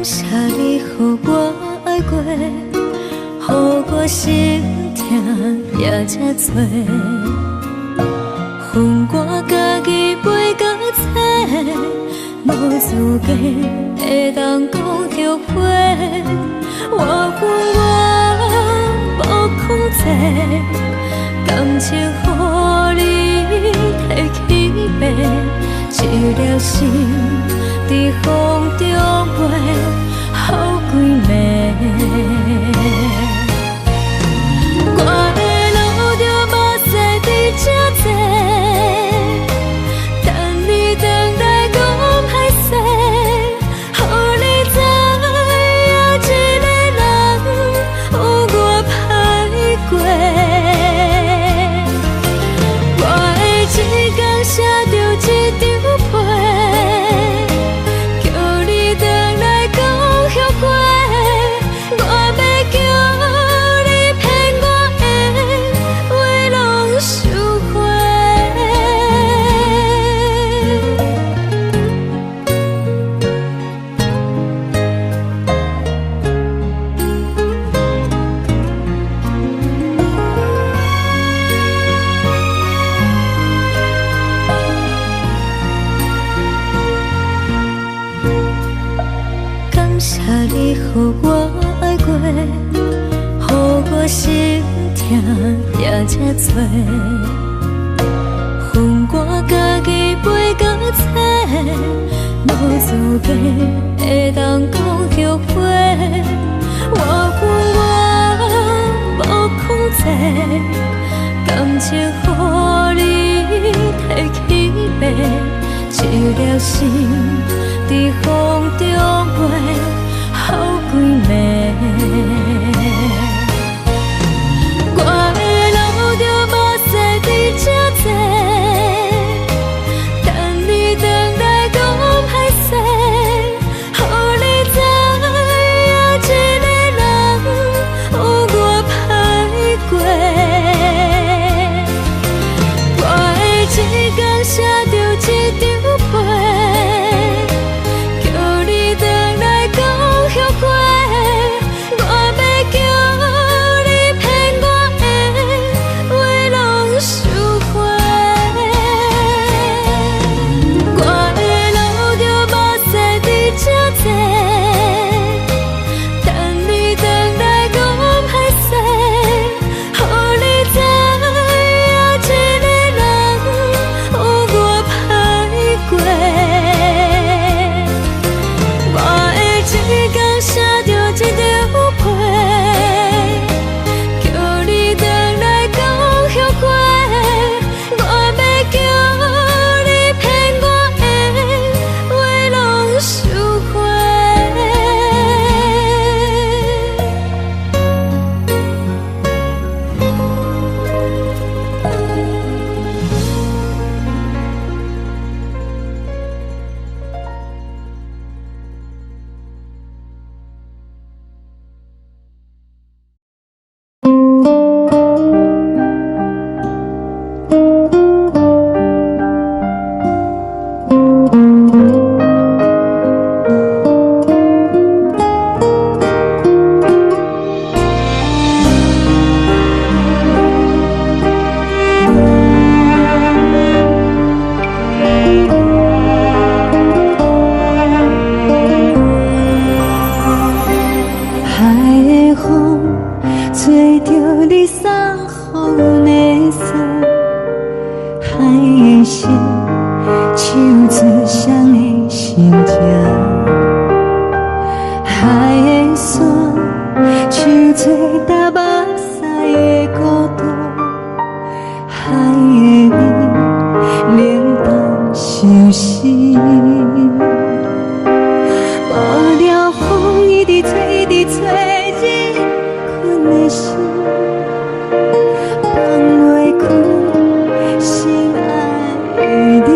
谢你，予我爱过，予我心痛也这多。恨我家己袂到切，无资格会当讲后悔。我恨我无控制，感情予你摕去卖，一粒心在风中飞，好几暝。我的路着目屎伫这多，等你回来讲歹势，予你知影一个人有我歹过。我的一天写着一张被，叫你回来讲后悔。我要叫你骗我的话拢收回。感谢你，予我爱过，予我心痛也这多。恨我家己袂到切，无资格会当讲后悔。我恨我无控制，感情予你摕去卖，一粒心在风中飞，好几暝。我的路着目屎伫这多，等你回来讲歹势，予你知影一个人有我歹过。我的一天写着一张被，叫你回来讲后悔。我要叫你骗我的话拢收回。我的路着目屎伫这多，等你回来讲歹势，予你知影一个人有我歹过。我的一天写着一张被，叫你回来讲后悔。我要叫你骗我的话拢收回。海的风吹着你送予的伞，海的心唱出双的心情，海的山唱出踏目屎的孤独，海的你冷淡伤心。无聊风一直吹，一直吹，日困的心放袂开，心爱你。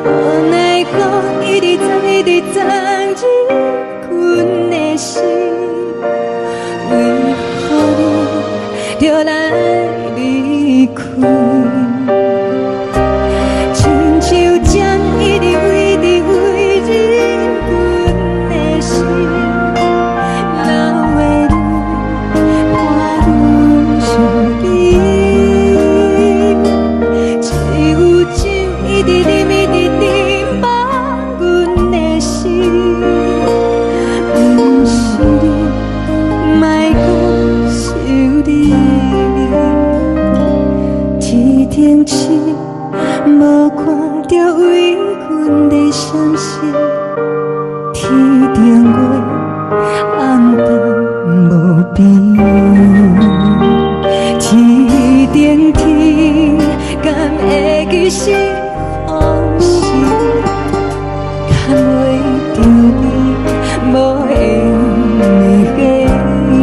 无奈讲一直藏，一直藏，日困的心，为何你就来离开？亲像针一直为日。一直沉默阮的心，不是你，莫搁想你。天顶星无看到为阮的闪烁，天顶月暗淡无边，天顶天敢会记是往事，敢会着你无缘的你。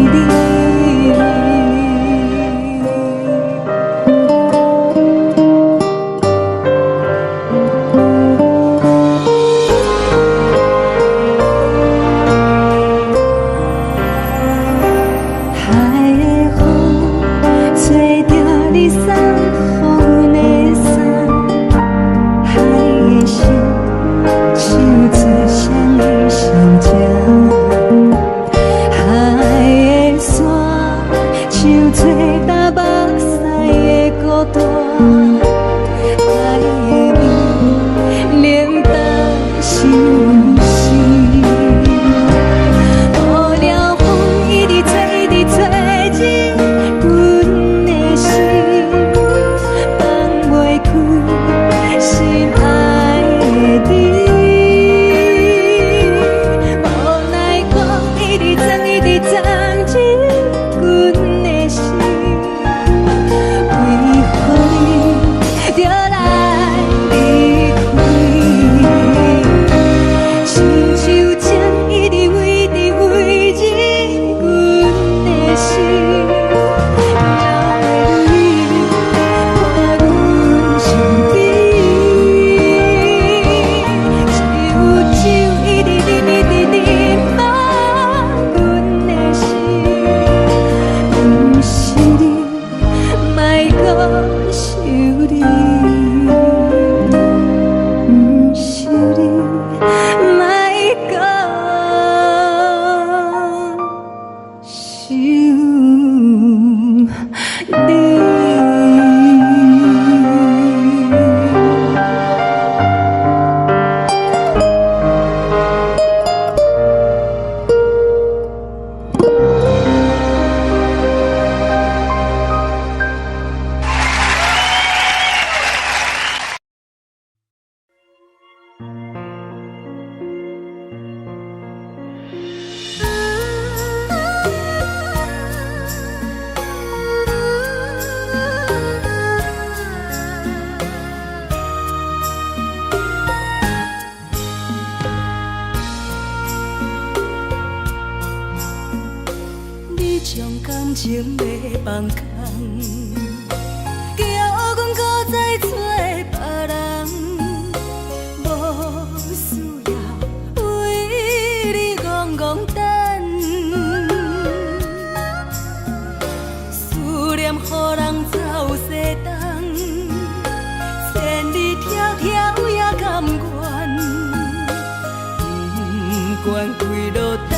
情要放空，叫阮搁再找别人，无需要为你戆戆等。思念予人走西东，千里迢迢也甘愿，不管几路灯，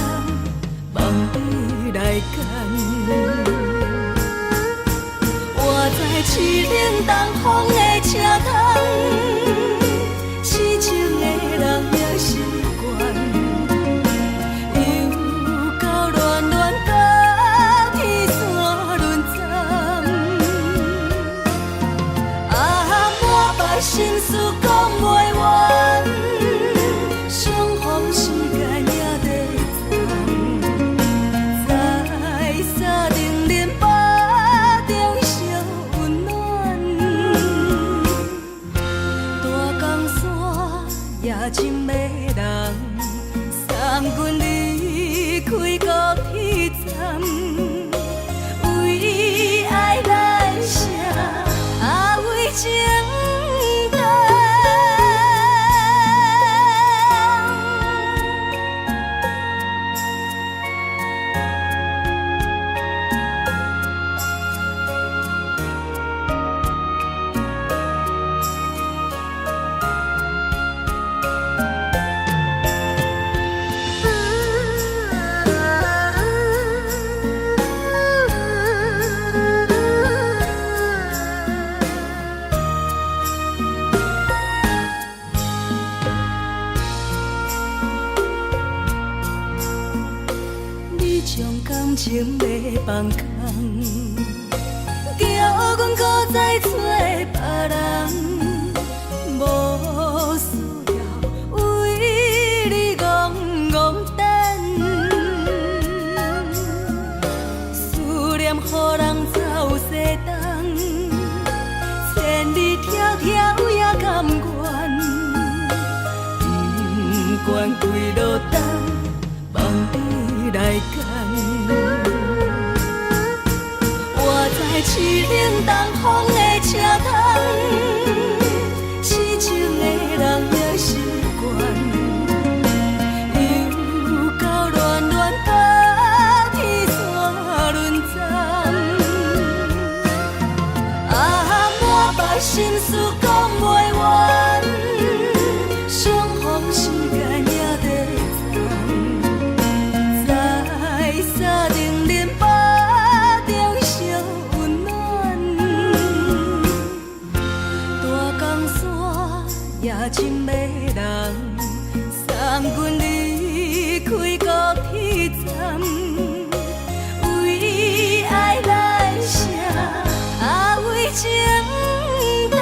望你来牵。活在痴冷东风的车窗，痴情的人也习惯，又到恋恋甲天山论战。啊，满腹心事讲袂完，相逢时间也在藏，在沙定林巴中烧温暖。大江山夜深的人，送阮离开高铁站，为爱来写啊为情。深情要放空，叫阮搁再找别人，无需要为你戆戆等。思念予人走西东，千里迢迢也甘愿，不管几路灯，望你来赶。我在凄冷东风的车窗，痴情的人也习惯，又到乱乱把天线轮转。啊，满腹心事讲袂完，相逢时间也在藏，在沙定林巴中烧温暖。大江山也深迷人，送阮离开高铁站，为爱来写，为情等。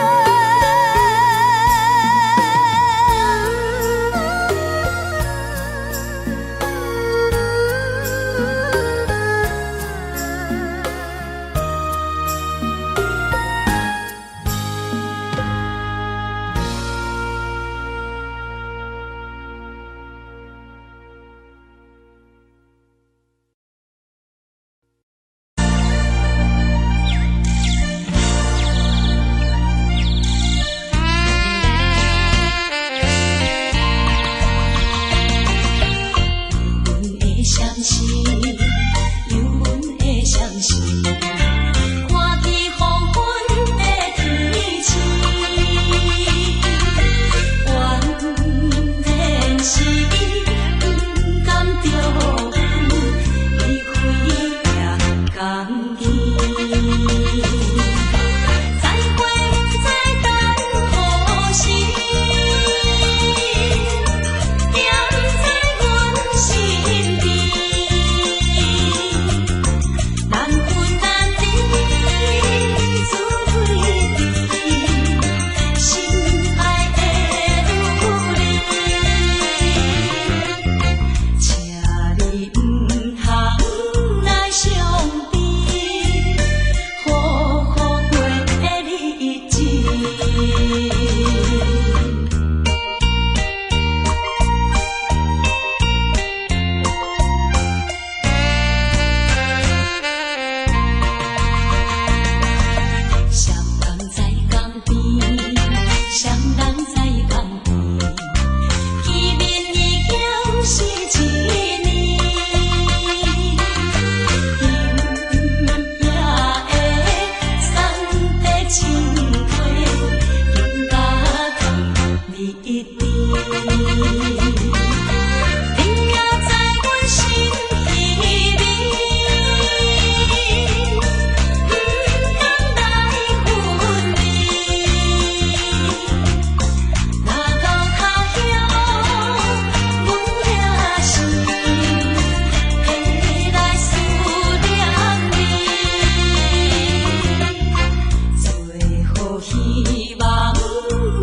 希望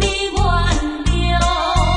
你原谅。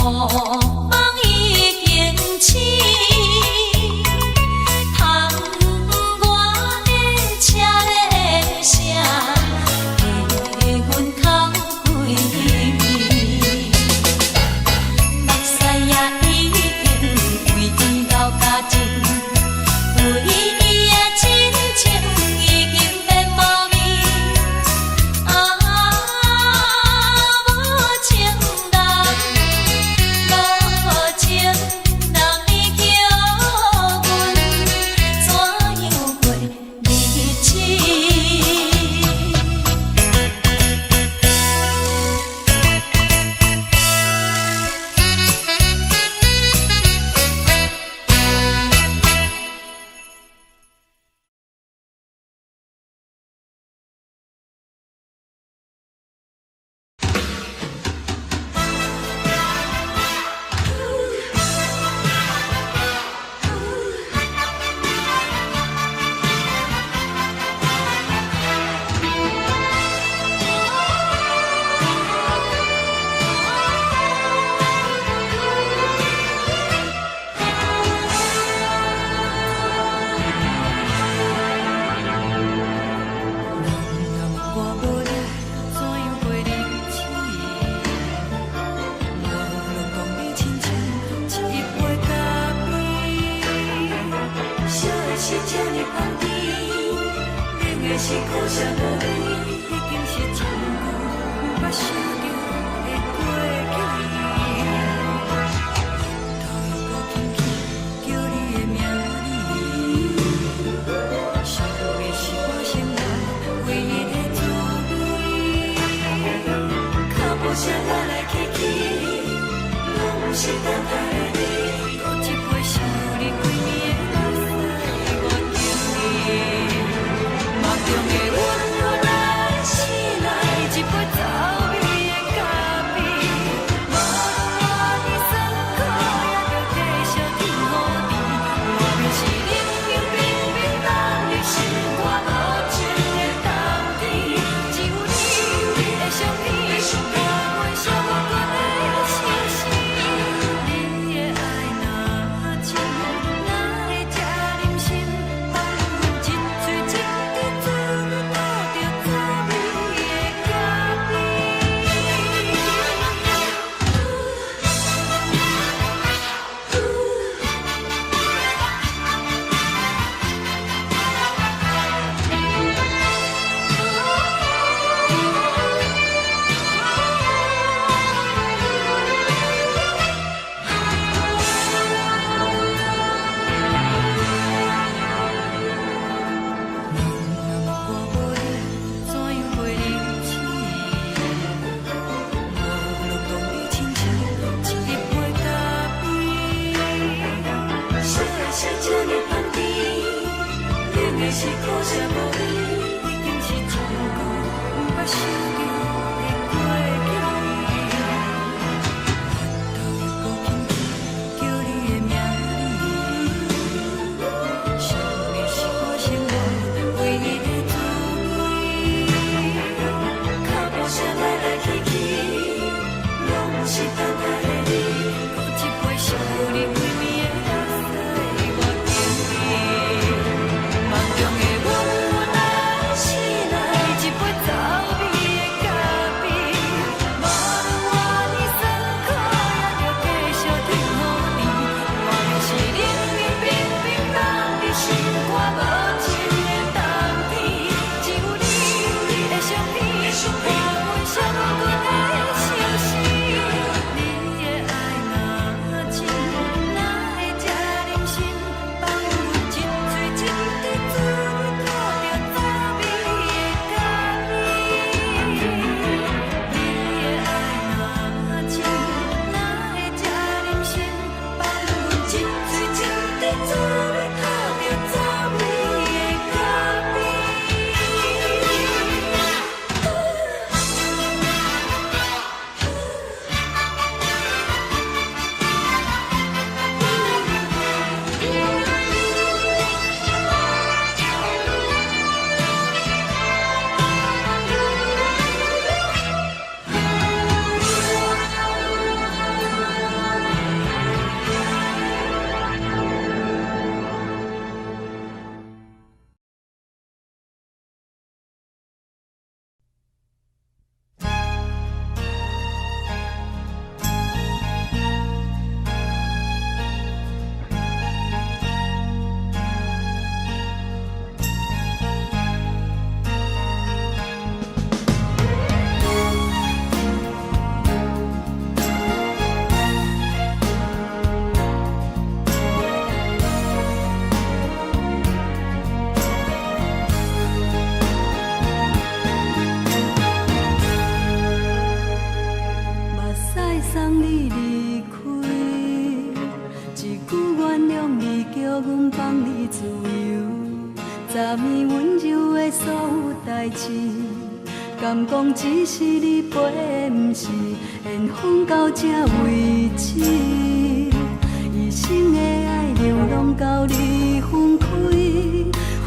梦中的阮。代志，敢讲只是你陪，不是缘分到这为止。一生的爱流浪到你分开，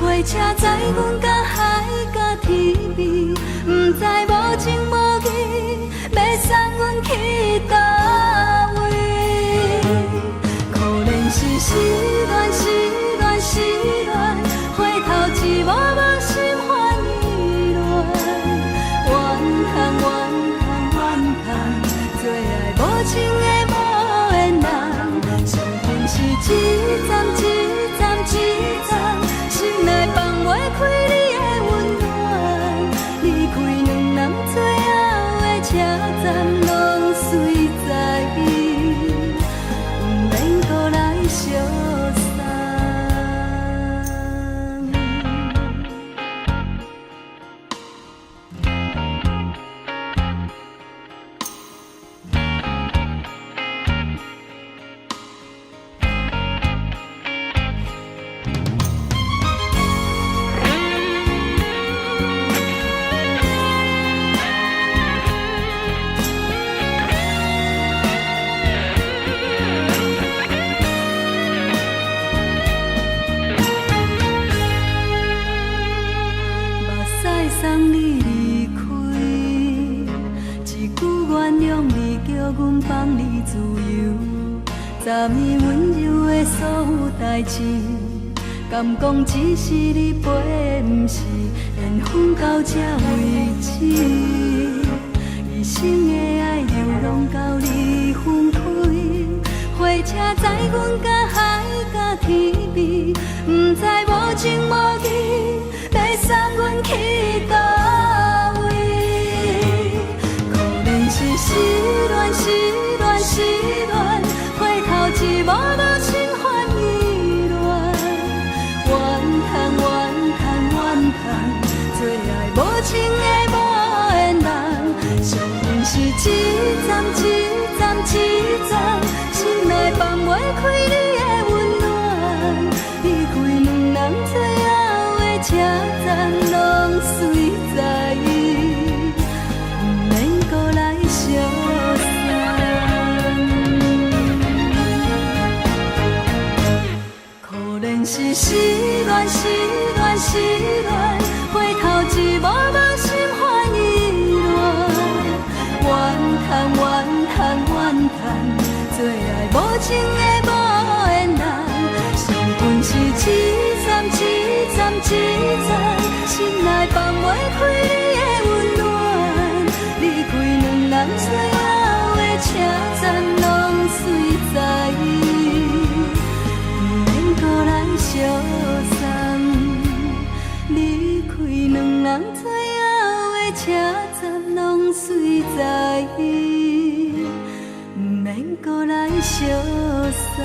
火车载阮甲海甲天边，不知无情无义，要送阮去倒位？可怜是失恋，失恋，失恋，回头一幕幕心烦意乱，怨叹，怨叹，怨叹，最爱无情的无缘人，上恨是一站一站一站，心内放袂开你的温暖，离开两人最后的车站，拢随在伊，不免搁来相送。送你离开，一句原谅你，叫阮放你自由。昨暝温柔的所有代志，敢讲只是你陪，不是缘分到这为止。一生的爱流浪到你分开，火车载阮甲海甲天边，不知无情无义，要送阮去倒位？可怜是失恋，失恋，失恋，回头一幕幕心烦意乱，怨叹，怨叹，怨叹，最爱无情的无缘人，上恨是一站一站一站，心内放袂开你的温暖，离开两人最后的车站，拢随在伊，不免搁来相送。可怜是失恋，失恋，失恋，回头一幕幕心烦意乱，怨叹，怨叹，怨叹，最爱无情的无缘人，上恨是一站一站一站，心内放袂开你的温暖，离开两人最后的车站，拢随在伊，不免搁来相送。离开两人最后的车站，拢随在伊，不免搁来相送。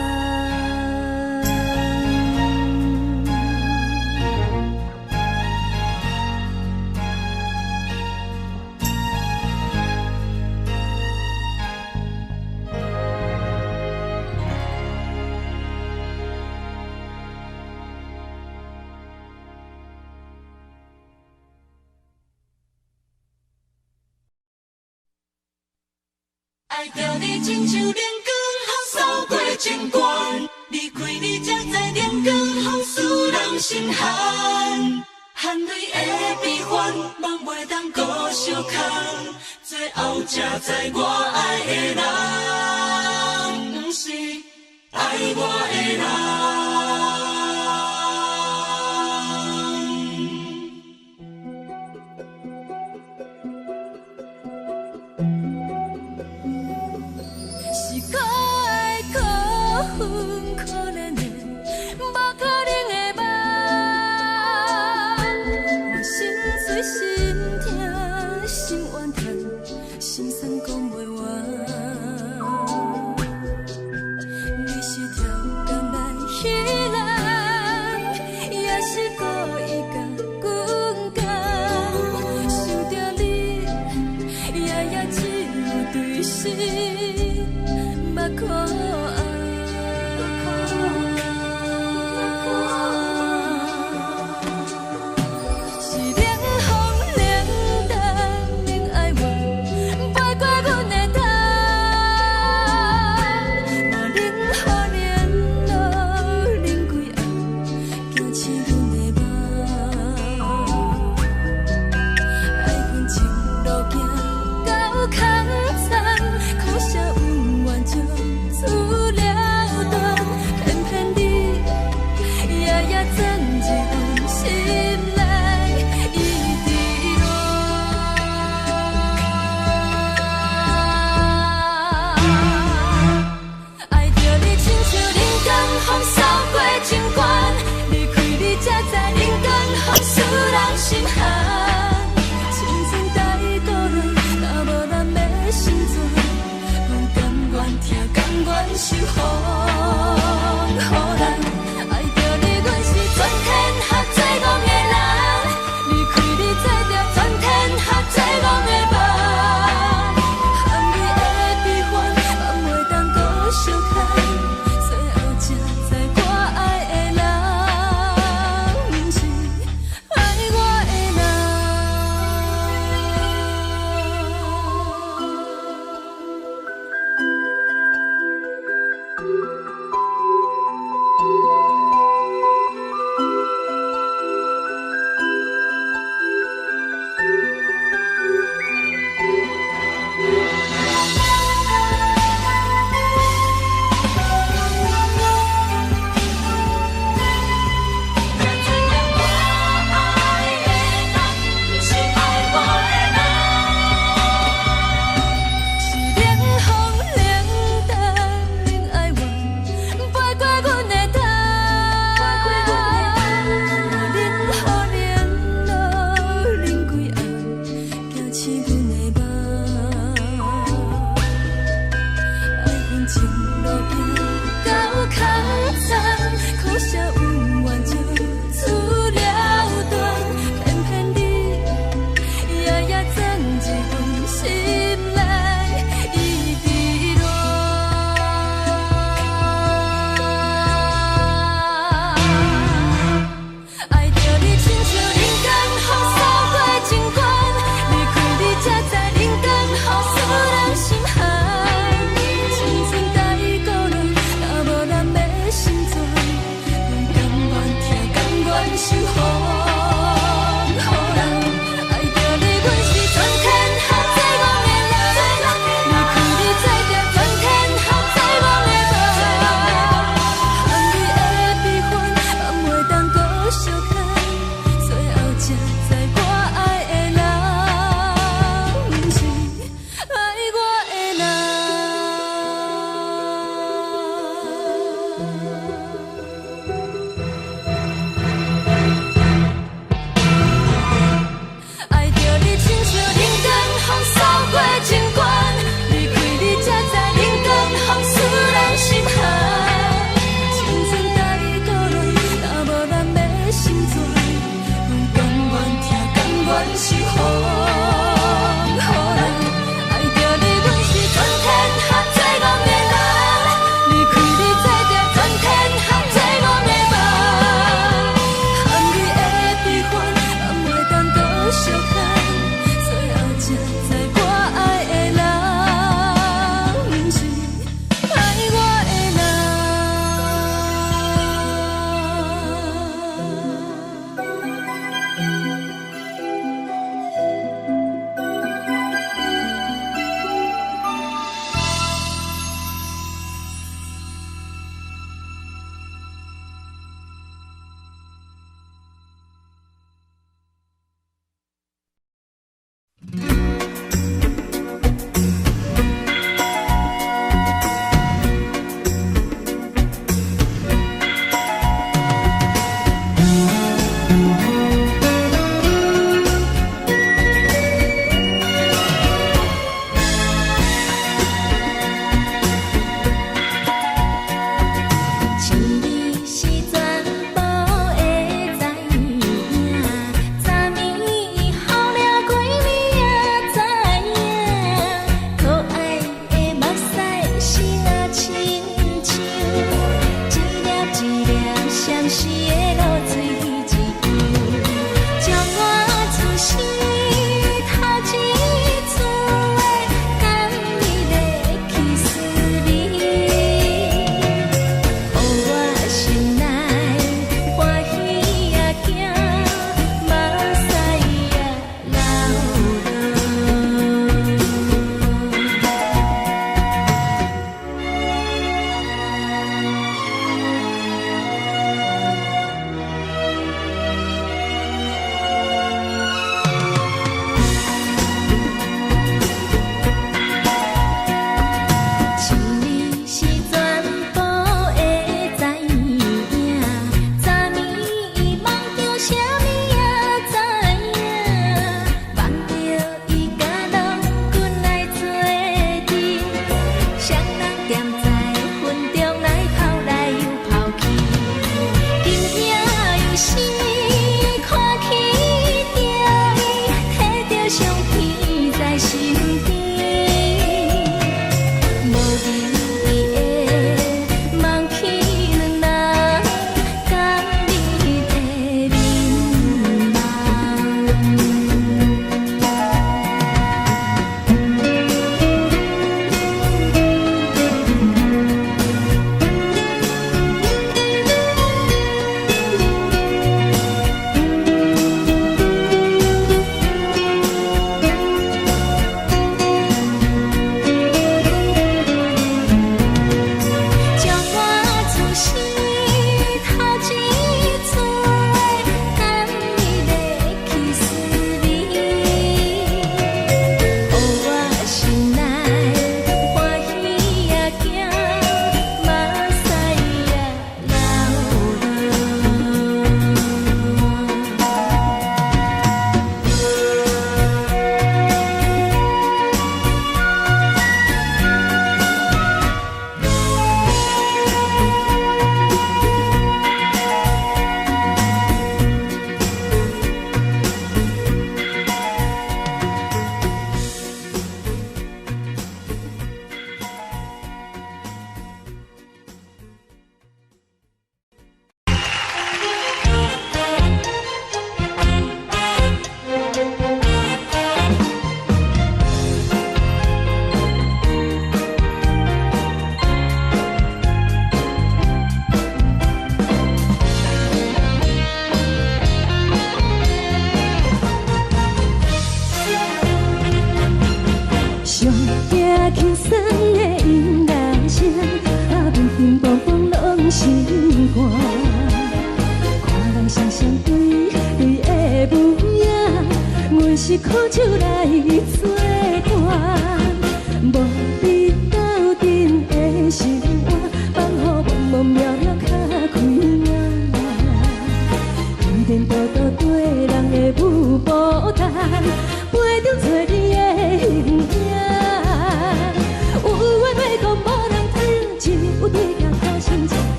爱着你亲像亮光，雨扫过情关，离开你才知亮光风使人心寒。含泪的悲欢，望袂当搁相牵，最后才知我爱的人，不是爱我的人。受风予人。爱着你，阮是全天下最戆的人，离开你做着全天下最戆的梦。含你的悲欢，嘛袂当搁相牵。最后才知我爱的人，不是爱我的人。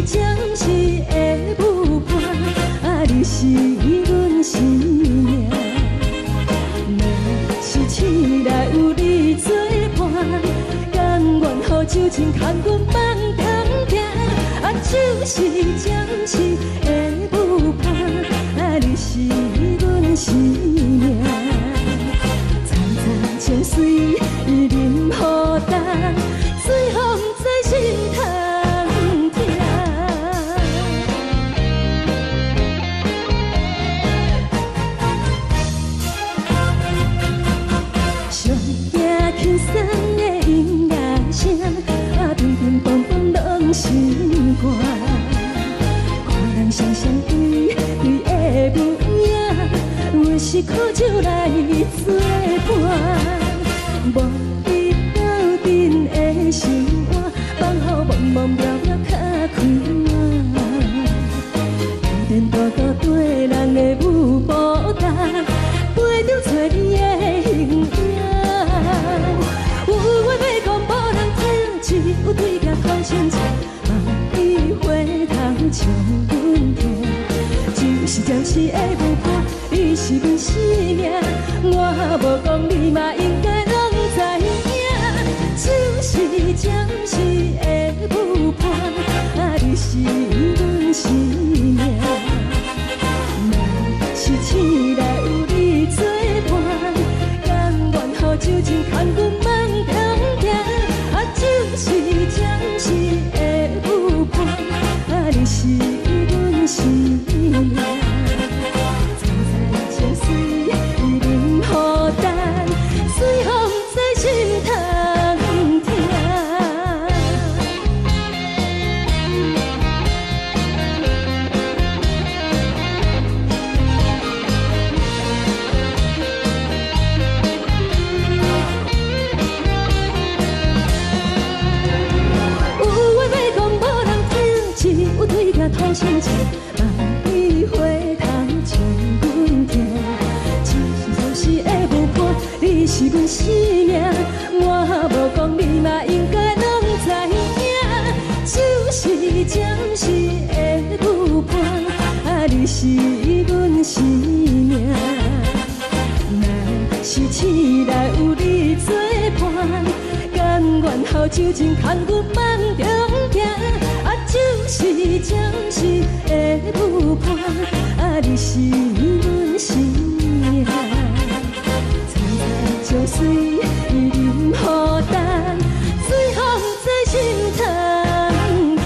将士的舞伴，啊，你是阮生命。若是醒来有你作伴，甘愿予酒精牵阮放通行。啊，就是将士的舞伴，啊，你是阮生命。层层情水任何担，水风在心通听。上惊轻松的音乐声，啊，乒乒乓乓拢心肝。看人双双对对的模样，我是苦酒来作伴。无你斗阵的心肝，放乎茫茫渺渺较开满。孤单独孤对人的舞步担，陪着找你的形影。有话要讲无人听，只有对甲掏心情，梦里花通唱阮听。就是将士的舞伴，你是阮生命。我无讲你嘛应该拢知影，就是将士的舞伴，啊，你是阮生命。若是醒来有你作伴，甘愿予酒精牵阮放通行。啊，就是将士的舞伴，啊，你是阮生命。层层情水任何担，水风在心通听。有话要讲无人听，只有对甲掏心情，梦里花通唱阮听。就是的舞伴，你是阮生命。我无讲你嘛应该拢知影，就是将士的舞伴，啊，你是阮生命。若是醒来有你作伴，甘愿予酒精牵阮放中行。啊，就是将士的舞伴，啊，你是阮生命。层层情水任何担，水风在心通听。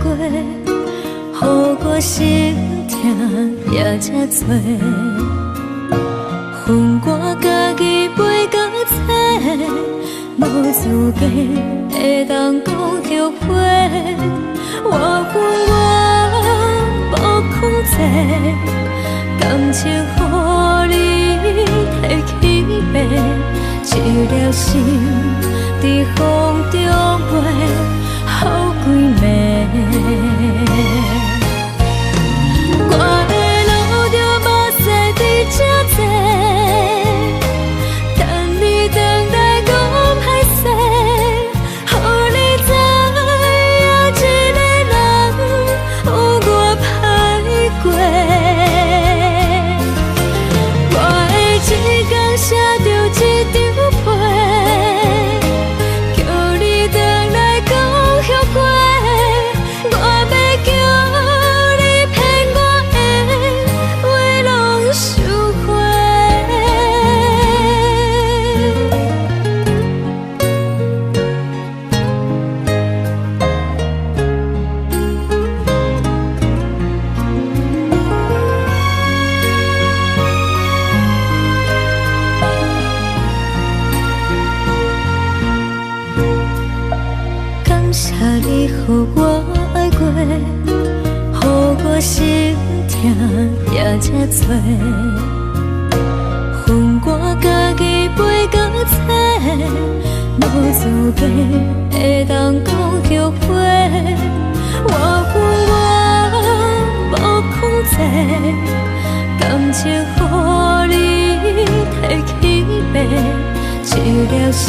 过，予我心痛也这多。恨我家己袂够切，无资格会当讲后悔。我恨我无控制，感情予你摕去卖，一粒心伫风中飞，好几暝。我的路着目屎伫这多，等你回来讲歹势，予你知影一个人有我歹过。我的一天写着一张被，叫你回来讲后悔。我要叫你骗我的话拢收回。感谢你予我爱过，予我心痛也这多。恨我家己袂够切，无资格会当讲后悔。我恨我无控制，感情予你摕去卖，一粒心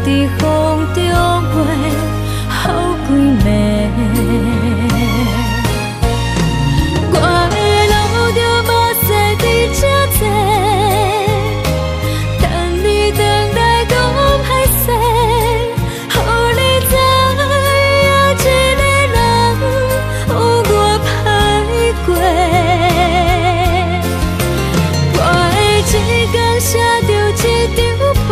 伫风中飞，好几暝。我的路着目屎伫这多，等你回来讲歹势，予你知影一个人有我歹过。我的一天写着一张被，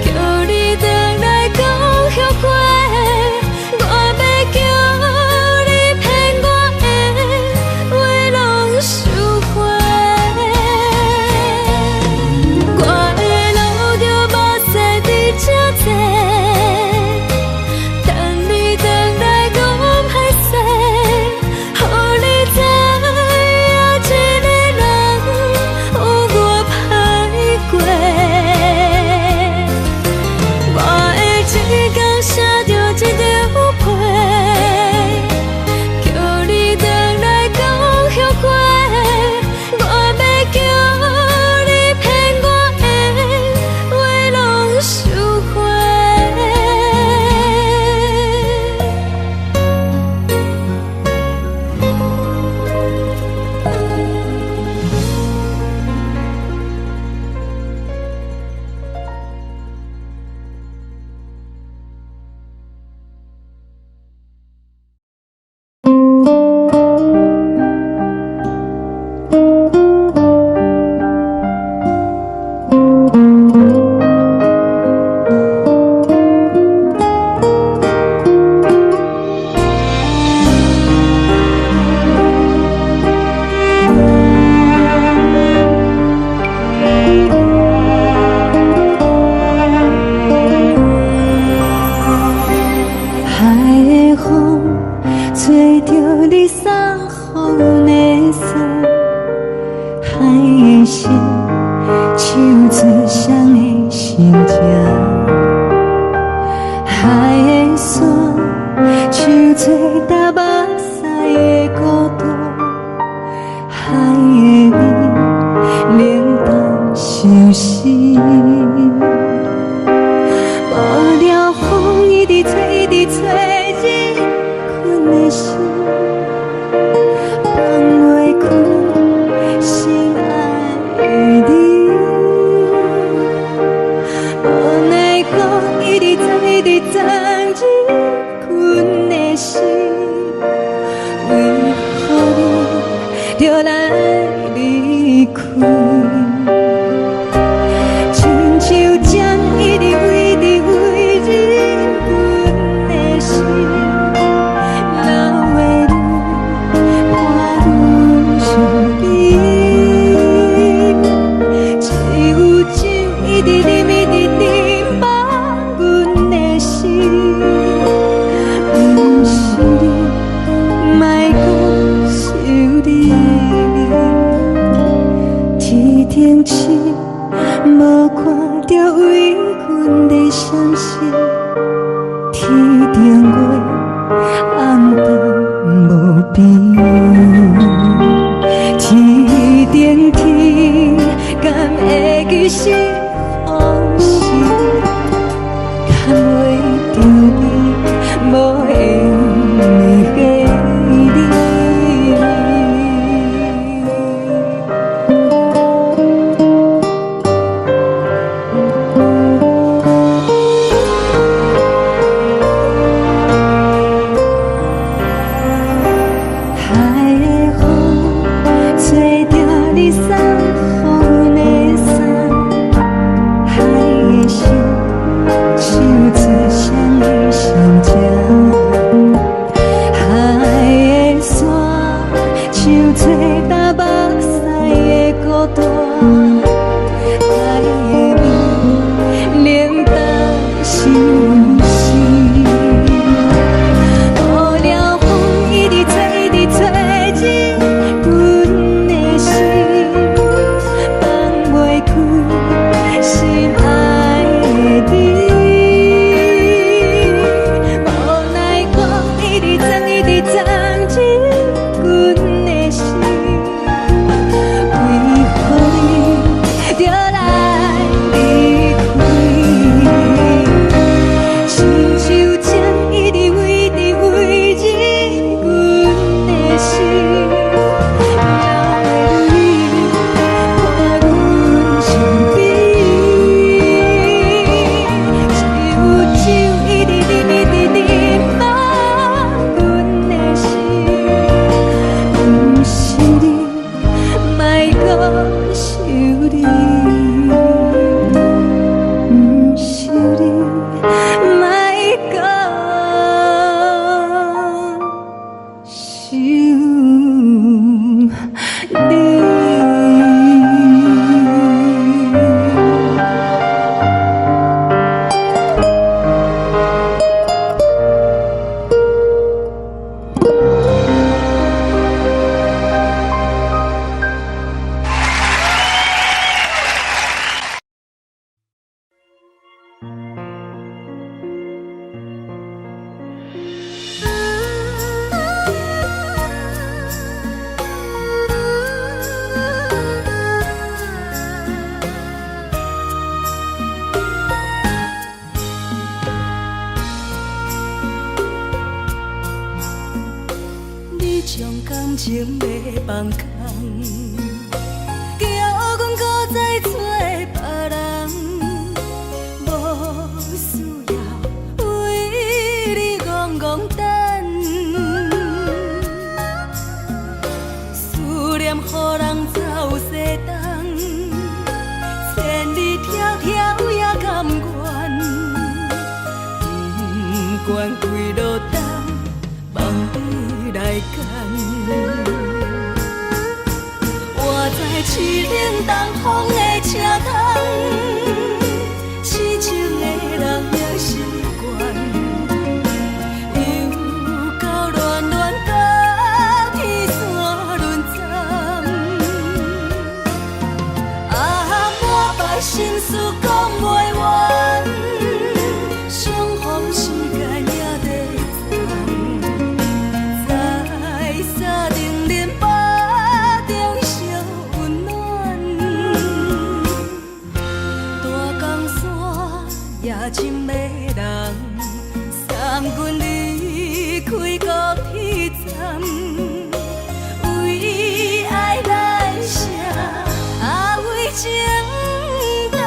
叫你回来讲后悔。我要叫你骗我的话拢收回。我的路着目屎伫这多，等你回来讲歹势，予你知影一个人有我歹过。我的一天写着一张被，叫你回来讲后悔。我要叫你骗我的话拢收回。海的风吹着你送予的伞，海的心手做双的心情，海的山手做搭目屎的孤独，海的味冷淡伤心。无聊风一直吹，一直吹，日困的心放袂开，心爱的你。无奈何一直走，一直走，日困的心，为何你就来离开？亲像针一直为日困的心。定月红灯无边，天顶天，敢会记是往事？敢袂着你，无缘给你。感情要放空，叫阮搁再找别人，无需要为你戆戆等。思念予人走西东，千里迢迢也甘愿，不管几路东，望你来赶。我在凄冷东风的车窗，痴情的人也习惯，又到乱乱甲天线轮转。啊，满腹心事讲袂完，相逢时间也在藏，在沙定连巴中烧温暖。大江山夜深的人，送阮离开高铁站，为爱来写，为情等。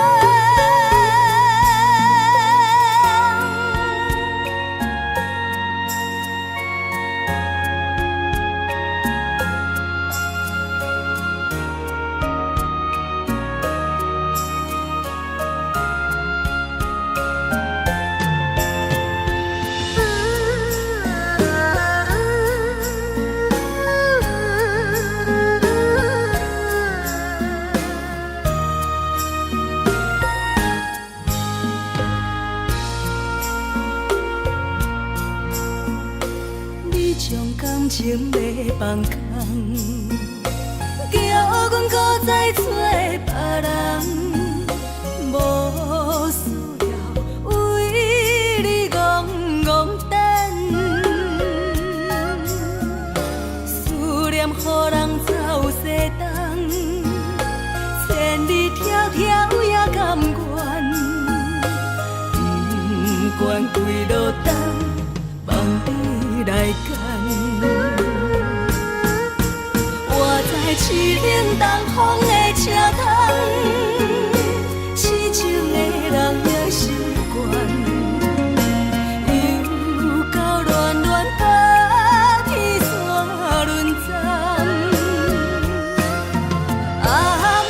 将感情要放空，叫阮搁再找别人，无需要为你戆戆等。关开落等，望你来牵。我在凄冷东风的车头，痴情的人也习惯，又到乱乱把天线轮转。啊，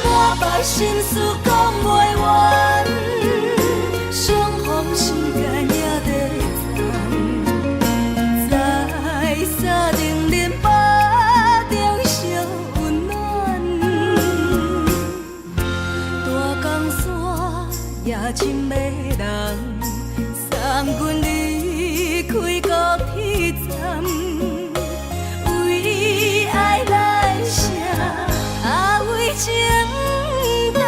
满腹心事讲袂完，伤风时间也在藏，在沙冷冷巴中烧温暖。大江山夜深的人，送阮离开高铁站，为爱来写，为情等。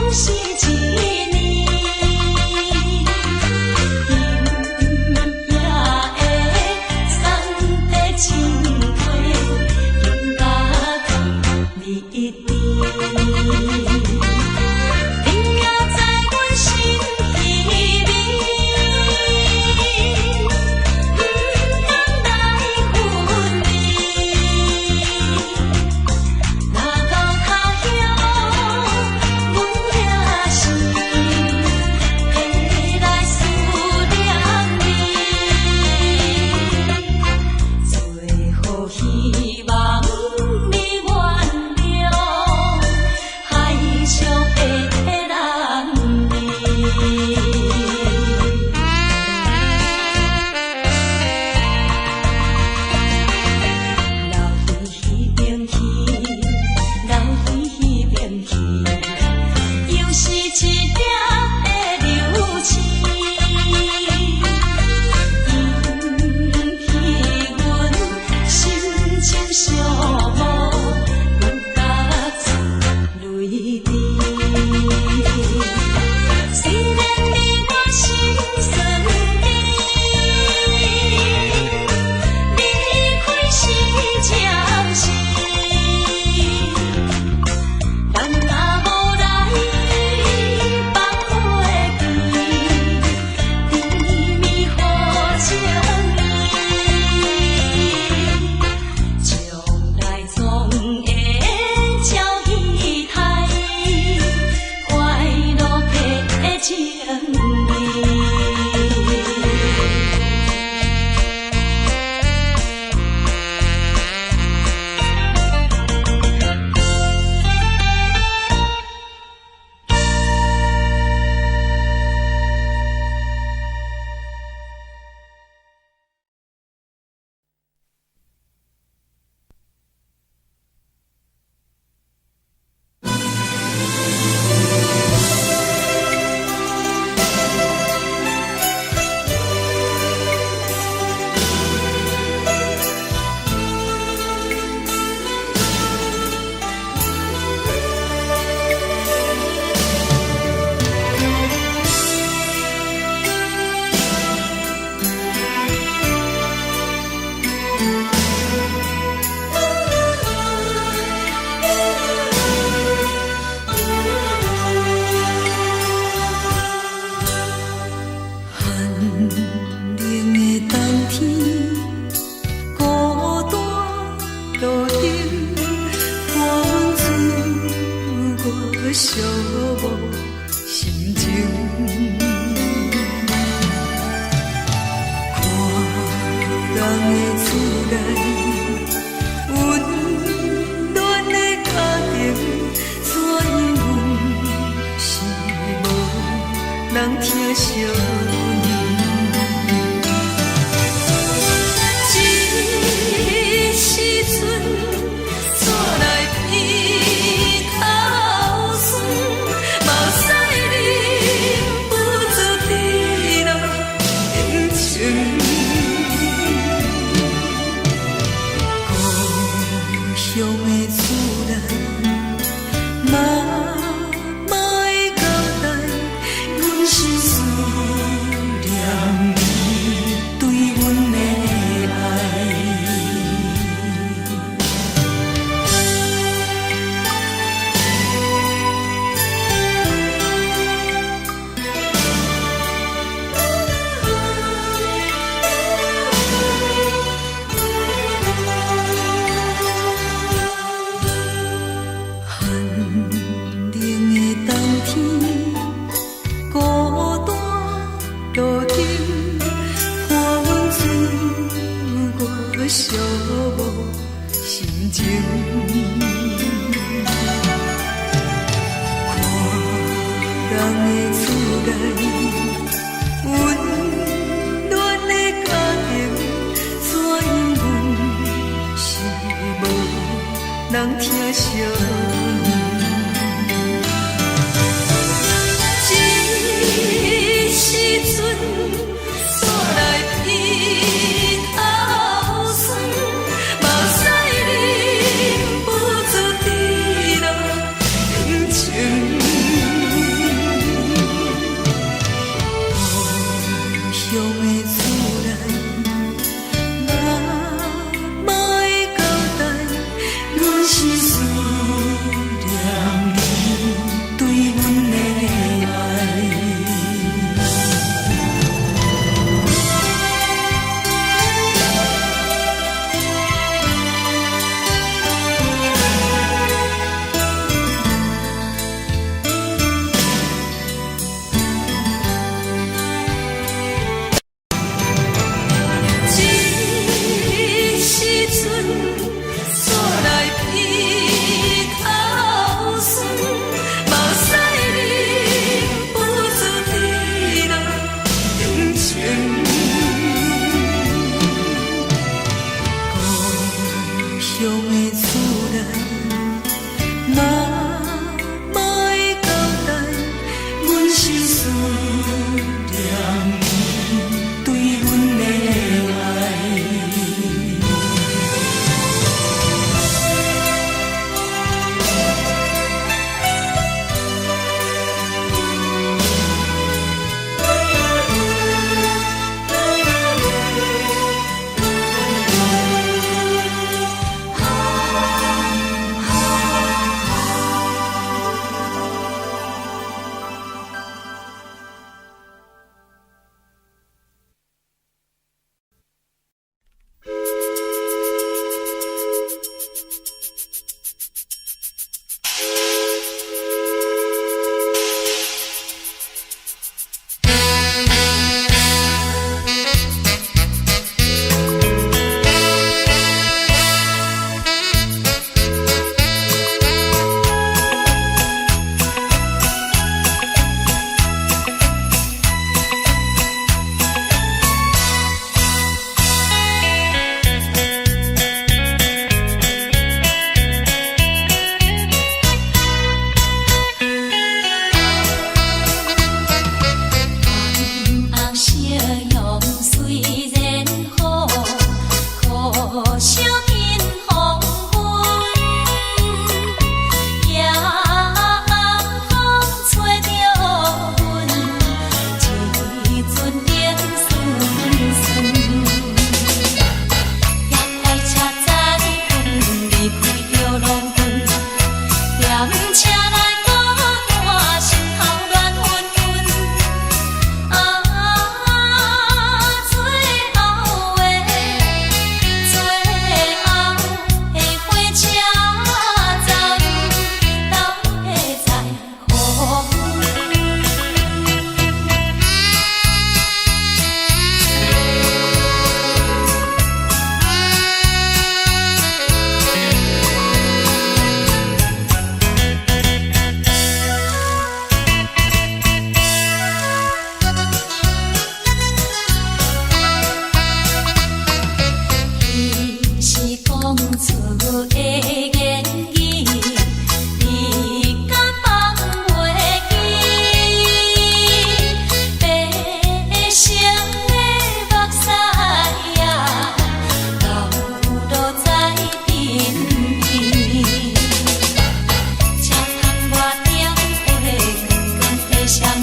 是一年。人疼惜你。这时阵怎来鼻头酸，嘛使忍不住滴落眼睛。故乡的厝内，嘛会交代，阮是思念你对阮的爱。寒冷的冬天，孤单路灯，看阮自我寂寞心情。看人的厝内，温暖的家庭，怎因阮是无人疼惜你？这时阵怎来鼻头酸，嘛使忍不住滴落眼睛。故乡的厝内，嘛会交代，阮是思念你对阮的爱。这时阵怎来鼻头酸，嘛使忍不住滴落眼睛。故乡的厝内，嘛会交代，阮是思念你对阮的爱。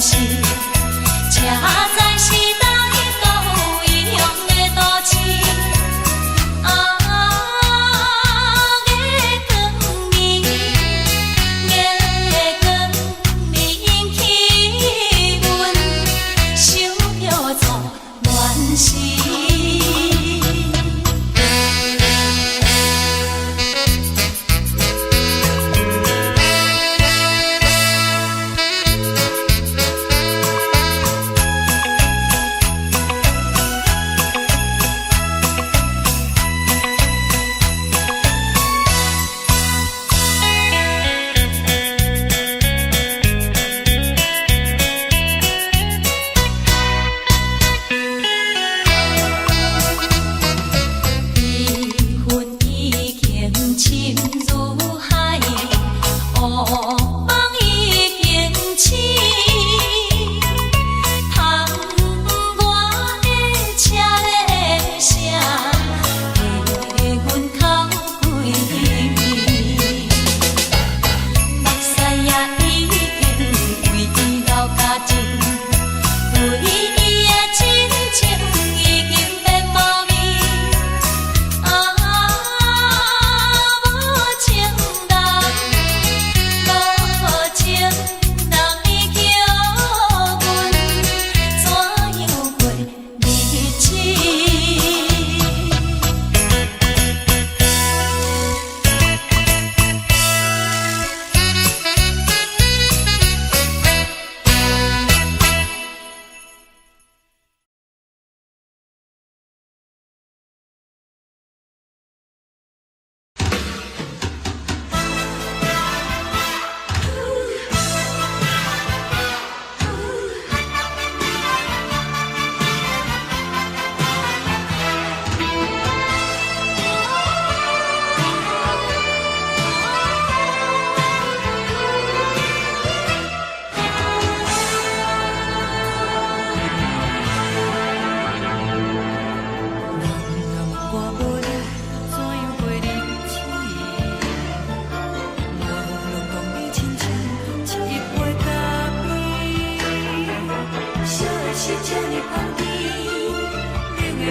是，车载时代都异乡的都市。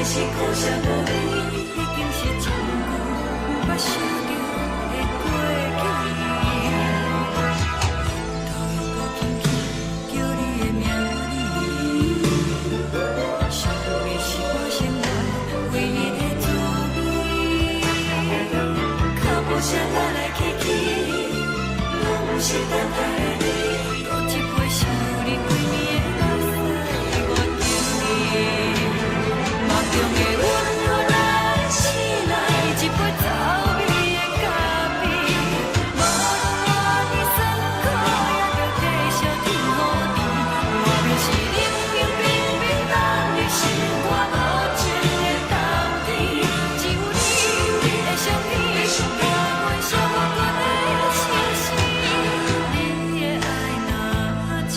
是苦涩无味，已经是一句无法想着的过去。头又搁轻轻叫你的名字，想的是我生活唯一的滋味。脚步声来来去去，拢不是等待的你，搁一杯想你几年的目屎，我着你。梦中的阮，我来醒来，一杯走味的咖啡，无论我的酸苦，也着继续甜予甜。我便是冷冷冰冰冷的心，我无情的冬天，只有你会想起，我阮寂寞的心事。你的爱若深，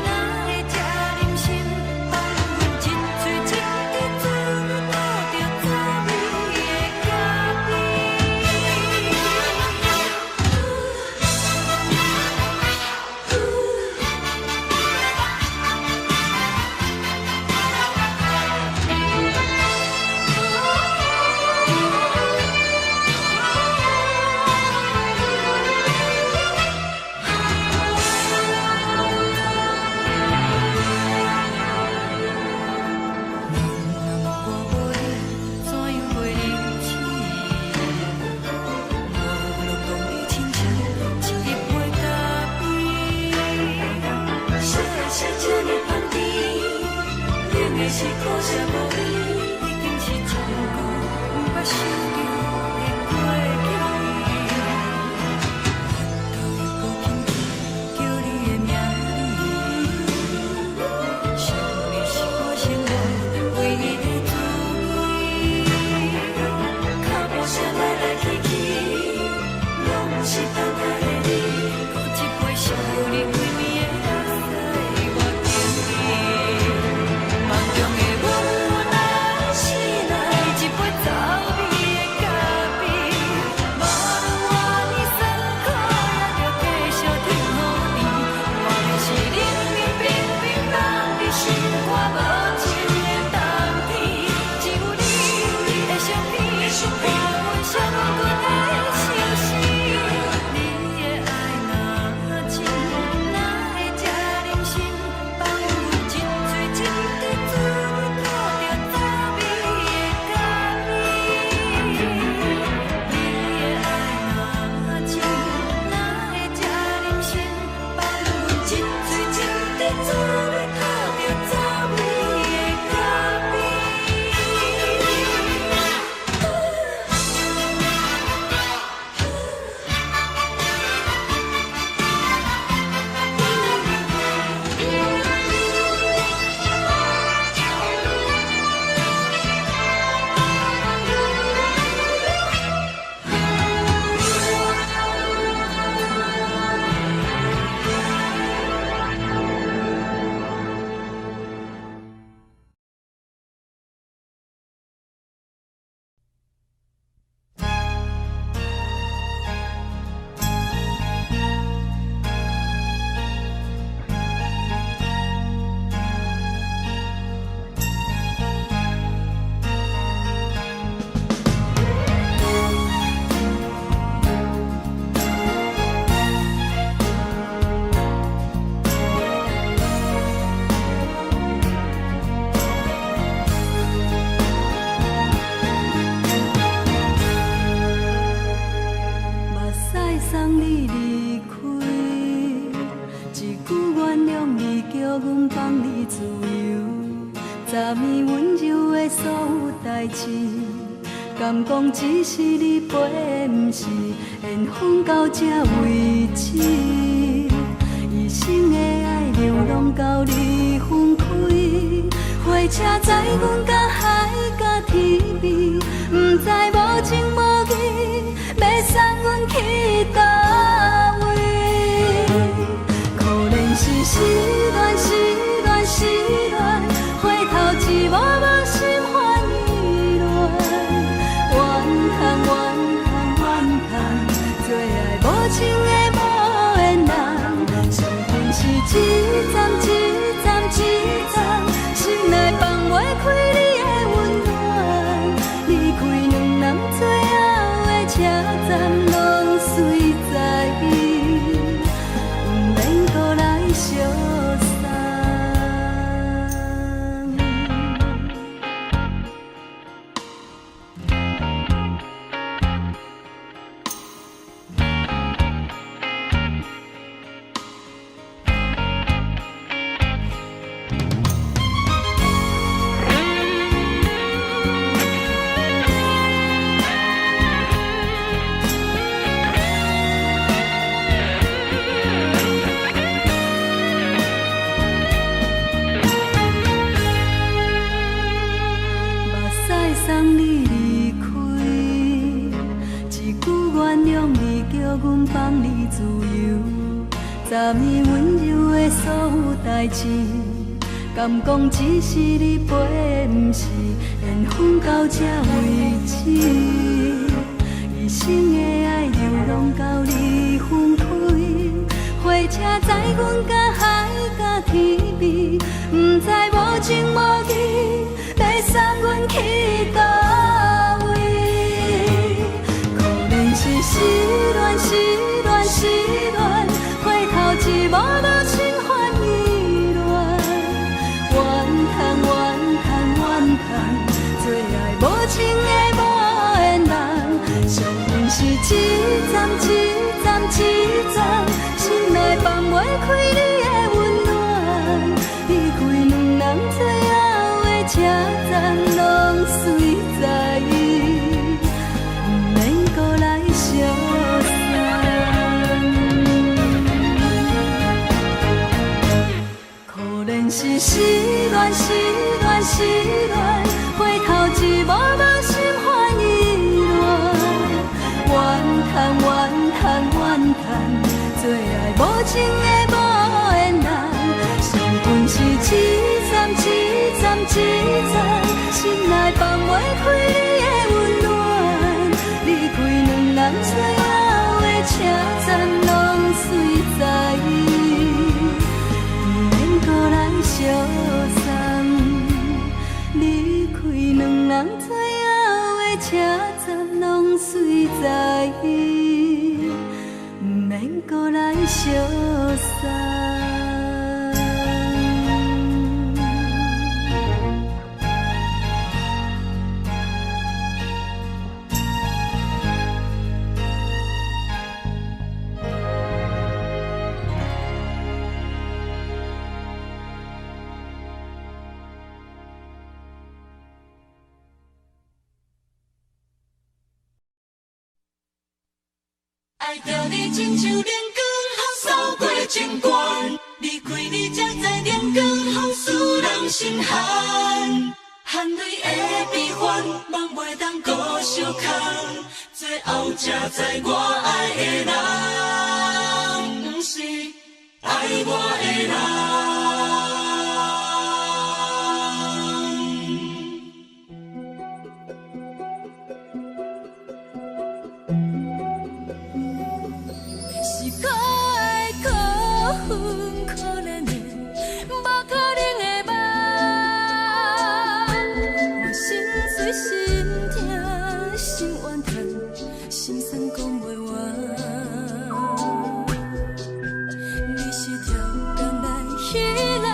哪会这忍心放阮一嘴一滴水，倒着滋味的咖啡。我无你，怎样袂忍起？无路讲你亲像一杯咖啡，烧的是这呢香甜，冷的是苦涩无味，已经是一句无法想着的过去。头又搁轻轻叫你的名字，想的是我生活唯一的滋味。脚步声来来去去，拢不是等待的你，搁一杯想你几年的目屎，我着你。梦中的阮，我来你自由，昨暝温柔的所有代志，敢讲只是你陪，不是缘分到这为止。一生的爱流浪到你分开，火车载阮到海甲天边，不知无情无义，要送阮去倒位？可怜是失恋，失恋，失恋，回头一幕幕心烦意乱，怨叹，怨叹，怨叹，最爱无情的无缘人，伤痕是一站一站一站，心内放袂开你的温暖，离开两人最后的车站，拢随在伊，不免搁来相送。送你离开，一句原谅你，叫阮放你自由。昨暝温柔的所有代志，敢讲只是你陪，不是缘分到这为止。一生的爱流浪到你分开，火车载阮到海甲天边，不知无情无义，要送阮去倒位？可怜是失恋，失恋，失恋，回头一幕幕心烦意乱，怨叹，怨叹，怨叹，最爱无情的无缘人，伤痕是一站一站一站，心内放袂开你的温暖，离开两人最后的车站，拢随在伊，不免搁来相送。可怜是失恋，失恋，失恋，回头一幕幕心烦意乱，怨叹，怨叹，怨叹，最爱无情的无缘人，伤痕是一站一站一站，心内放袂开你的温暖，离开两人最后的车站，拢随在伊，不免搁来相送。离开两人最后的车站，拢随在伊，不免搁来相送。爱着你亲像连光风扫过情关，离开你才知连光风使人心寒。含泪的悲欢，望袂当搁相牵，最后才知我爱的人，不是爱我的人。可怜的，无可能的梦，我心碎心痛心怨叹，心酸讲袂完。你是条工来彼来。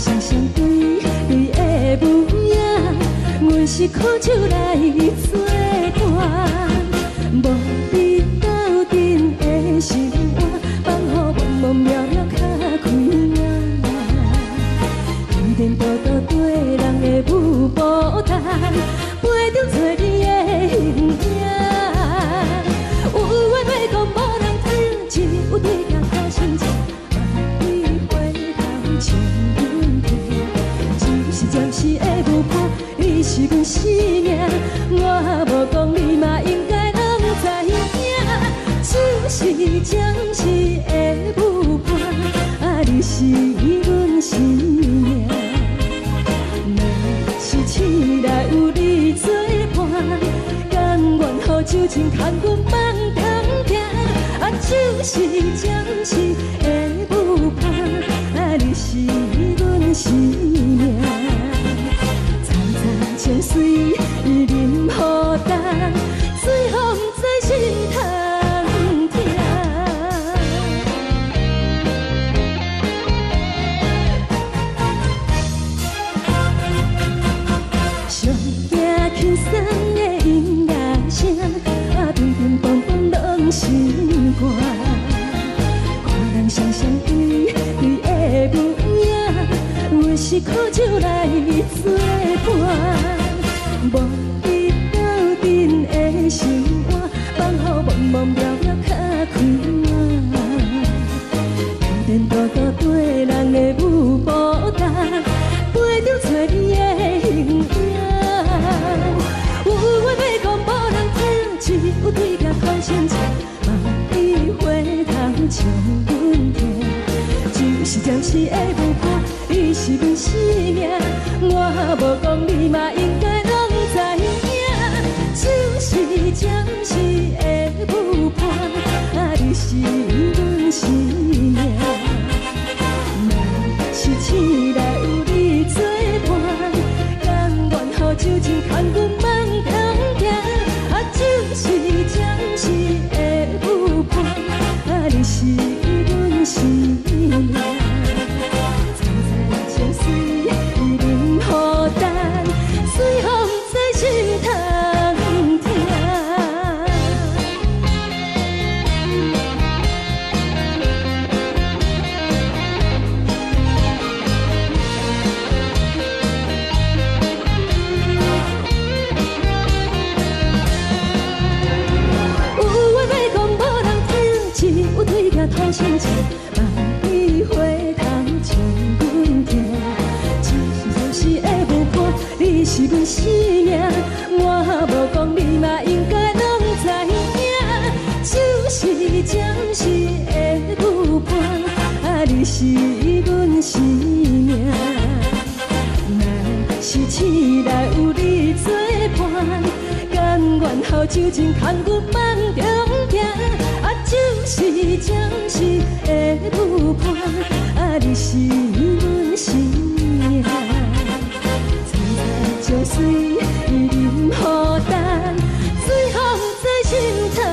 双双对对的舞影，阮是苦酒来作伴，无你斗阵的生活，放予茫茫渺渺较开眼。颠颠倒倒对人的舞步弹，陪着做你的形影。有话要讲无人听，只有对镜头心情。暂时的舞伴，你是阮生命，我无讲你嘛应该拢知影。就是暂时的舞伴，你是阮生命。若是醒来有你作伴，甘愿予酒精牵阮梦中行。就是暂时的舞伴，你是阮生命。泉水伊淋予干，水风在心头疼。上惊轻松的音乐声，乒乒乓乓拢心肝。看人双双对对的舞影，阮是苦酒来作伴。无你斗阵的生活，放予茫茫渺渺较开眼。颠颠倒倒对人的舞步弹，陪着做你的形影。有话要讲无人听，只有对镜看心情，梦里花通唱阮听。就是暂时的舞伴，你是阮生命，我无讲你嘛应该。就是暂时的舞伴，你是阮生命。若是醒来有你作伴，甘愿予酒精牵阮梦中行。就是暂时的舞伴，你是阮生命。层层泉水伊淋予干，水风在心头。讨心情，梦里花通唱阮听。暂时的舞伴，你是阮生命，我无讲你嘛应该拢知影。就是暂时的舞伴，你是阮生命。若是醒来有你作伴，甘愿予酒精牵阮梦中行。就是暂时的舞伴，你是阮生命。层层泉水伊淋予干，水风在心头疼。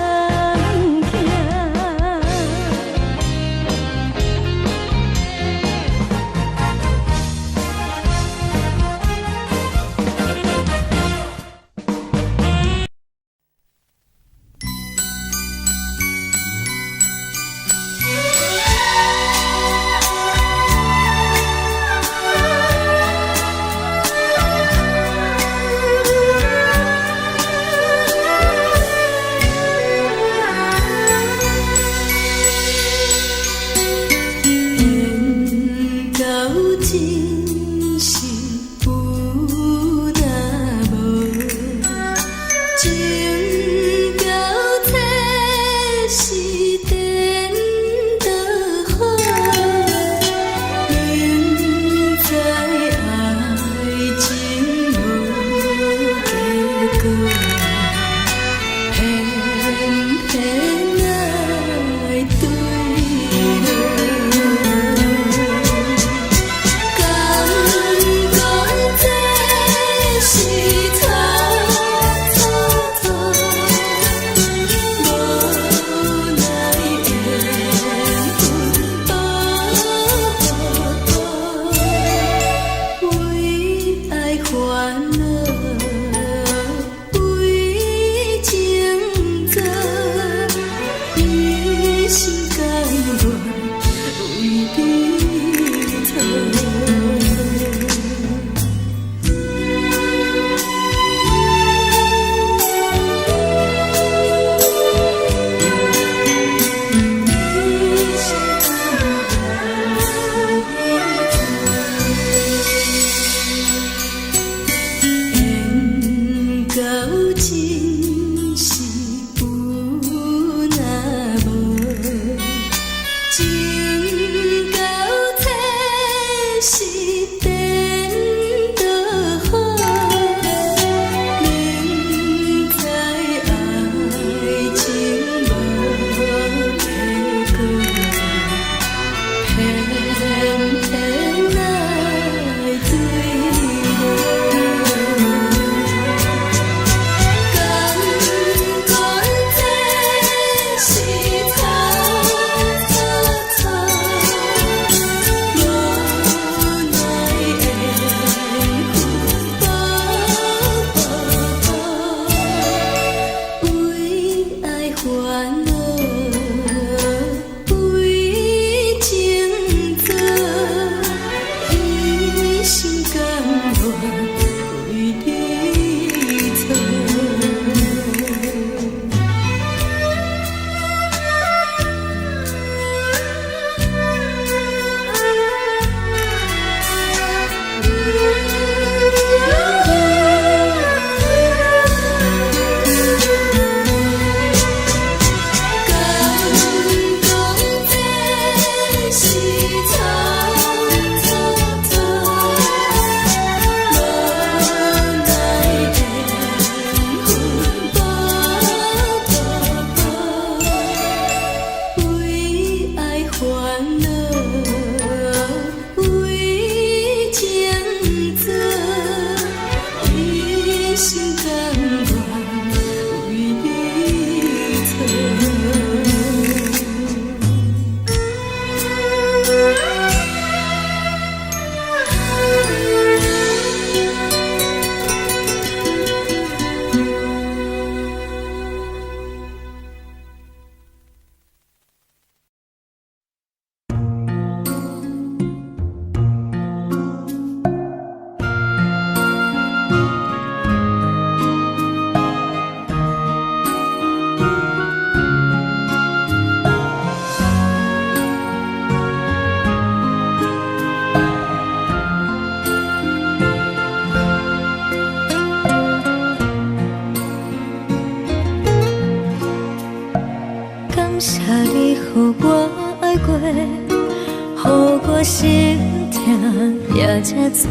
也才多，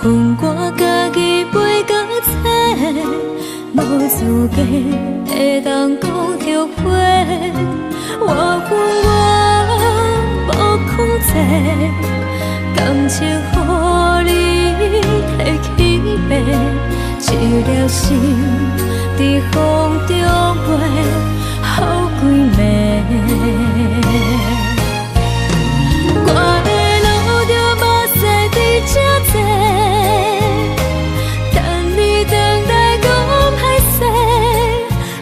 恨我家己飞到这，无资格会当讲后悔。我恨我无控制，感情予你提起白，一粒心在风中飞，好几暝。我的路着目屎伫这多，等你回来讲歹势，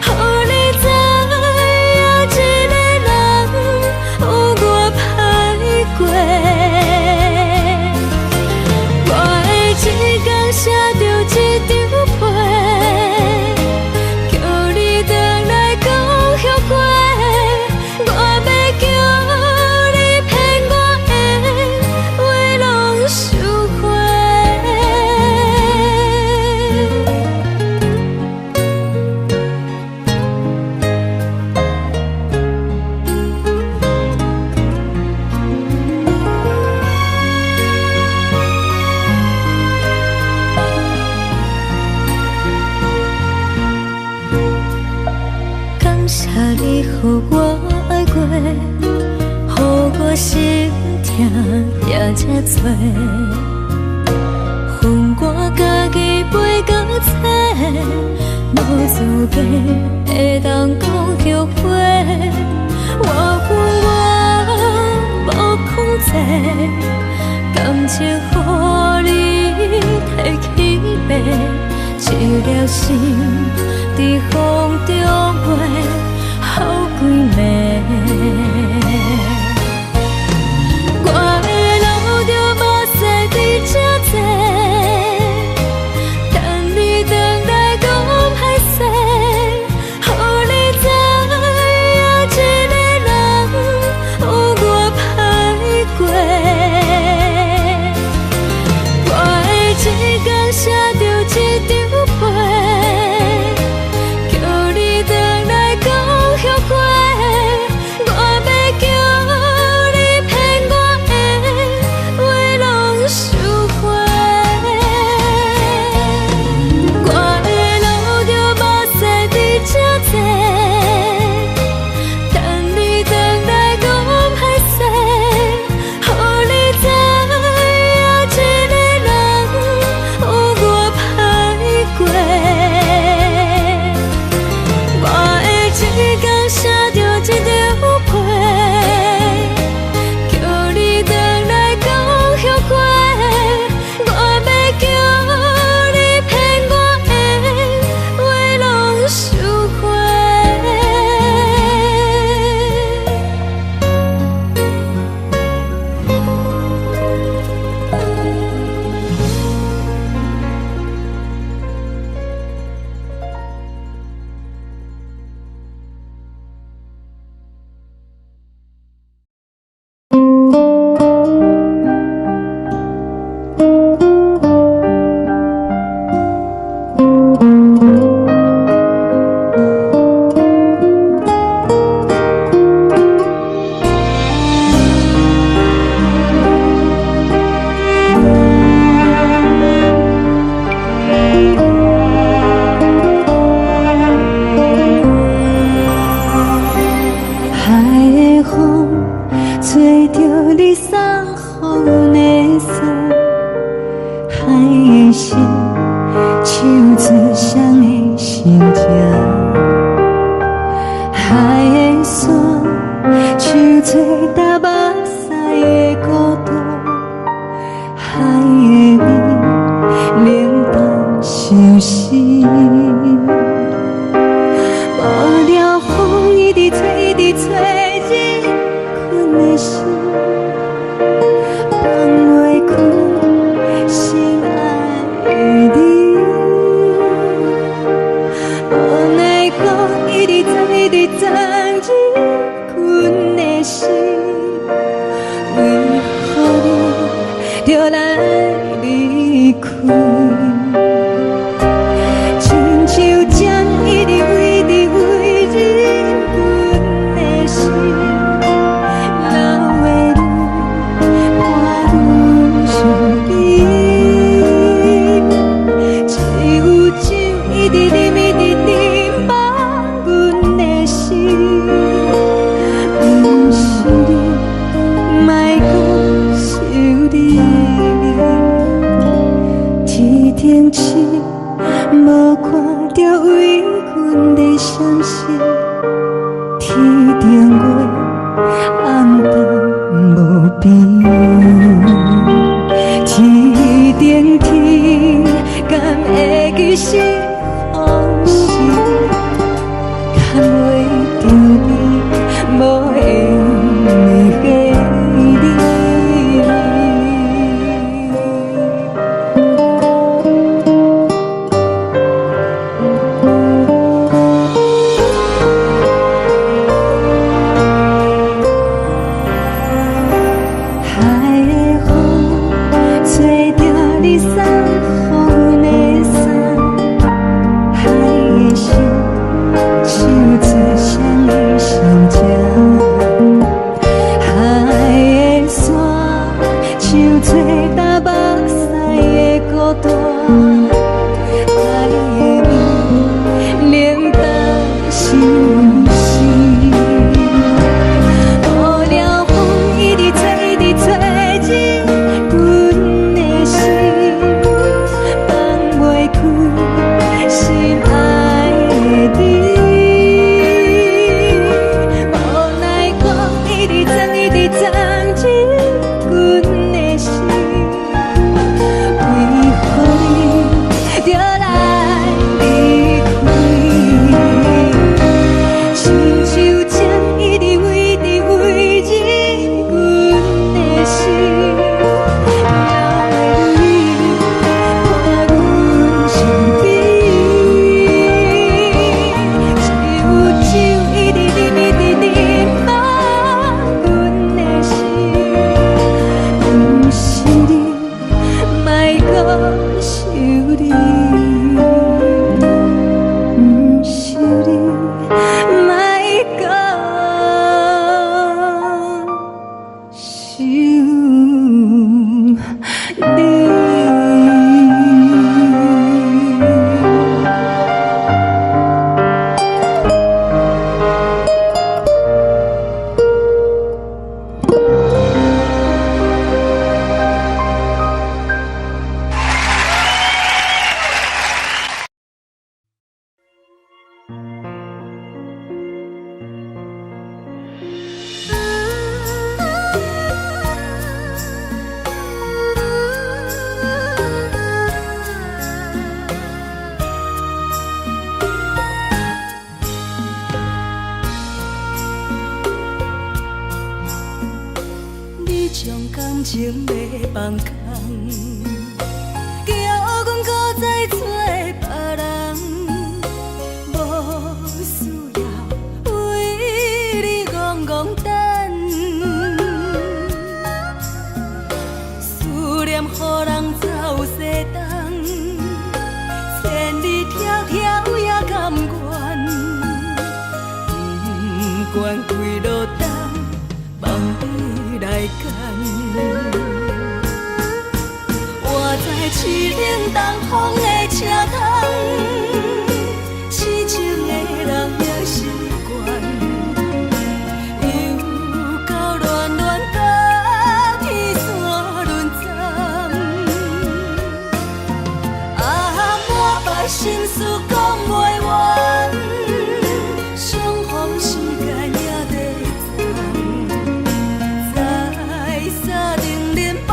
予你知影一个人有我歹过。我的一天写着一张被，叫你回来讲后悔。我要叫你骗我的话拢收回。感谢你予我爱过，予我心痛也才多，恨我家己飞到这，无资格会当讲后悔。我恨我无控制，感情予你提起白，一粒心在风中飞，好几暝。我的路着目屎伫这多，等你回来讲歹势，予你知影一个人有我歹过。我的一天写着一张被，叫你回来讲后悔。我要叫你骗我的话拢收回。我的路着目屎伫这多，等你回来讲歹势，予你知影一个人有我歹过。我的一天写着一张被，叫你回来讲后悔。我要叫你骗我的话拢收回。海的风吹着你送予的伞，海的心唱出双的心情，海的山唱出搭目屎的孤独，海的味冷淡伤心。无聊风一直吹，一直吹入困的心，放袂开心爱的你。无奈我一直藏，一直藏入困的心，为何你就来离开？亲像针一直围入阮的心，流的泪受做干目屎的孤单，爱的味冷淡心事。雨了风一直吹，一直吹进阮的心，放袂开心爱的你。无奈风一直撞，一直撞进阮的心，为何你就来离开？亲像针一直围着围入阮的心，了袂你看阮身边，只有酒一直啉一直啉放阮的心，不是你，莫搁想你，不是你，莫搁想你。你将感情要放空，叫阮搁再找别人，无需要为你戆戆等。思念予人走西东，千里迢迢也甘愿，不管几落冬，梦伊来干。我在凄冷东风的车窗，痴情的人也习惯，又到恋恋甲天山沦陷。啊，满腹心事讲袂完，相逢时间也在藏。在沙定林巴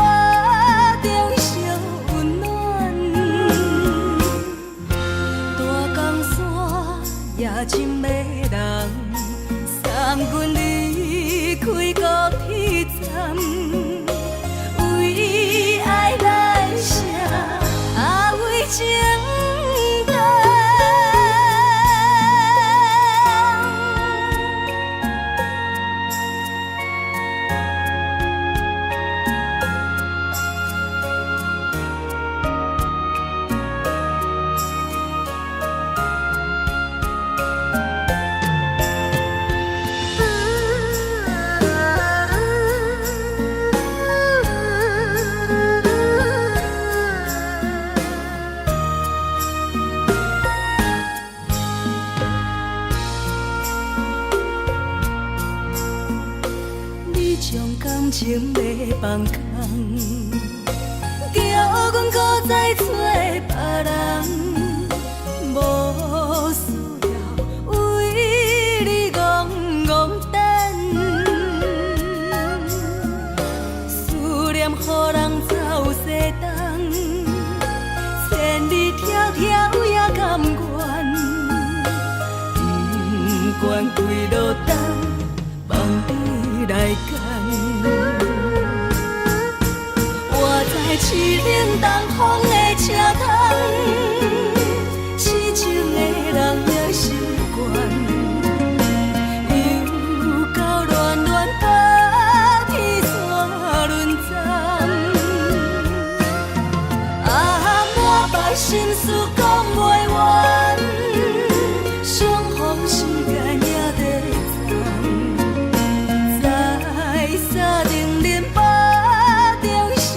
中烧温暖，大江山夜深的人，送阮离开高铁站，为爱来写为情长。你将感情要放空，叫阮搁再找别人，无需要为你戆戆等。思念予人走西东，千里迢迢也甘愿，不管几落冬，梦伊来干。我在凄冷东风的车窗，痴情的人也习惯，又到恋恋甲天山沦陷。啊，满腹心事讲袂完，相逢时间也在藏。在沙定林巴中烧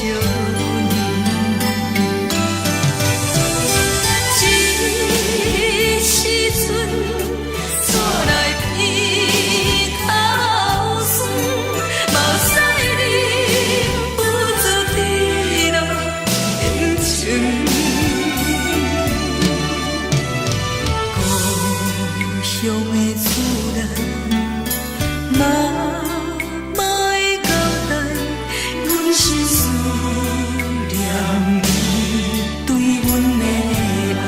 这时阵怎来鼻口酸，嘛使你不知滴落人情。故乡的厝内，妈妈的交代，阮是思念你对阮的爱。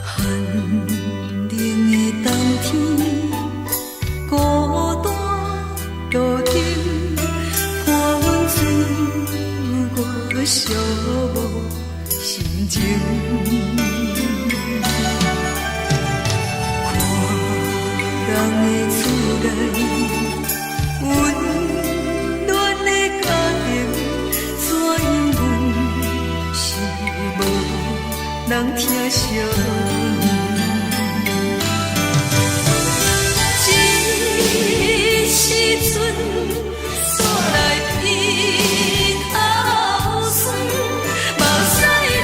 寒冷的冬天，孤单路顶，看阮自我寂寞心情。看人的厝内，温暖的家庭，怎因阮是无人疼惜？这时阵怎来鼻口酸，嘛使你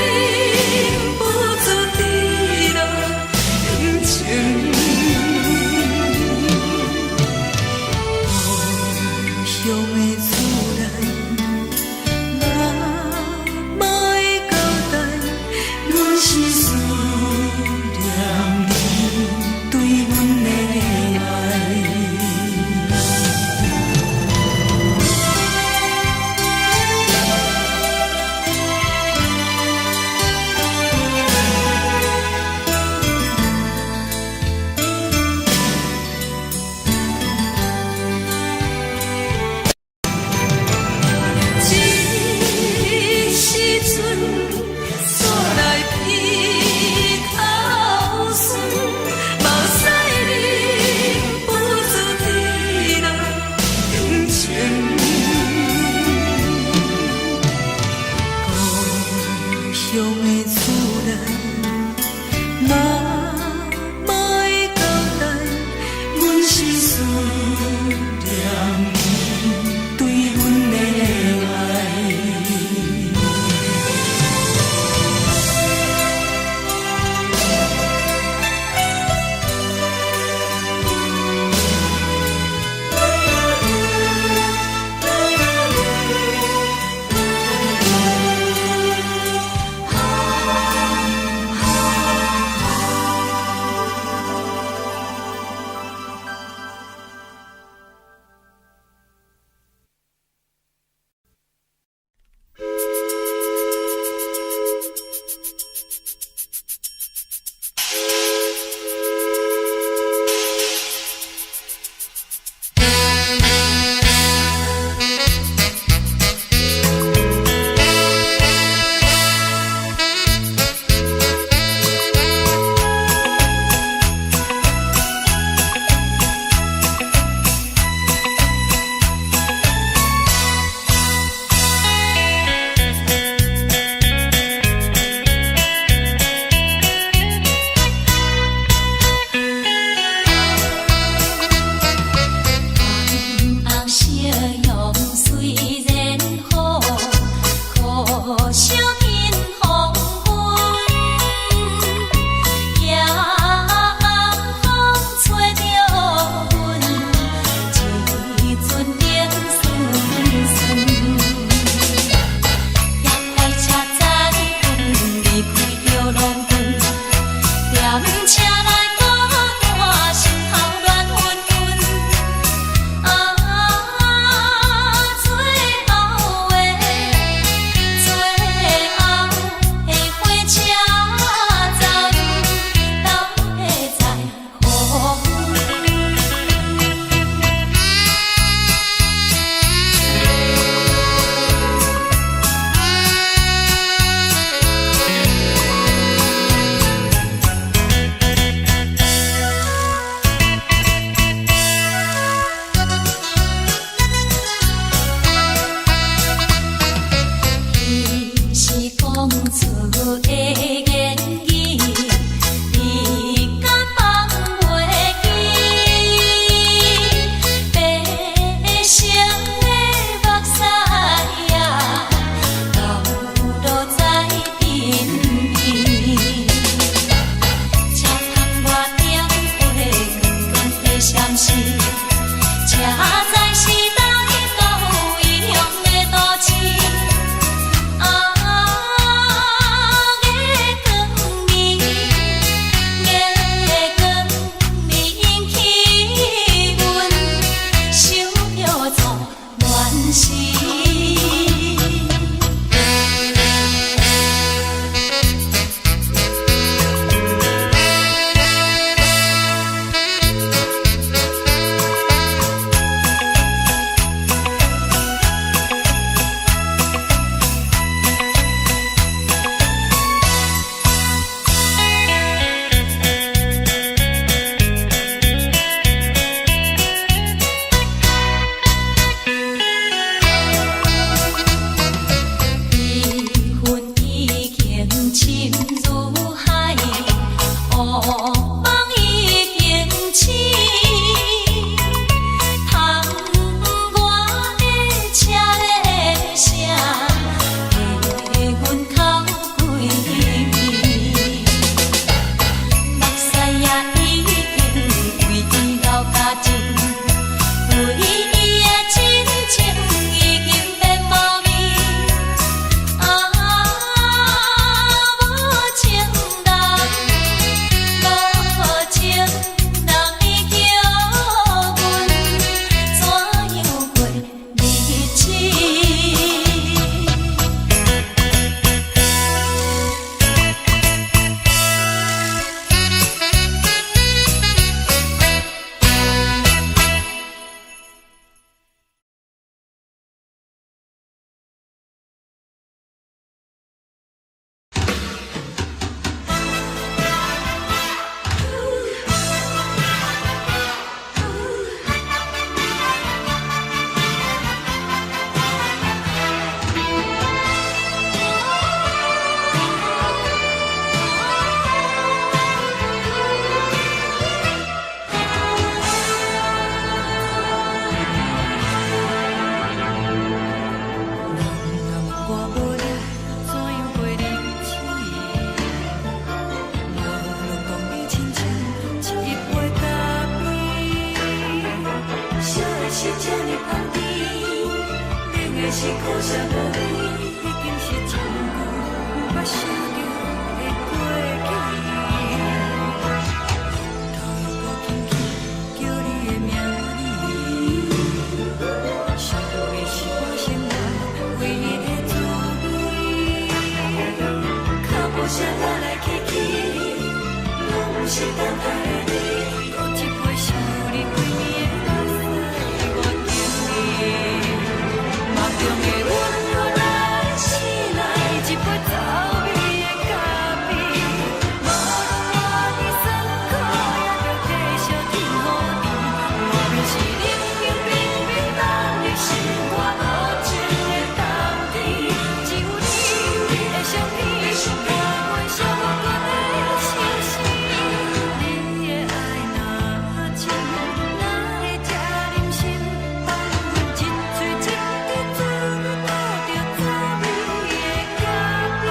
是等待的你，搁一杯想你几年的目屎，我敬你。梦中的阮原来醒来一杯走味的咖啡，无论我的酸苦，也着继续甜予你。外面是冷冷冰冰冷的心，我无情的冬天，只有你的相片，陪阮寂寞过的心事。你的爱若真，哪会这忍心放阮一嘴一滴滋味倒着走味的咖啡？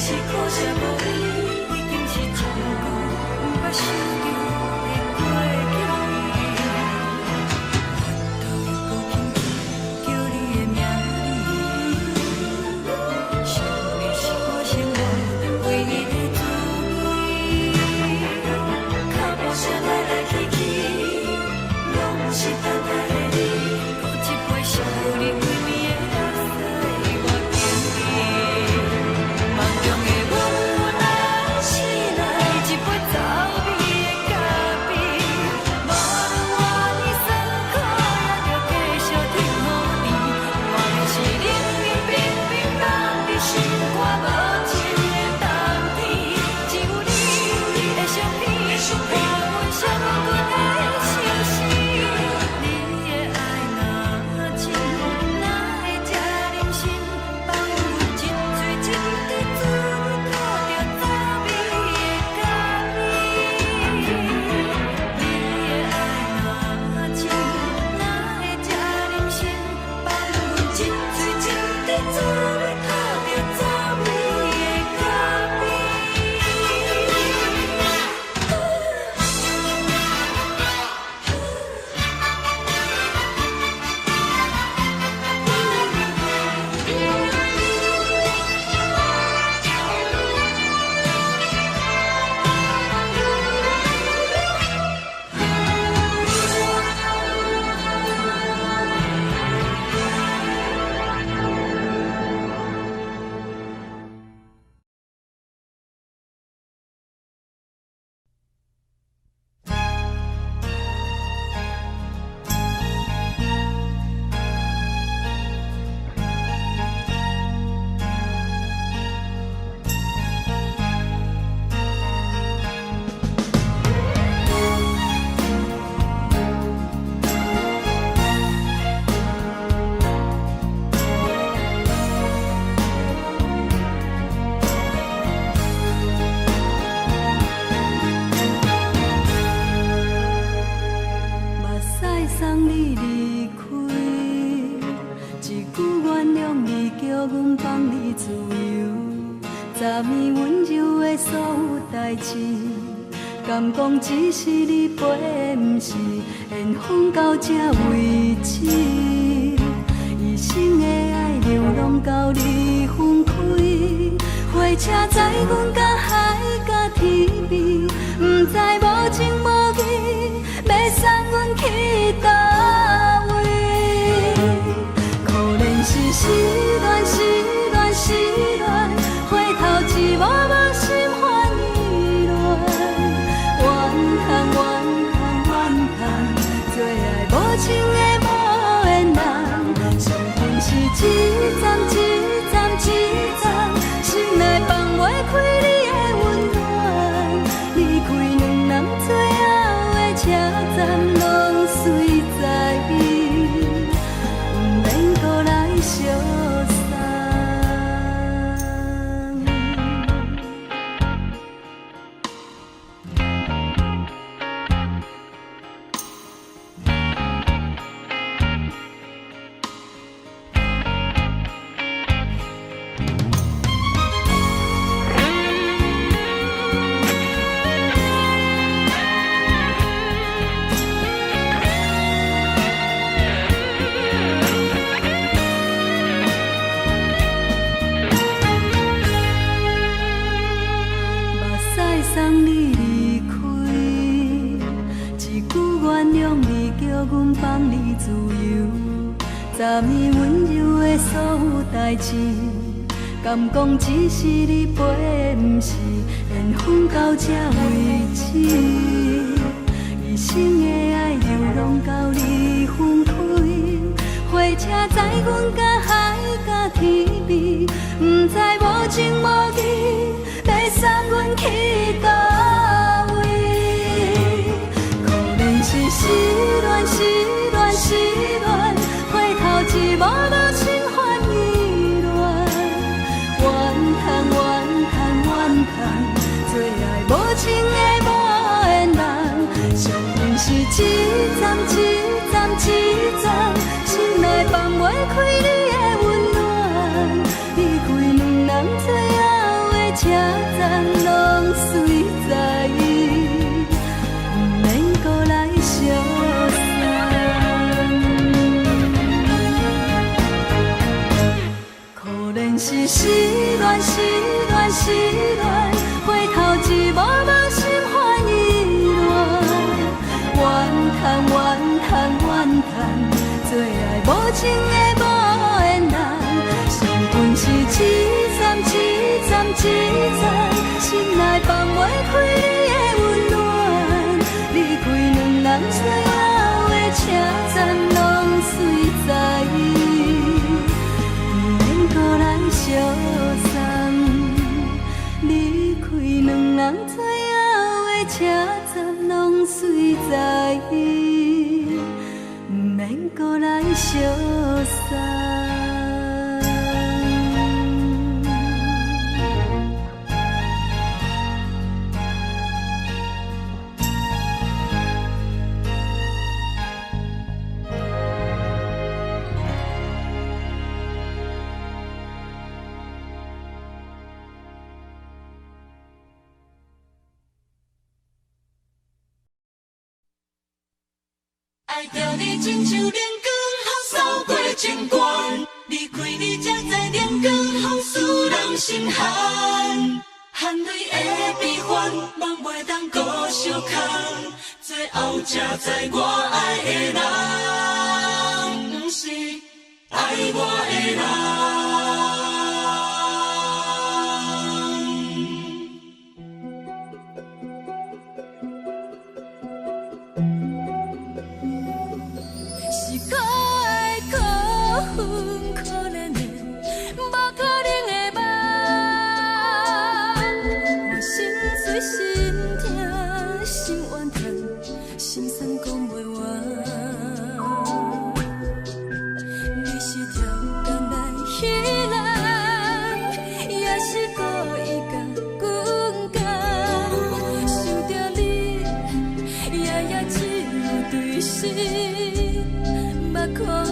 是苦涩无味，已经是从久不捌想着的过去。我头又搁轻轻叫你的名字，想你是我生活唯一的滋味。脚步声来来去去，拢是等待的你，搁一杯想你几暝的目屎，我敬你。梦中的阮原来醒来一杯走味的咖啡，无论我的酸苦，也着继续甜予你。外面是冷冷冰冰冷的心，我无情的冬天，只有你的相片，陪阮寂寞过的心事。你的爱若真，哪会这忍心放阮一嘴一滴滋味倒着走味的咖啡？你的爱若真，哪会这忍心放阮一嘴一滴滋味倒着走味的咖啡？目屎送你离开，一句原谅你，叫阮放你自由。昨暝温柔的所有代志，敢讲只是你陪，不是缘分到这为止。一生的爱流浪到你分开，火车载阮甲海甲天边，不知无情无义，要送阮去倒位？可能是失恋，失恋，失恋，回头一幕幕心烦意乱，怨叹，怨叹，怨叹，最爱无情的无缘人，上天是一站一站一站，心内放袂开你的温暖。自由，昨暝温柔的所有代志，敢讲只是你陪，不是缘分到这为止。一生的爱流浪到你分开，火车载阮甲海甲天边，不知无情无义，要送阮去倒位？可能是失恋，失恋，失恋，回头一幕幕心烦意乱，怨叹，怨叹，怨叹，最爱无情的无缘人，上阮是一站一站一站，心内放袂开你的温暖，离开两人最后的车站，拢随在意，不免搁来相送。可能是失恋，失恋，失恋，回头一幕幕心烦意乱，怨叹，怨叹，怨叹，最爱无情的无缘人，上阮是一站一站一站，心内放袂开你的温暖，离开两人最后的车站，拢随在意，不免搁来相送。离开两人最后的车站，拢随在意，不免搁来相送。爱着你亲像阳光，扫过情关，离开你才知阳光风使人心寒。含泪的悲欢，望袂当搁相牵，最后才知我爱的人，不是爱我的人。是可爱可恨可怜的，无可能的梦。我心碎心痛心怨叹，心酸讲袂完。你是挑工来戏人，也是故意甲阮讲，想着你夜夜只有对视。目眶红，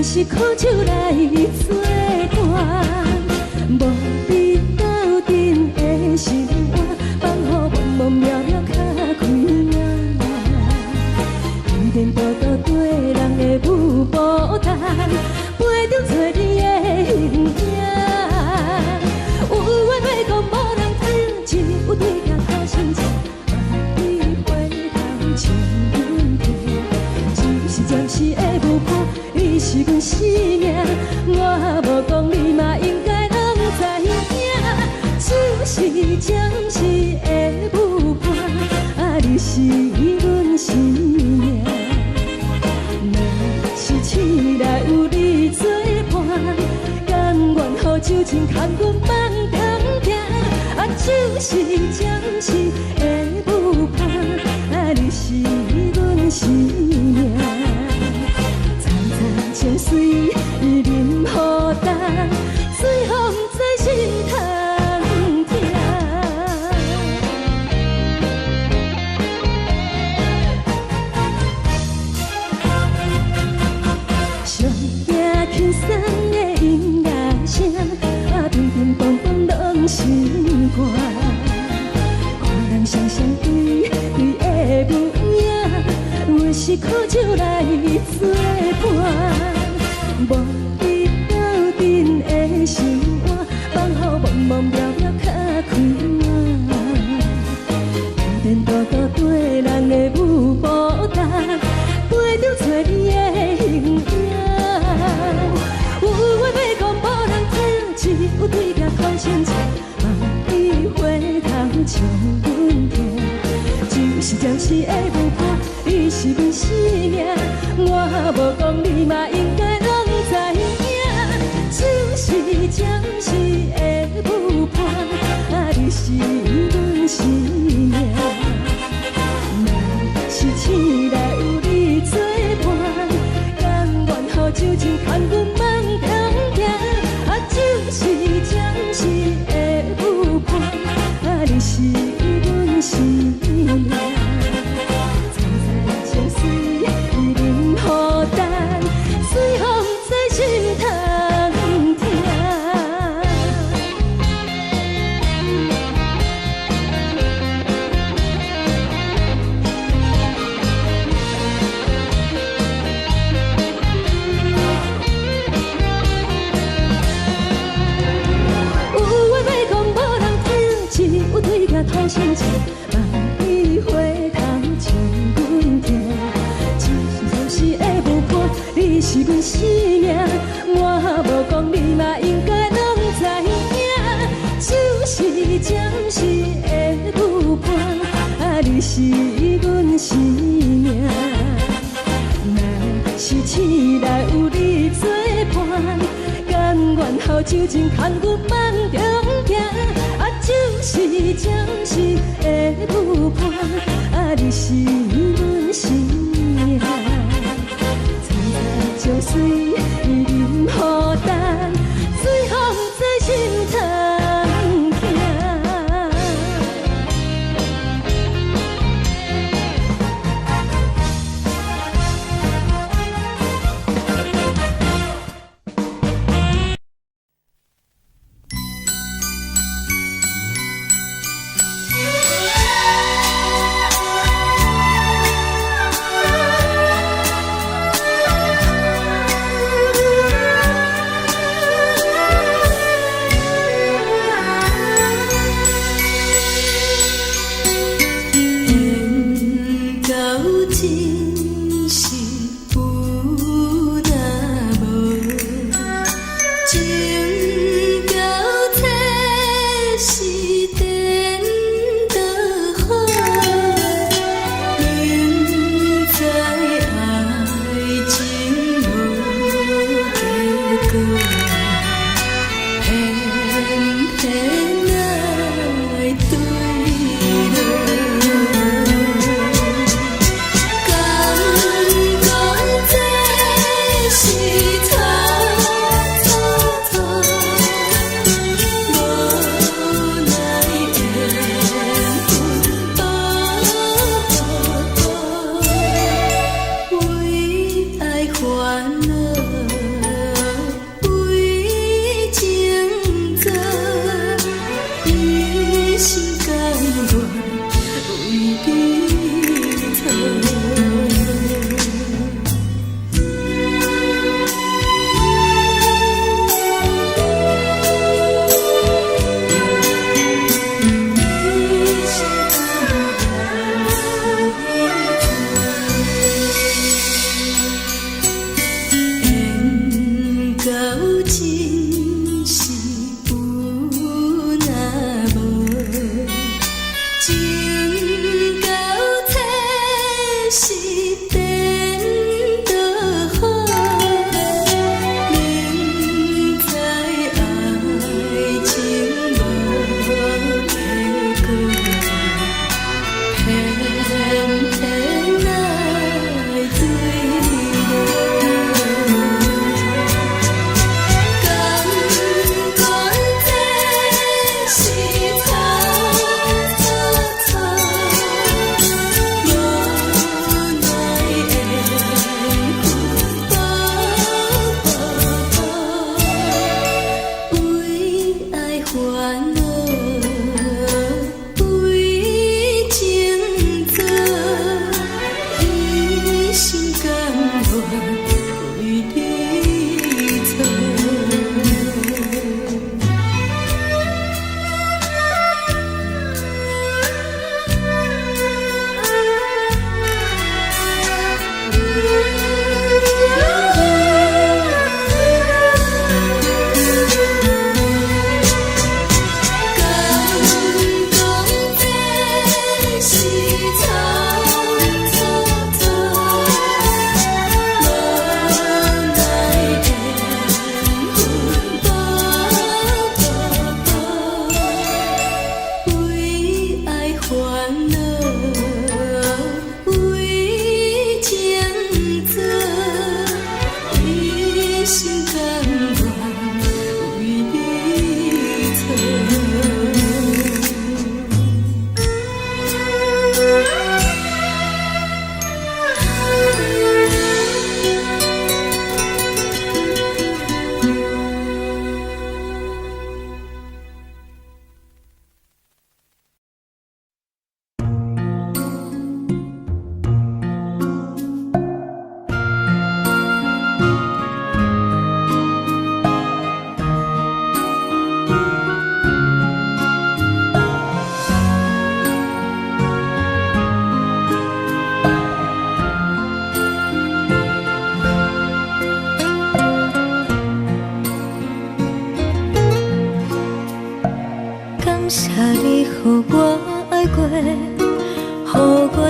是苦酒来作伴，无你斗阵的心肝，放予茫茫渺渺较开朗。颠颠倒倒对人的舞步弹。暂时的舞伴，啊，你是阮生命。若是醒来有你作伴，甘愿予酒精牵阮梦通行，啊，就是暂时的舞伴，啊，你是阮生命。层层情水任雨淡，水风在心头疼。上惊轻松的音乐声，啊，乒乒乓乓拢心肝。看人双双对对的模样，有时苦酒来作伴。无伊斗阵的心肝，放予茫茫渺渺较开满。颠颠倒倒对人的舞步单，陪着找你的形影。有话要讲无人听，只有对甲头前笑，望伊回头将阮听。就是暂时的舞伴，你是阮生命。我无讲你嘛应该拢知影，就是暂时的舞伴，啊，你是阮生命。若是醒来有你作伴，甘愿予酒精牵阮梦通行，啊，就是暂时的舞伴，啊，你是阮生命。层层情水任雨淡，水风在心头疼。有话要讲无人听，只有对甲头前笑，望伊回头将阮听。就是暂时的舞伴，你是阮生命。我无讲你嘛应该拢知影，就是暂时的舞伴，啊，你是阮生命。若是醒来有你作伴，甘愿予酒精牵阮梦中行，啊，就是暂时的舞伴，啊，你是阮生命。层层情水任雨淡，水风在心头疼。为爱烦恼，为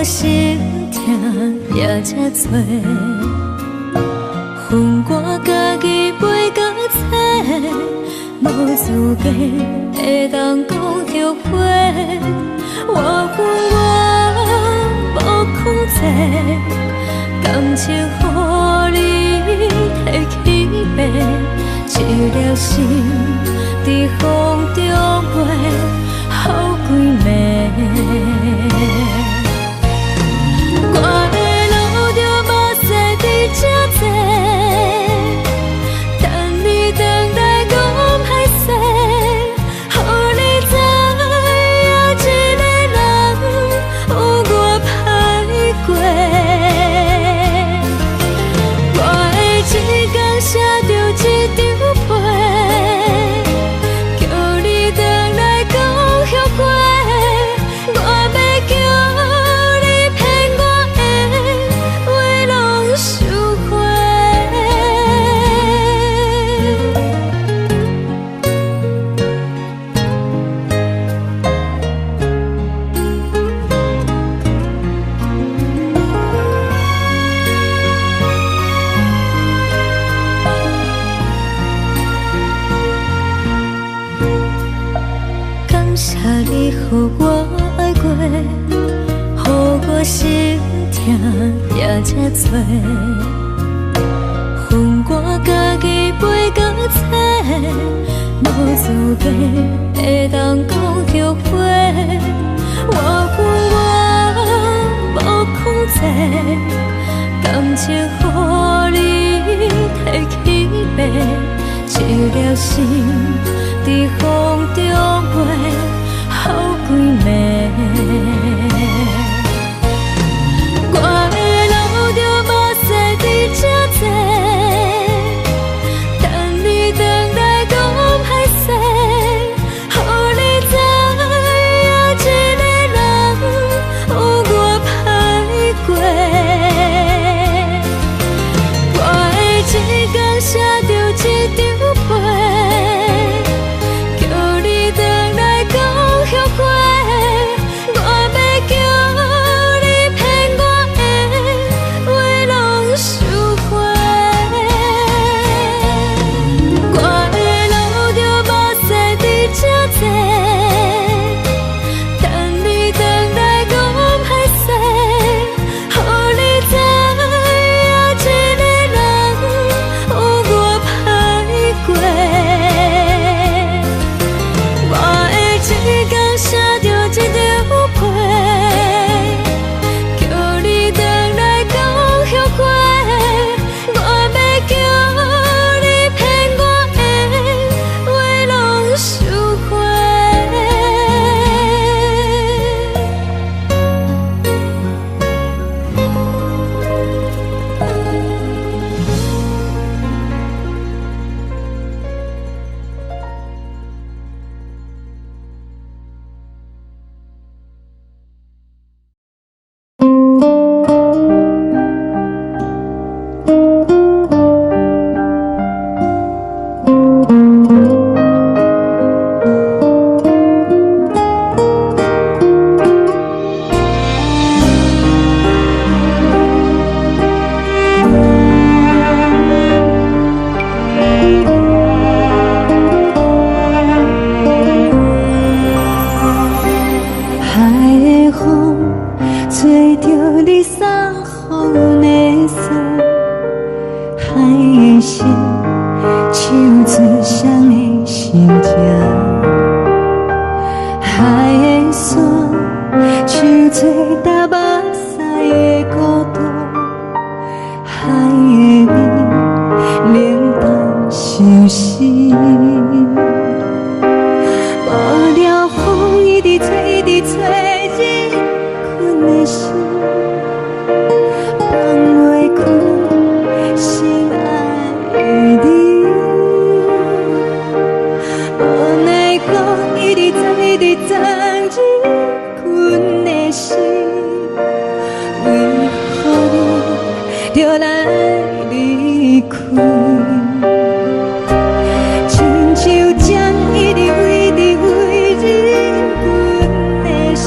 心痛也这多，恨我家己袂够切，无资格会当讲后悔。我恨我无控制，感情予你摕去卖，一粒心伫风中飞，好几暝。我的路着目屎伫这多，等你回来讲歹势，予你知影一个人有我歹过。我的一天写着一张被，叫你回来讲后悔。我要叫你骗我的话拢收回。感谢你予我爱过，予我心痛也这多，恨我家己袂够切，无资格会当讲后悔。我恨我无控制，感情予你摕去卖，一粒心伫风中飞，好几暝。我的路着目屎伫这多，等你回来讲歹势，予你知影一个人有我歹过。我的一天写着一张被，叫你回来讲后悔。我要叫你骗我的话拢收回。我的路着目屎伫这多，等你回来讲歹势，予你知影一个人有我歹过。我的一天写着一张被，叫你回来讲后悔。我要叫你骗我的话拢收回。海的风吹着你送风的伞，海的心唱出双的心情，海的山唱出搭目屎的孤独，海的味冷淡伤心。无聊风一直吹，一直吹，日困的心放袂开，心爱的你。无奈何一直藏，一直藏，日困的心，为何你就来离开？亲像针一直为日困的心。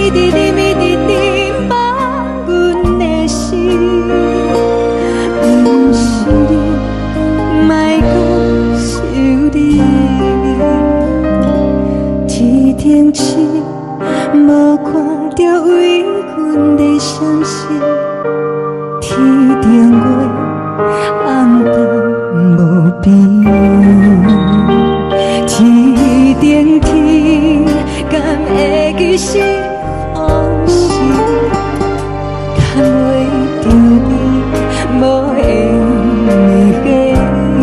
一直忍一直忍，放阮的心。不是你，莫讲是你。天顶星，无看到为阮的相信。天顶月，红淡无边。天顶天，敢会记是往事？敢袂着你，无缘给你。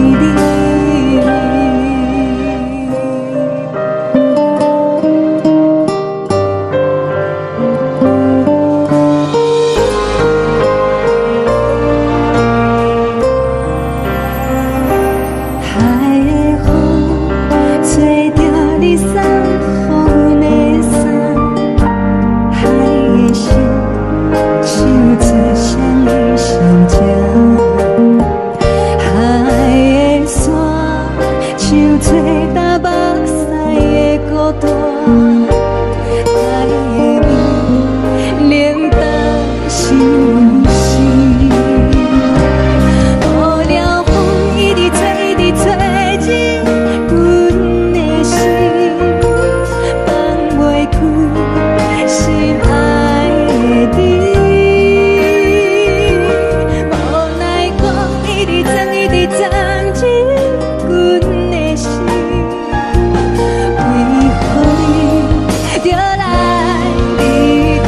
海的风吹着你送予阮的衫，海的心唱出双语相正，海的山唱出打目屎的孤单，海的味冷淡心事。无聊风一直吹，一直吹进阮的心，放袂开心爱的你。无奈我一直装，一直装进阮的心，为何你就来离开？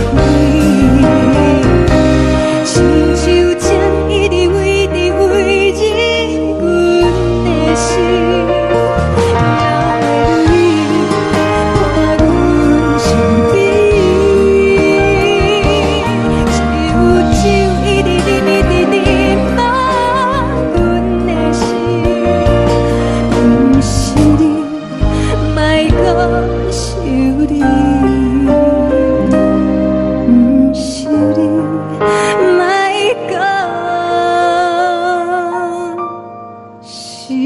亲像针一直围着围入阮的心，了的你看阮伤悲，只有酒一直忍一直忍，放阮的心。不是你，莫讲是你。不是你，莫讲是你。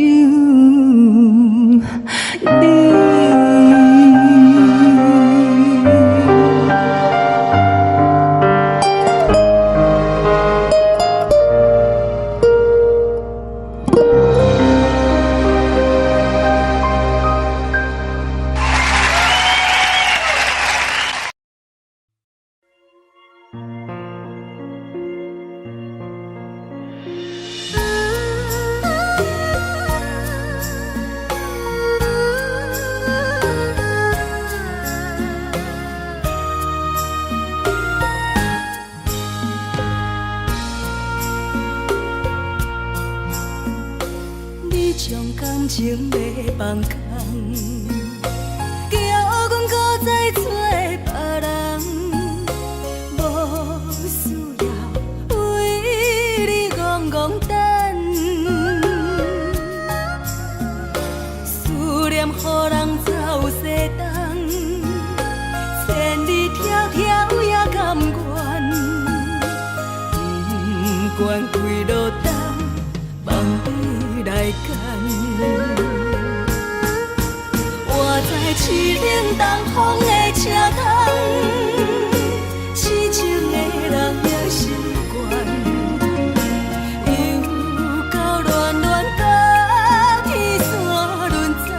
你将感情要放空，叫阮搁再找别人，无需要为你戆戆等。思念予人走西东，千里迢迢也甘愿，不管几落冬，放你来干。活在凄冷东风的车窗，痴情的人也习惯，又到恋恋甲天线轮站。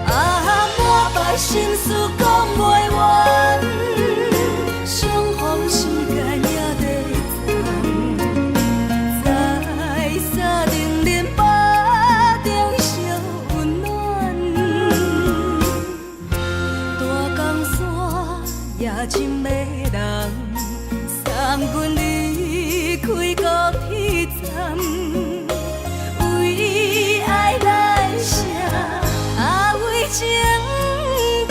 啊，满腹心事讲袂完，相逢时间也在在沙定林巴中烧温暖，大江山夜深的人，送阮离开高铁站，为爱来写为情长。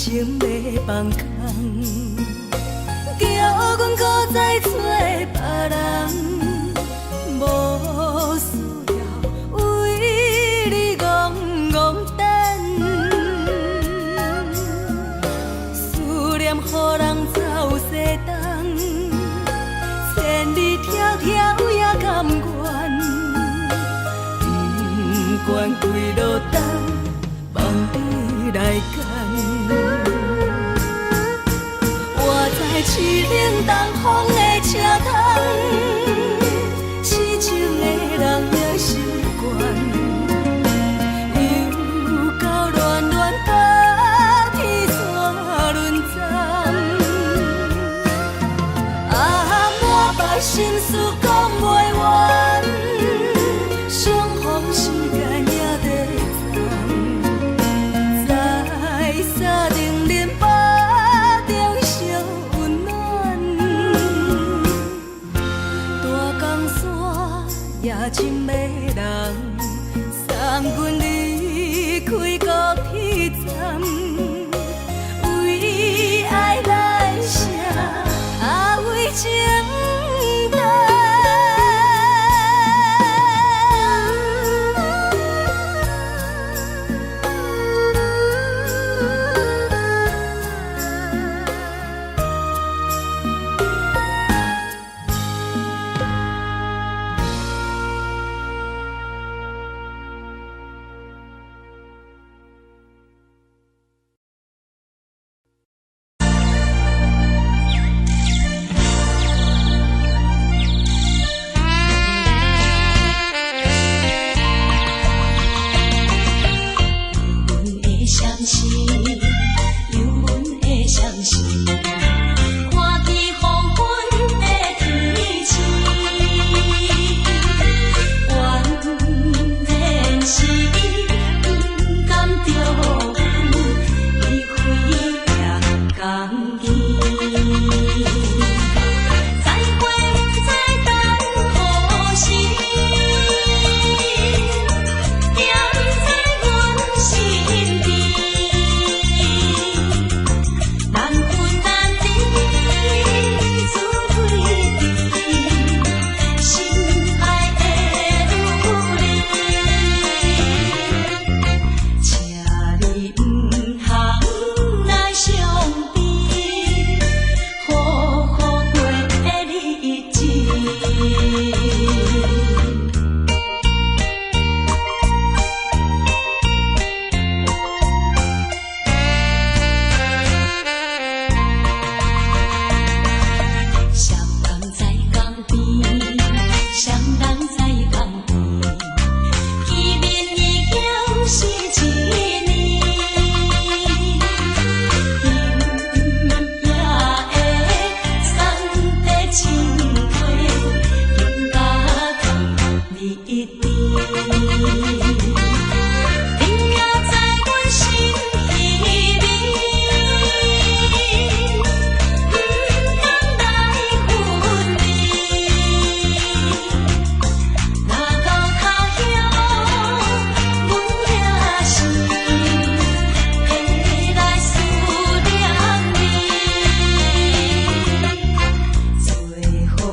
情要放空，叫阮搁再找别人，无需要为你戆戆等，思念予人走西东，千里迢迢也甘愿，不管几落冬，望你来干。市冷东风的车窗，痴情的人也习惯，又到恋恋把天线轮转。满腹心事讲袂完，相逢时间也在藏，在沙定林巴。夜深的人，送阮离开高铁站，为爱来写为情重。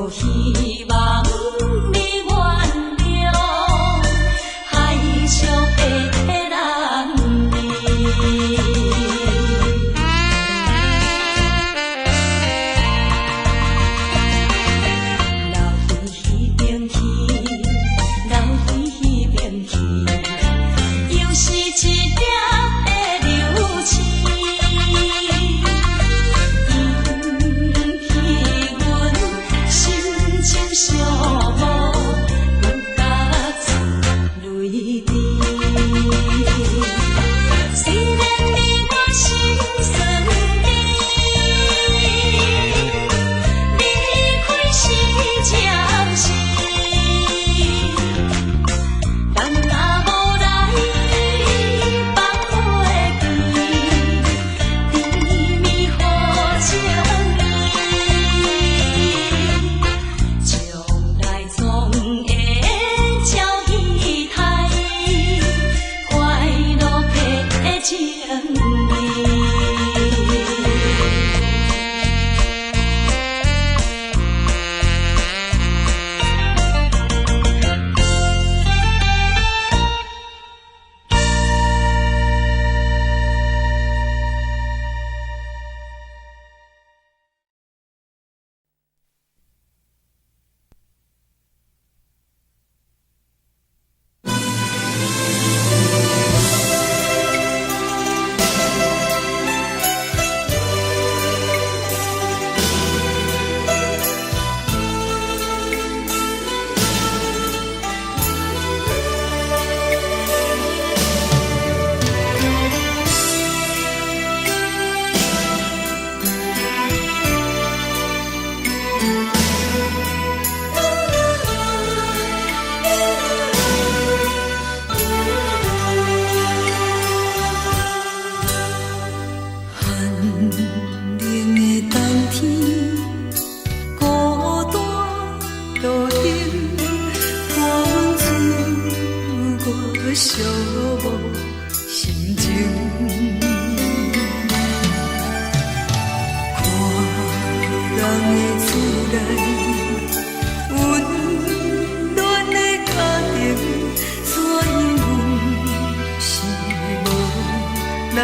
希望你原谅。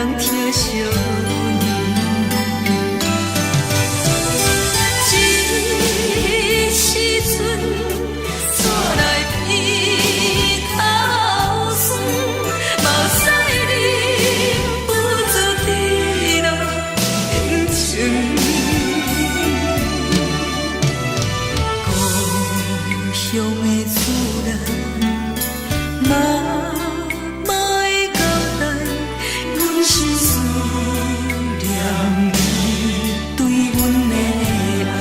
人疼惜你。这时阵煞来鼻口酸，嘛使你不住滴落恩情。故乡的厝内，嘛会交代，阮是思念你对阮的爱。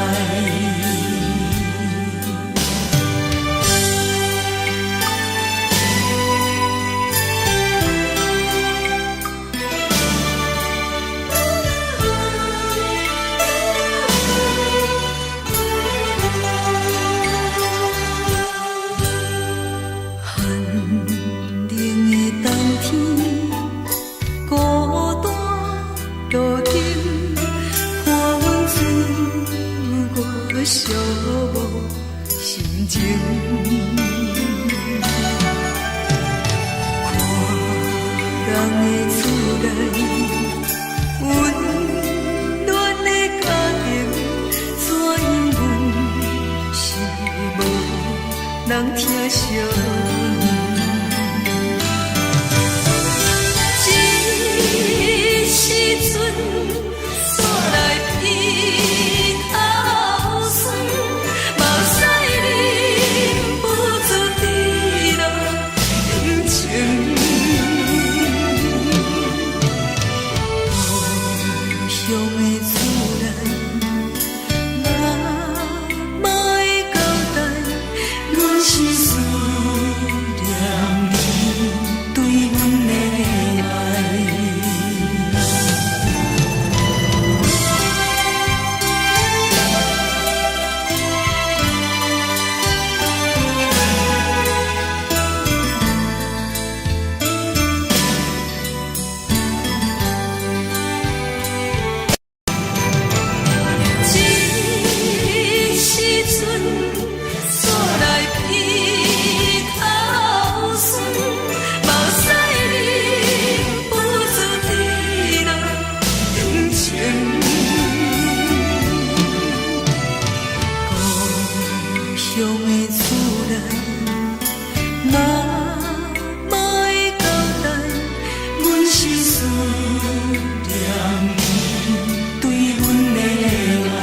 寒冷的冬天，孤单路顶，看阮自我寂寞心情。看人的厝内，温暖的家庭，怎因阮是无人疼惜你？这时阵煞来鼻口酸，嘛使你不住滴落恩情。故乡的厝内，嘛会交代，阮是思念你对阮的爱。这时阵煞来鼻口酸，嘛使你不住滴落恩情。故乡的厝内，嘛会交代，阮是思念你对阮的爱。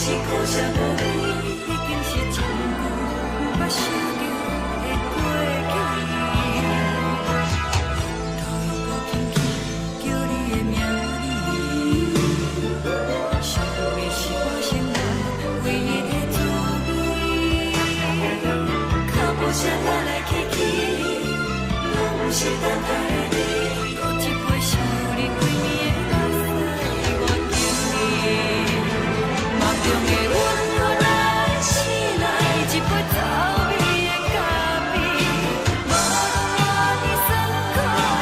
是苦涩无味，已经是千古不捌想着的过去。头又搁轻轻叫你的名字，想的是我生来唯一的滋味。脚步声来来去去，拢不是等待的你。搁一杯想你几暝的目屎，我敬你。梦中的阮我来醒来，一杯走味的咖啡。无论我的酸苦，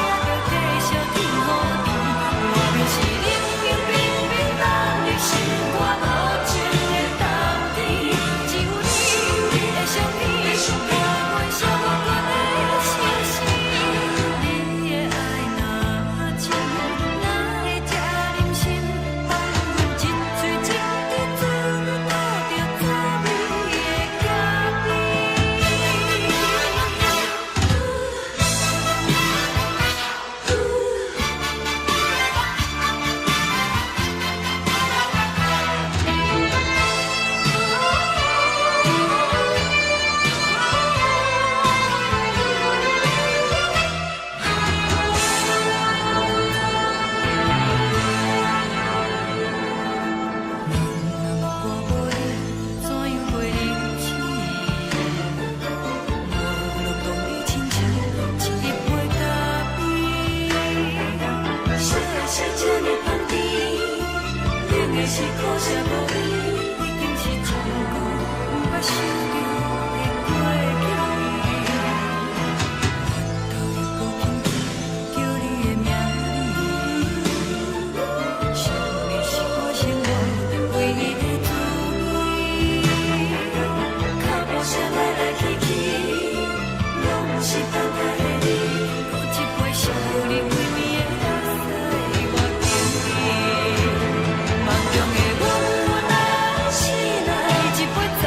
也着继续甜乎甜。外面是冷冰冰冰冷的心，我无情的冬天。只有你的相片，伴阮相互阮的心事。你的爱若真，哪会这忍心？放阮一嘴情的滋味，吐着滋味的咖啡。我袂怎样袂忍气，无路当你亲像一杯咖啡。烧的是这呢香甜，冷的是苦涩无味，已经是千古不捌想着的过去。头又搁轻轻叫你的名字，想的是我生来唯一的滋味。脚步声来来去去，拢不是等待的你。搁一杯想你几暝的目屎，我敬你。梦中的阮我来醒来，一杯走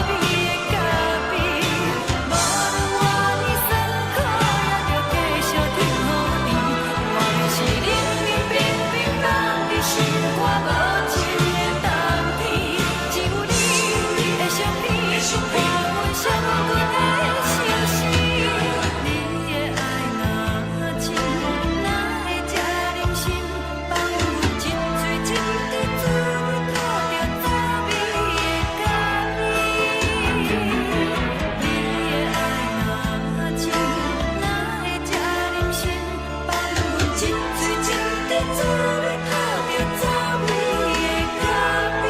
味的咖啡。无论我的酸苦，也着继续甜乎甜。外面是冷冰冰冰冷的心，我无情的冬天。只有你的相片，伴阮相互阮的心事。你的爱若真，哪会这忍心？放阮一嘴情的滋味，吐着滋味的咖啡。你的爱若真，哪会这忍心？放阮一嘴情的滋味，吐着滋味的咖啡。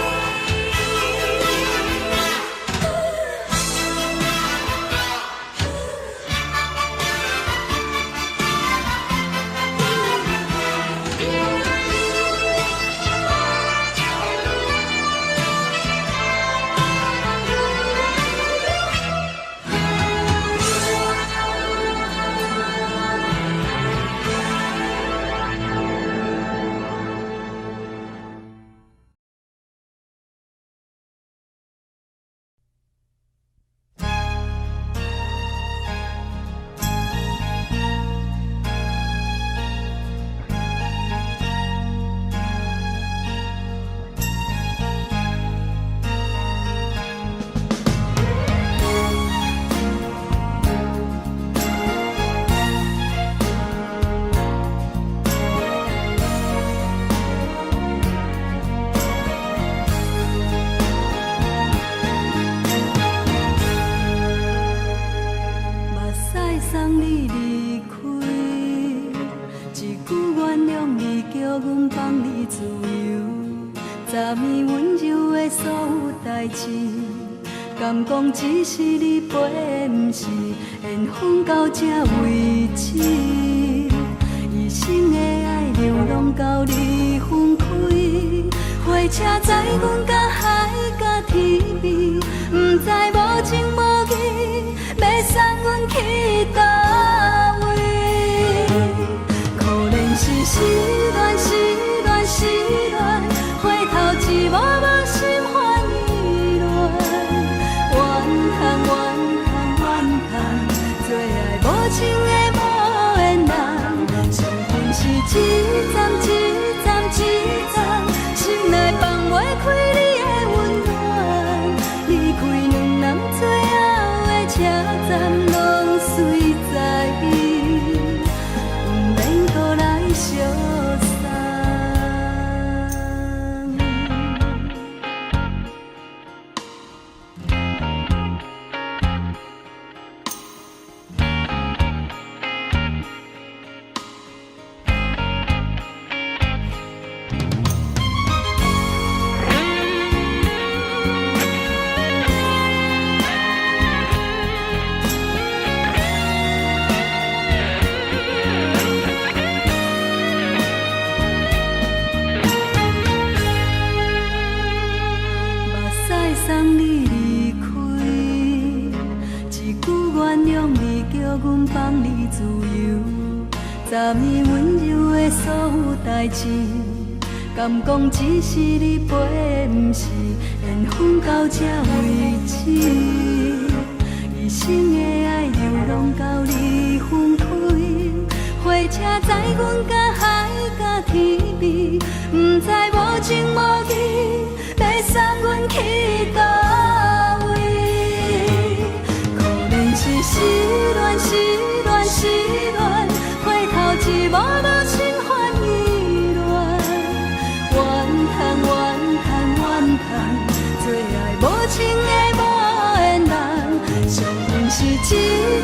目屎送你离开，一句原谅你，叫阮放你自由。昨暝温柔的所有代志，敢讲只是你陪，不是缘分到这为止。一生的爱流浪到你分开，火车载阮甲海甲天边，不知无情无义，要送阮去倒位？可能是失恋，失恋，失恋，回头一幕幕心烦意乱，怨叹，怨叹，怨叹，最爱无情的无缘人，缘分是一站一站一站，心内放袂开你的温暖。通你自由，昨暝温柔的所有代志，敢讲只是你陪，不是缘分到这为止。一生的爱流浪到你分开，火车载阮甲海甲天边，不知无情无义，要送阮去倒位？可能是失恋，失恋，失恋，回头一幕幕心烦意乱，怨叹，怨叹，怨叹，最爱无情的无缘人，上恨是一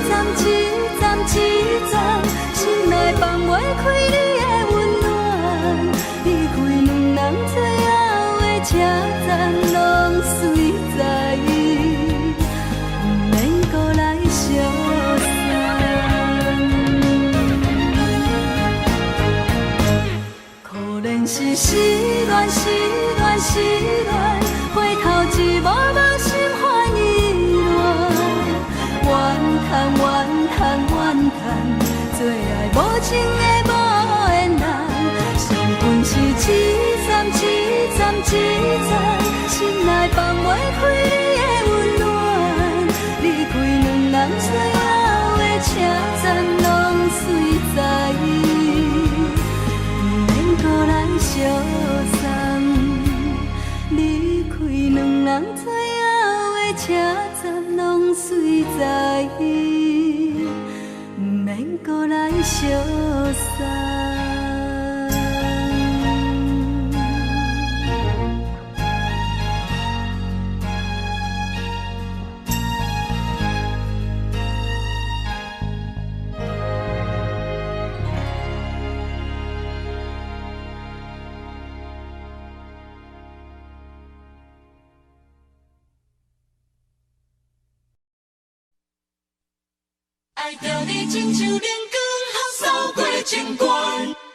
站一站一站，心内放袂开你的温暖，离开两人最后的车站，拢随在意，不免搁来相送。可能是失恋，失恋，失恋，回头一幕幕心烦意乱，怨叹，怨叹，怨叹，最爱无情的无缘人，上恨是一站一站一站，心内放袂开你的温暖，离开两人最后的车站，拢随在意，不免搁来相送。离开两人最后的车站，拢随在意，不免搁来相送。爱着你亲像阳光风扫过情关，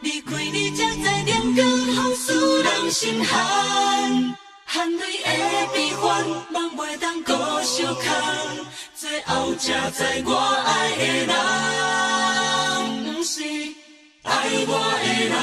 离开你才知阳光风使人心寒，含泪的悲欢，望袂当搁相牵，最后才知我爱的人，不是爱我的人。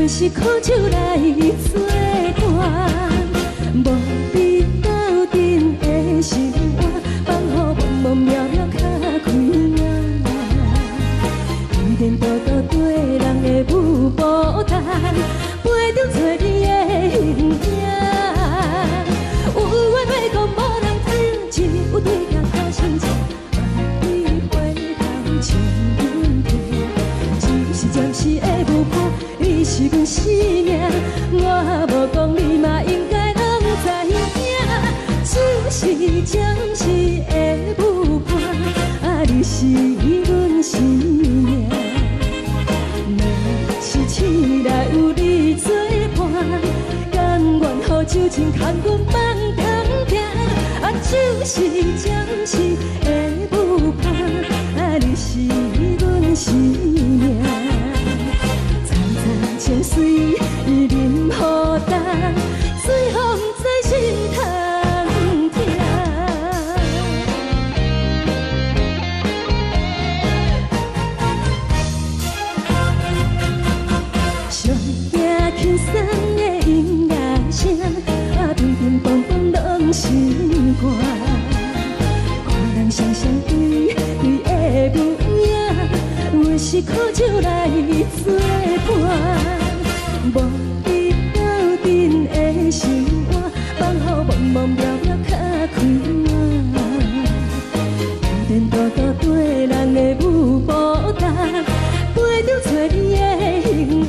是苦酒来作伴，无你斗阵的生活，放予茫茫渺渺较快活。一颠倒倒对人的舞步弹，陪着做你的形影。有话要讲无人听，有对镜好心情，万里回头将阮听，就是暂时的舞伴。 你是阮生命，我无讲你嘛应该拢知影。只是暂时的舞伴，啊，你是阮生命。若是醒来有你作伴，甘愿予酒精牵阮放长行。啊，就是暂时的舞伴，啊，你是阮生命。 情水已淋雨淡，水风在心头痛。上惊轻松的音乐声，啊，乒乒乓乓拢心肝。看人双双对对的舞影，阮是苦酒来作伴。 无你斗阵的生活，放予茫茫渺渺较快活。一颠倒倒对人的舞步弹，陪着做你的形影。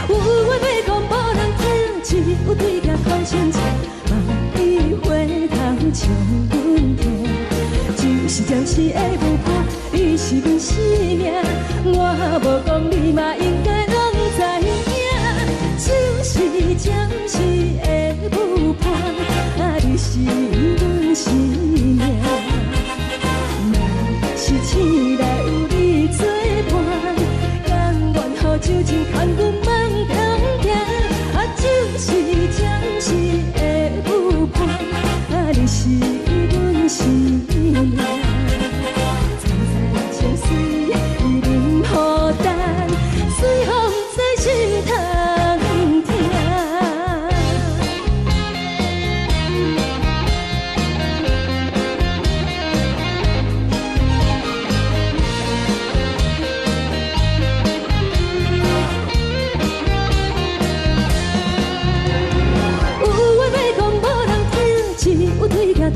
有话要讲无人听，只有对镜看心情，万里回头将阮听。就是暂时的舞伴，你是阮生命，我无讲你嘛应该。 就是暂时的舞伴，啊，你是阮生命。若是醒来有你作伴，甘愿予酒精牵阮放长行。啊，就是暂时的舞伴，啊，你是阮生命。站在情水已淋雨淡，水风在心头。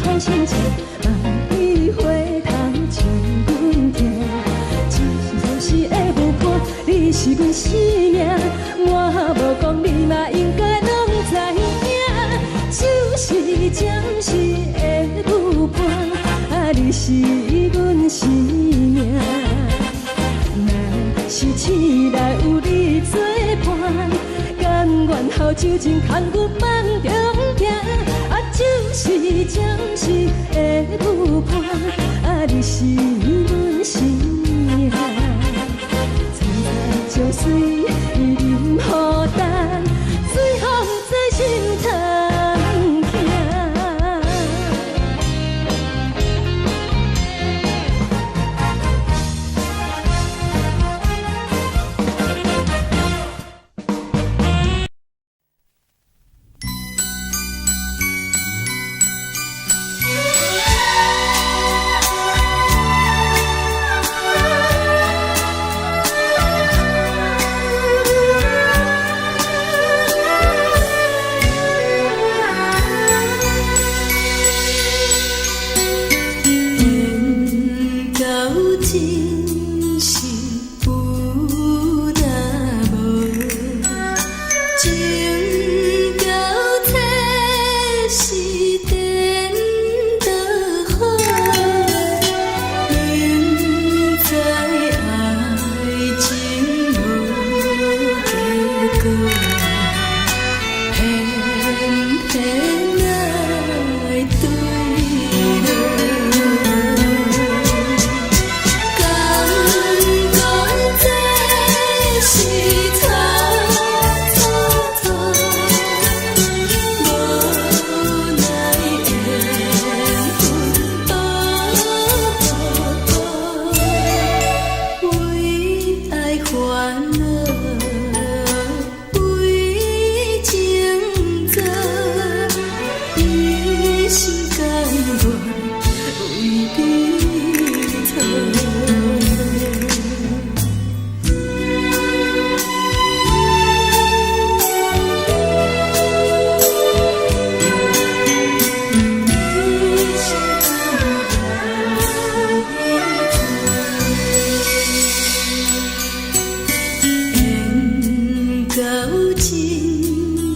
好心情，万里回头将阮听。就是暂时的舞伴，你是阮生命，我无讲你嘛应该拢知影。就是。暂时的舞伴，啊，你是阮生命。若是醒来有你作伴，甘愿好酒情牵阮梦中行，啊，就是暂时的舞伴，啊，你是阮生命。曾在酒水伊饮孤单，随风在心头。真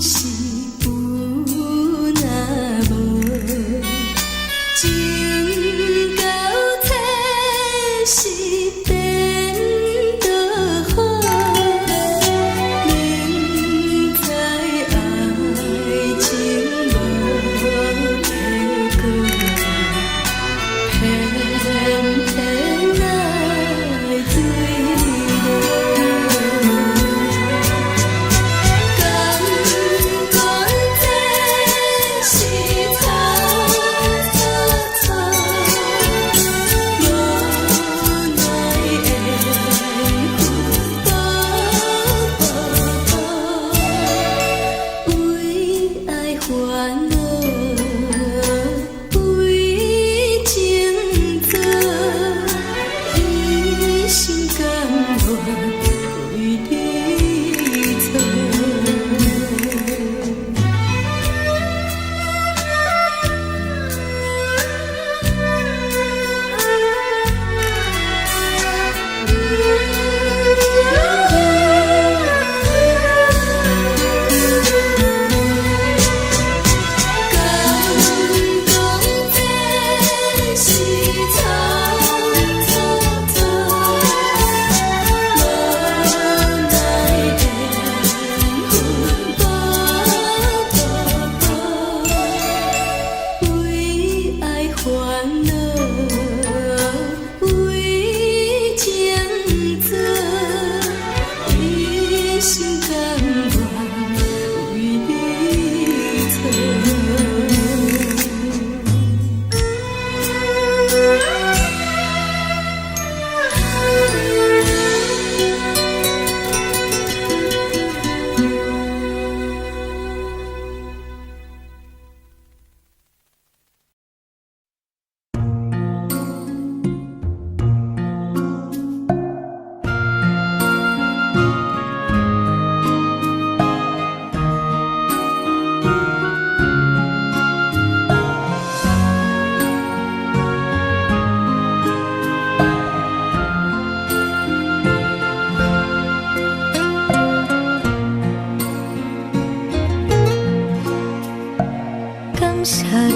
是有那无。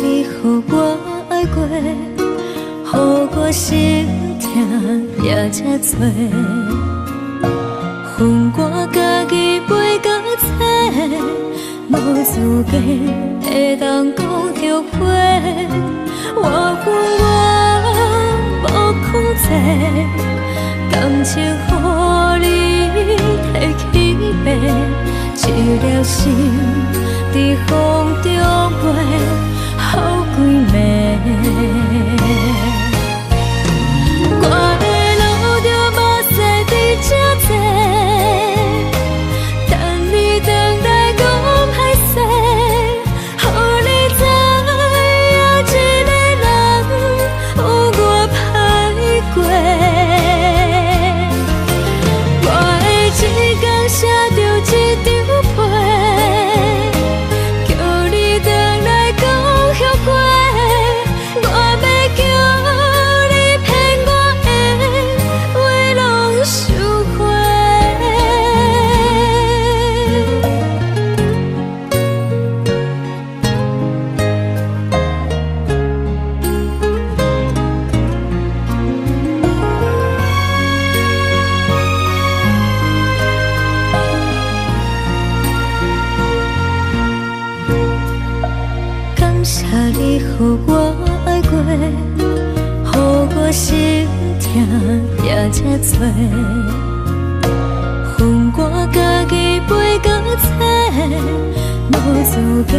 你，予我爱过，予我心痛也这多。恨我家己袂到切，无资格会当讲后悔。我恨我无控制，感情予你摕去卖，一粒心在风中飞，好几暝。我的路着目屎伫这多，等你回来讲歹势，予你知影一个人有我歹过。我的一天写着一张被，叫你回来讲后悔。我要叫你骗我的话拢收回。感谢你，予我爱过，予我心痛也这多。恨我家己袂到切，无资格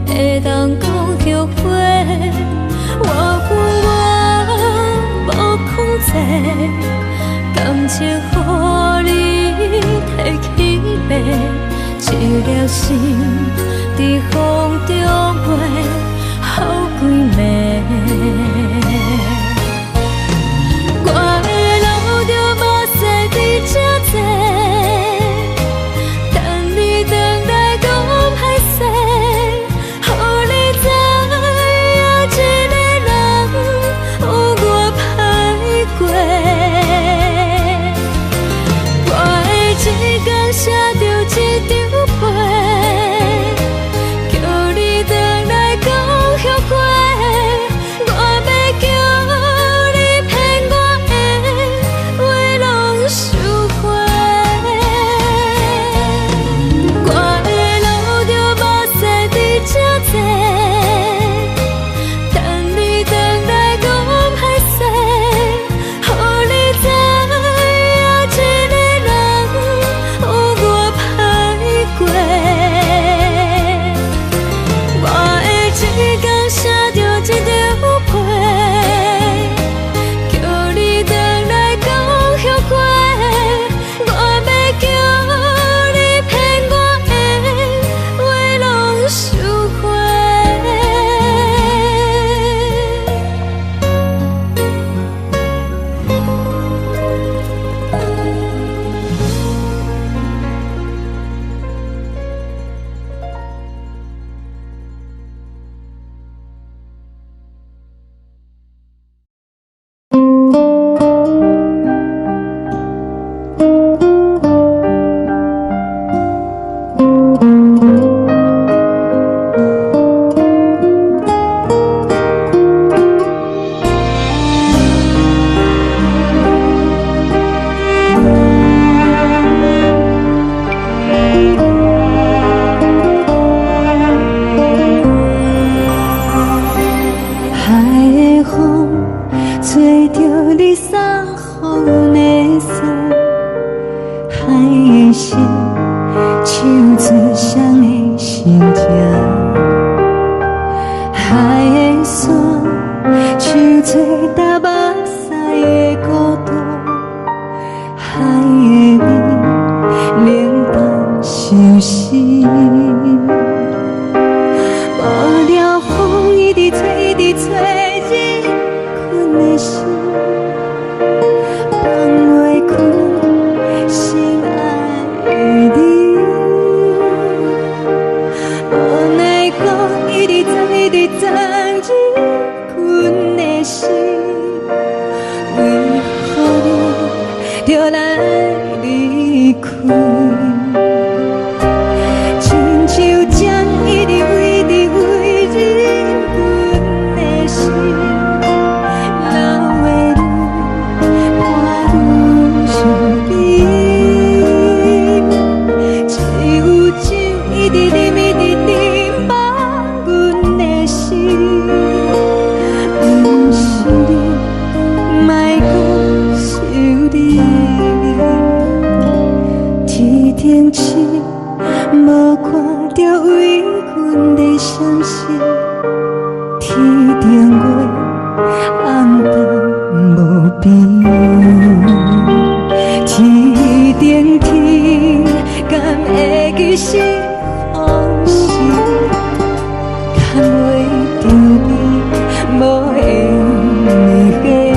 会当讲后悔。我恨我无控制，感情予你摕去卖，一粒心在风中飞，好几暝。我的路着目屎伫这多，等你回来讲歹势，予你知影一个人有我歹过。我的一天写着一张被，叫你回来讲后悔。我要叫你骗我的话拢收回。我的路着目屎伫这多，等你回来讲歹势，予你知影一个人有我歹过。我的一天写着一张被，叫你回来讲后悔。我要叫你骗我的话拢收回。海的风吹着你送予的伞，海的心唱出双的心情，海的山唱出打目屎的孤独，海的你冷淡伤心。无聊风一直吹，一直吹，日困的心放袂开，心爱的你。无奈讲一直藏，一直藏，日困的心，为何你就来离开？定月红淡无边，天顶天，敢会记是往事？牵袂着你，无缘给你。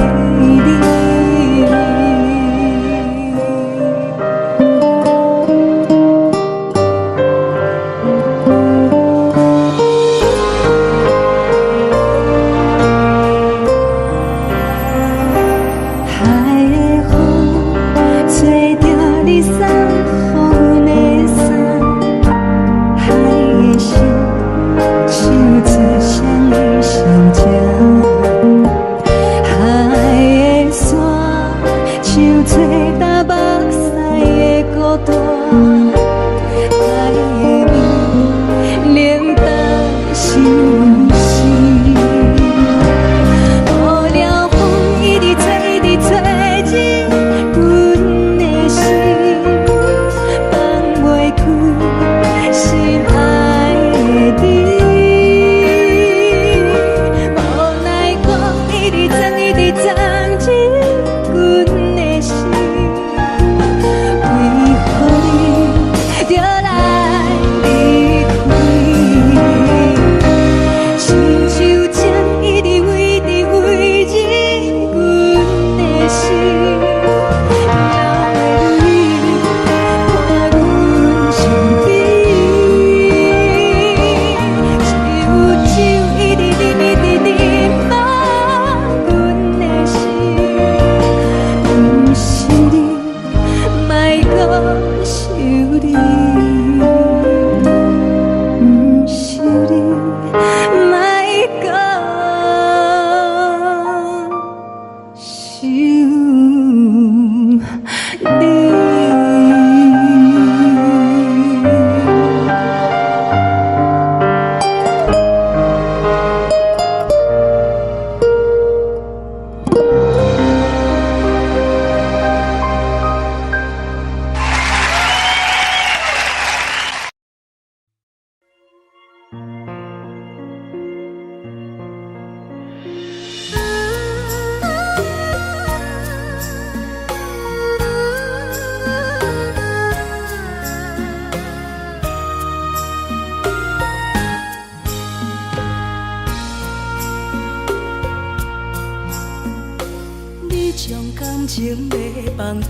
情要放空，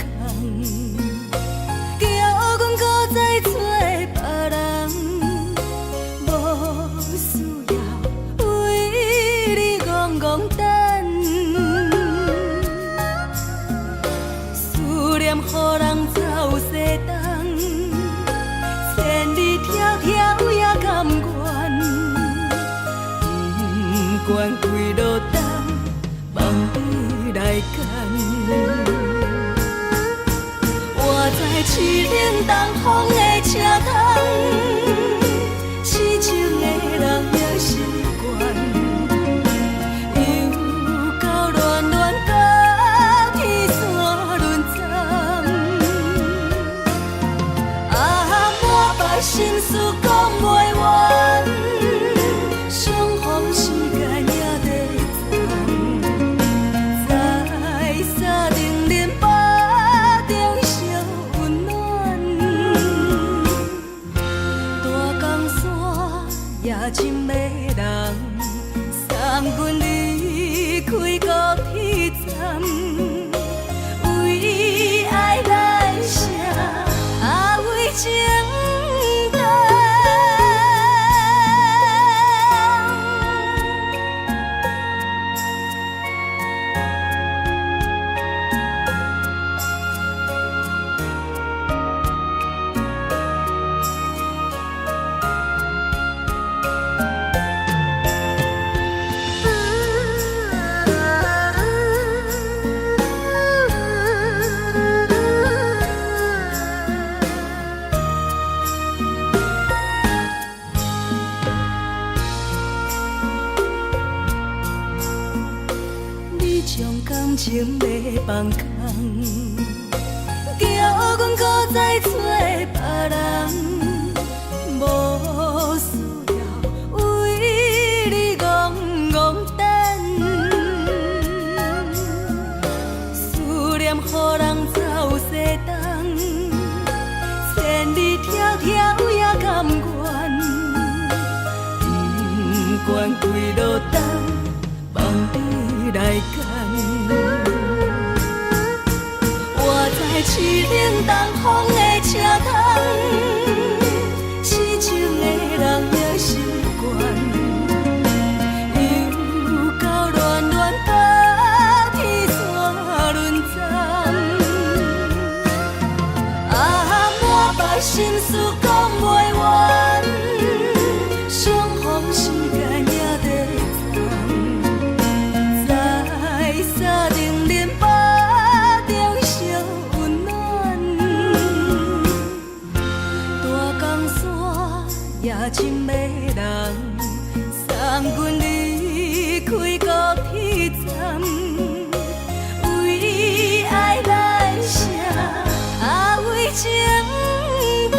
叫阮搁再找别人，无需要为你戆戆等。思念予人走西东，千里迢迢也甘愿，不管开路灯，望你来干。活在凄冷东风的车窗，痴情的人也习惯，又到恋恋甲天山论丛。啊，满腹心事讲袂完，相逢时间也在藏，在沙定林巴中烧温暖。大江山也深的人，送阮离开高铁站，为爱来写为情。将感情要放空，叫阮搁再找别人，无需要为你戆戆风的车窗，痴情的人了心肝，又到恋恋把天线轮转，满腹心事讲袂完，相逢时间也在站，在山顶林巴中烧温暖，大江山也深的人，送阮离开高铁站，为爱来写，为情淡。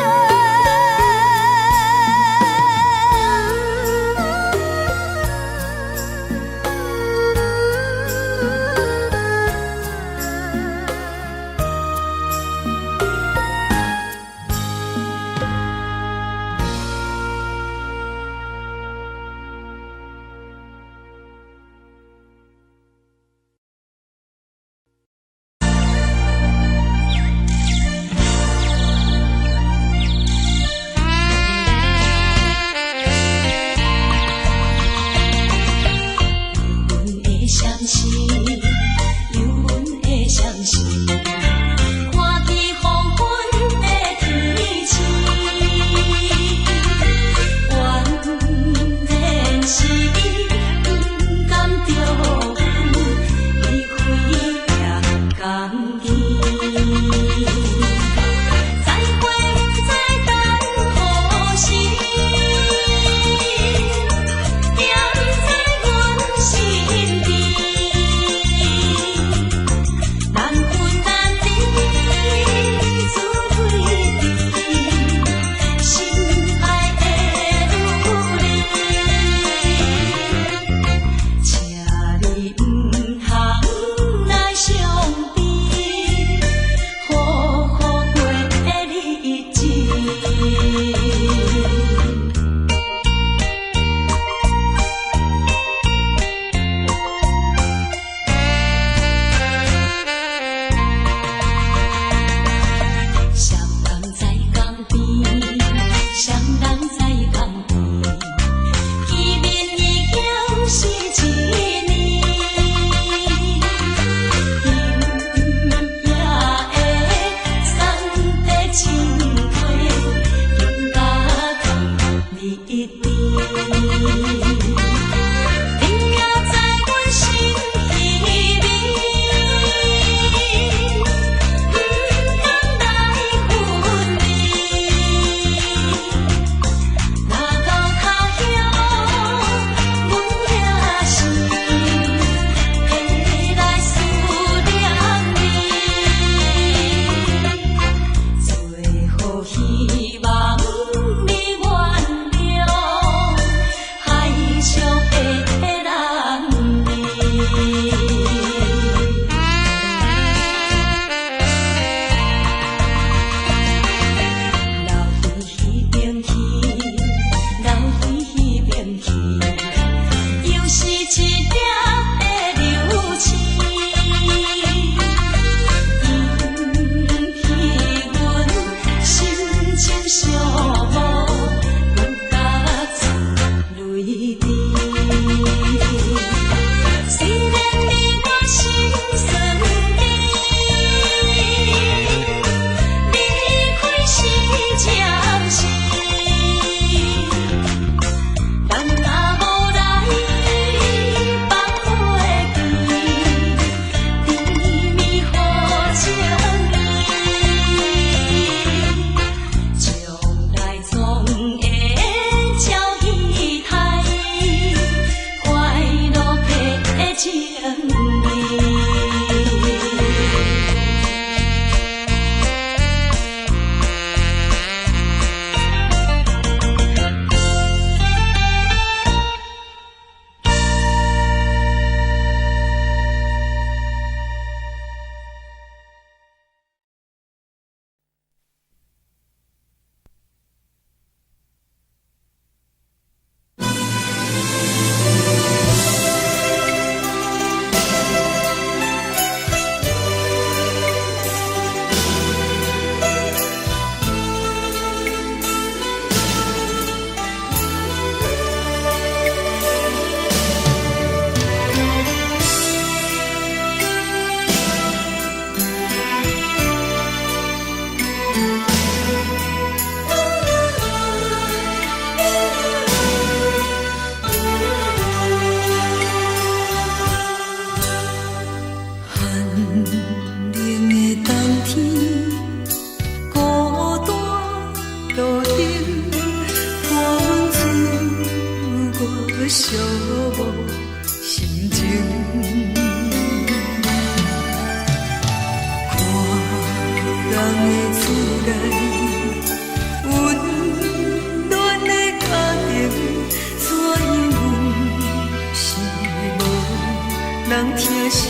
人疼惜。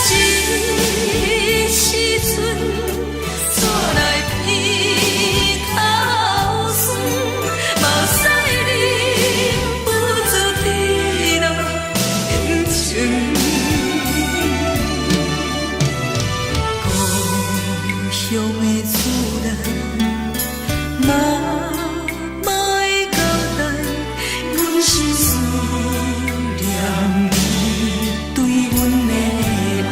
这时阵怎来鼻头酸，嘛使你不住滴落眼睛。故乡的厝内，嘛嘛会交代，阮是思念你对阮的爱。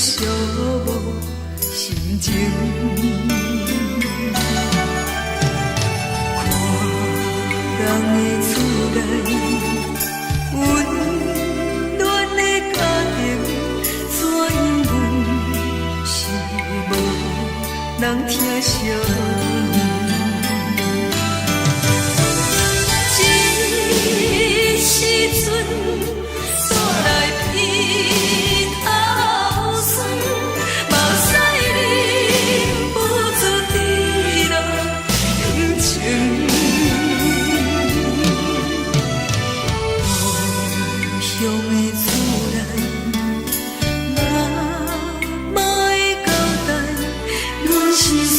寂寞心情，看人的厝内温暖的家庭，怎因阮是无人疼惜？这时阵怎来鼻头酸？嘛使你不住滴落眼睛。故乡的厝内，嘛嘛会交代，阮是思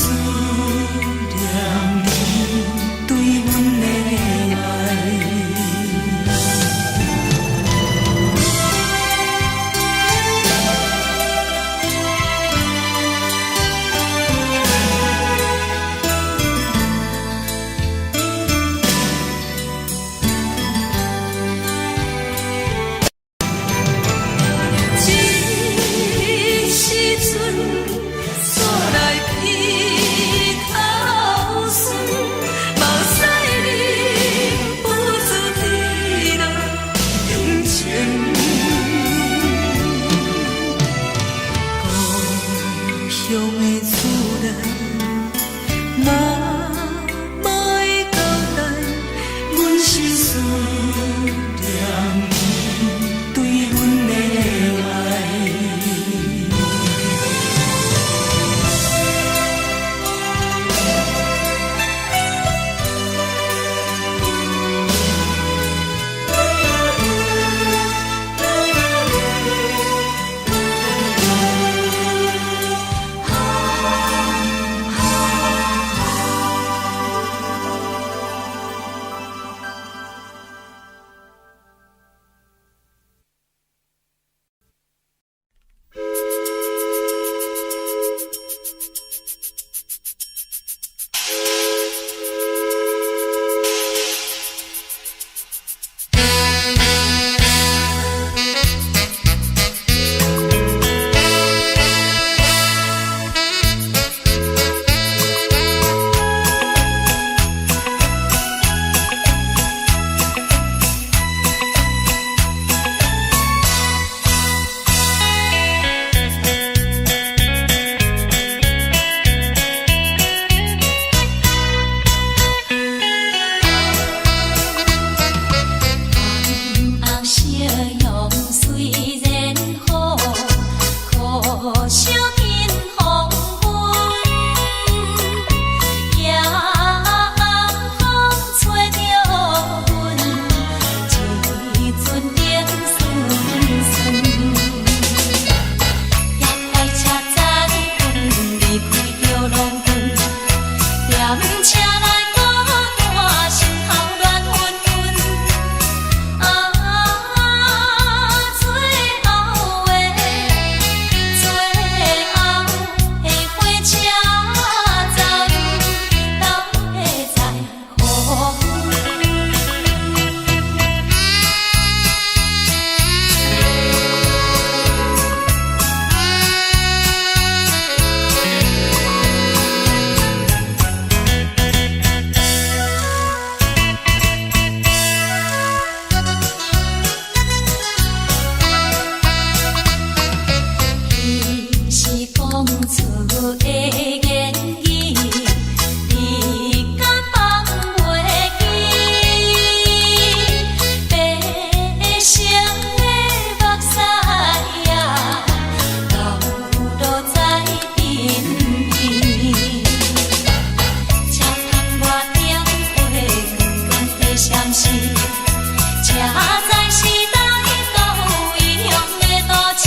关系，车载时代都有异样的都市。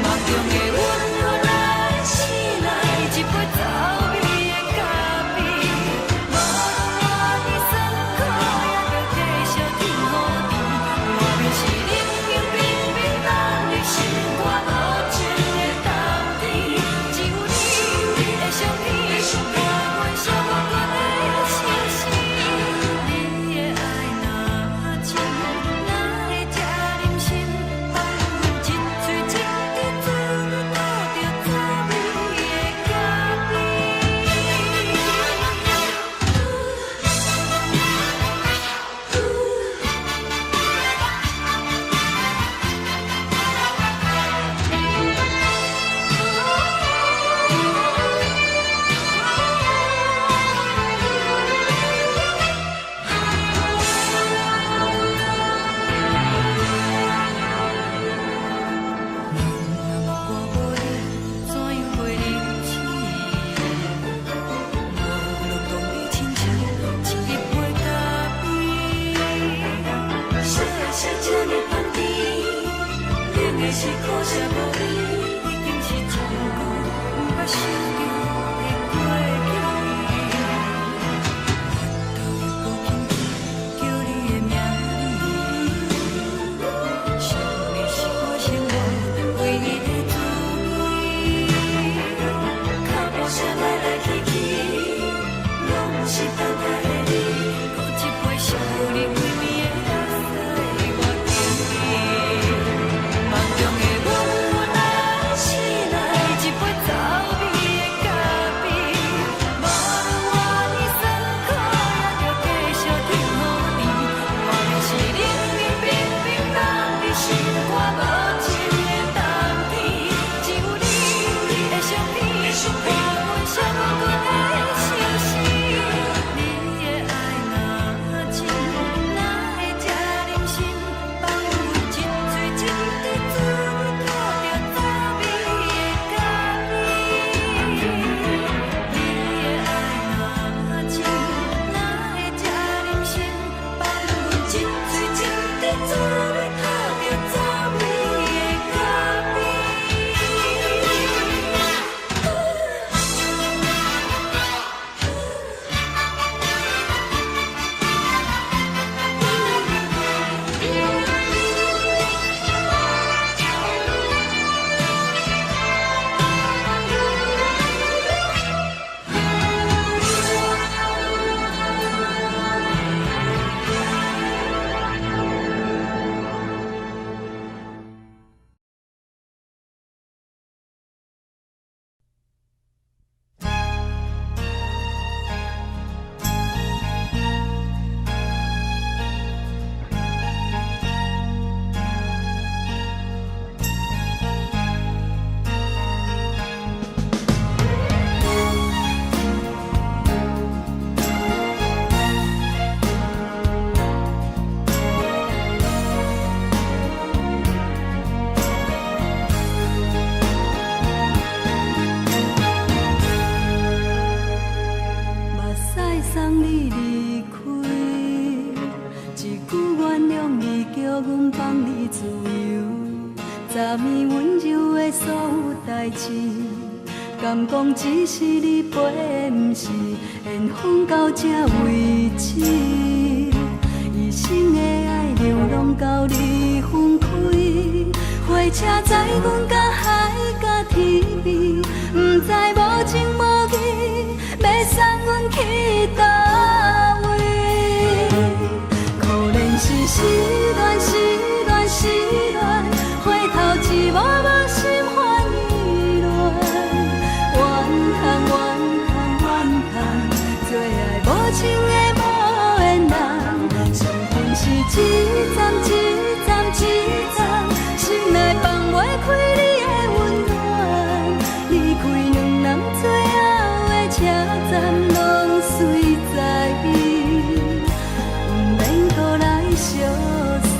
梦中的阮。昨暝温柔的所有代志，敢讲只是你陪，不是缘分到这为止。一生的爱流浪到你分开，火车载阮到海甲天边，不知无情无义，要送阮去倒位？可怜是失恋，失恋，失恋，回头一幕幕心烦意乱，怨叹，怨叹，怨叹，最爱无情的无缘人，伤痕是一站一站一站，心内放袂开你的温暖，离开两人最后的车站，拢随在伊，不免搁来相送。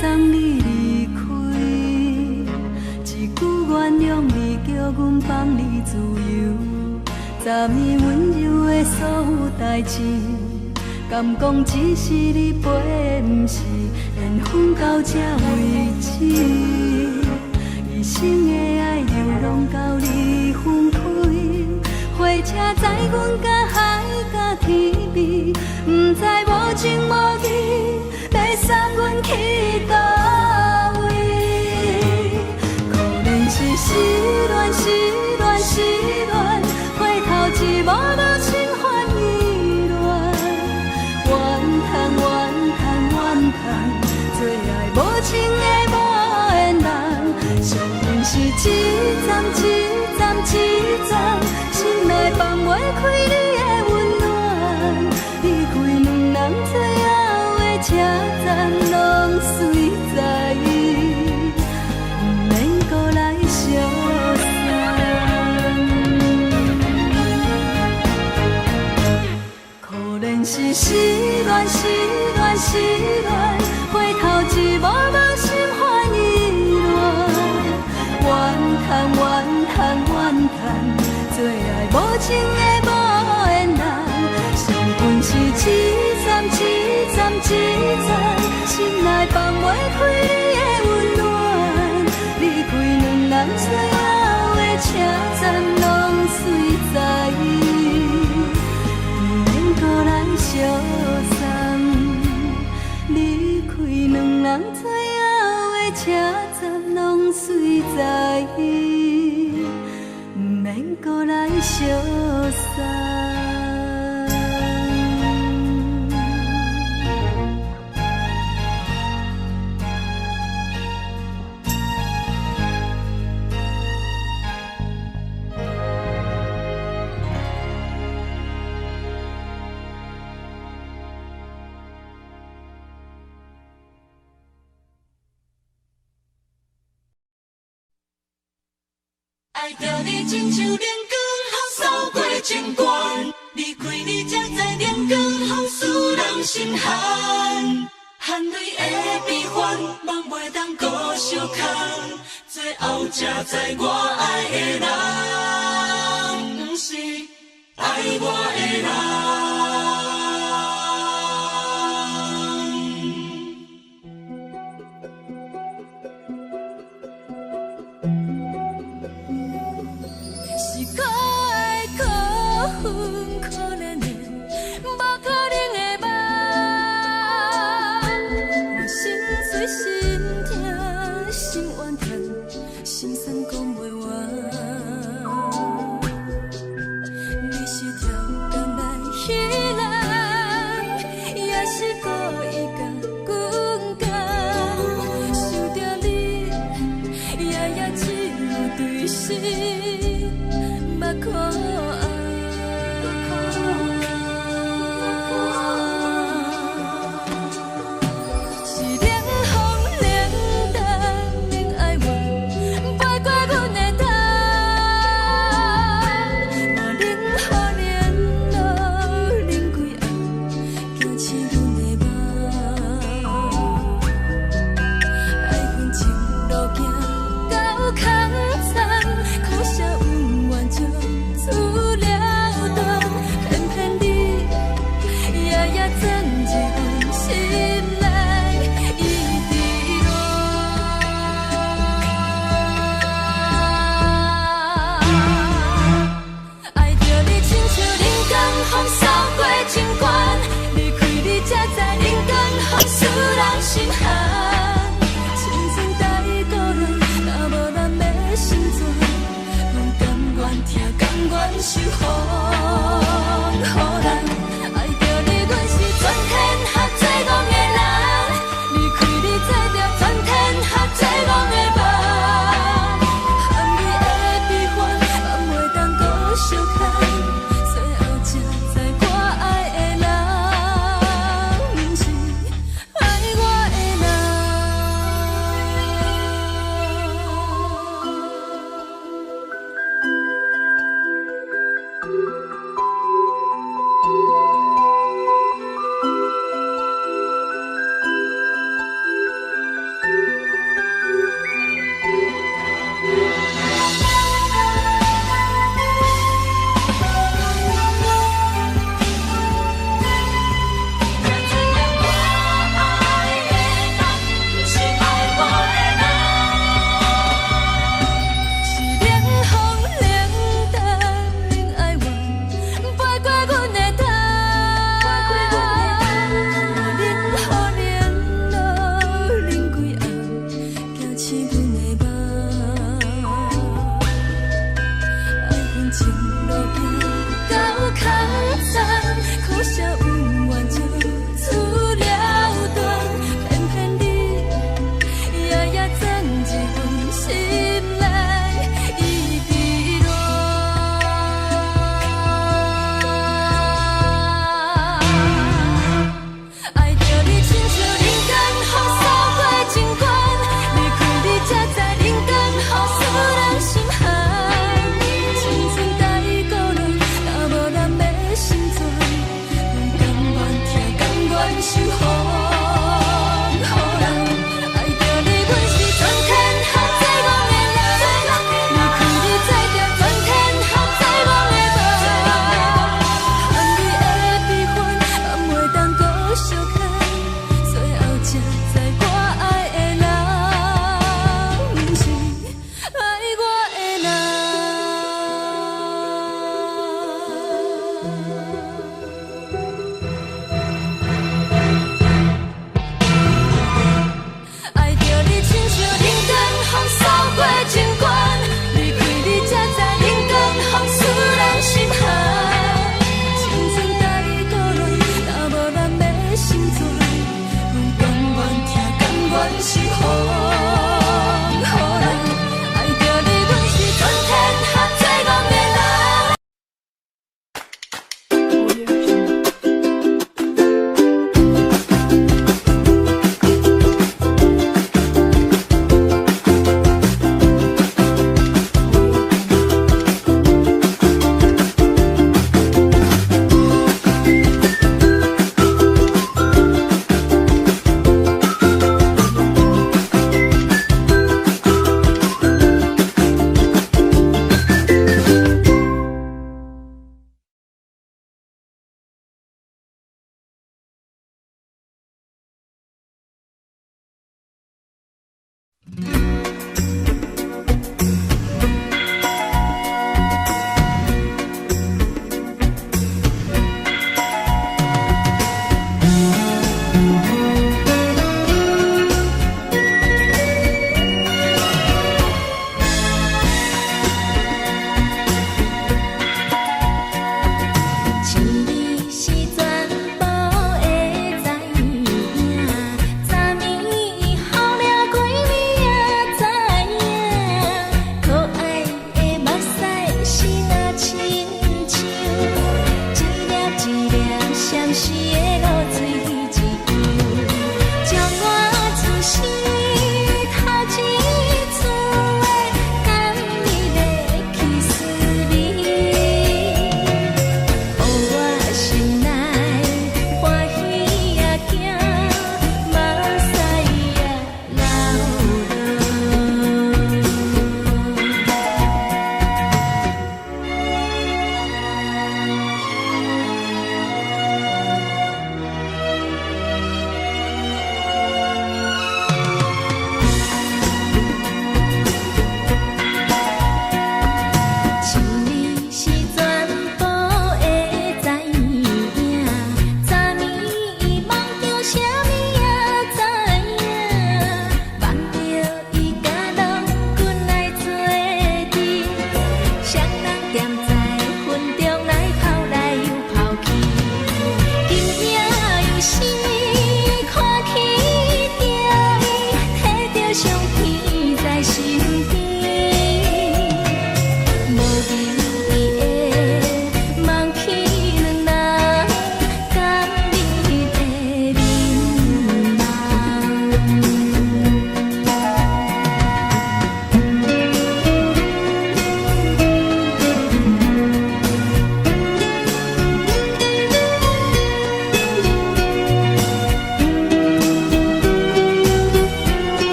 送你离开，一句原谅你，叫阮放你自由。昨暝温柔的所有代志，敢讲只是你陪，不是缘分到这为止。一生的爱流浪到你分开，火车载阮到海甲天边，不知无情无义，要送阮去倒位？可怜是失恋，失恋，失恋，回头一幕幕心烦意乱，怨叹，怨叹，怨叹，最爱无情的无缘人，伤痕是一站一站一站，心内放袂开你的温暖，离开两人最后的车站，拢随在伊，不免搁来相送。可怜是失恋，失恋，失恋，回头一幕幕心烦意乱，怨叹，怨叹，怨叹，最爱无情的无缘人，伤痕是一站一站一站，心内放袂开你的温暖，离开两人最后的车站，拢随在伊，不免搁来相送。离开两人最后的车站，拢随在伊，不免搁来相送。爱着你亲像阳光，扫过情关，离开你才知阳光风使人心寒。含泪的悲欢，望袂当搁相牵，最后才知我爱的人，不是爱我的人。可怜的，无可能的梦，我心碎心痛，心怨叹，心酸讲袂完。你是条甘来依赖。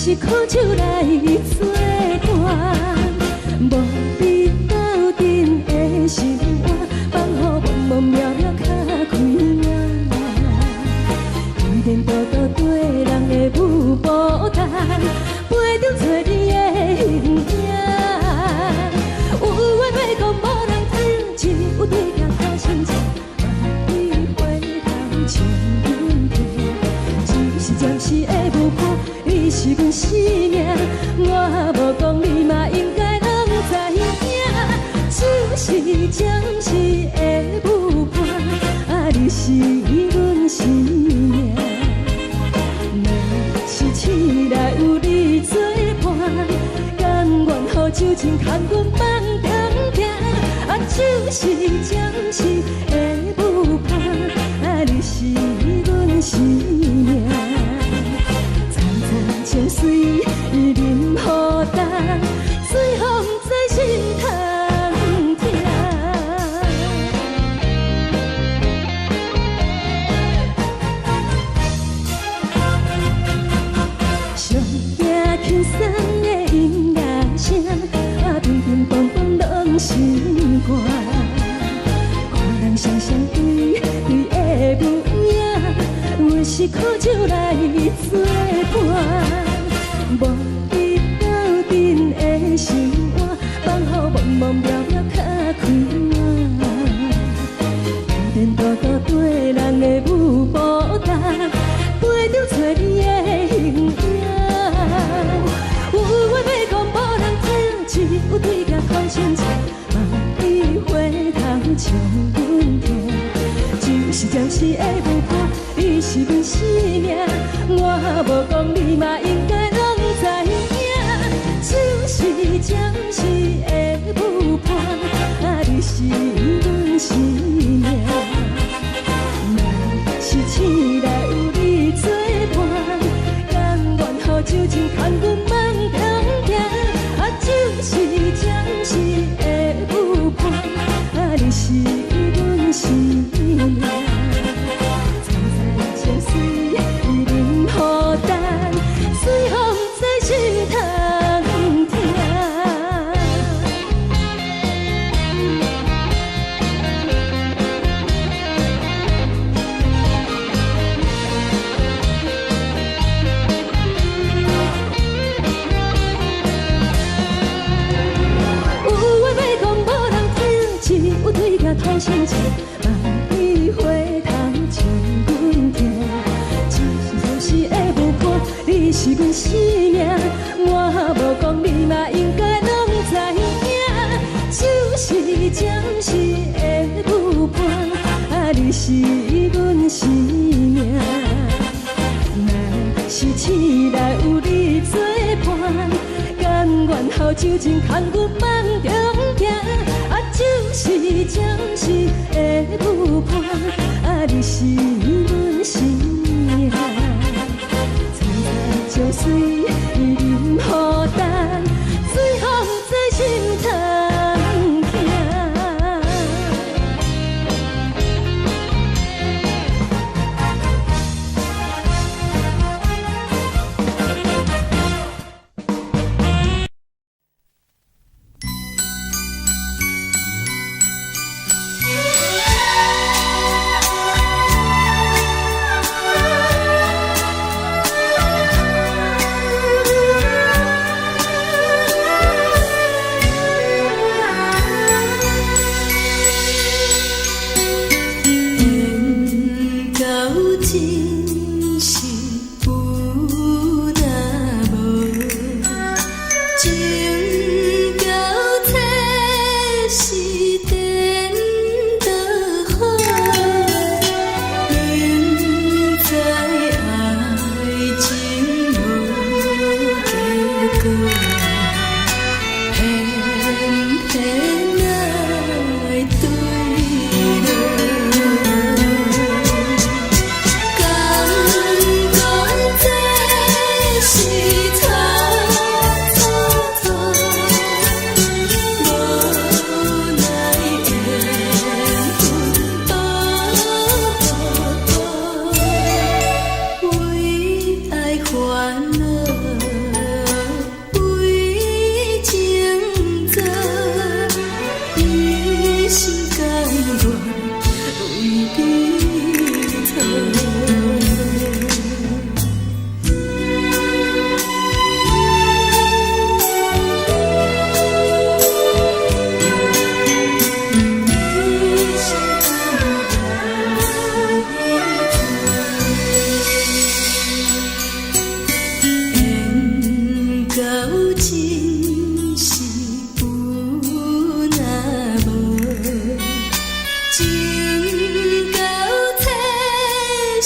是苦酒来作伴，无味斗阵的心肝，放乎茫茫渺渺较开眼。一点多多对人的舞步弹，陪着做你的形影。有话要讲无人听，只有对镜头心情，万里回头将阮听。只是暂时的舞伴，你是阮生命，我无讲你嘛应该拢知影。就是暂时的舞伴，啊，你是阮生命。若是醒来有你作伴，甘愿予酒精牵阮放长行。啊，就是暂时的舞伴，啊，你是阮生命。层层情水任何等，随风在心通听。上惊轻松的音乐声，啊，乒乒乓乓拢心肝。看人双双对对的模样，我是苦酒来作伴。无味斗阵的心肝，放乎茫茫渺渺较开眼。一点多多对人的舞步弹，陪着做你的形影。有话要讲无人听，只有对镜头心情，万里回头将阮听。就是暂时的舞伴，你是阮生命，我无讲你嘛应该拢知影。就是暂时的舞伴，啊，你是阮生命。若是醒来有你作伴，甘愿予酒精牵阮放长行。啊，就是暂时的舞伴，啊，你是阮生命。层层情水任何等，随风在心通听。有话要讲无人听，只有对镜头心情，万里回头将阮听。就是暂时的舞伴，你是阮生命，我无讲你嘛应该拢知影。就是暂时的舞伴，啊，你是阮生命。若是醒来有你作伴，甘愿予酒精牵阮放长行。啊，就是暂时的舞伴，啊，你是阮生命。层层情水任何等，随风在心通听。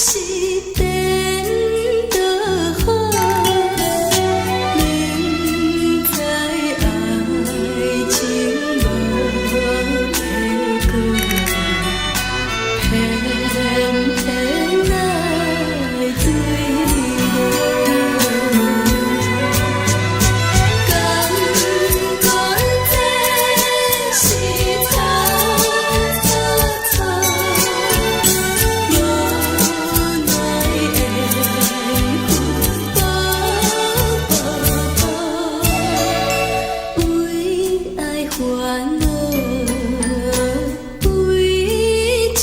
是颠倒好，明知爱情无结果，偏偏来坠落。感觉这是草草草，无奈的风波，为爱烦恼，为情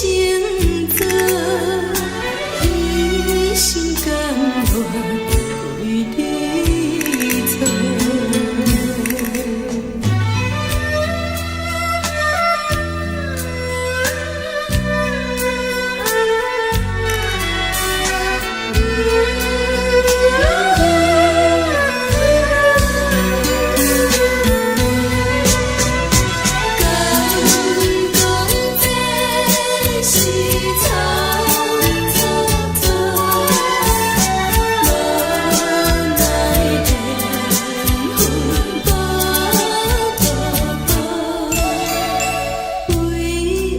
做，一心甘愿为你错。为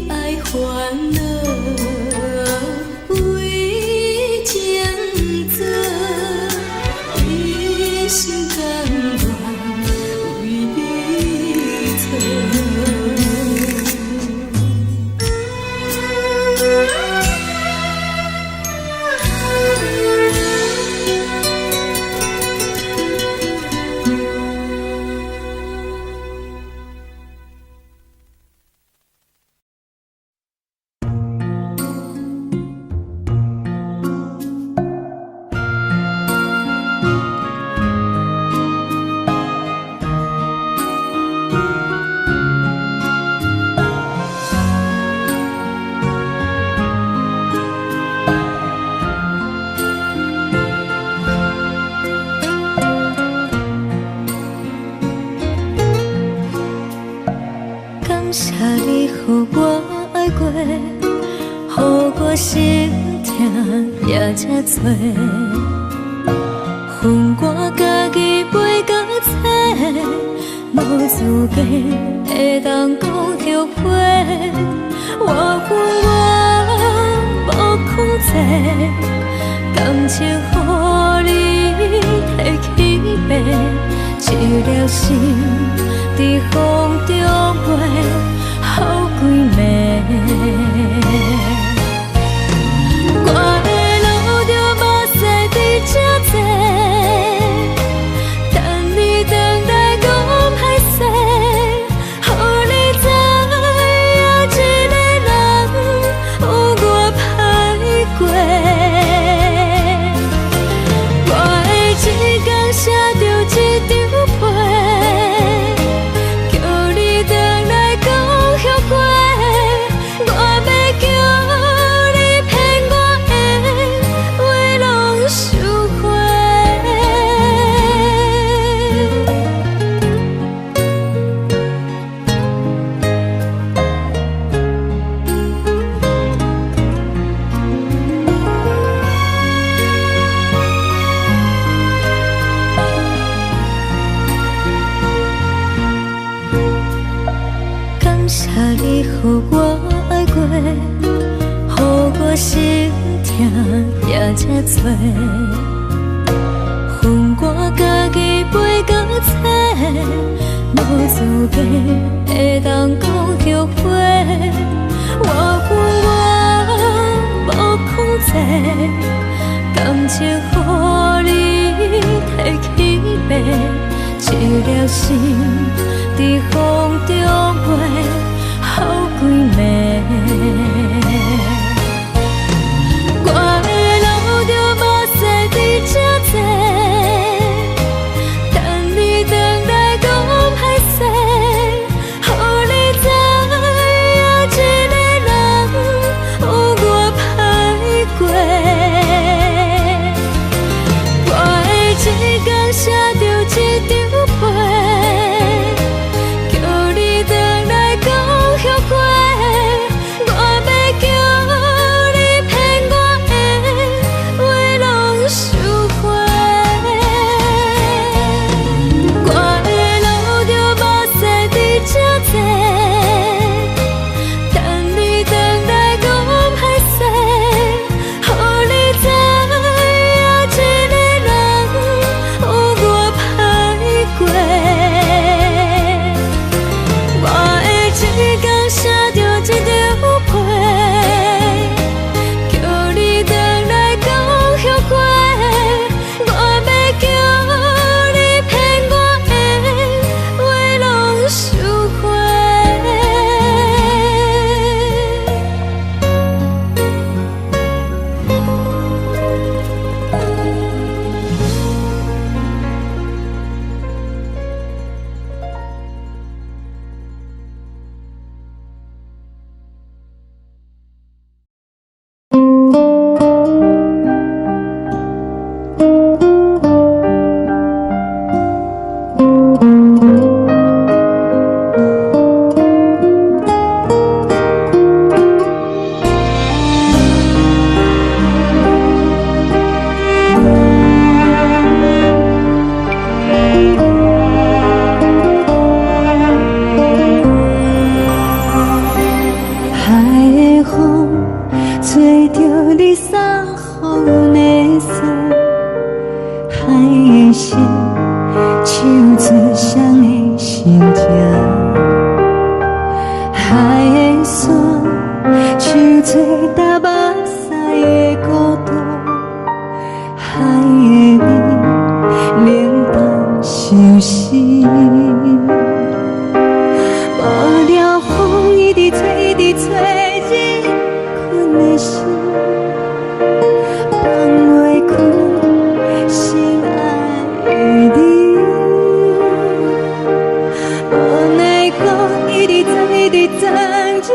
爱烦恼，为情做，一心甘愿为你错。感谢你，予我爱过，予我心痛也这多。恨我家己袂到切，无资格会当讲后悔。我无控制，感情予你提起白，一粒心伫风中飞，好几暝。我的路着目屎伫这多，等你回来讲歹势，予你知影一个人有我歹过。我的一天写着一张被，叫你回来讲后悔。我要叫你骗我的话拢收回。感谢你，予我爱过，予我心痛也这多。恨我家己袂到切，无资格会当讲后悔。我无控制，感情予你提起白，一粒心伫风中飞，好几暝。我的路着目屎伫这多，等你回来讲歹势，予你知影一个人有我歹过。我的一天写着一张被，叫你回来讲后悔。阮的锁，海的心，手做双的心情。海的山，手做搭目屎的孤独。海的味，冷淡伤心。无聊风一直吹，一直吹，日困的心。放袂开心爱的你，无奈何一直藏，一直藏日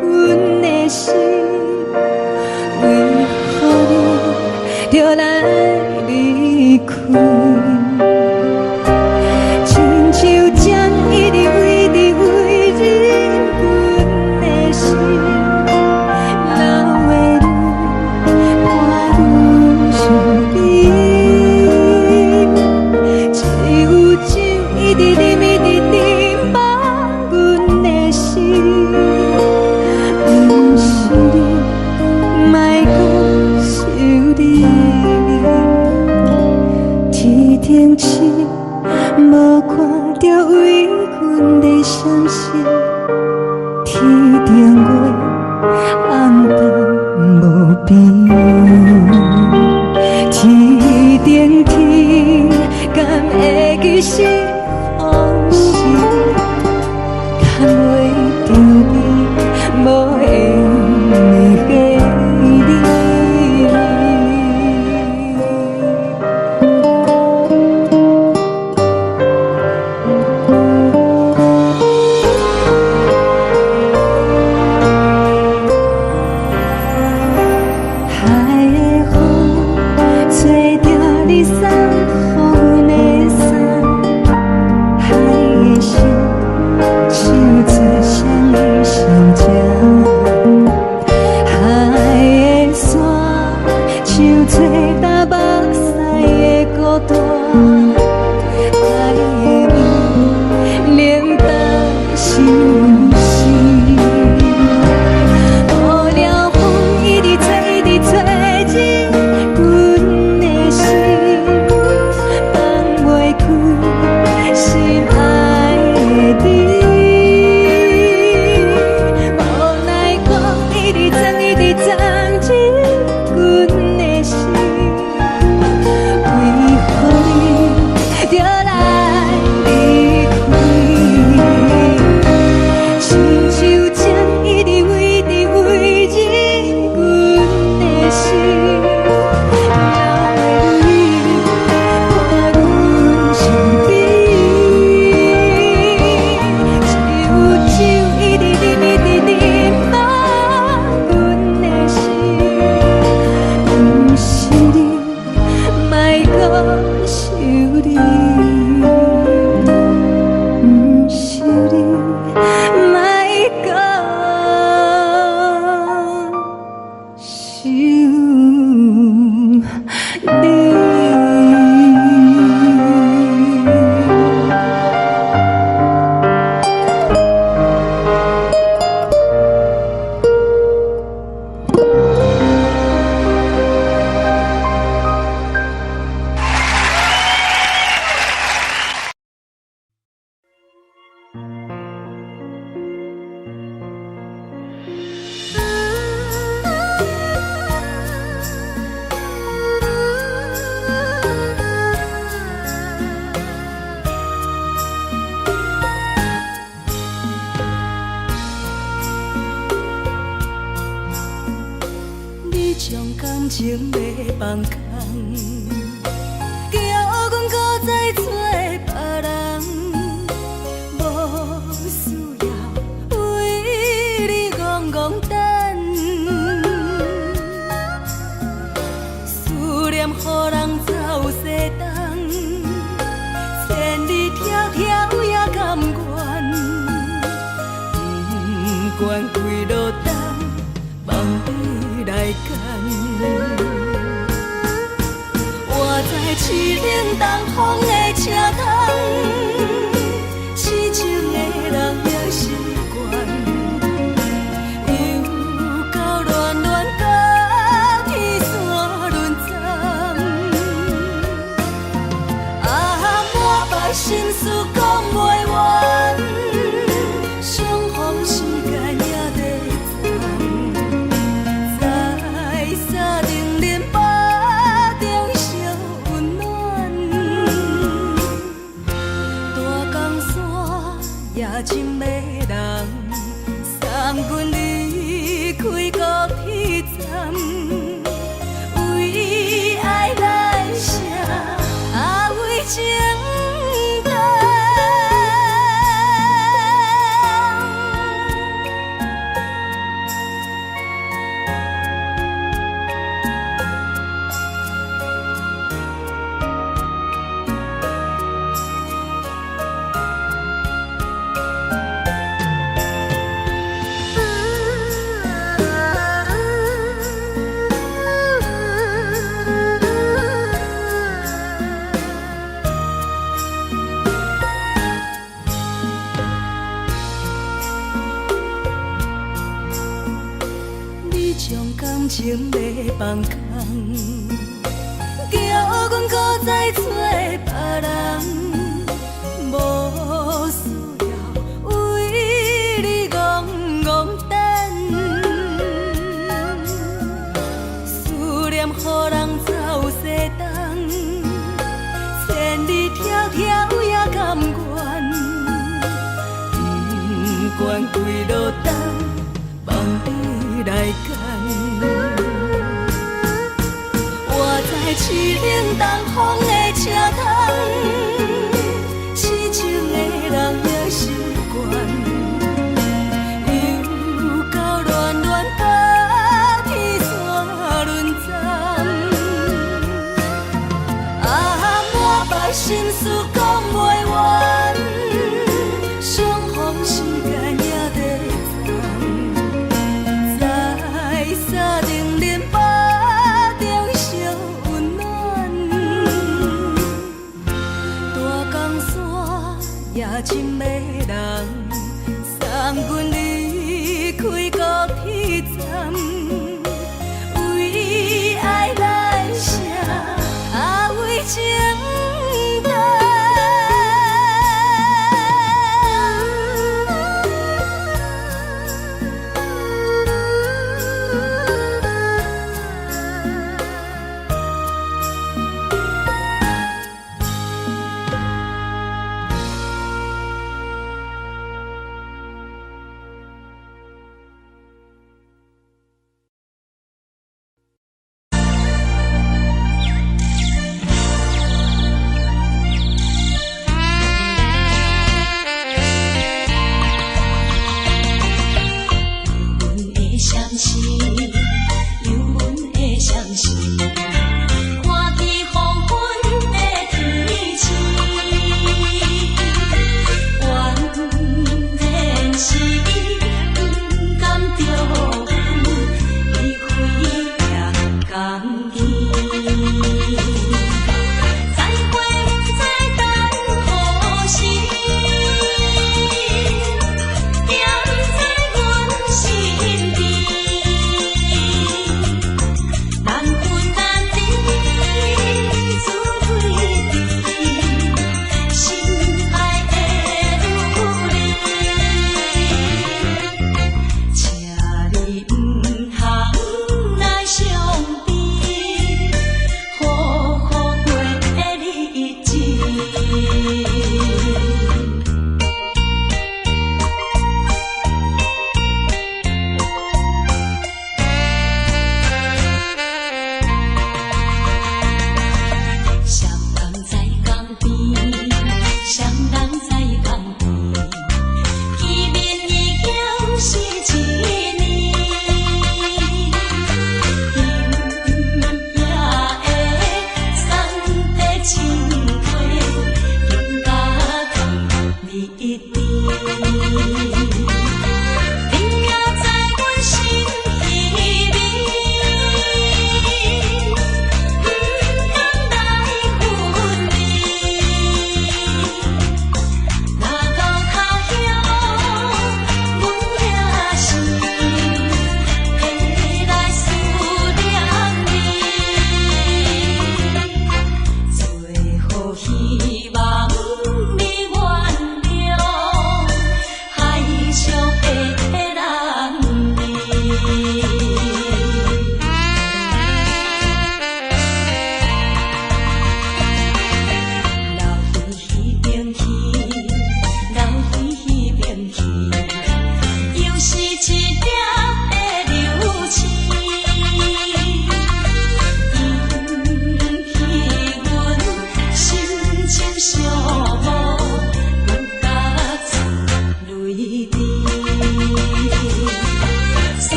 困的心。为何你就来离开？亲像针一直围，一直围日困的心。天气无看到为阮的伤心，天顶月暗淡无边，天顶天敢会记是往事，敢袂着你无缘的你。感情要放空，叫阮搁再找别人，无需要为你戆戆等，思念予人走西东，千里迢迢也甘愿，不管几落冬，望你来干。我在凄冷东风的车窗，痴情的人也习惯，又到暖暖到天山人空，叫阮搁再找别人，无需要为你戆戆等。思念予人走西东，千里迢迢也甘愿。不管几落冬，望你来牵。我在市冷东风的车窗，痴情的人也习惯，又到恋恋到天山沦陷。啊，满腹心事讲袂完。深的人送阮离开高铁站，为爱来写啊为情单。请你唔通来伤悲。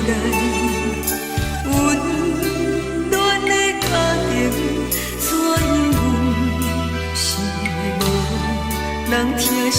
来，温暖的家庭，怎因阮是无人疼惜？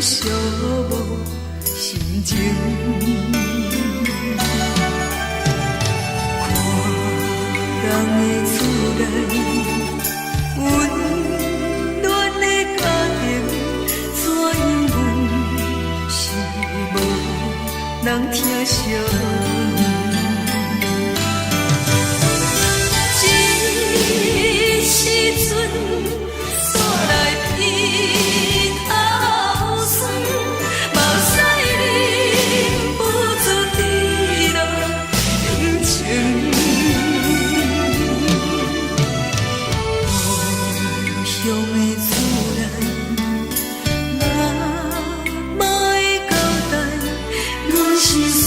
寂寞心情，看人的厝内温暖的家庭，怎因阮是无人疼惜？这时阵煞来鼻头酸，目屎忍不住滴落眼睛。故乡的厝内，妈妈的交代，阮是思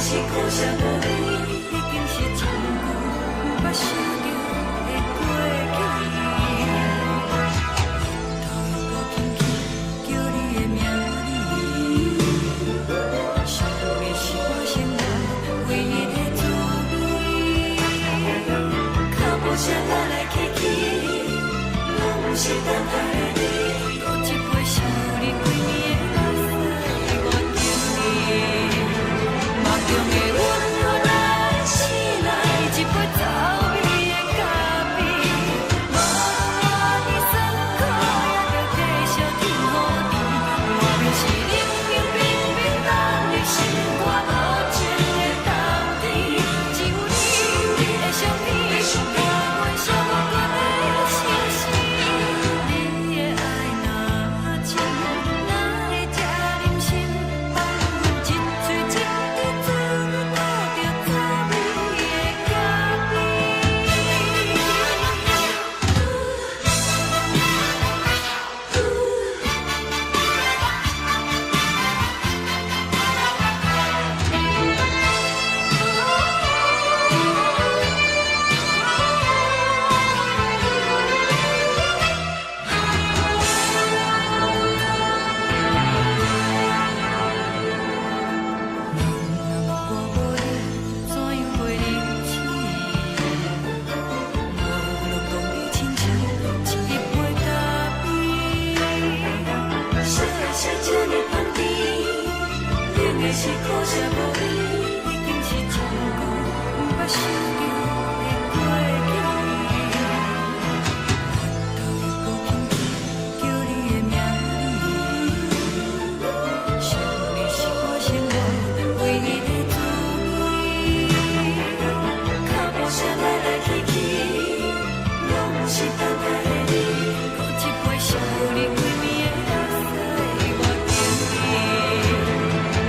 是苦涩无味，已经是千古不朽着的过去。头又搁轻轻叫你的名字，想的是我生来唯一的滋味。脚步声来来去去，拢是等待你。搁一杯想你几年的目屎，我等你。梦中的阮落来醒来，一杯走味的咖啡。无论我的酸苦，也着继续甜乎甜。外面是冷冷冰冰冷的心肝，无情的冬天。只有你的相片，陪阮寂寞过的心事。你的爱若真，哪会这忍心放阮一嘴一滴滋味，讨着滋味的咖啡。我无你，怎样袂离弃？无路讲你亲像一杯咖啡，小的是这呢香甜，冷的是苦涩无味，已经是千古不捌想着的过去。头又搁轻轻叫你的名字，想你是我生来唯一的滋味。脚步声来来去去，拢是等待你。搁一杯想你几暝的目屎，我等你。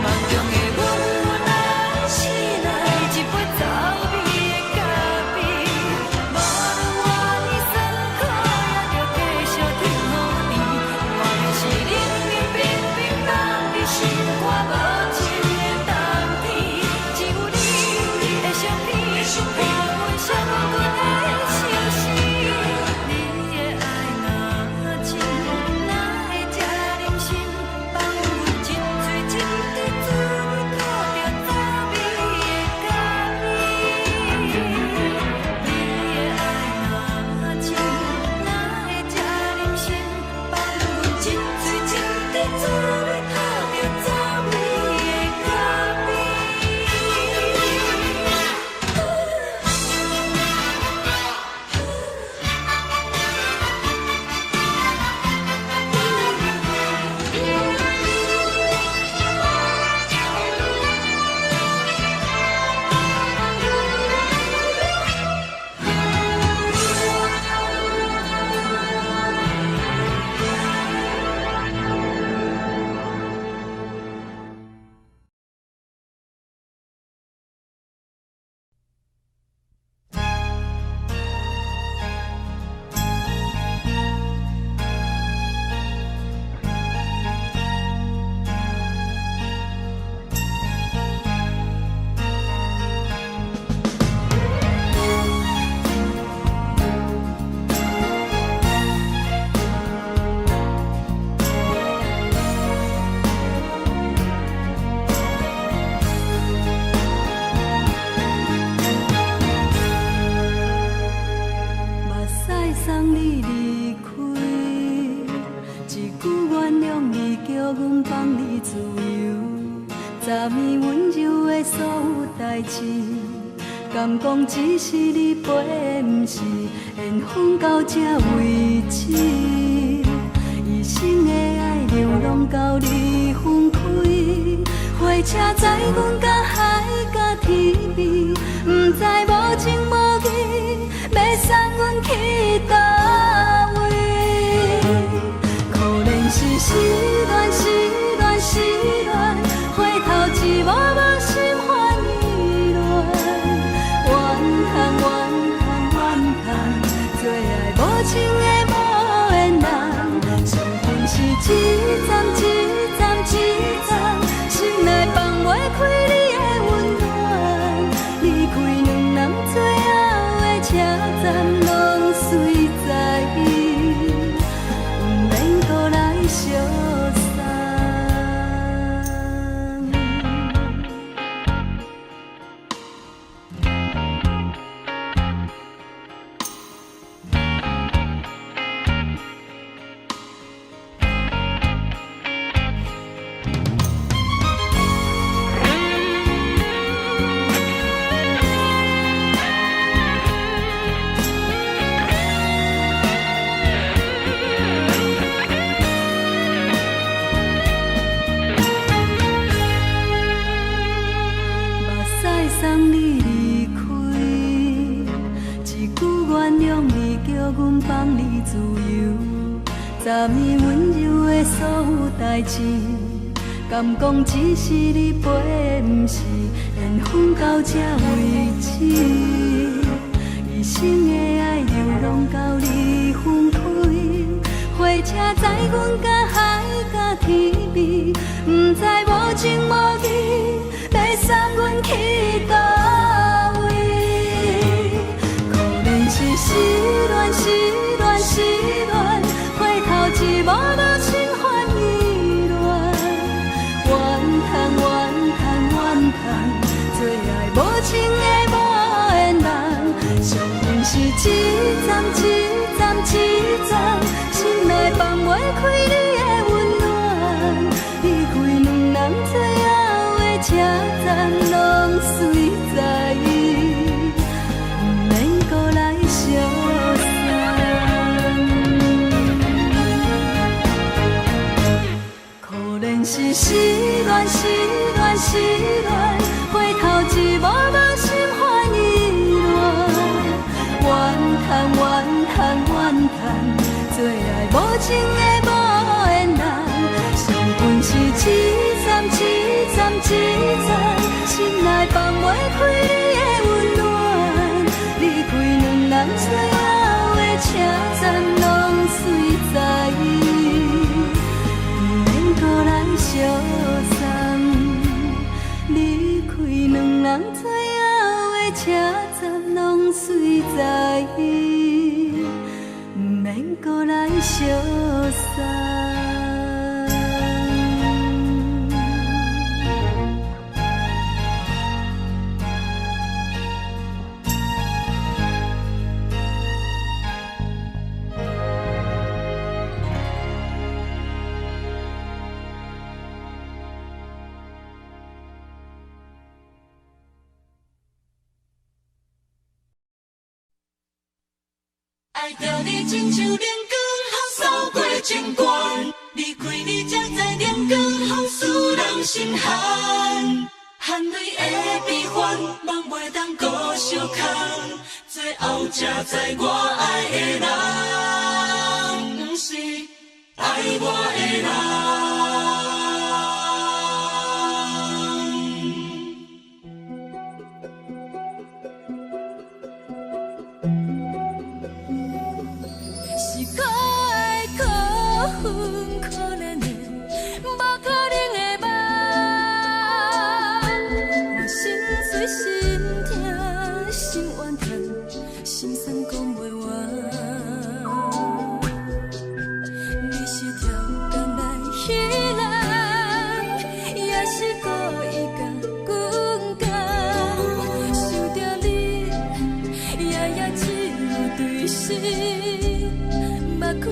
梦中的阮落来醒来，一杯走味的咖啡。无论我的酸苦，也着继续甜乎甜。外面是冷冷冰冰冷的心肝，无情的冬天。只有你的相片，陪阮寂寞过的心事。你的爱若真，哪会这忍心放阮一嘴一滴滋味，讨着滋味的咖啡。你的爱若真，哪会这忍心放阮一嘴一滴滋味，讨着滋味的咖啡。目屎送你离开，一句原谅你，叫阮放你自由。昨暝温柔的所有代志，敢讲只是你陪，不是缘分到这为止。一生的爱流浪到你分开，火车载阮甲海甲天边，不知无情无义，要送阮去倒位？可能是失恋，失恋，失恋，回头一幕幕心烦意乱，怨叹，怨叹，怨叹，最爱无情的无缘人，伤痕是一站一站一站，心内放袂开你的温暖。送你离开，一句原谅你，叫阮放你自由。昨暝温柔的所有代志，敢讲只是你陪，不是缘分到这为止。一生的爱流浪到你分开，火车载阮甲海甲天边，不知无情无义，要送阮去倒位？可怜是失恋，失恋，失恋，回头一幕无情换意乱，怨叹，怨叹，怨叹，最爱无情的无缘人，上恨是一站一站一站，心内放袂开你的温暖，离开两人最后的车站，拢随在意，不免搁来相送。可怜是失恋，失恋，失恋，回头一幕无心换意乱，怨叹，怨叹，怨叹，最爱无情的无缘人，上恨是一站一站一站，心内放袂开你的温暖，离开两人最后的车站，拢随在意，不免搁来相送。离开两人最后的车站，拢随在意，不免搁来相送。爱着你亲像阳光扫过情关，离开你才知阳光风使人心寒。含泪的悲欢，望袂当搁相牵，最后才知我爱的人，不是爱我的人。可怜的，无可能的梦，我心碎心痛心怨叹，心酸讲袂完。你是条工来彼人，也是故意甲阮讲，想着你，夜夜只有对视，目看。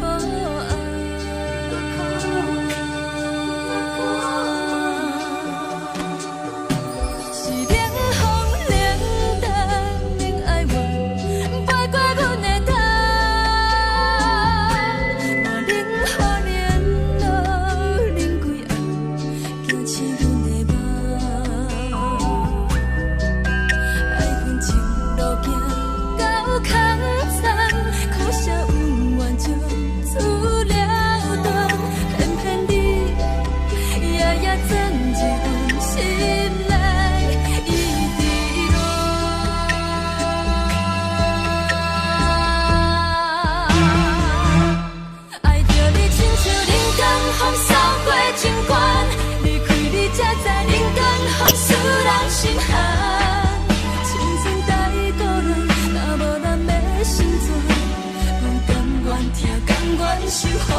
受风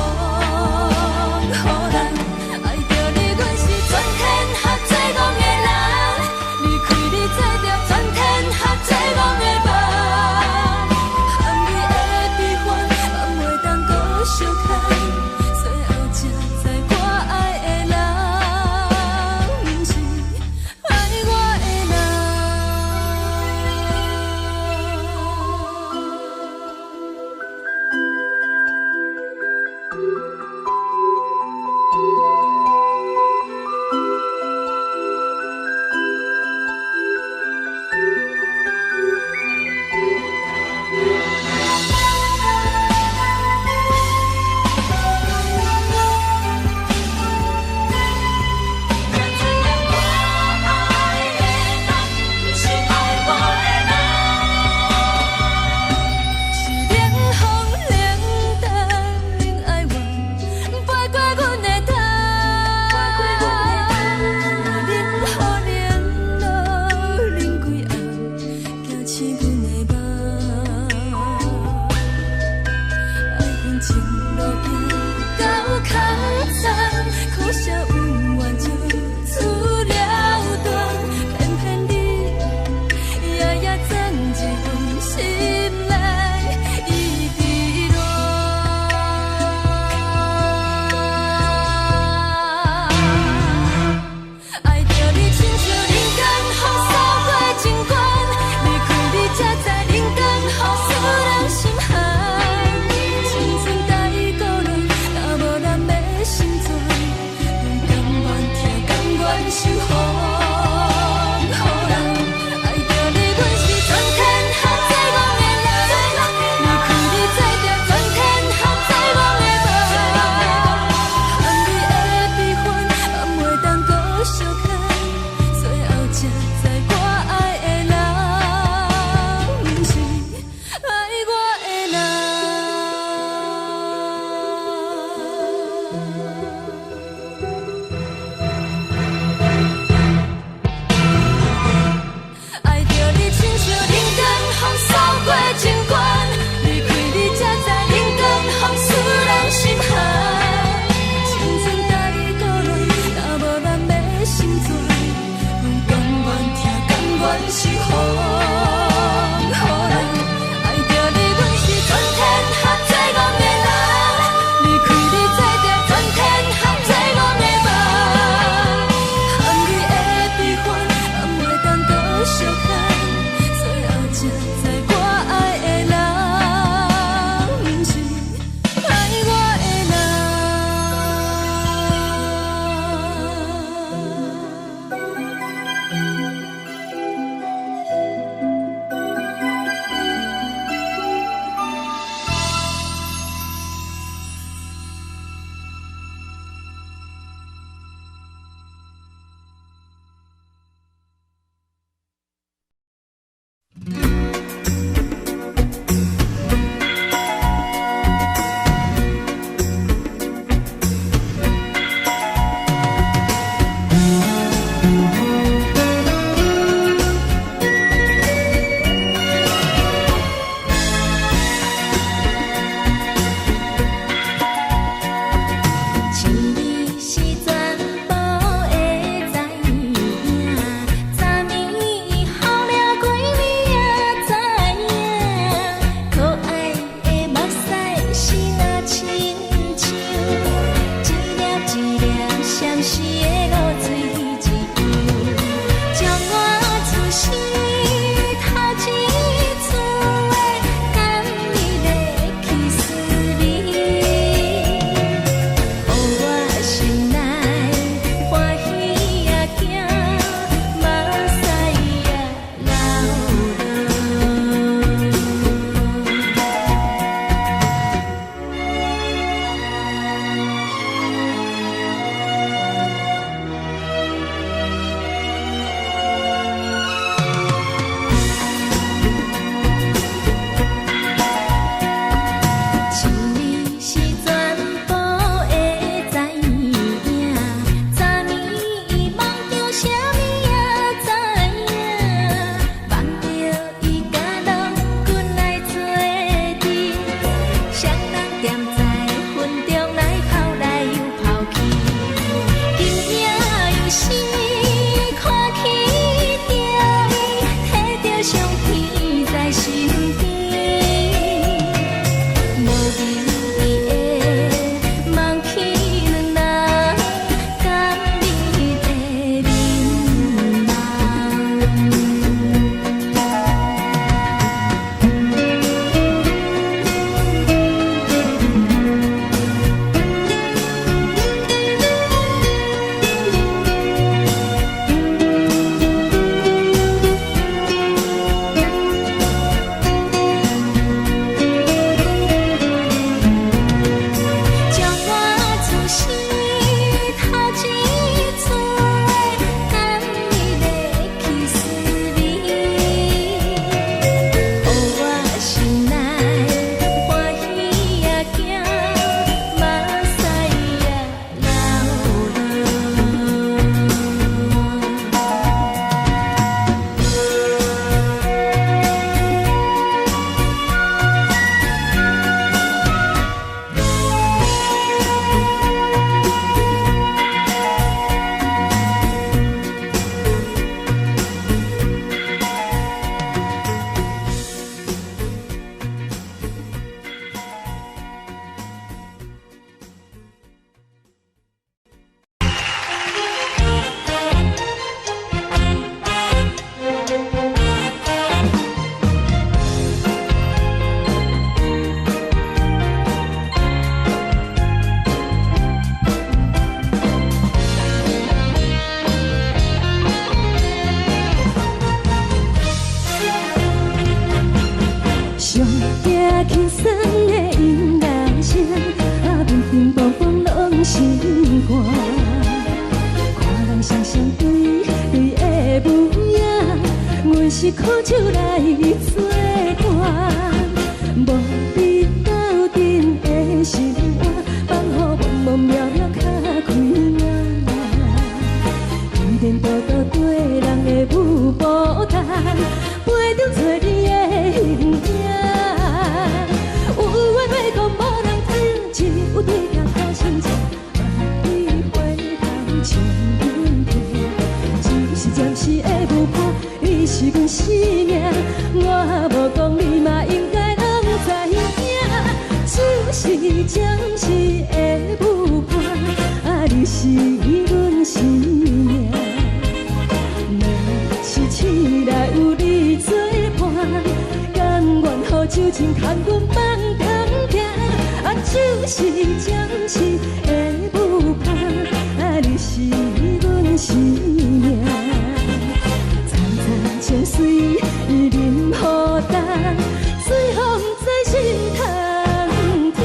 雨人，爱着你，阮是全天下最戆的人。离开你，才着全天下最戆的梦。含泪的悲欢，望袂当搁相牵，最后才知我爱的人，不是爱我的人。全是风，予人爱着你，阮是全天下最戆的人，离开你做着全天下最戆的梦，含你的悲欢，也袂当搁相牵，最后才知我爱的人，毋是爱我的人。是苦酒来作伴，无你斗阵的生活，放予茫茫渺渺较快乐。一颠倒倒对人的舞步弹，陪着找你的形影。有话要讲无人听，只有你甲我心情，万里回头唱阮听，暂时暂时的舞伴。是阮生命，我无讲你嘛应该拢知影，就是暂时的舞伴，啊，你是阮生命。若是醒来有你作伴，甘愿予酒精牵阮放长行，啊，就是暂时的舞伴，啊，你是阮生命。情水伊任何重，水风在心痛痛。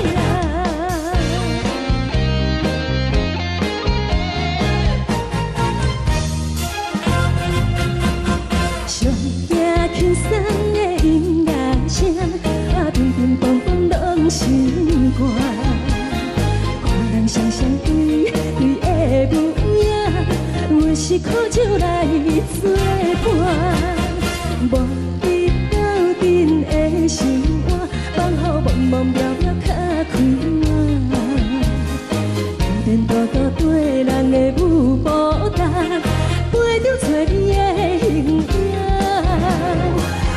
上惊轻松的音乐声，啊，乒乒乓乓拢心肝。看人双双对对的舞影，阮是苦酒来作伴。无你斗阵的心肝，放予茫茫渺渺较开满。颠颠倒倒对人的舞步动，陪着找你的形影。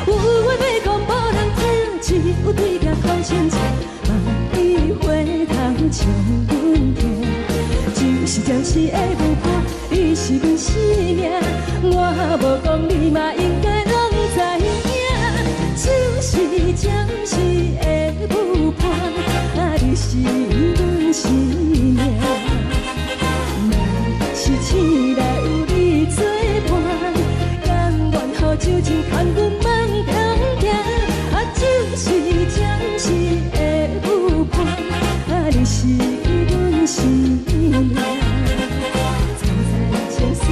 有话要讲无人听，只有对镜哭声声，梦里回头将阮听。就是暂时的舞伴，你是阮生命，我无讲你嘛应该。就是暂时的舞伴，啊，你是阮生命。若是醒来有你作伴，甘愿予酒精牵阮放长行，啊，就是暂时的舞伴，啊，你是阮生命。苍苍情水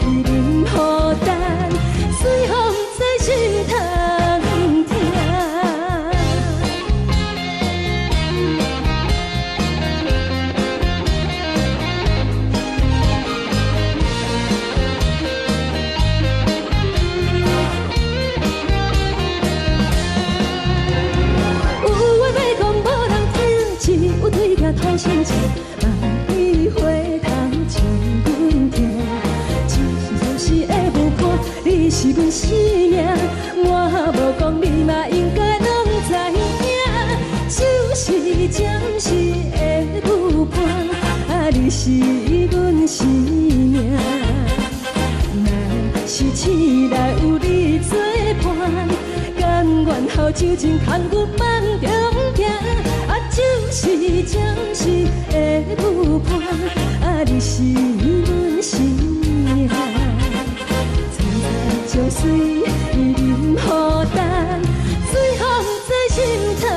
伊任何重，随风在心头。头声声，梦里回头将阮听。就是暂时的舞伴，你是阮生命，我无讲你嘛应该拢知影。就是暂时的舞伴，啊，你是阮生命。若是醒来有你作伴，甘愿予酒精牵阮放长行。就是暂时的舞伴，啊，你是阮生命。苍苍情水伊任何重，随风在心头痛。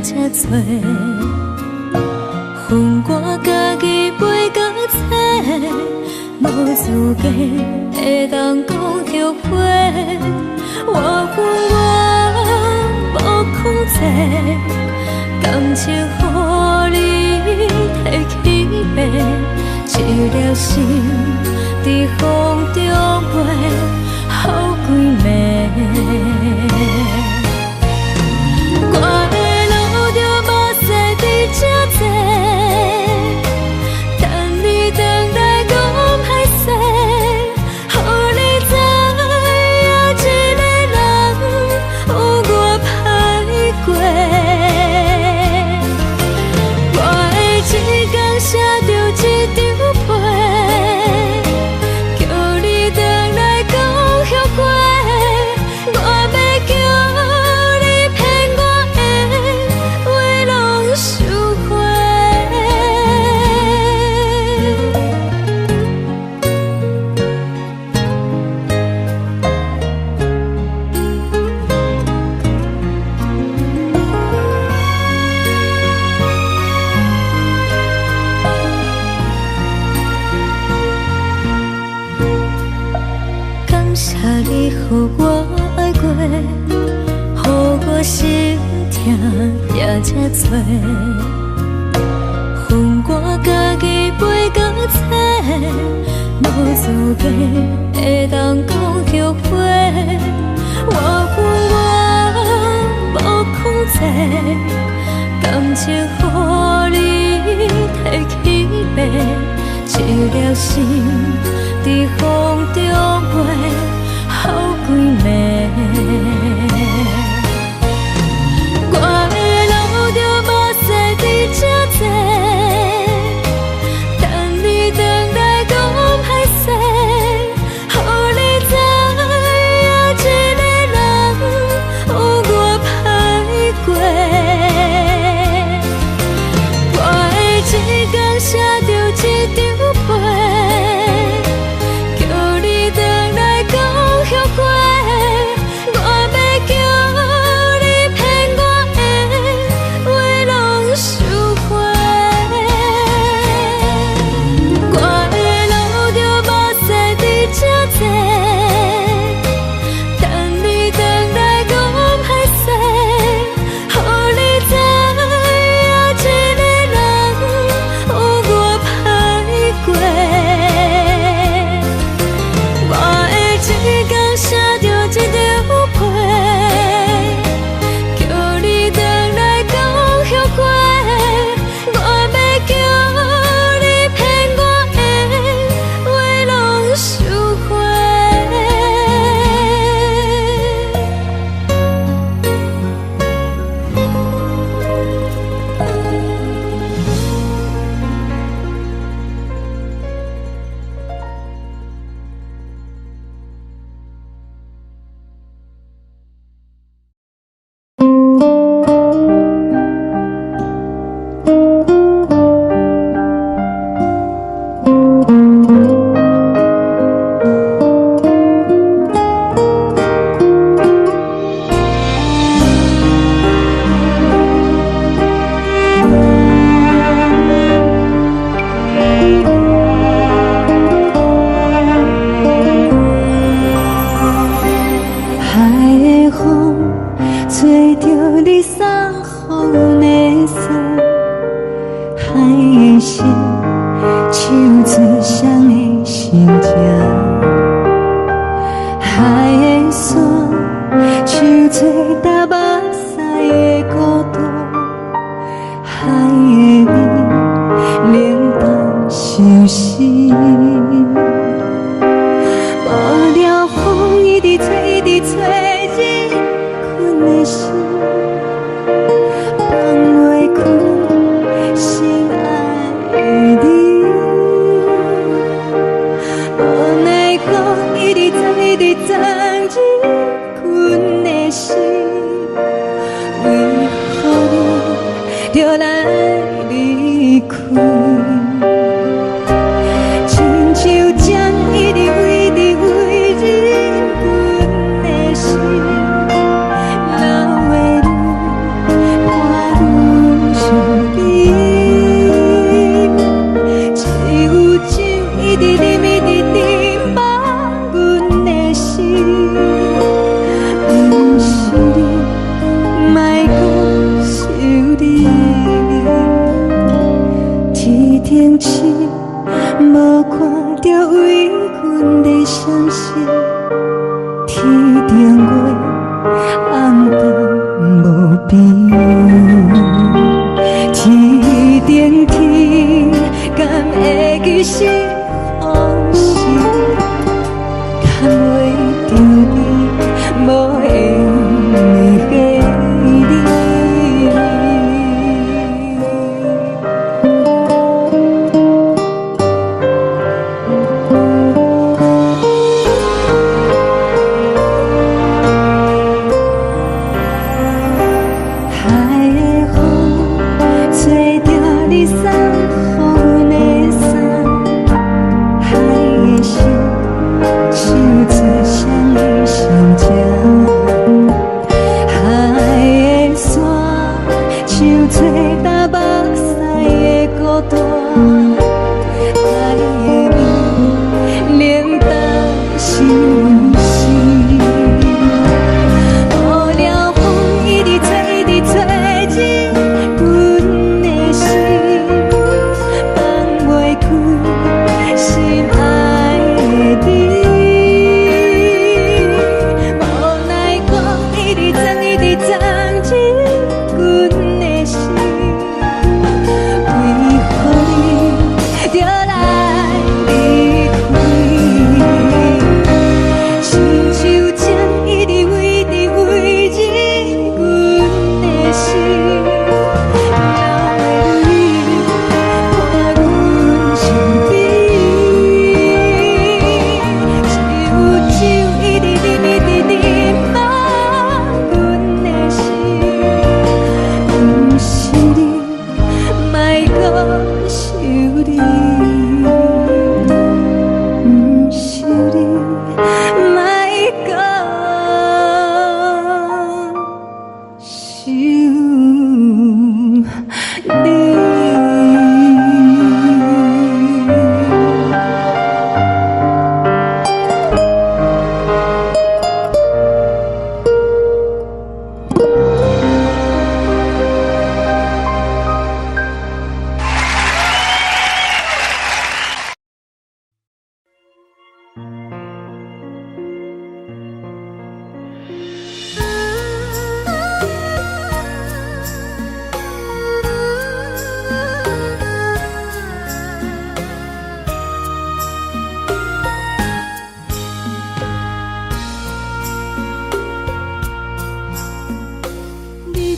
才多，恨我家己飞到切，无资格会当讲后悔。我恨我无控制，感情予你提起白，一粒心在风中飞，好几暝。我的路就无西伫这多，等你回来讲歹势，予你知影一个人有我歹过。我的一天写着一张被，叫你回来讲后悔。我要叫你骗我的话拢收回。感谢你予我爱过，予我心痛也这多，恨我家己飞到切，无资格会当讲后悔。我恨我无控制，感情予你提起白，一粒心在风中飞，好几暝。我的路就无西伫这多，等你回来讲歹势，予你知影一个人有我歹过。我的一天写着一张被，叫你回来讲后悔。我要叫你骗我的话拢收回。我的路就无西伫这多，等你回来讲歹势，予你知影一个人有我歹过。我的一天写着一张被，叫你回来讲后悔。我要叫你骗我的话拢收回。海的风吹着你送风的伞，海的心唱出双的心情，海的山唱出踏目屎的孤独，海的味冷淡伤心。无聊风一直吹，一直吹入困的心，放袂开心爱的你。无奈我一直藏，一直藏入困的心，为何你就来离开？情一直忍一直忍把阮的心，不是你，莫讲是你。天顶星无看到为阮的闪烁，天顶月红淡无边，天顶天敢会记是往事，敢袂着你无缘的你。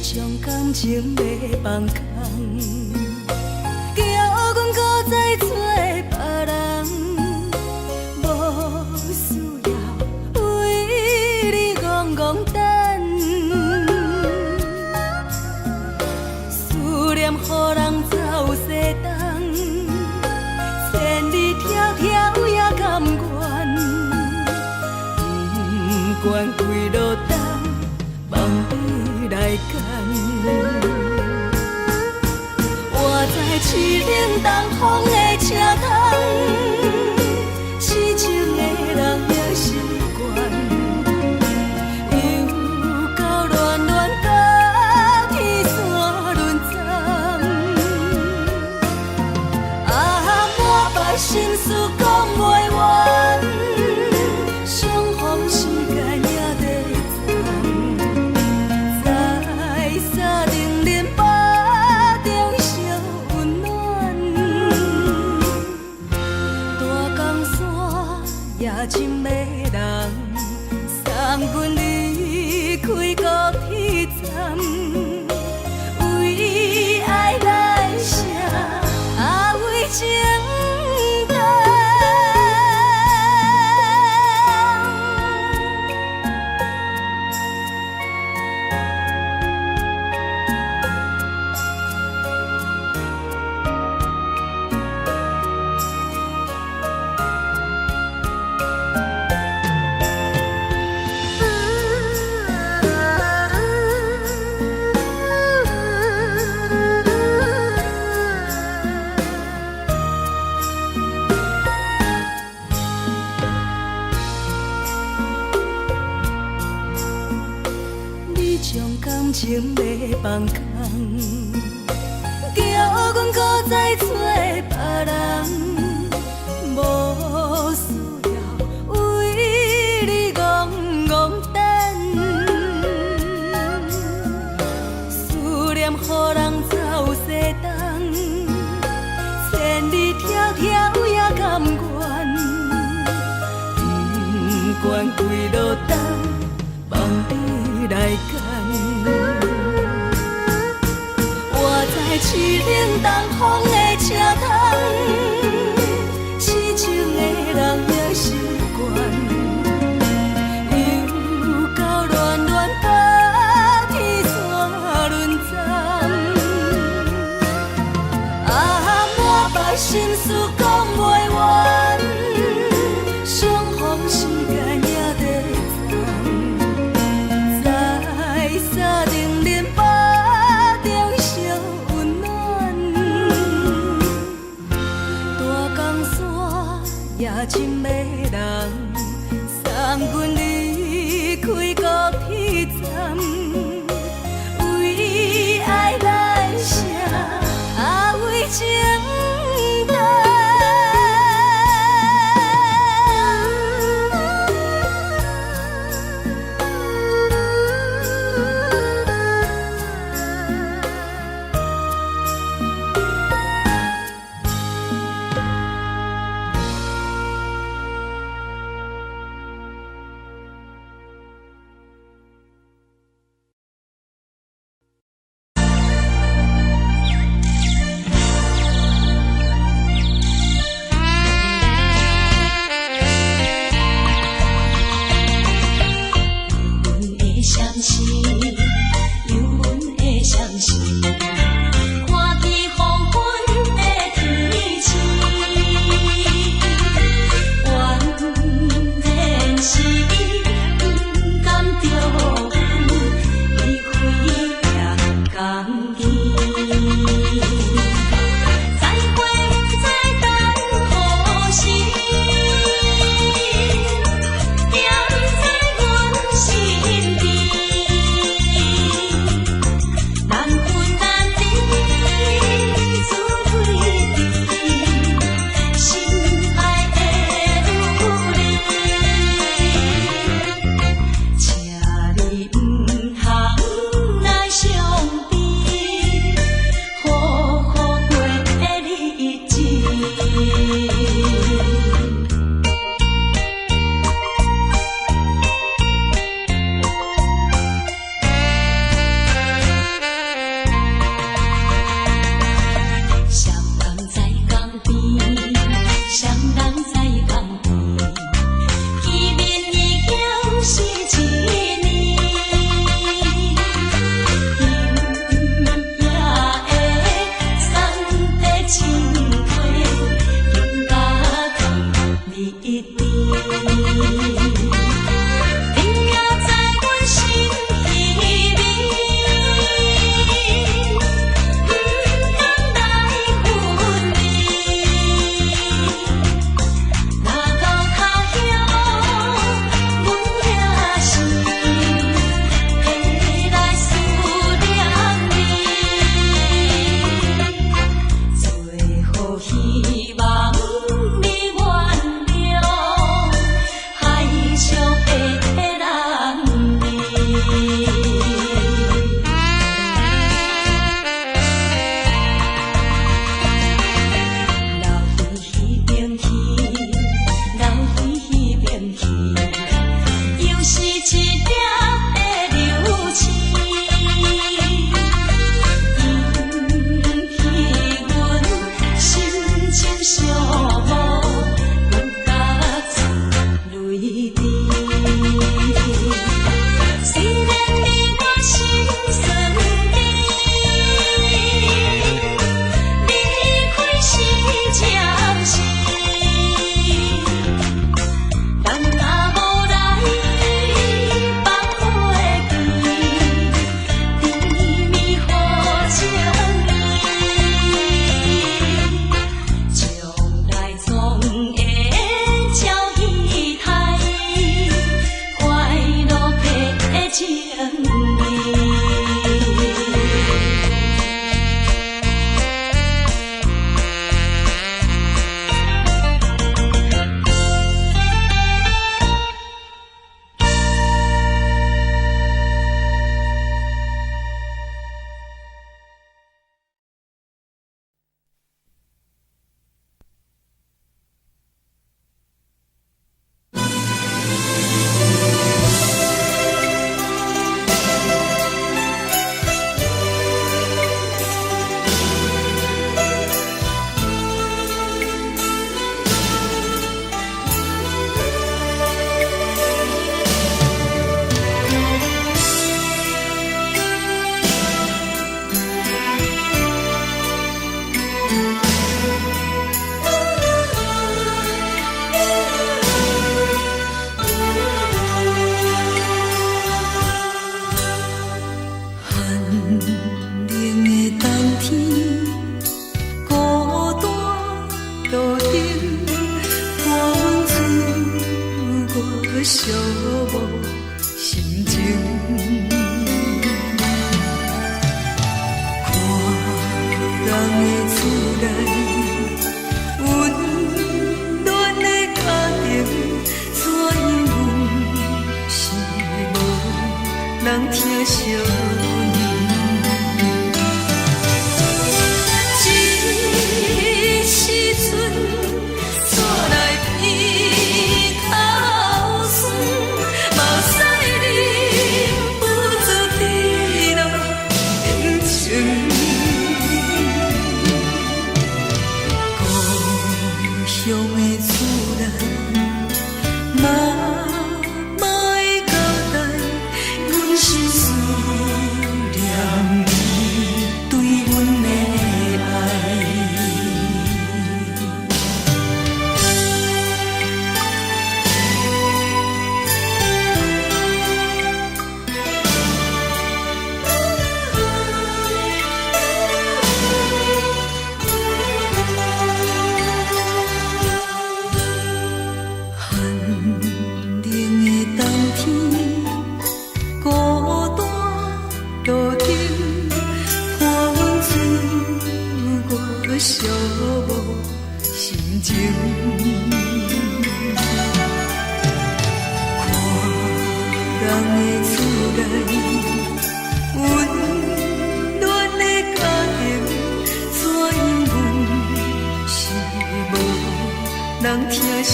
将感情要放空，叫阮搁再找别人，无需要为你戆戆等。思念予人走西东，千里迢迢也甘愿，不管几路东，梦里来干。我在凄冷东风的车窗，痴情的人也习惯，又到恋恋甲天山沦陷。啊，满腹心事讲袂完，相逢时间也在藏。在沙丁林巴中烧温暖，情要放空，叫阮搁再找别人，无需要为你戆戆等，思念予人走西东，千里迢迢也甘愿，不管几路灯，望你来牵。我在市冷东风的车窗，痴情的人也习惯，又到恋恋把天线轮转。啊，满腹心事讲袂完，相逢时间也在藏，在沙定林巴中烧温暖，大江山夜深的人，送阮离开高铁站，为爱来写，为情。路顶，我寂寞心情。看人的厝内温暖的家庭，怎样是无人疼惜。人疼惜，这时阵煞来鼻口酸，目屎忍不住滴落眼睛。故乡的厝内，嘛会交代。是思念你对阮的爱。这时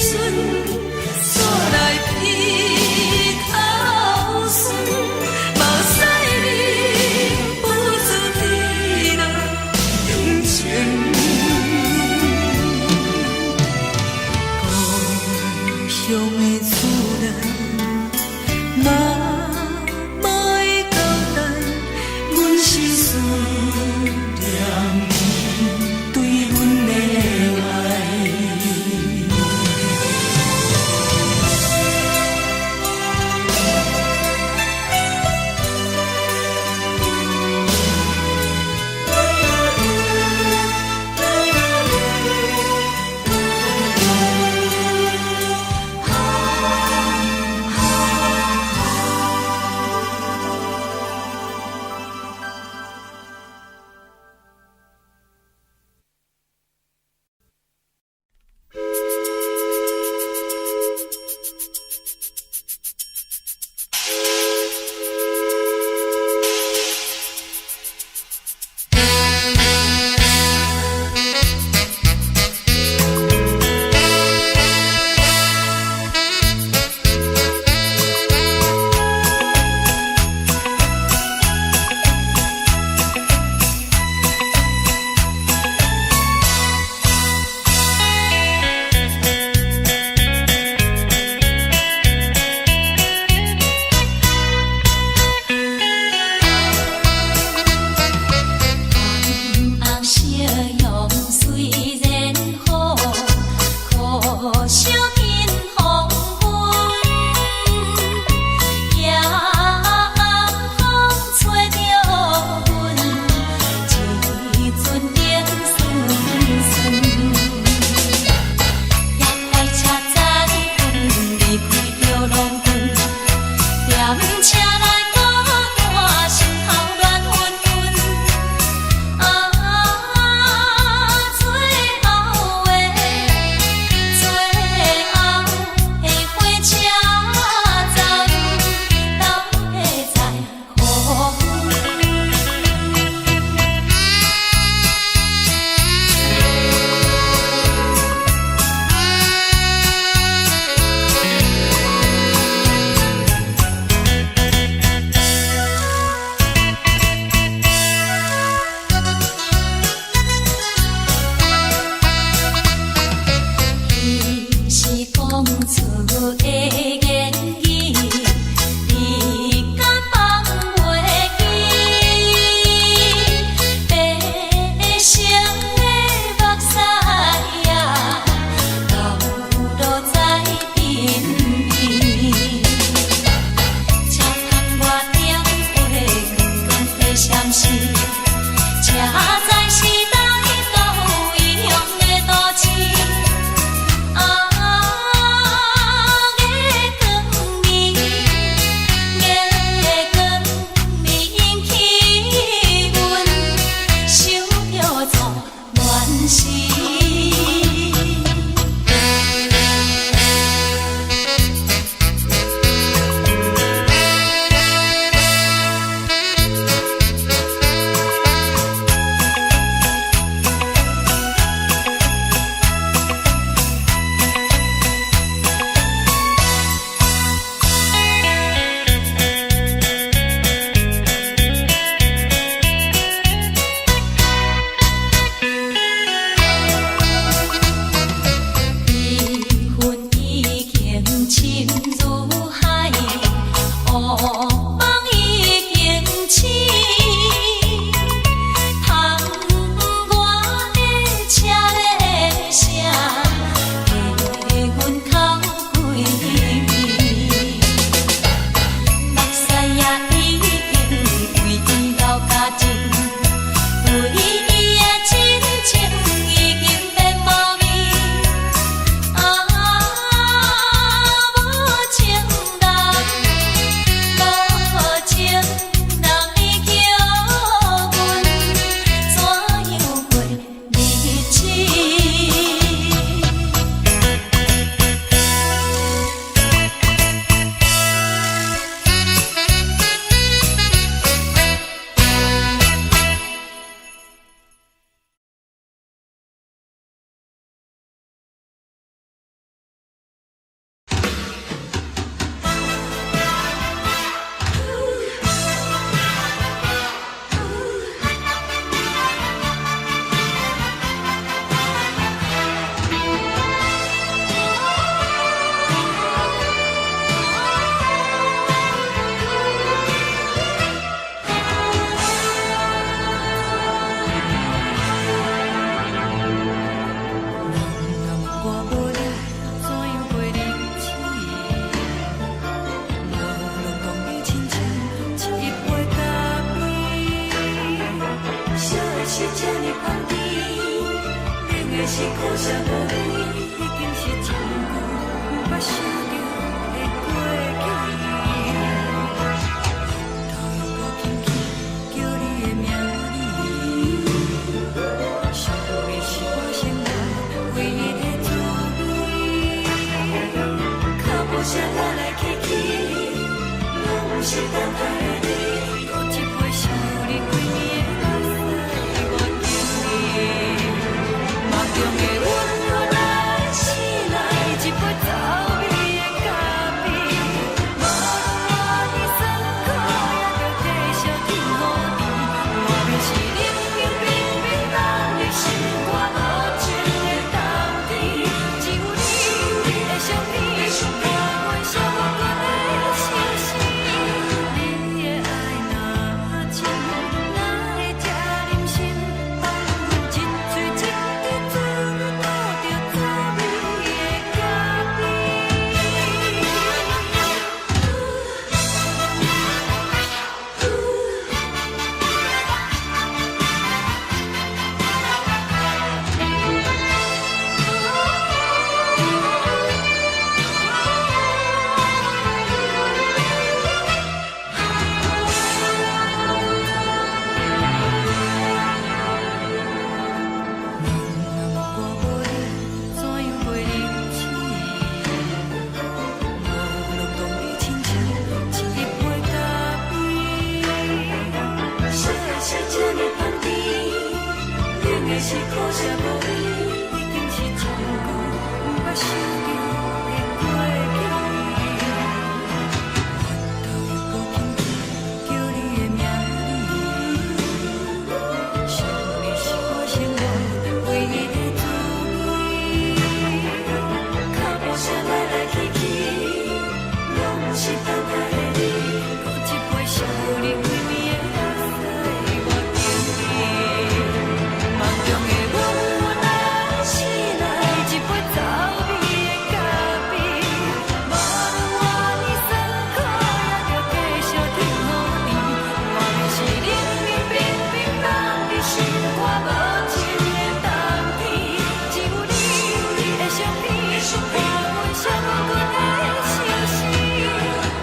阵。乡的厝内，嘛会交代，阮是思念你对阮的爱。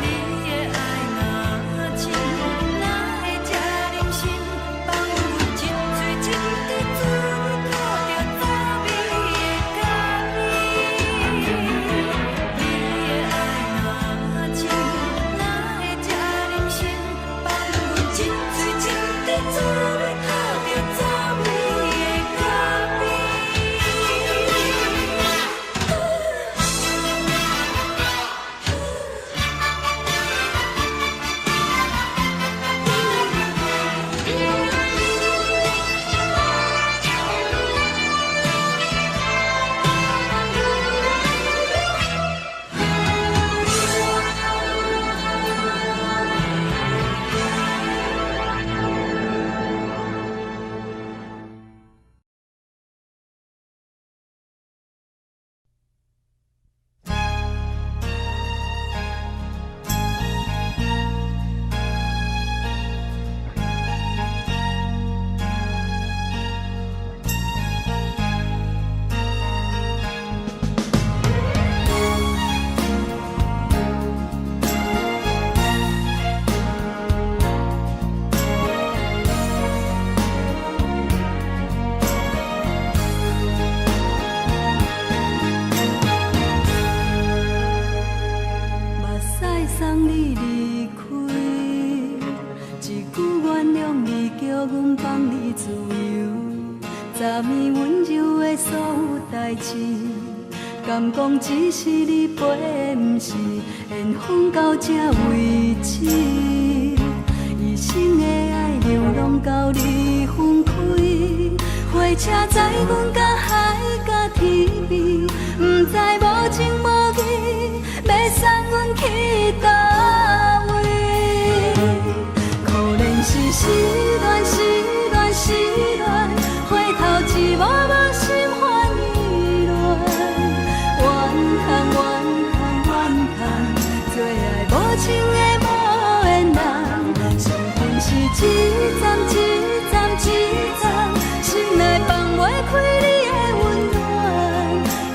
你送你离开，一句原谅你，叫阮放你自由。昨暝温柔的所有代志，敢讲只是你陪，不是缘分到这为止。一生的爱流浪到你分开，火车载阮到海甲天边，不知无情无义，要送阮去倒位？可能是失恋，失恋，失恋，回头一幕幕心烦意乱，怨叹，怨叹，怨叹，最爱无情的无缘人，上恨是一站一站一站，心内放袂开你的温暖，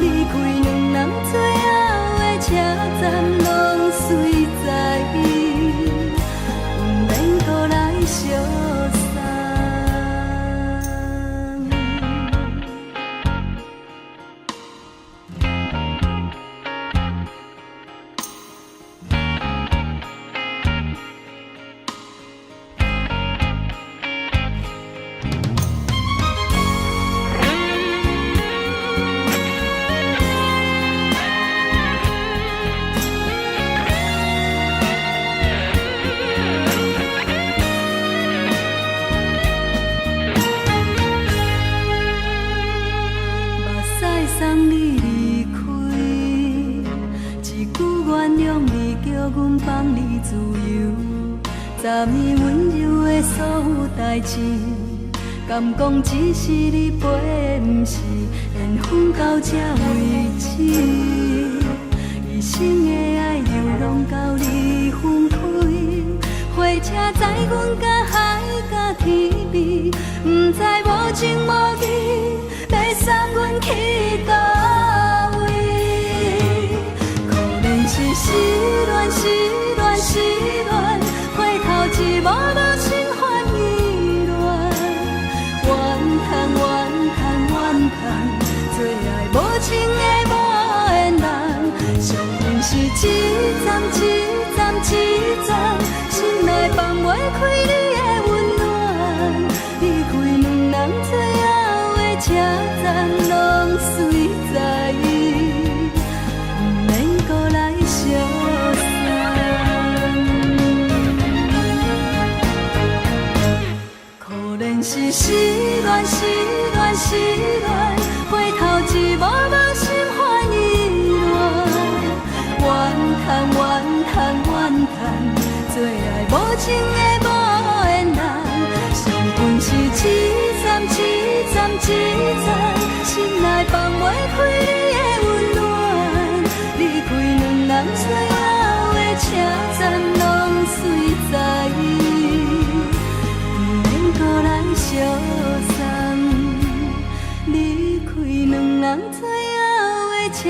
离开两人最后的车站，拢随在伊，不免搁来相送。送你离开，一句原谅你，叫阮放你自由。昨暝温柔的所有代志，敢讲只是你陪，不是缘分到这为止。一生的爱流浪到你分开，火车载阮到海甲天边，不知无情无义，要送阮去倒位？可能是失恋，失恋，失恋，回头一幕幕心烦意乱，怨叹，怨叹，怨叹，最爱无情的无缘人，上恨是一站一站一站，心内放袂开你的温暖，离开两人最后的车站，拢随在伊，不免搁来相送。可能是失恋，失恋，失恋，回头一幕幕心烦意乱，怨叹，怨叹，怨叹，最爱无情的无缘人，上恨是一站一站一站，心内放袂开你的温暖，离开两人最后的车站，拢随在伊，不免搁来相送。离开两人最后的车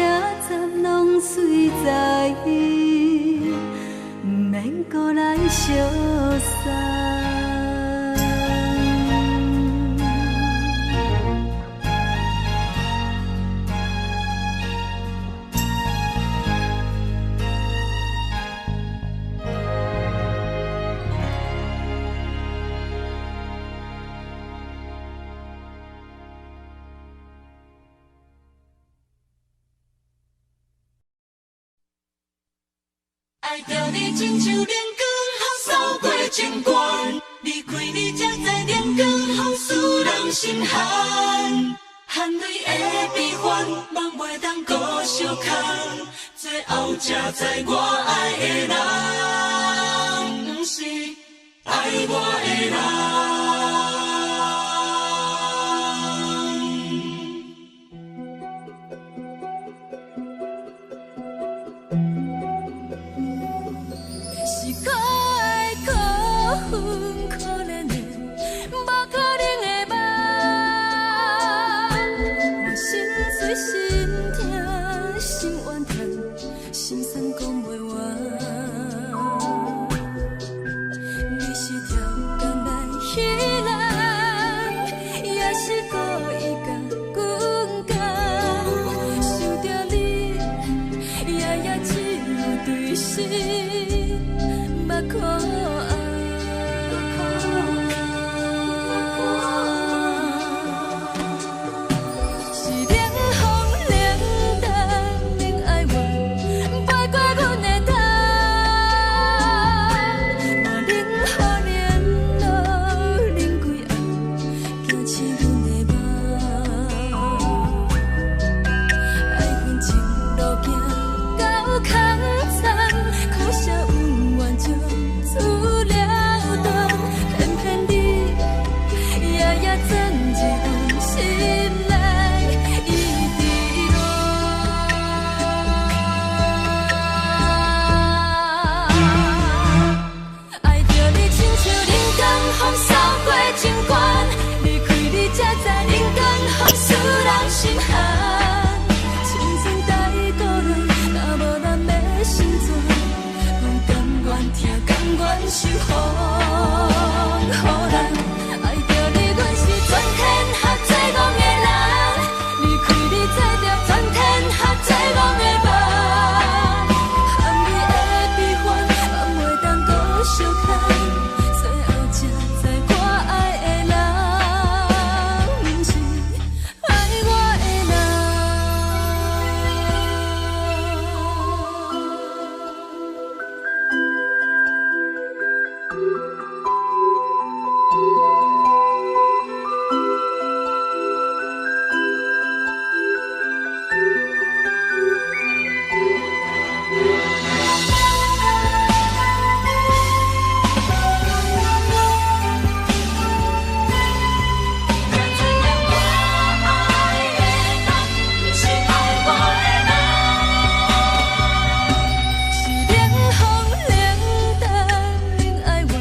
站，拢随在伊，不免搁来相送。爱着你亲像亮光，扫过情关，离开你才知亮光风使人心寒。含泪的悲欢，望袂当搁相牵，最后才知我爱的人，不是爱我的人。是可爱可恨可怜的，无可能的梦。我心碎心痛心怨叹，心酸讲袂完。目眶红。是冷风冷淡冷爱我，飞过阮的头，嘛冷雨冷落冷几暗，惊醒阮的梦。爱恨情路行到空残，苦涩有缘就此了断，偏偏你夜夜钻一段心内一滴泪。爱着你亲像冷光风扫过情关，离开你才知冷光风使人心寒。青春待故人，若无咱要心怎？讲甘愿听，甘愿受予咱。爱着你，阮是全天下最戆的人，离开你才着全天下最戆的梦。含你的悲欢，放袂当搁相牵，最后才知我爱的人，不是爱我的是冷风冷淡冷爱我，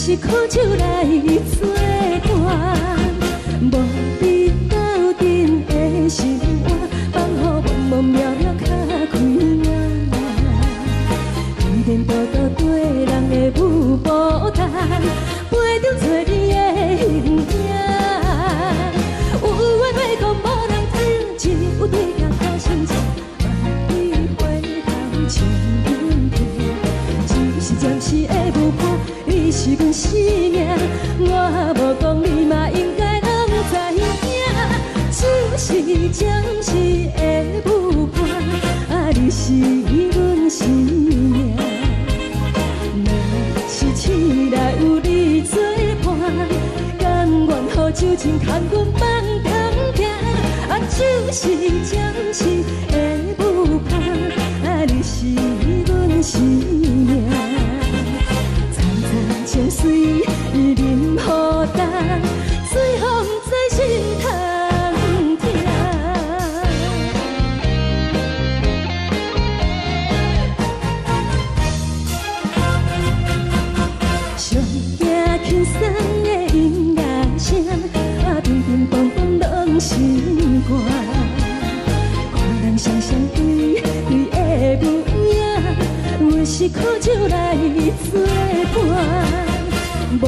是苦酒来作伴，无你斗阵的生活，放予茫茫渺渺较快活。颠颠倒倒对人的舞步弹，陪着做你的形影。有话要讲无人听，只有对镜头心情，万里回头像阮听，只是暂时的舞伴。 你是阮生命，我无讲你嘛应该拢知影。就是暂时的舞伴，啊，你是阮生命。若是醒来有你作伴，甘愿予酒精牵阮放通行。啊，就是暂时的舞伴，啊，你是阮生命。 情水伊任何淡，随风在心通听。上惊轻松的音乐声，啊，乒乒乓乓拢心肝。看人双双对对的舞影，我是苦酒来作伴。 无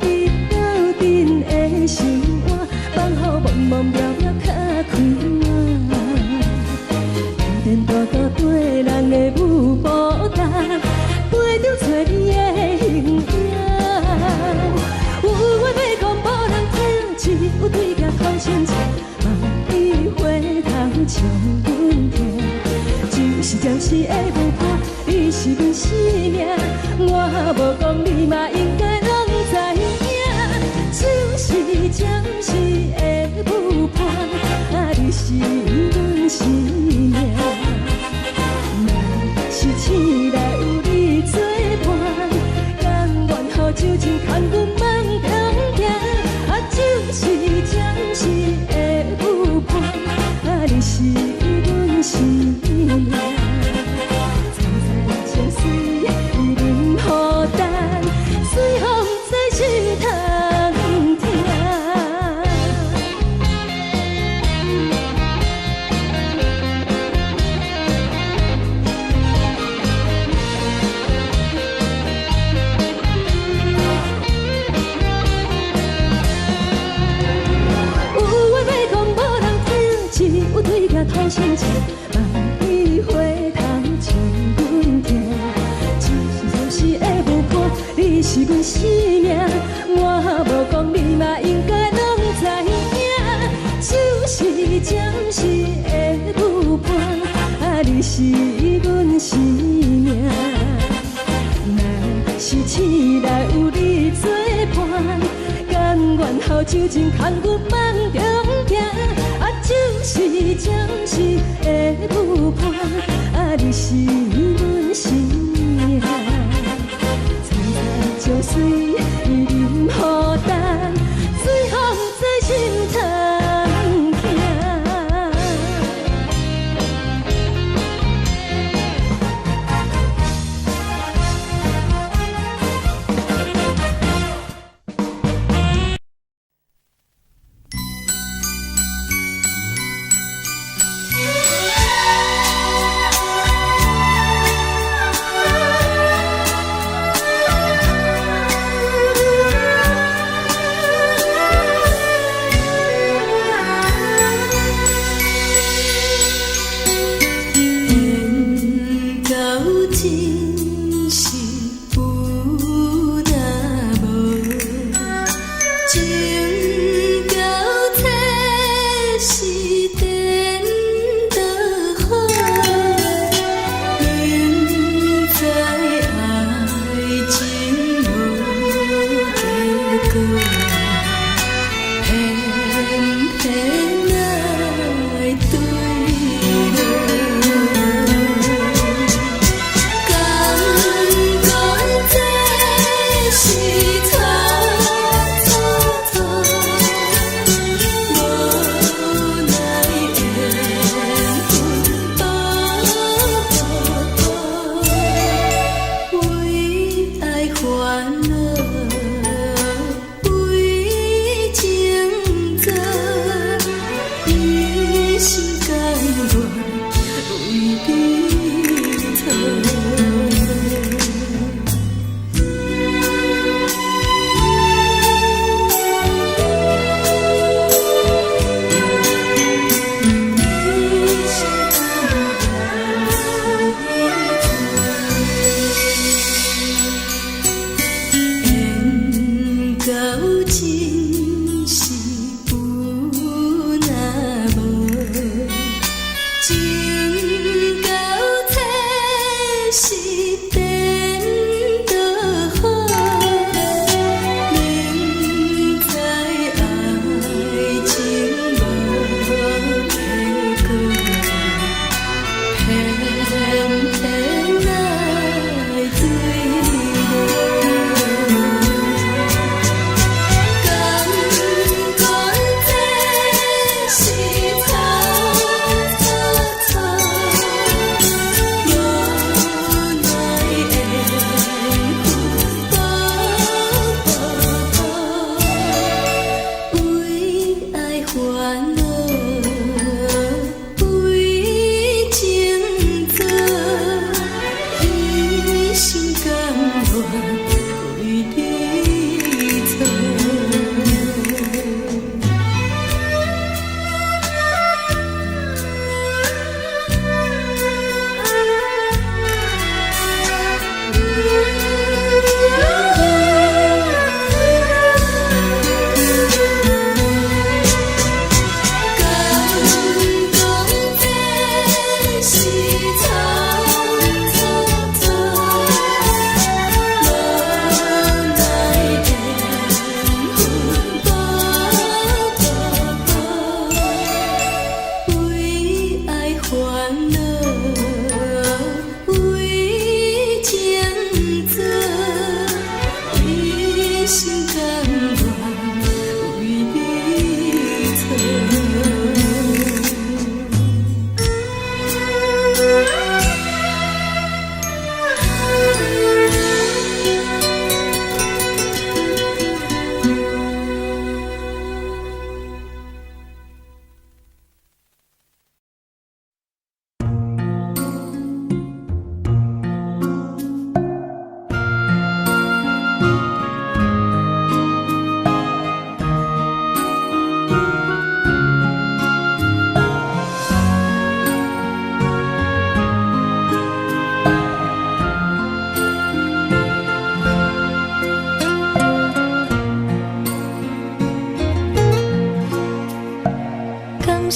你斗阵的生活，放予茫茫渺渺较快活。颠颠倒倒对人的舞步弹，陪着做你的形影。有话要讲无人听，只有对镜头深情，望你回头像阮听。就是暂时的舞伴，你是阮生命，我无讲你嘛应该。 就是暂时的舞伴，啊，你是阮生命。若是醒来有你作伴，甘愿予酒精牵阮放通行。啊，就是暂时的舞伴，啊，你是阮生命。藏在情水伊任何淡，随风在心头。 头深情，望你回头像阮听。就是暂时的舞伴，你是阮生命，我无讲你嘛应该拢知影。就是是暂时的舞伴，啊，你是阮生命。若是醒来有你作伴，甘愿好酒情牵阮梦中行，啊，就是暂时的舞伴，啊，你是阮生命。青菜椒水伊啉予等，水风在心头。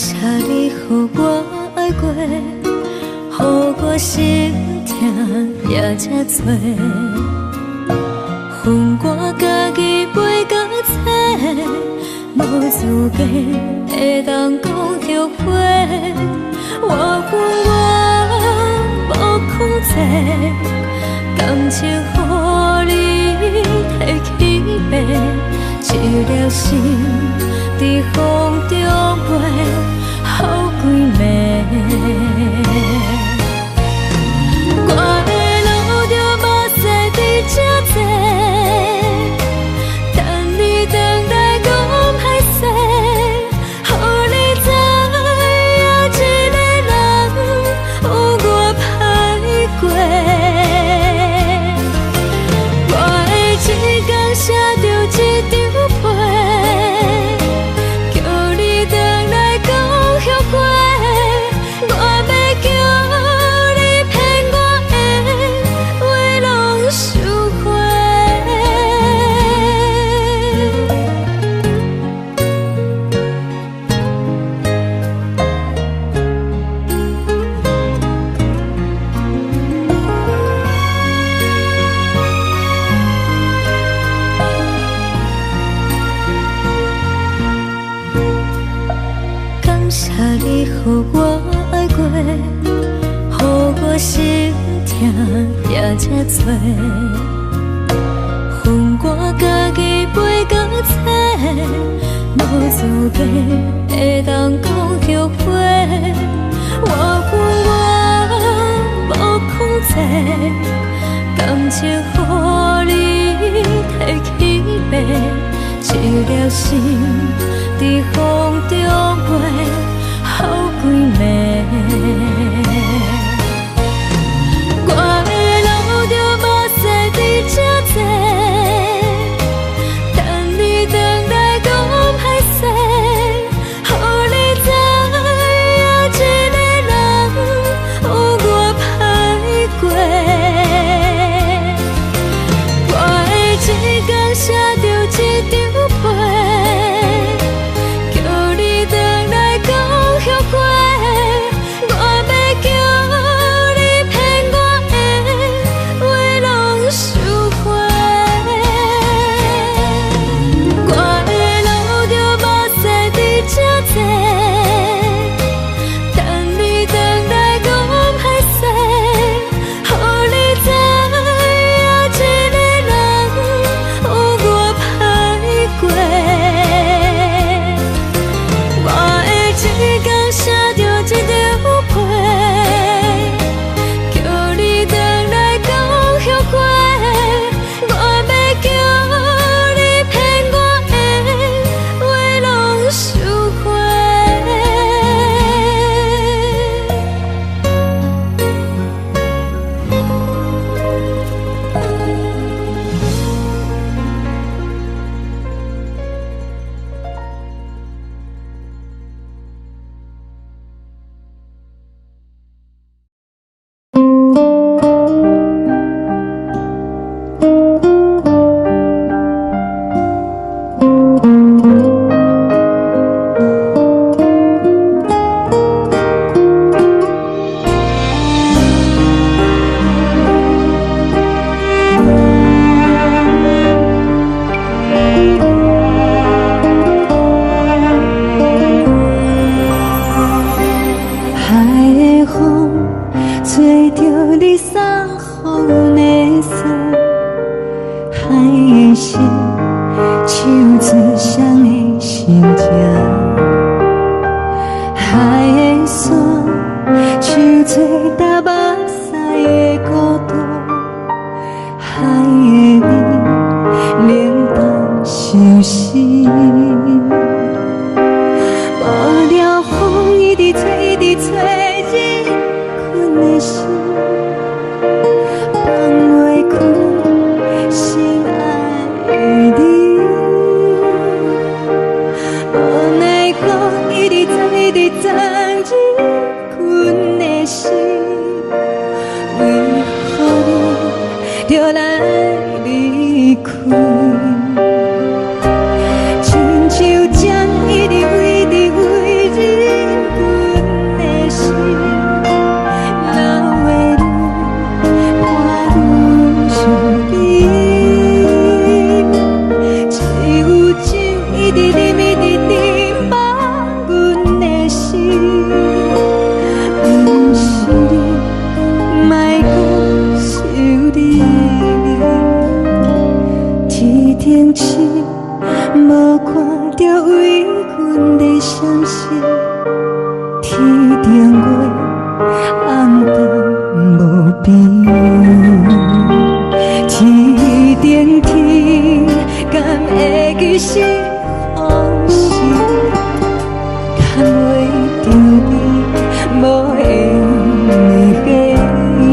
谢你，予我爱过，予我心痛也这多。恨我家己袂到切，无资格会当讲后悔。我恨我无控制，感情予你提起白，一粒心在风中飞，好几暝。我的路着目屎在这多。你，予我爱过，予我心痛也这多。恨我家己袂到切，无资格会当讲后悔。我恨我无控制，感情予你提起白，一粒心在风中飞。好几暝，我的路着目屎在这多，等你回来讲歹势，予你知影一个人有我歹过。我会一天写着一张被，叫你回来讲。我要叫你骗我的话拢收回。我的路着目屎在这多，等你回来讲歹势，予你知影一个人有我歹过。我会一天写着一张被，叫你回来讲后悔。我要叫你骗我的话拢收回。就来离开，亲像将伊的为你为你。顶月红灯无边，天顶天，敢会记是往事？牵袂着你，无会记你。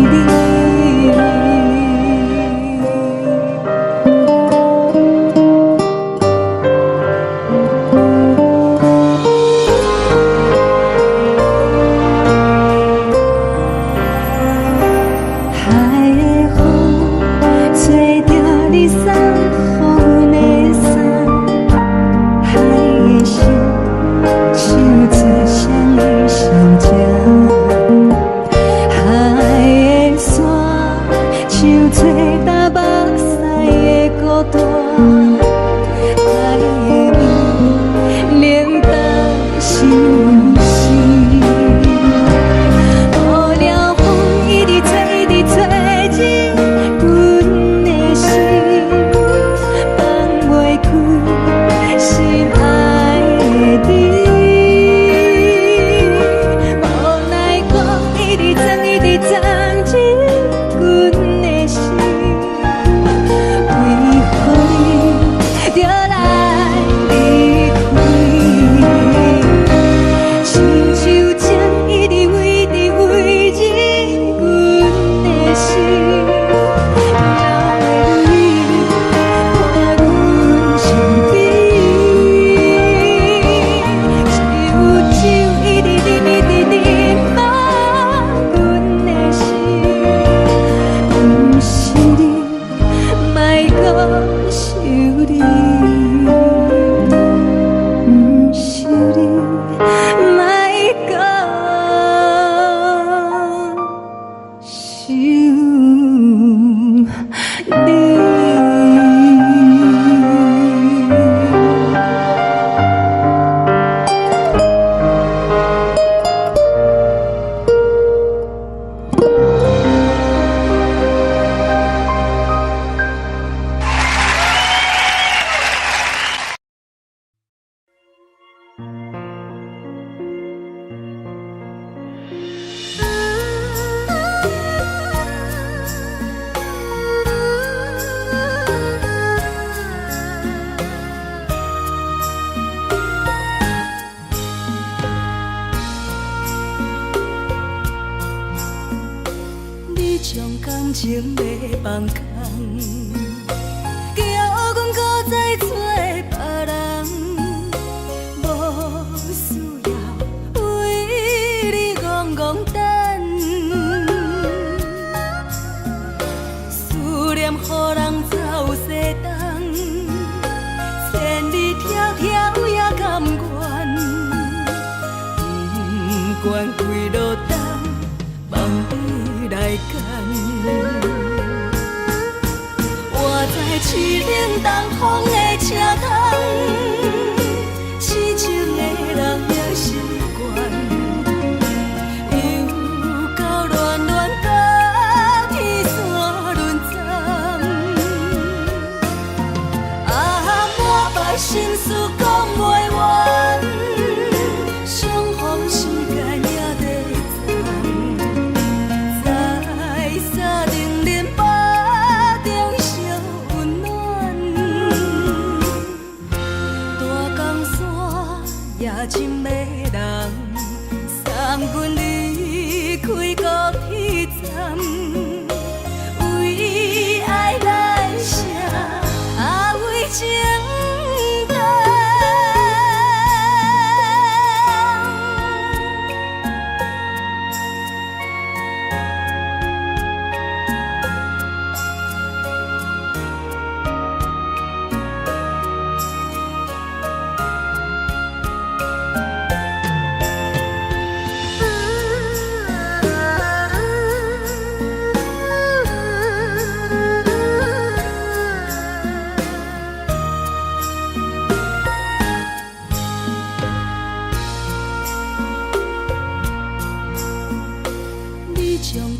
感情要放空，叫阮搁再找别人，无需要为你戆戆等。思念予人走西东，千里迢迢也甘愿，不管几路灯，望你来赶。活在凄冷东风的车窗，痴情的人也习惯，又到乱乱甲天线轮转。满腹心事讲袂完，相逢时间也在藏。在沙定连巴中烧温暖，大江山也深的人，送阮离开高铁站，为爱来写为情。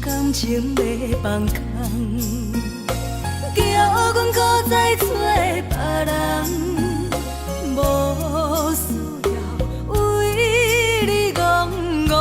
感情要放空，叫阮搁再找别人，无需要为你戆戆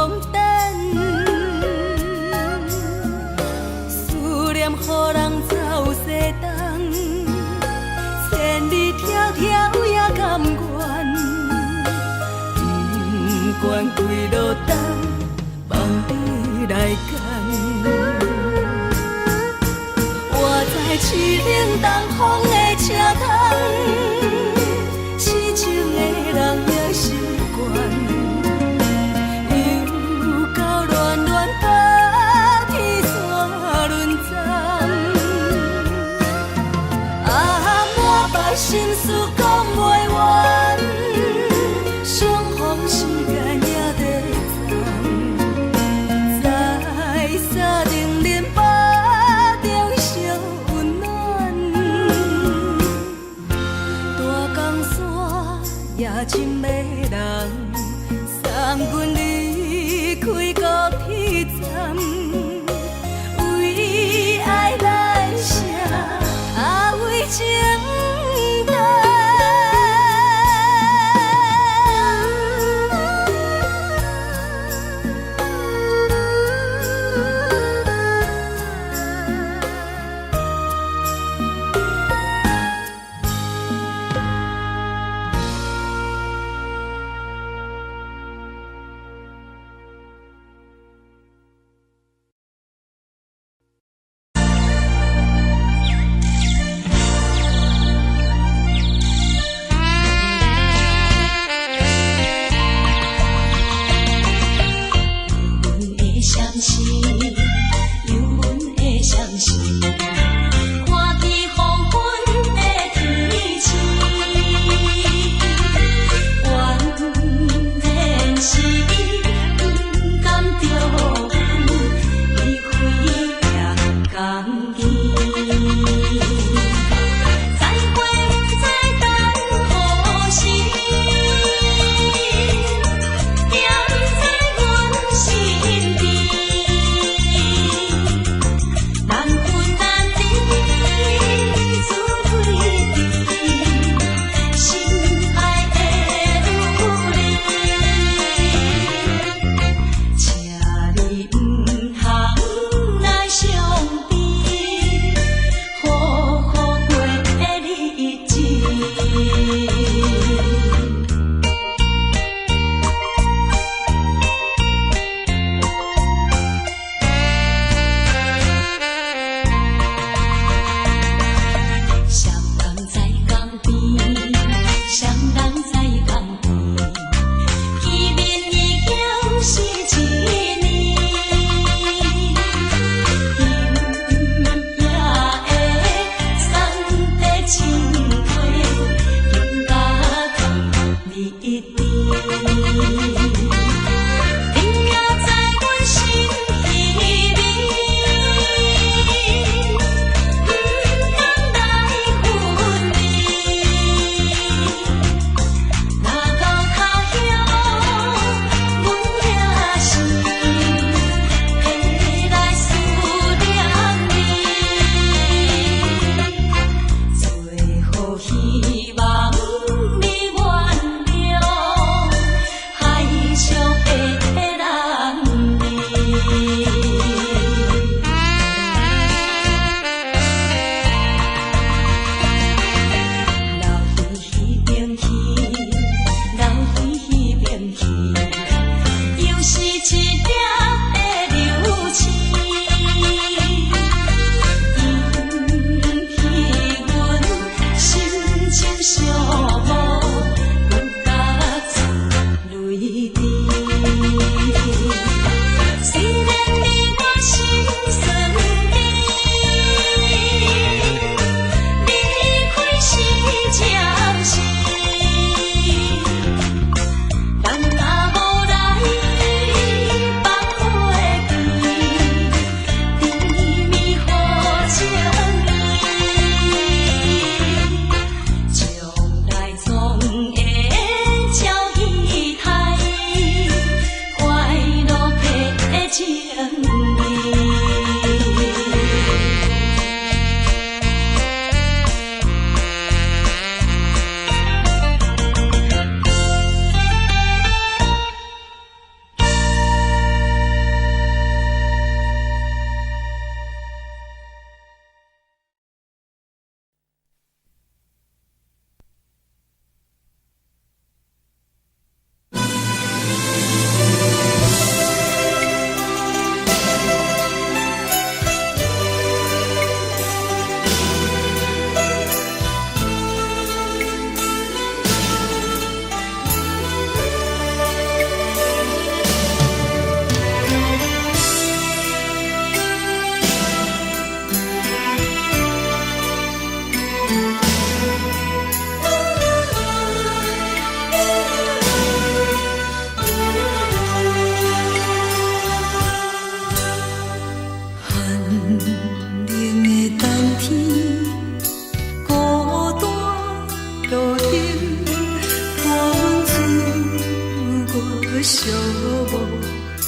无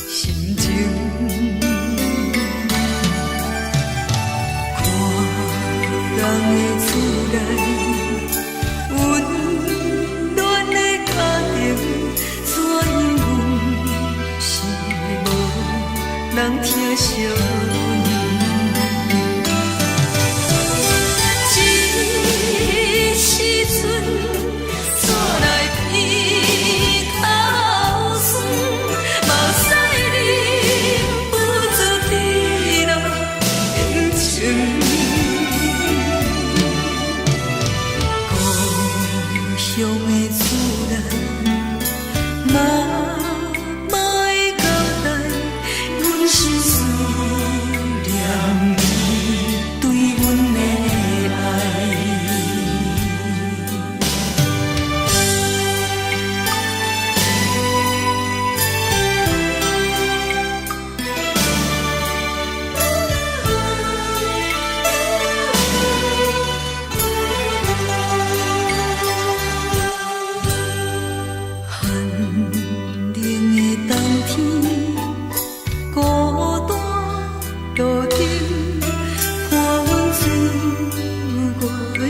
心情。看人的厝内温暖的家庭，怎因阮是无人疼惜？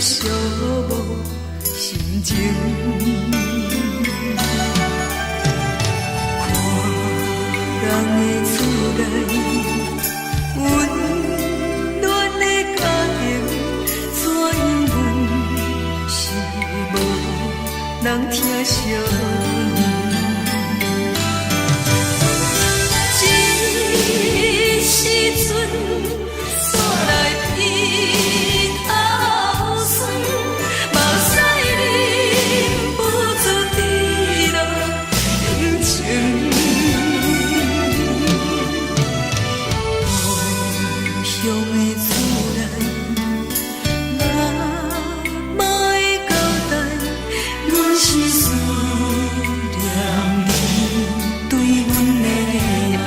寂无心情，看人的厝内温暖的家庭，怎因阮是无人疼惜？一时阵煞来鼻头酸，目屎忍不住滴落眼睛。故乡的厝内，若莫会交代，阮是思念你对阮的爱。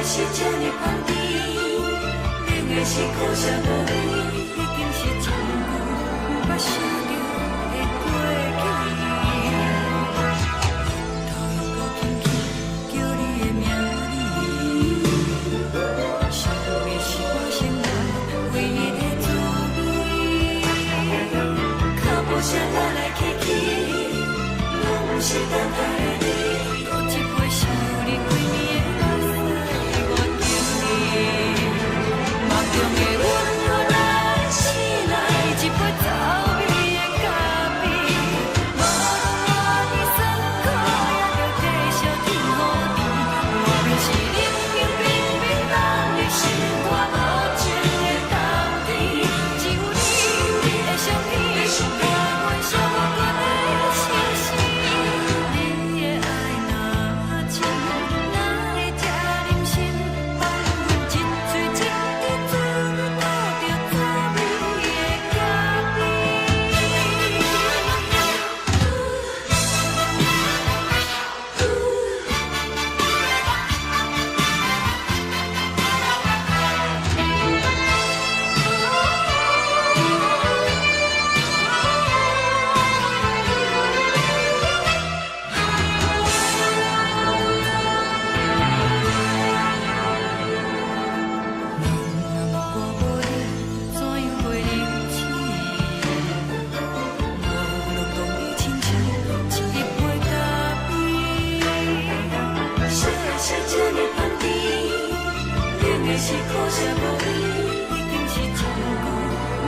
是这呢香甜，冷的是苦涩无味，已经是一句不捌想着的过去。头又搁轻轻叫你的名字，想的是我生来唯一的滋味。脚步声来来去去，拢不是等待的你，搁一杯想你几年的目屎，我敬你。梦中的阮我来醒来，一杯走味的咖啡，无论我的酸苦，也着继续甜予你。我明是冷冷冰冰冷的心肝，无情的冬天，只有你的相片，我阮寂寞过的心事。你的爱若真，哪会这忍心放阮一嘴一滴珠，倒着滋味的咖是苦涩无味，已经是一句不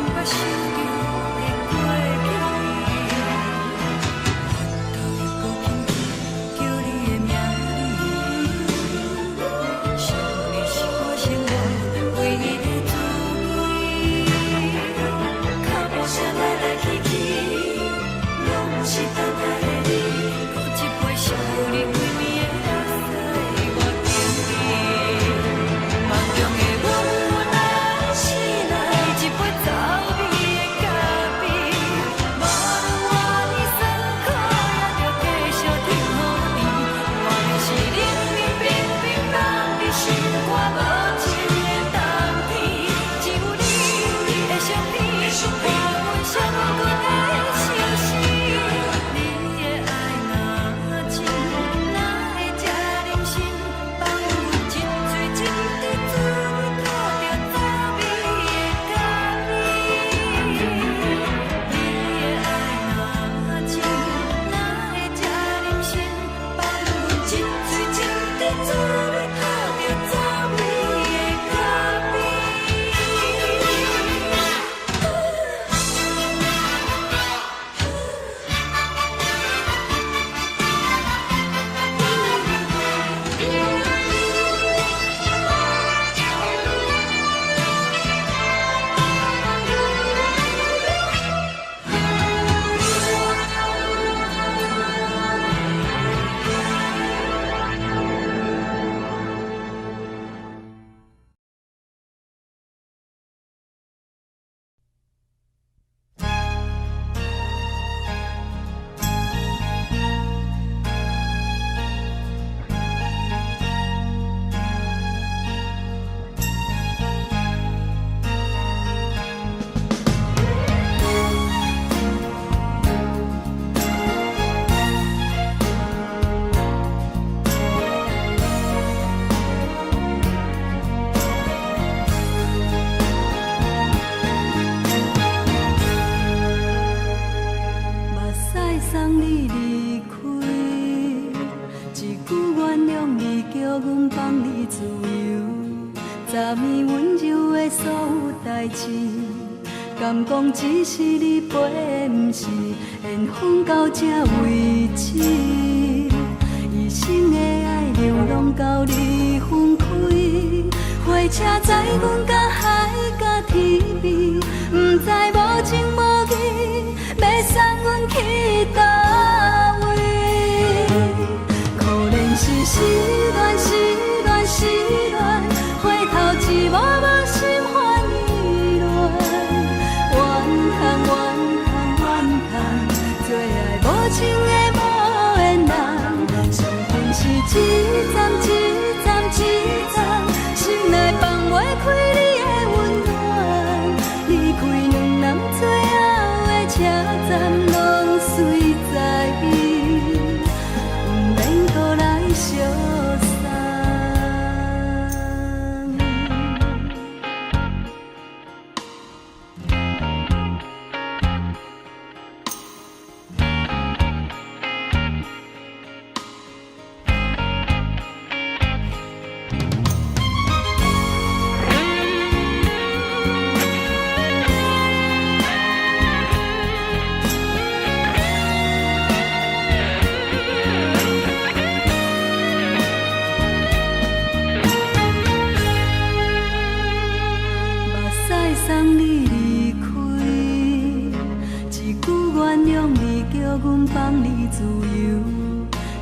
捌想着的过去。头又搁轻轻叫你的名字，想你是我生来唯一的滋味。脚步声来来去去，拢不是等待的你，搁一杯想你几暝的目屎，我敬你。梦中的阮我来醒来，一杯走味的咖啡，无论我的酸苦，也着继续甜予你。我明是冷冷冰冰冷的心肝，无情的冬天，只有你的相片，我阮寂寞过的心事。你的爱若真，哪会这忍心放阮一嘴一滴珠，倒着滋味的咖啡。你的爱若真，哪会这忍心放阮一嘴一滴珠，倒着滋味的咖啡。目屎送你离开，一句原谅你，叫阮放你自由。昨暝温柔的所有代志，敢讲只是你陪，不是缘分到这为止。一生的爱流浪到你分开，火车载阮甲海甲天边，不知无情无义，要送阮去倒位？可怜是失恋，失恋，失恋，回头一幕幕心烦意乱，怨叹，怨叹，怨叹，最爱无情的无缘人，上天是一站一站一站。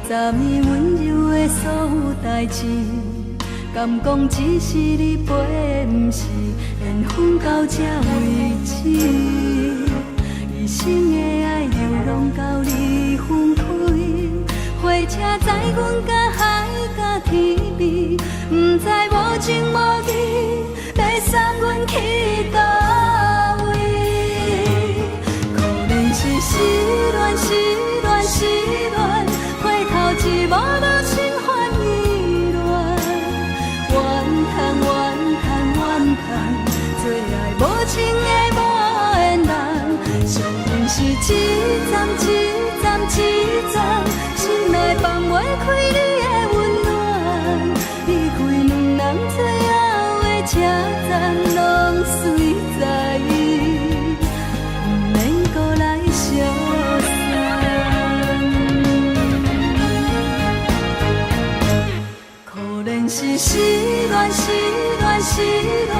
昨暝温柔的所有代志，敢讲只是你陪，不是缘分到这为止。一生的爱又拢到你分开，火车载阮甲海甲天边，不知无情无义，要送阮去倒位？可能是失恋，失恋，失恋，回头一幕幕心烦意乱，怨叹，怨叹，怨叹，最爱无情的无缘人，上恨是一站一站一站，心内放袂开你的温暖，离开两人最后的车站，拢随在意，不免搁来相送。可能是失恋，失恋，失恋，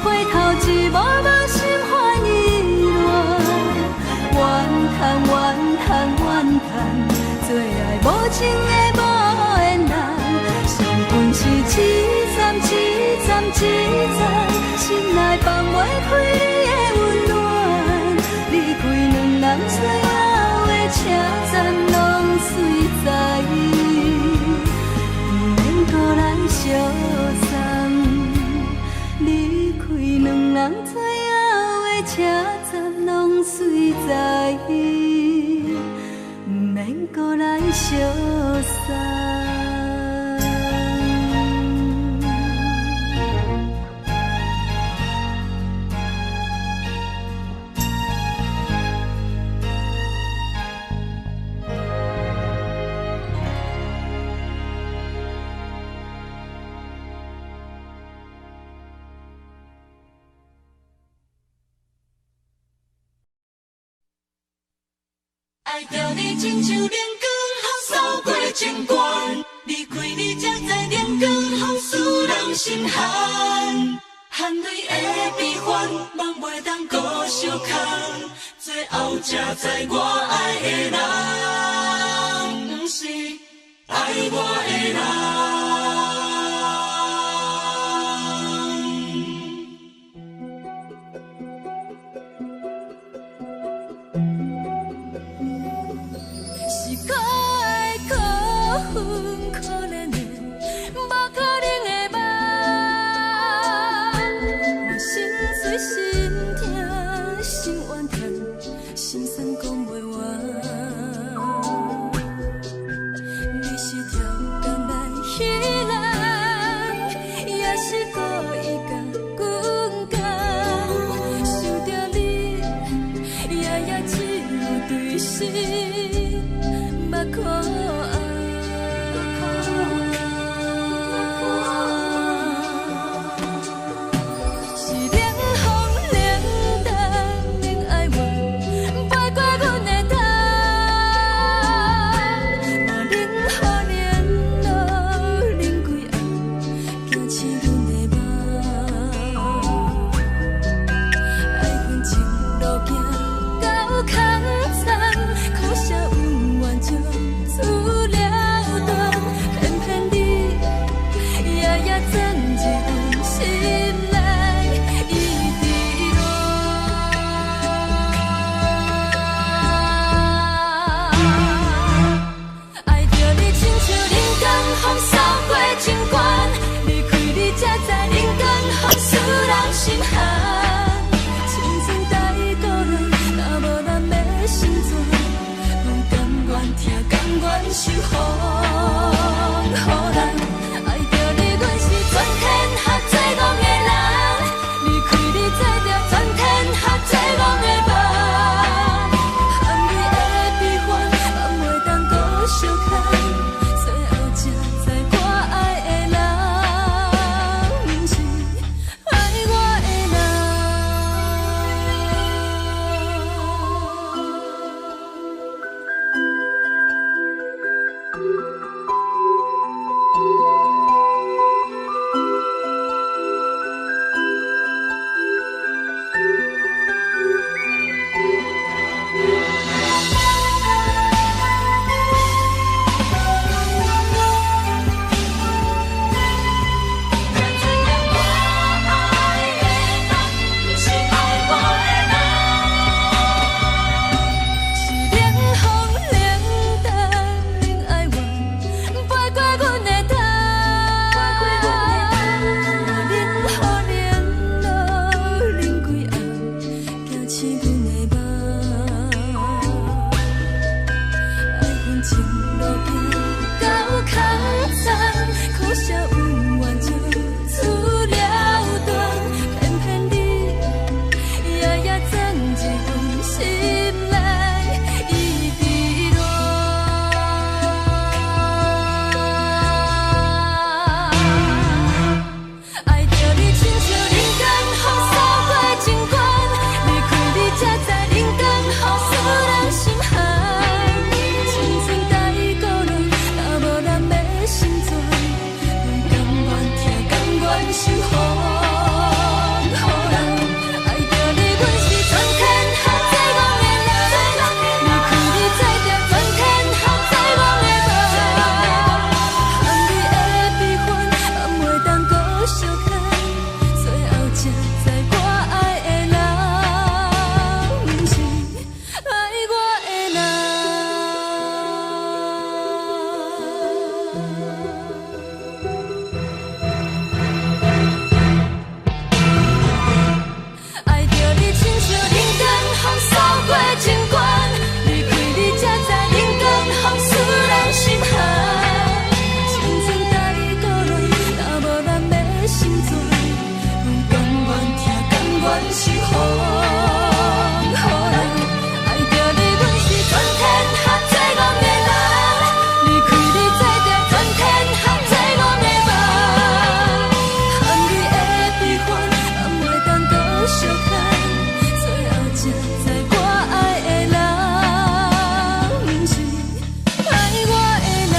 回头一幕幕心烦意乱，怨叹，怨叹，怨叹，最爱无情的无缘人，上恨是一站一站一站，心内放袂开你的温暖，离开两人最后的车站，拢随在意，不免搁来相送。离开两人最后的车站，拢随在意，不免搁来相送。爱着你亲像阳光，透扫过情关，离开你才知阳光风使人心寒。含泪的悲欢，望袂当搁相牵，最后才知我爱的人，不是爱我的人。可怜的，无可能的梦，我心碎心痛心怨叹，心酸讲袂完。你是条工来彼人，也是故意甲阮讲，想着你，夜夜只有对视，目看。是风，予人爱着你，阮是全天合作五个人，离开你做着全天合作五个梦，含你的悲欢，也袂当搁相牵，最后才知我爱的人，不是爱我的人。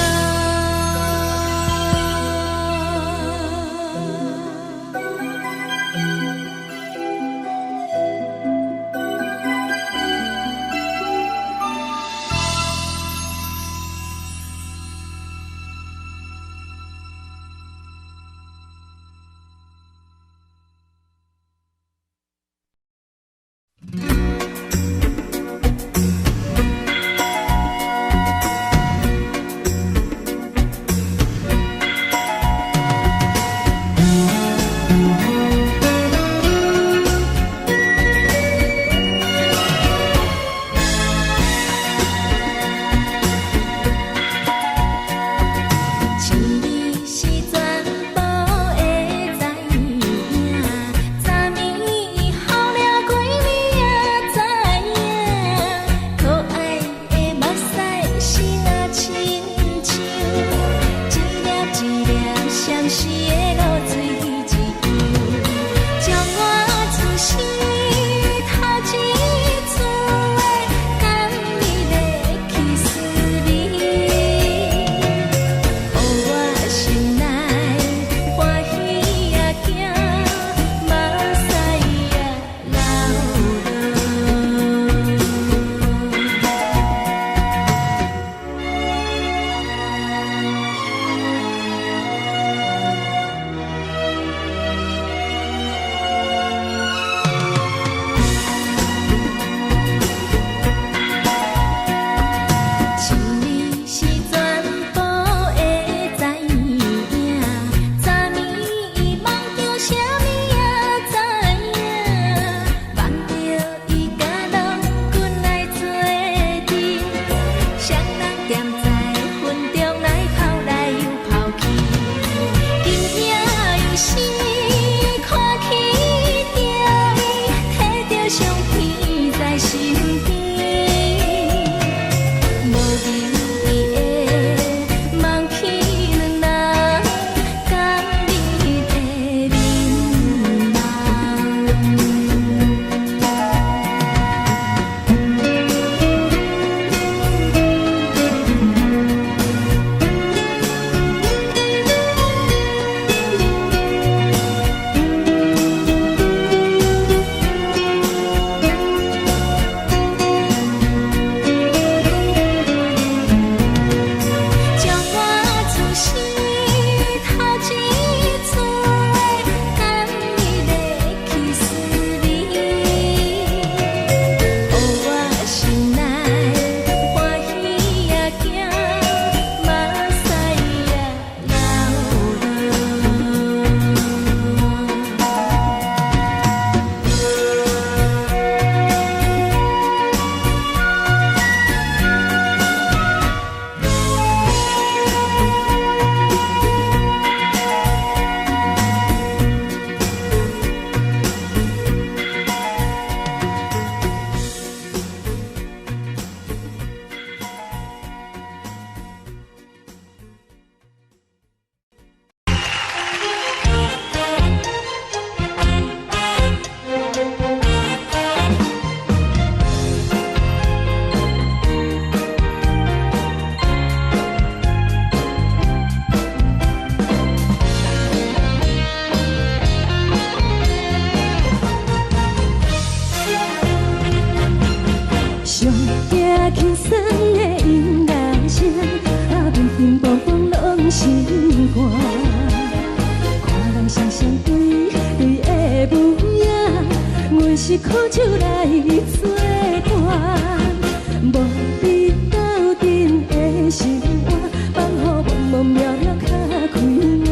轻松的音乐声，啊，乒乒乓乓拢心肝。看人双双对对的模样，阮是苦酒来作伴。无你斗阵的生活，放予茫茫渺渺较开眼。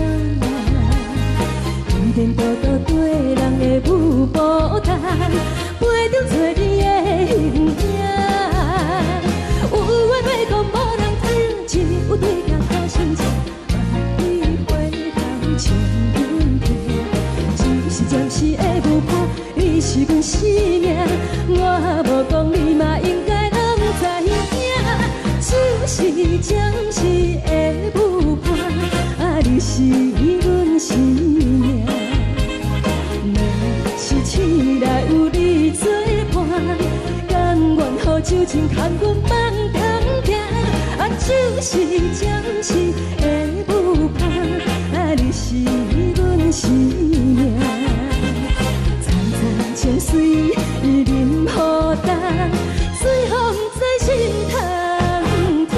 颠颠倒倒对人的舞步弹，陪着做你的形影。 有话要讲，无人听，有对镜好心情，万里回头唱阮听，一时暂时的舞伴，你是是阮生命，我无讲你嘛应该拢知影，就是暂时的舞伴，啊，你是阮生命。若是醒来有你作伴，甘愿予酒精牵阮梦通行，啊，就是暂时的舞伴，啊，你是阮生命。情水伊任何重，水风在心头痛。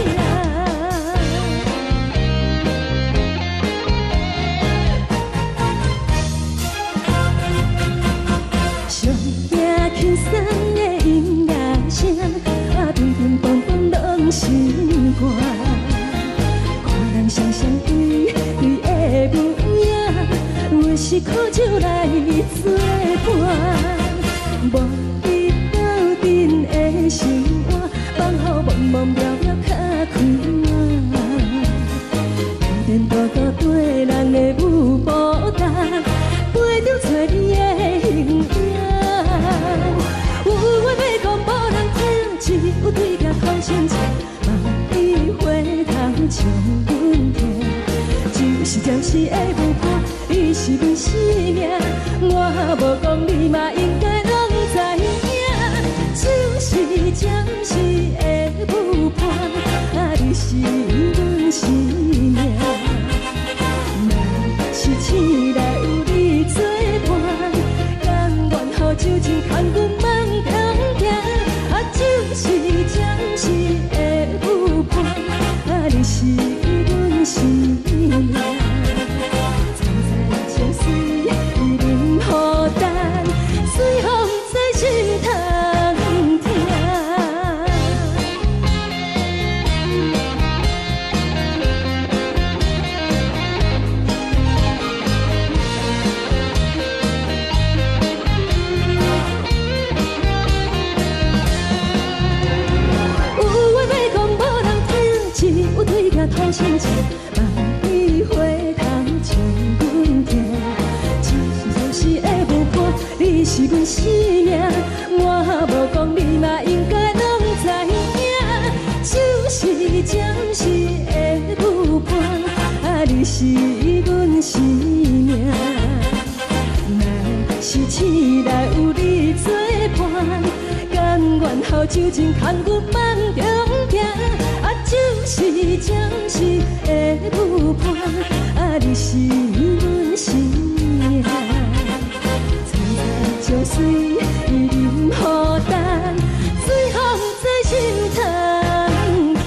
上惊轻松的音乐声，啊，乒乒乓乓拢心肝。看人双双对对的模样，有时苦酒来作伴。无你斗阵的生活，放予茫茫渺渺较快活。颠颠倒倒对人的舞步动，陪着找你的形影。有话要讲无人听，只有对镜看心情，梦里回头将阮听。就是暂时的舞伴，你是阮生命，我无讲你嘛应该。就是暂时的舞伴，啊，你是阮生命。若是醒来有你作伴，甘愿予酒精牵阮梦通行，啊，就是暂时的舞伴，啊，你是阮生命。站在情水伊任何重，随风在心头。讨心情，梦里回头将阮听。暂时的舞伴，你是阮生命，我无讲你嘛应该拢知影。就是暂时的舞伴，啊，你是阮生命。若是醒来有你作伴，甘愿予酒精牵阮梦中行。就是暂时的舞伴，啊，你是阮生命。站在情水伊任何重，随风在心头痛。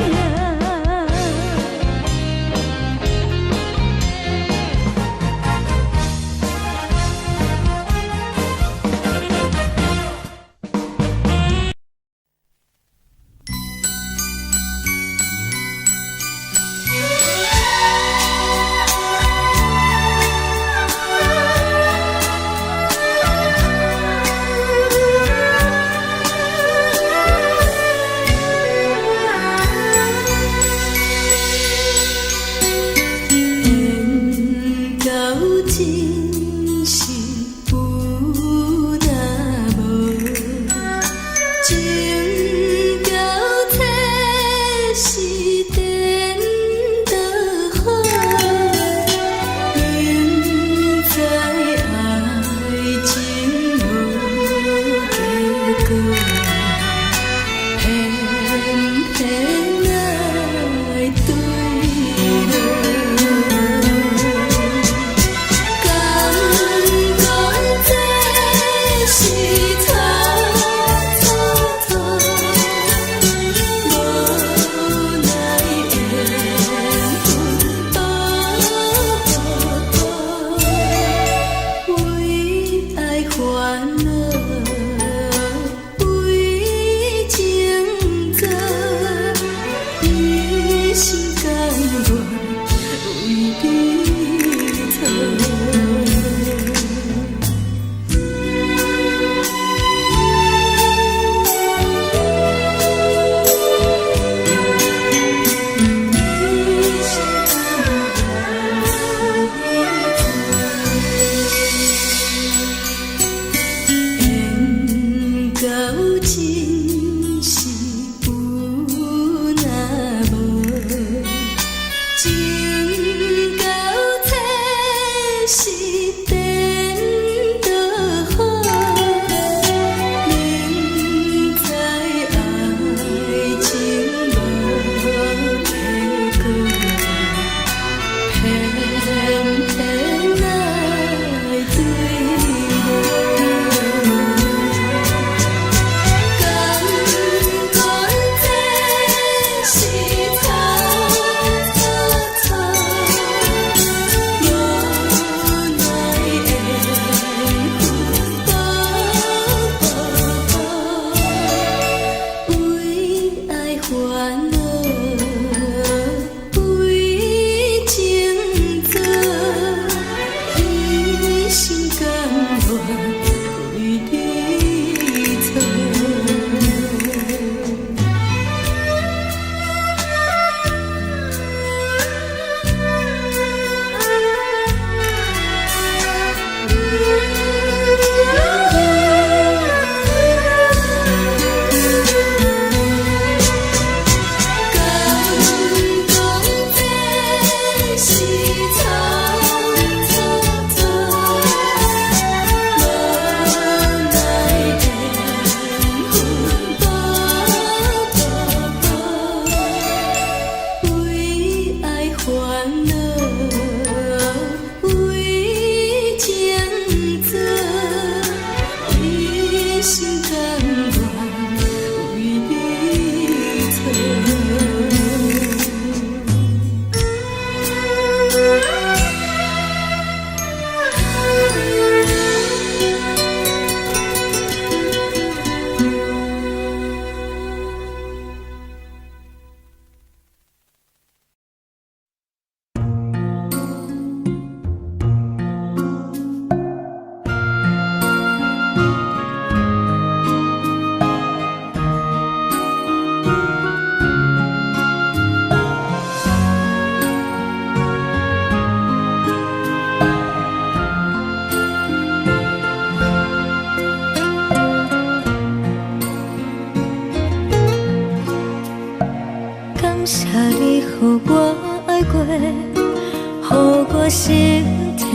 我心痛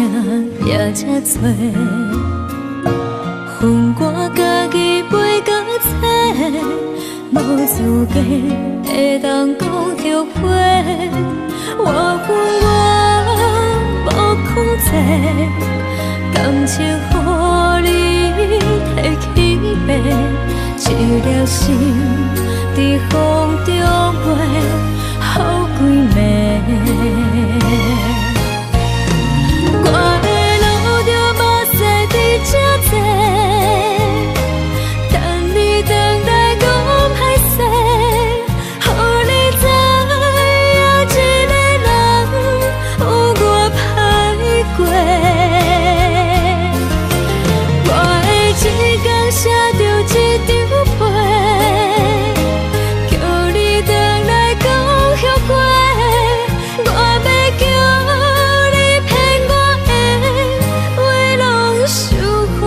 也这多，恨我家己飞到切，无资格会当讲后悔。我恨我无控制，感情予你提起白，一粒心在风中飞，好几暝。我的路着目屎在这多，等你回来讲歹势，予你知影一个人有我歹过。我的一天写着一张被，叫你回来讲后悔。我要叫你骗我的话拢收回。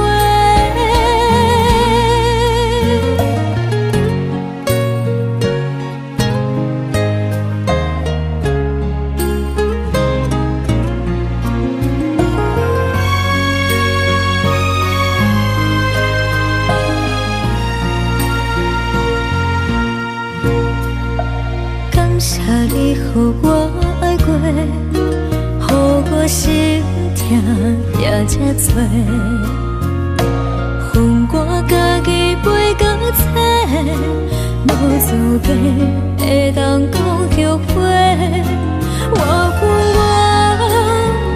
感谢你予我爱过，予我心痛也这多，恨我家己飞到切，无资格会当讲后悔。我恨我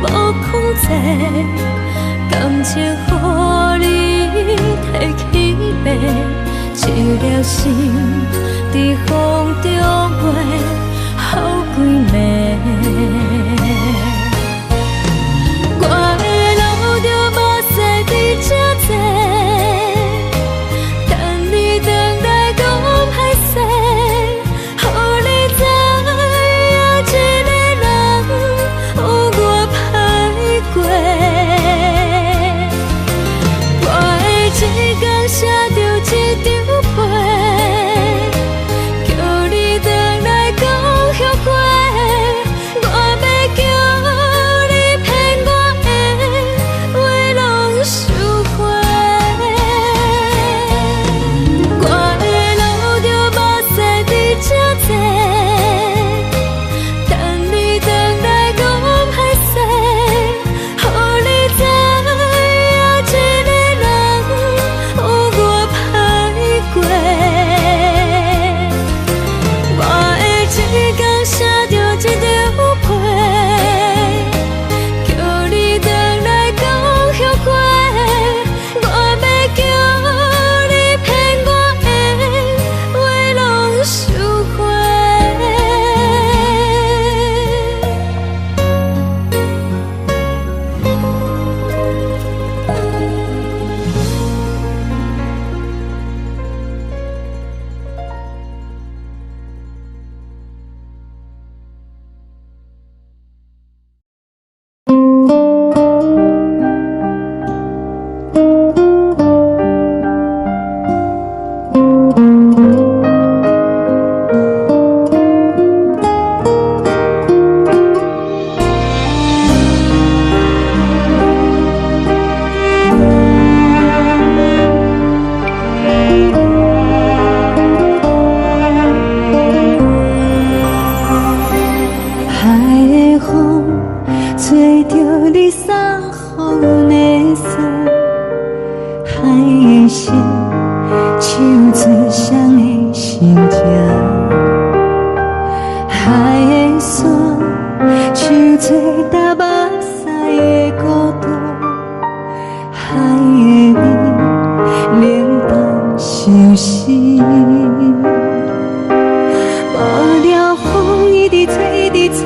无控制，感情予你提起白，一粒心在风中飞，好几暝。我的路着目屎在这多，等你回来讲歹势，予你知影一个人有我歹过。我的一天写着一张被，叫你回来讲后悔。我要叫你骗我的话拢收回。我的路着目屎在这多，等你回来讲歹势，予你知影一个人有我歹过。我的一天写着一张被，叫你回来讲后悔。我要叫你骗我的话拢收回。海的风吹着你送予的伞，海的心唱最伤的心情，海的山唱最打目屎的孤独，海的你冷淡伤心。无聊风一直吹，一直吹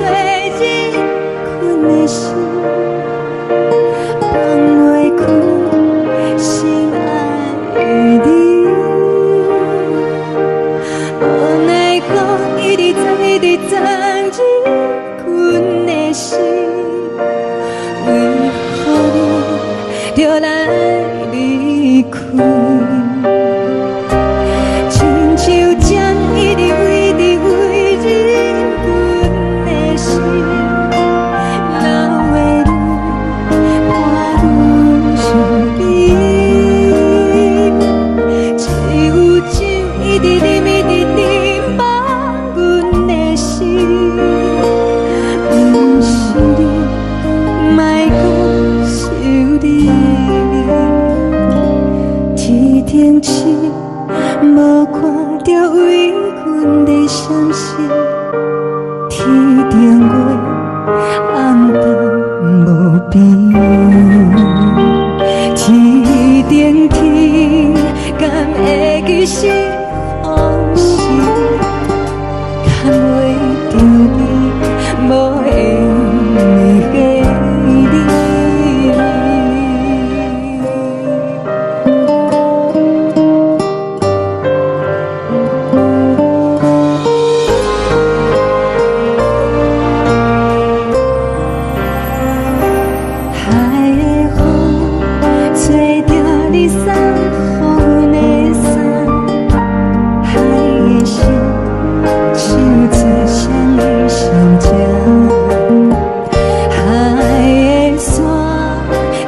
日困的心，放袂开心爱的你。无奈我一直藏，一直藏日困的心，为何你就来离开？亲像针一直为你为日困的心，流的莫搁想你。天顶星无看到为阮的相思，天顶月暗淡无边，天顶天敢会记是往事？牵袂着你，无缘给你。海的风吹着你送予阮的伞，海的心像做双的相正，海的山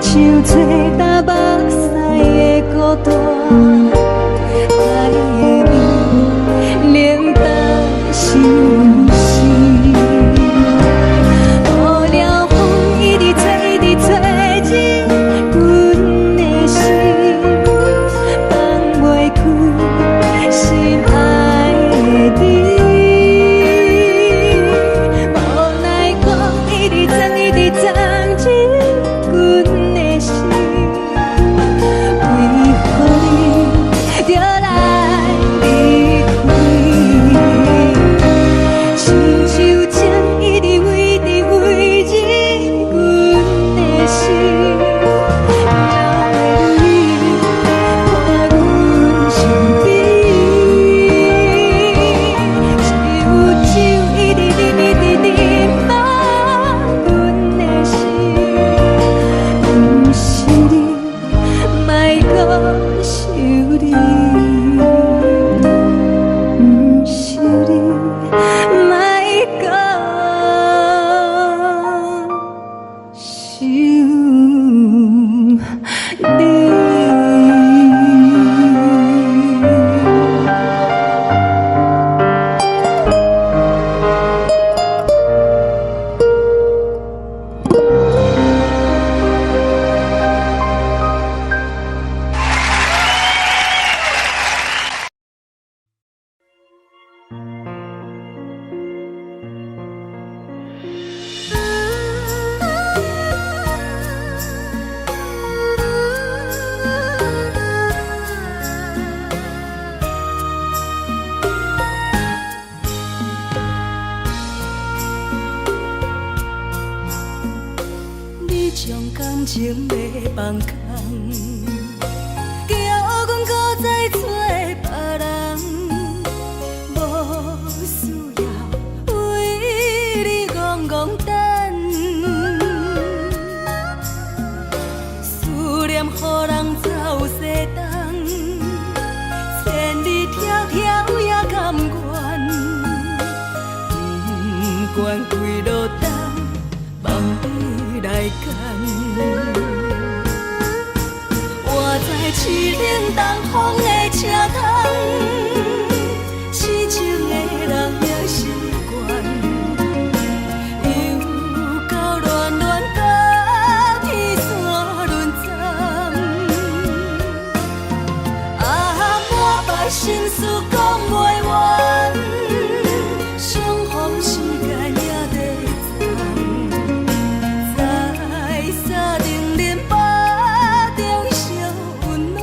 像做搭目屎的孤单，海的味冷淡是温馨。无聊风一直吹，一直吹进阮的心，放袂开心爱的你。无奈讲一直藏，一直藏进阮的心，为何你就来离开？亲像针一直围着围入阮的心，了的你看阮伤悲，是有酒一直啉一直啉饱阮的心，不是你，莫搁想你。不是你，莫搁想你。你将感情要放空，叫阮搁再找别人，无需要为你戆戆等。思念予人走西东，千里迢迢也甘愿，不管几路灯，望你来牵。我在凄冷东风的车窗，痴情的人也习惯，又到乱乱甲天线轮转。啊，满腹心事讲袂完，相逢时间也在藏，在沙定连巴中烧温暖。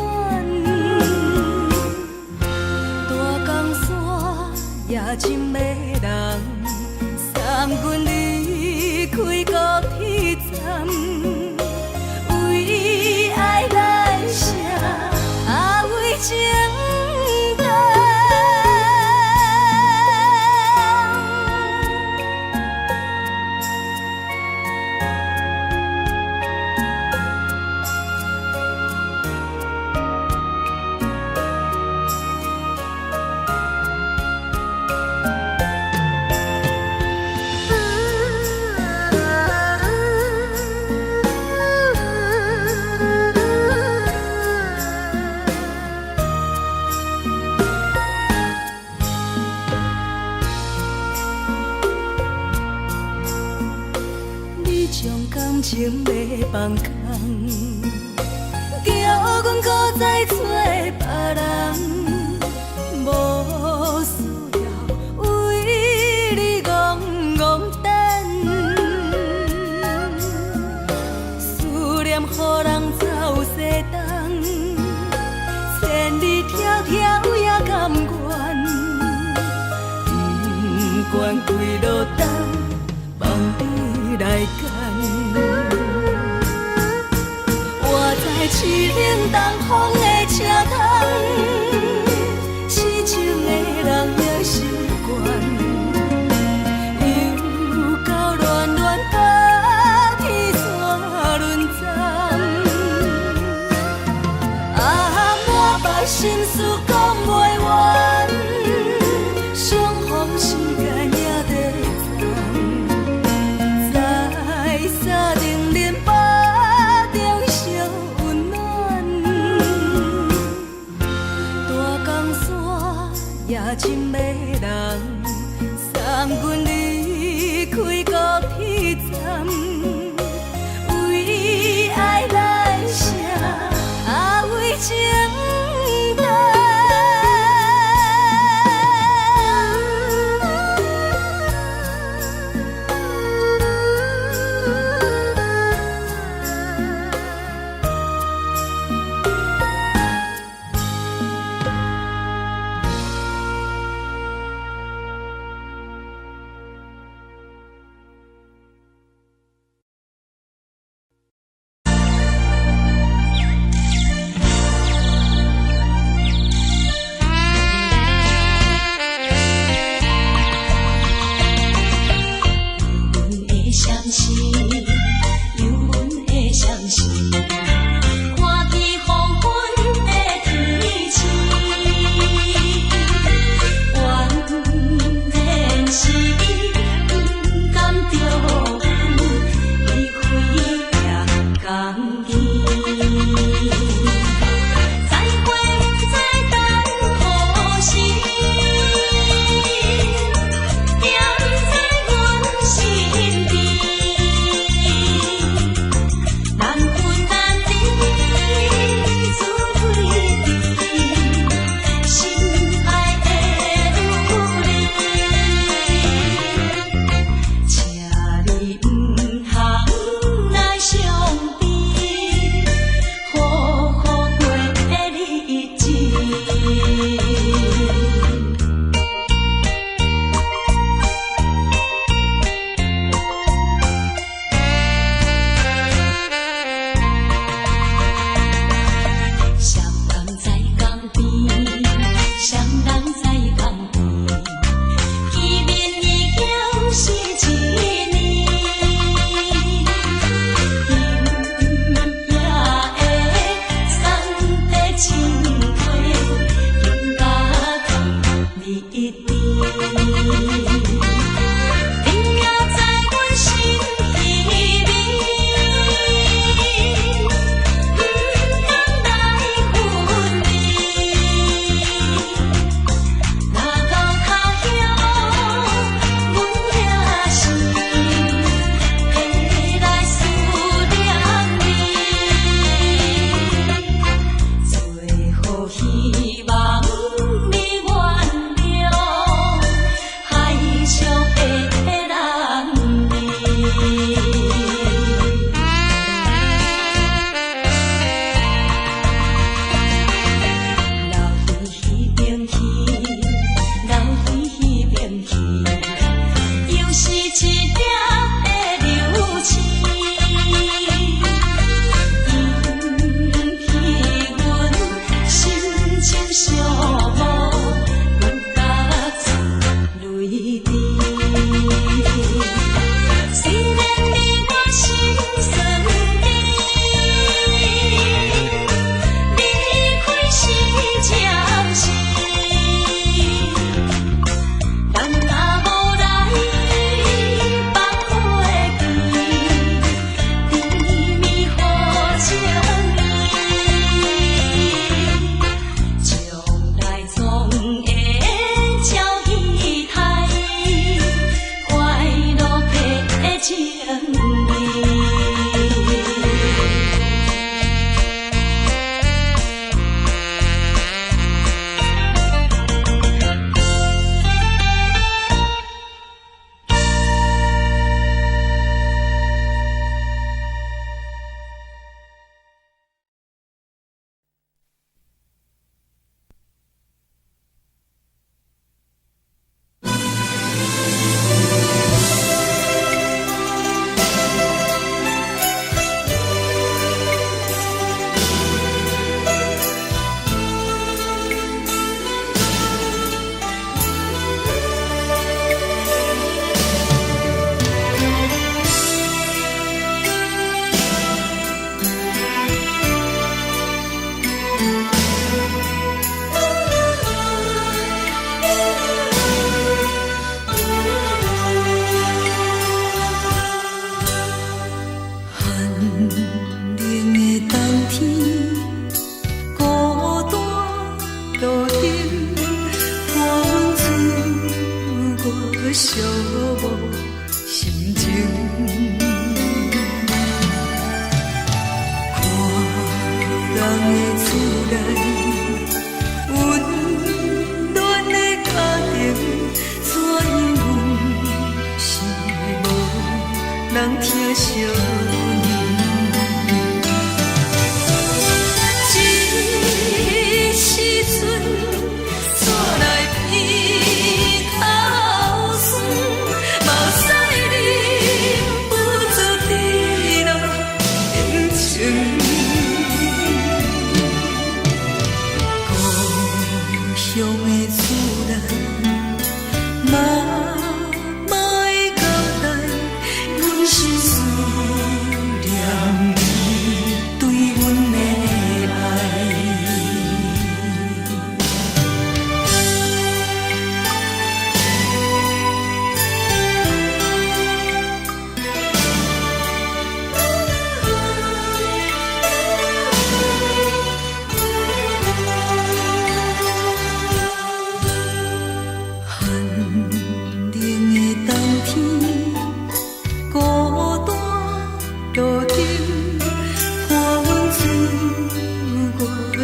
放空，叫阮搁再找别人，无需要为你戆戆等，思念予人走西东，千里迢迢也甘愿，不管几路灯，望你来干。我在凄冷东风的车窗，痴情的人也习惯，又到乱乱把天线轮转。啊，满腹心事讲袂完，相逢时间也在藏，在沙定林巴中烧温暖，大江山也深的人，送阮离开高铁站，为爱来写，啊为情等。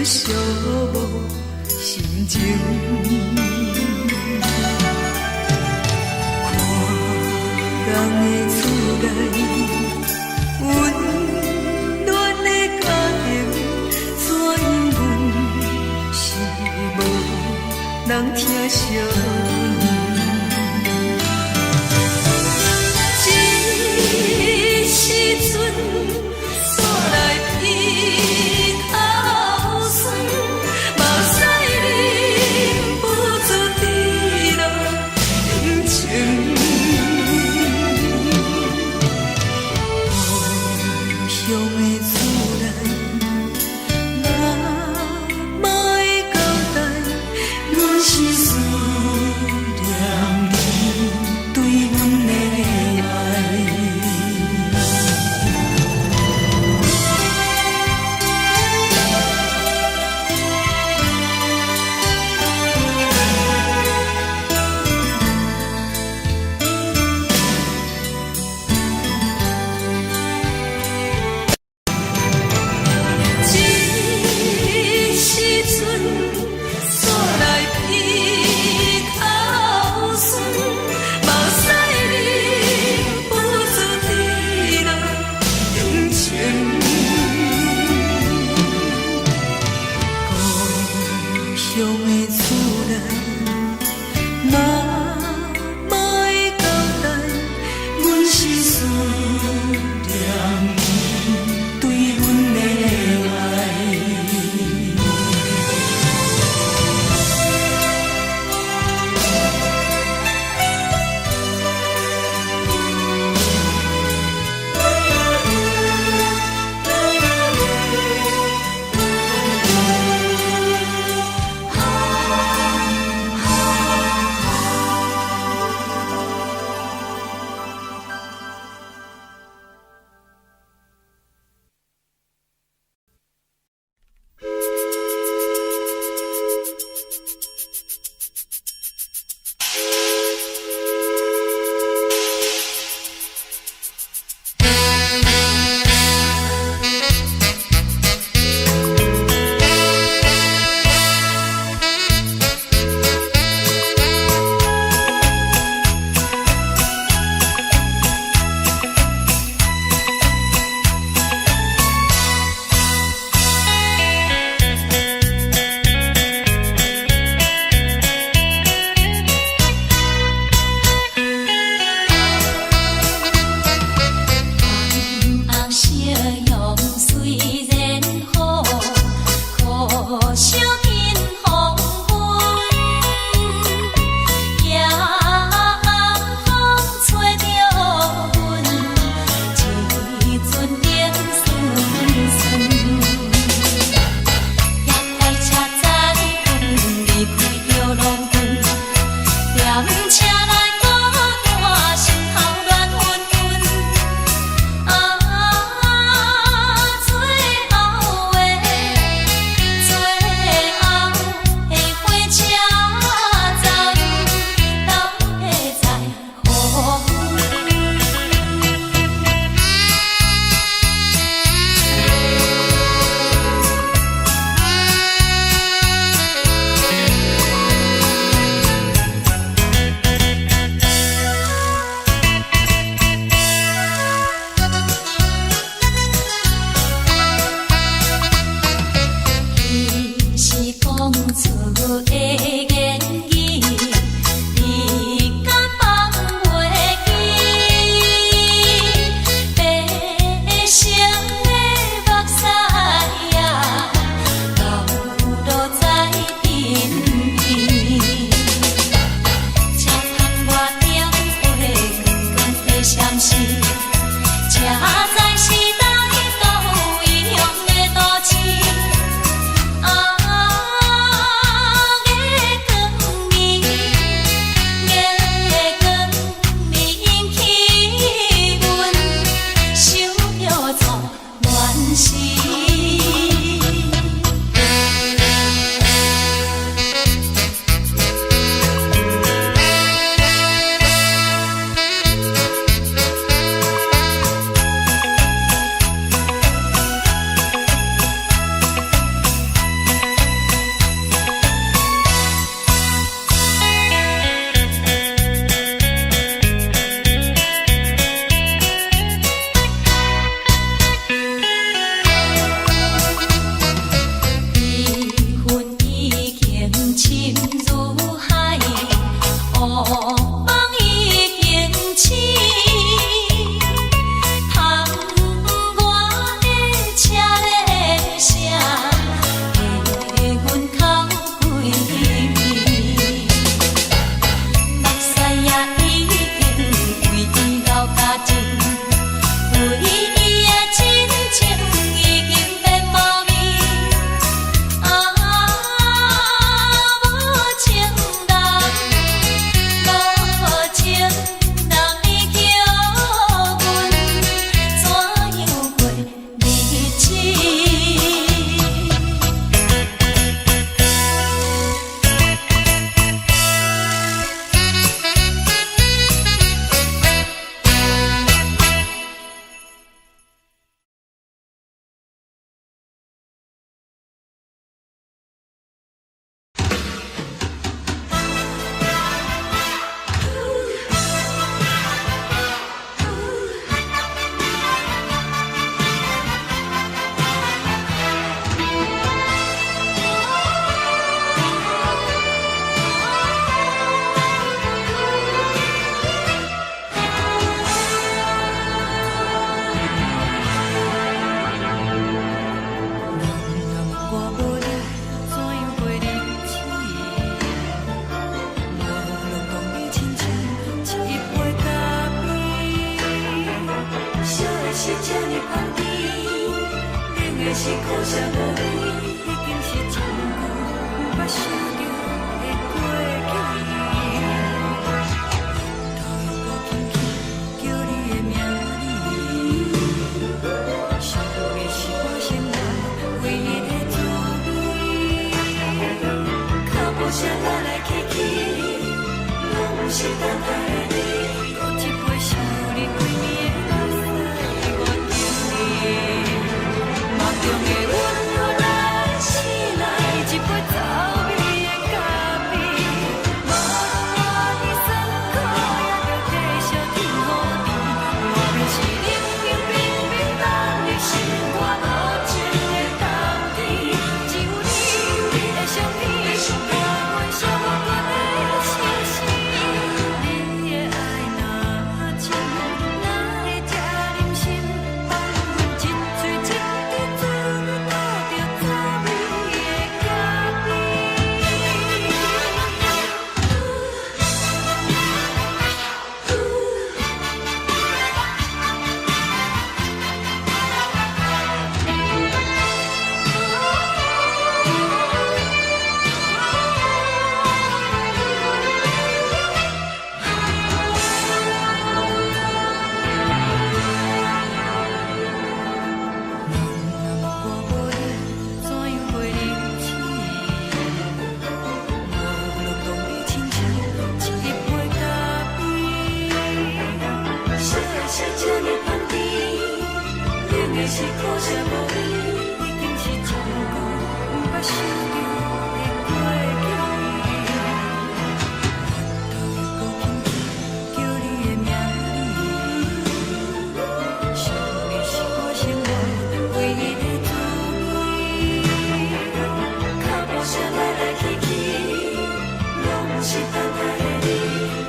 寂寞心情。看人的厝内温暖的家庭，怎因阮是无人疼惜？时阵煞来鼻口酸，目屎忍不住滴落眼睛。故乡的厝内，哪会交代？阮是思念你对阮的爱。的是苦涩无味，已经是真久无法想着的过去。头又搁轻轻叫你的名字，想的是我生活唯一的滋味。脚步声来来去去，拢不是等待的你，搁一杯想你几暝的目屎，我等你。梦中的阮又来醒来，一杯走味的咖啡，无论我的酸苦，也着继续甜予你。外面是冷冷冰冰冷的心肝无情的冬天，只有你的相片，伴阮寂寞过的心事。你的爱若真，哪会这忍心放阮一嘴一滴滋味倒着滋味的咖啡？我无你，怎样过日子？无路当你亲像一杯咖啡，烧的是这呢香甜，冷的是苦涩无味，已经是真久无法想着的过去。头又搁轻轻叫你的名字，想的是我生活唯一的滋味。脚步声来来去去，拢不是等待的你，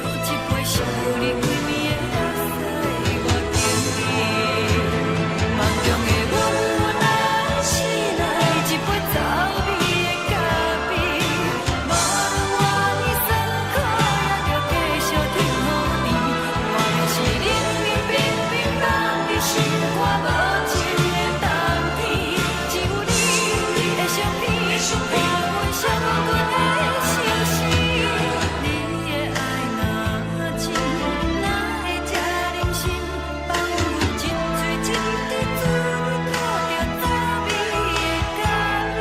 搁一杯想你几暝的目屎，我等你。梦中的阮又来醒来，一杯走味的咖啡，无论我的酸苦，也着继续甜予你。外面是冷冷冰冰冷的心肝无情的冬天，只有你的相片，伴阮寂寞过的心事。你的爱若真，哪会这忍心放阮一嘴一滴滋味倒着滋味的咖啡？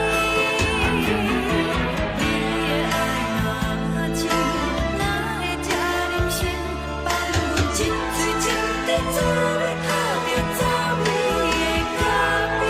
你的爱若真，哪会这忍心放阮一嘴一滴滋味倒着滋味的咖啡？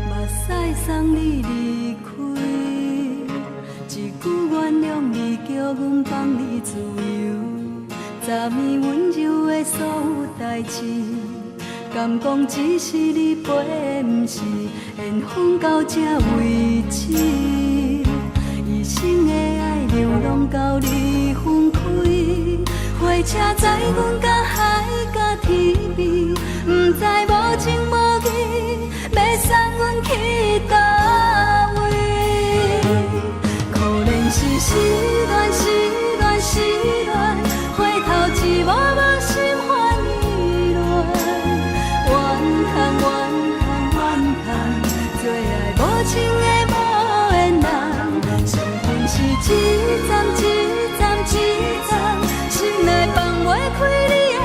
目屎送你离开，一句原谅你，叫阮放你自由。昨暝温柔的所有代志，敢讲只是你陪，不是缘分到这为止。一生的爱流浪到你分开，火车载阮甲海甲天边，不知无情无义，要送阮去倒位？可能是失恋，失恋，失恋，回头一幕幕心烦意乱，怨叹，怨叹，怨叹，最爱无情的无缘人，身份是一站一站一站，心内放袂开你的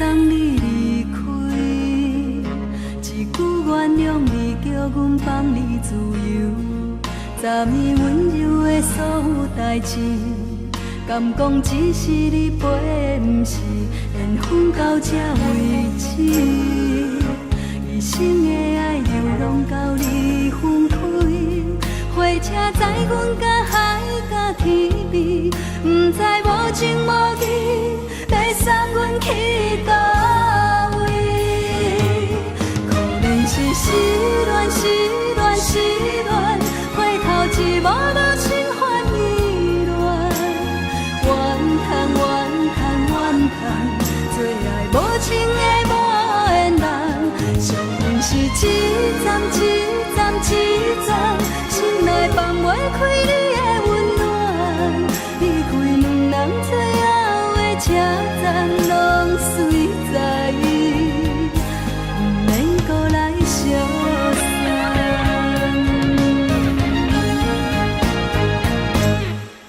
送你离开，一句原谅你叫阮放你自由。昨暝温柔的所有代志，敢讲只是你陪，不是缘分到这为止。一生的爱流浪到你分开，火车载阮甲海甲天边，不知无情无义，要送阮去倒位？可能是失恋，失恋，失恋，回头一幕幕心烦意乱，怨叹，怨叹，怨叹，最爱无情的无缘人，伤痕是一站一站一站，心内放袂开你的温暖，离开两人最后的车站，拢随在，不免搁来相送。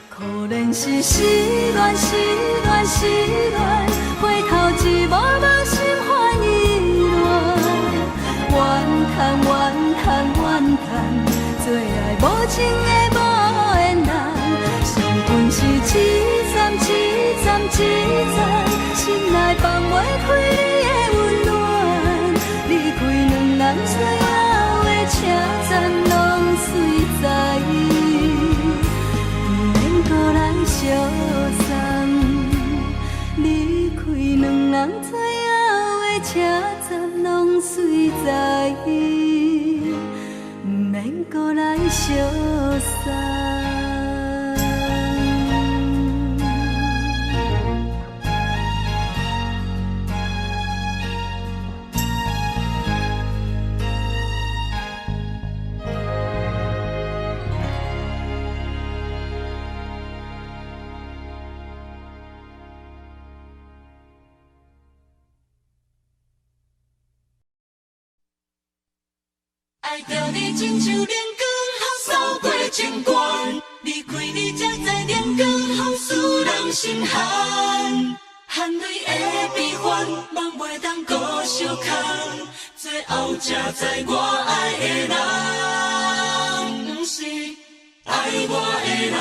可能是失恋，失恋，失恋，回头一幕幕心烦意乱，怨叹，怨叹，怨叹，最爱无情的无缘人，伤痕是一站一站一站，心内放袂开你的温暖，离开两人最后的车站，拢随在，不免搁来相送，离开两人最后的车站，拢随在，不免搁来相送。爱着你亲像阳光扫过情关，离开你才知阳光风使人心寒。含泪的悲欢，望袂当搁相牵，最后才知我爱的人，不是爱我的人。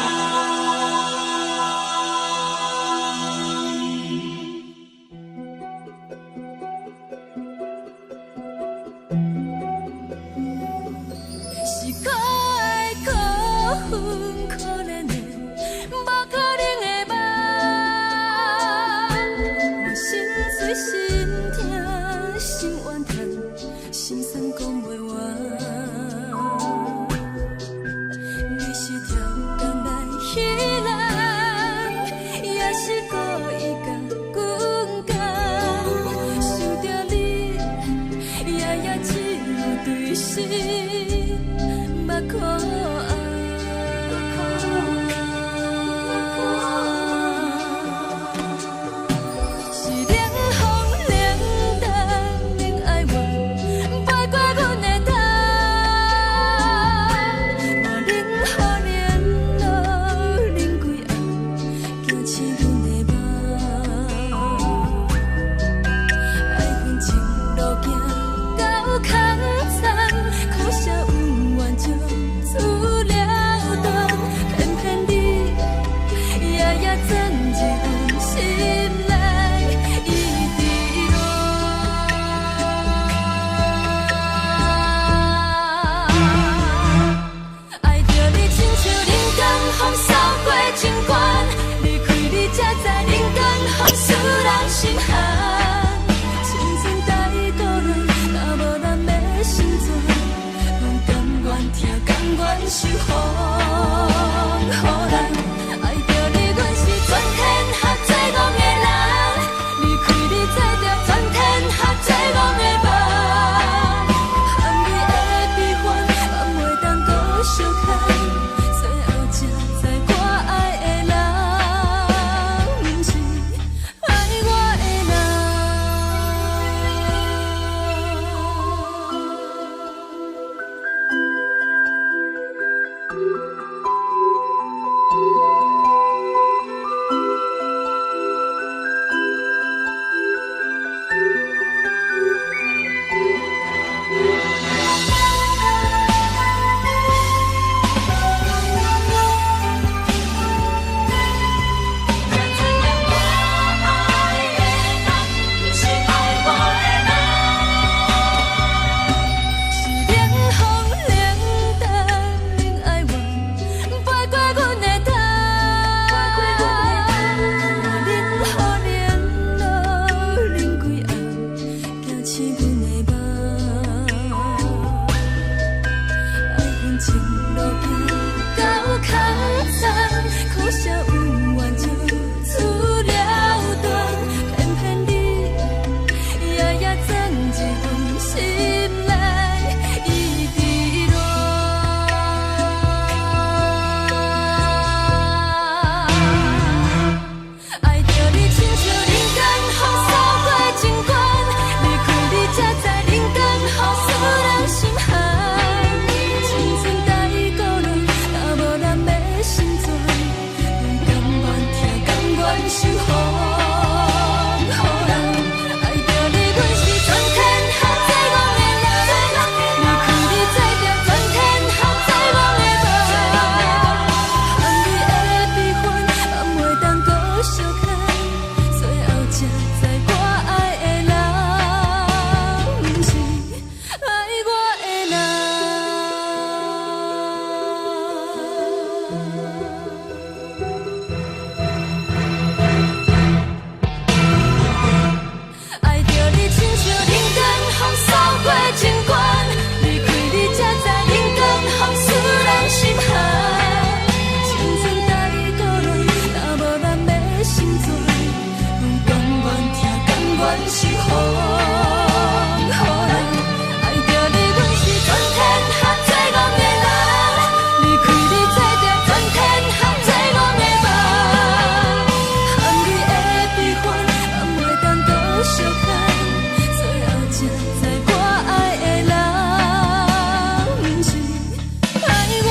you 全是风，爱着你，阮是全天下最憨的人，离开你做着全天下最憨的梦，含你的悲欢，也袂当搁相牵，最后才知我爱的人，不是爱我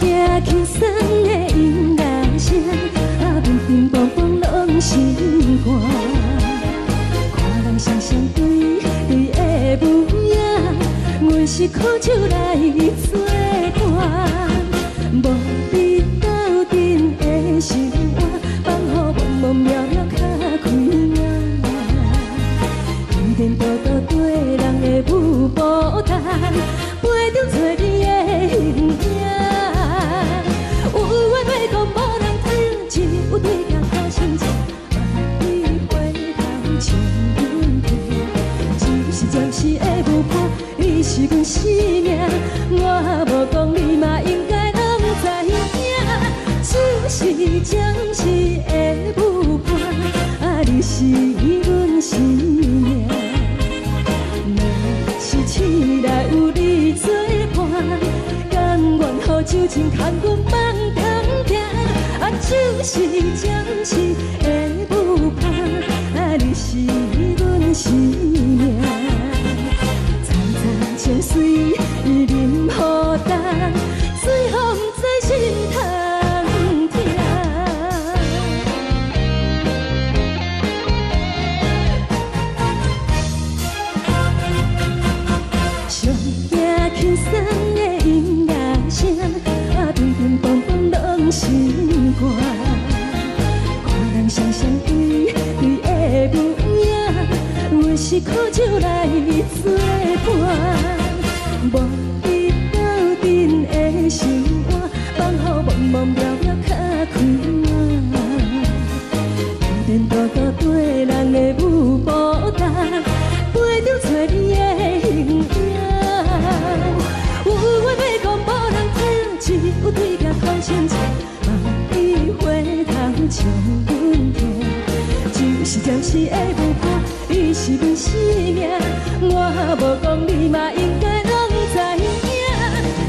的轻松的音乐声，啊，乒乒乓乓拢心肝。看人双双对对的模样，阮是苦手来做伴。无你斗阵的生活，放予茫茫渺渺较开眼。颠颠倒倒对人的舞步弹，陪着做你的形影。 有对镜看心情，万里回头情难平。一时暂时的无伴，你是是阮生命，我无讲你嘛应该拢知影，就是暂时的舞伴，你是阮生命。若是醒来有你作伴，甘愿予酒精牵阮梦通行，就是暂时的舞伴，你是阮生命。情水任何淡，水风在心通听。上惊轻松的音乐声，乒乒乓乓拢心肝。看人双双对对的模样，我是苦酒来作伴。无你斗阵的心肝，放乎茫茫渺渺较开晏。连大到对人的舞步动，陪着找你的形影。有话要讲无人听，只有对镜头前坐，梦里回头将阮听。就是暂时的舞伴，你是阮生命，我无讲你嘛应该。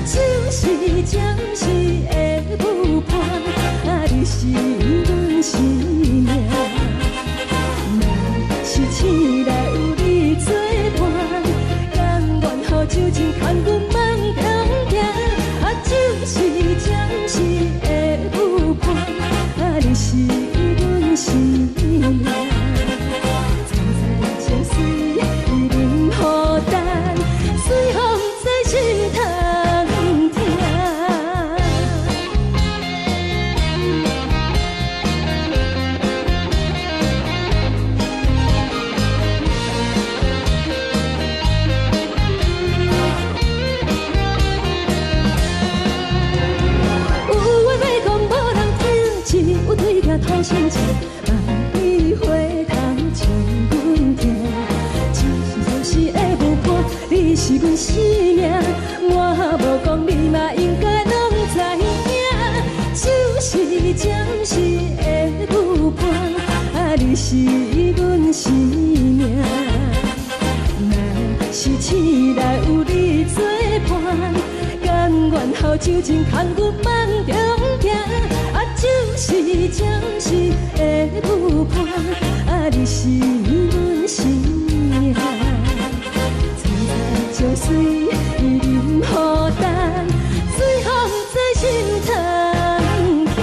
就是暂时的舞伴，你是阮生命。若是醒来有你作伴，甘愿予酒精牵阮梦通行，就是暂时的舞伴，你是阮生命。藏在情水任何淡，随风在心头。头前坐，梦里回头将阮听。就是暂时的舞伴，你是阮生命，我无讲你嘛应该拢知影。就是暂时的舞伴，你是阮生命。若是醒来有你作伴，甘愿予酒精牵阮梦中行。就是暂时的舞伴，你是阮生命。藏在情水任何淡，随风在心头听。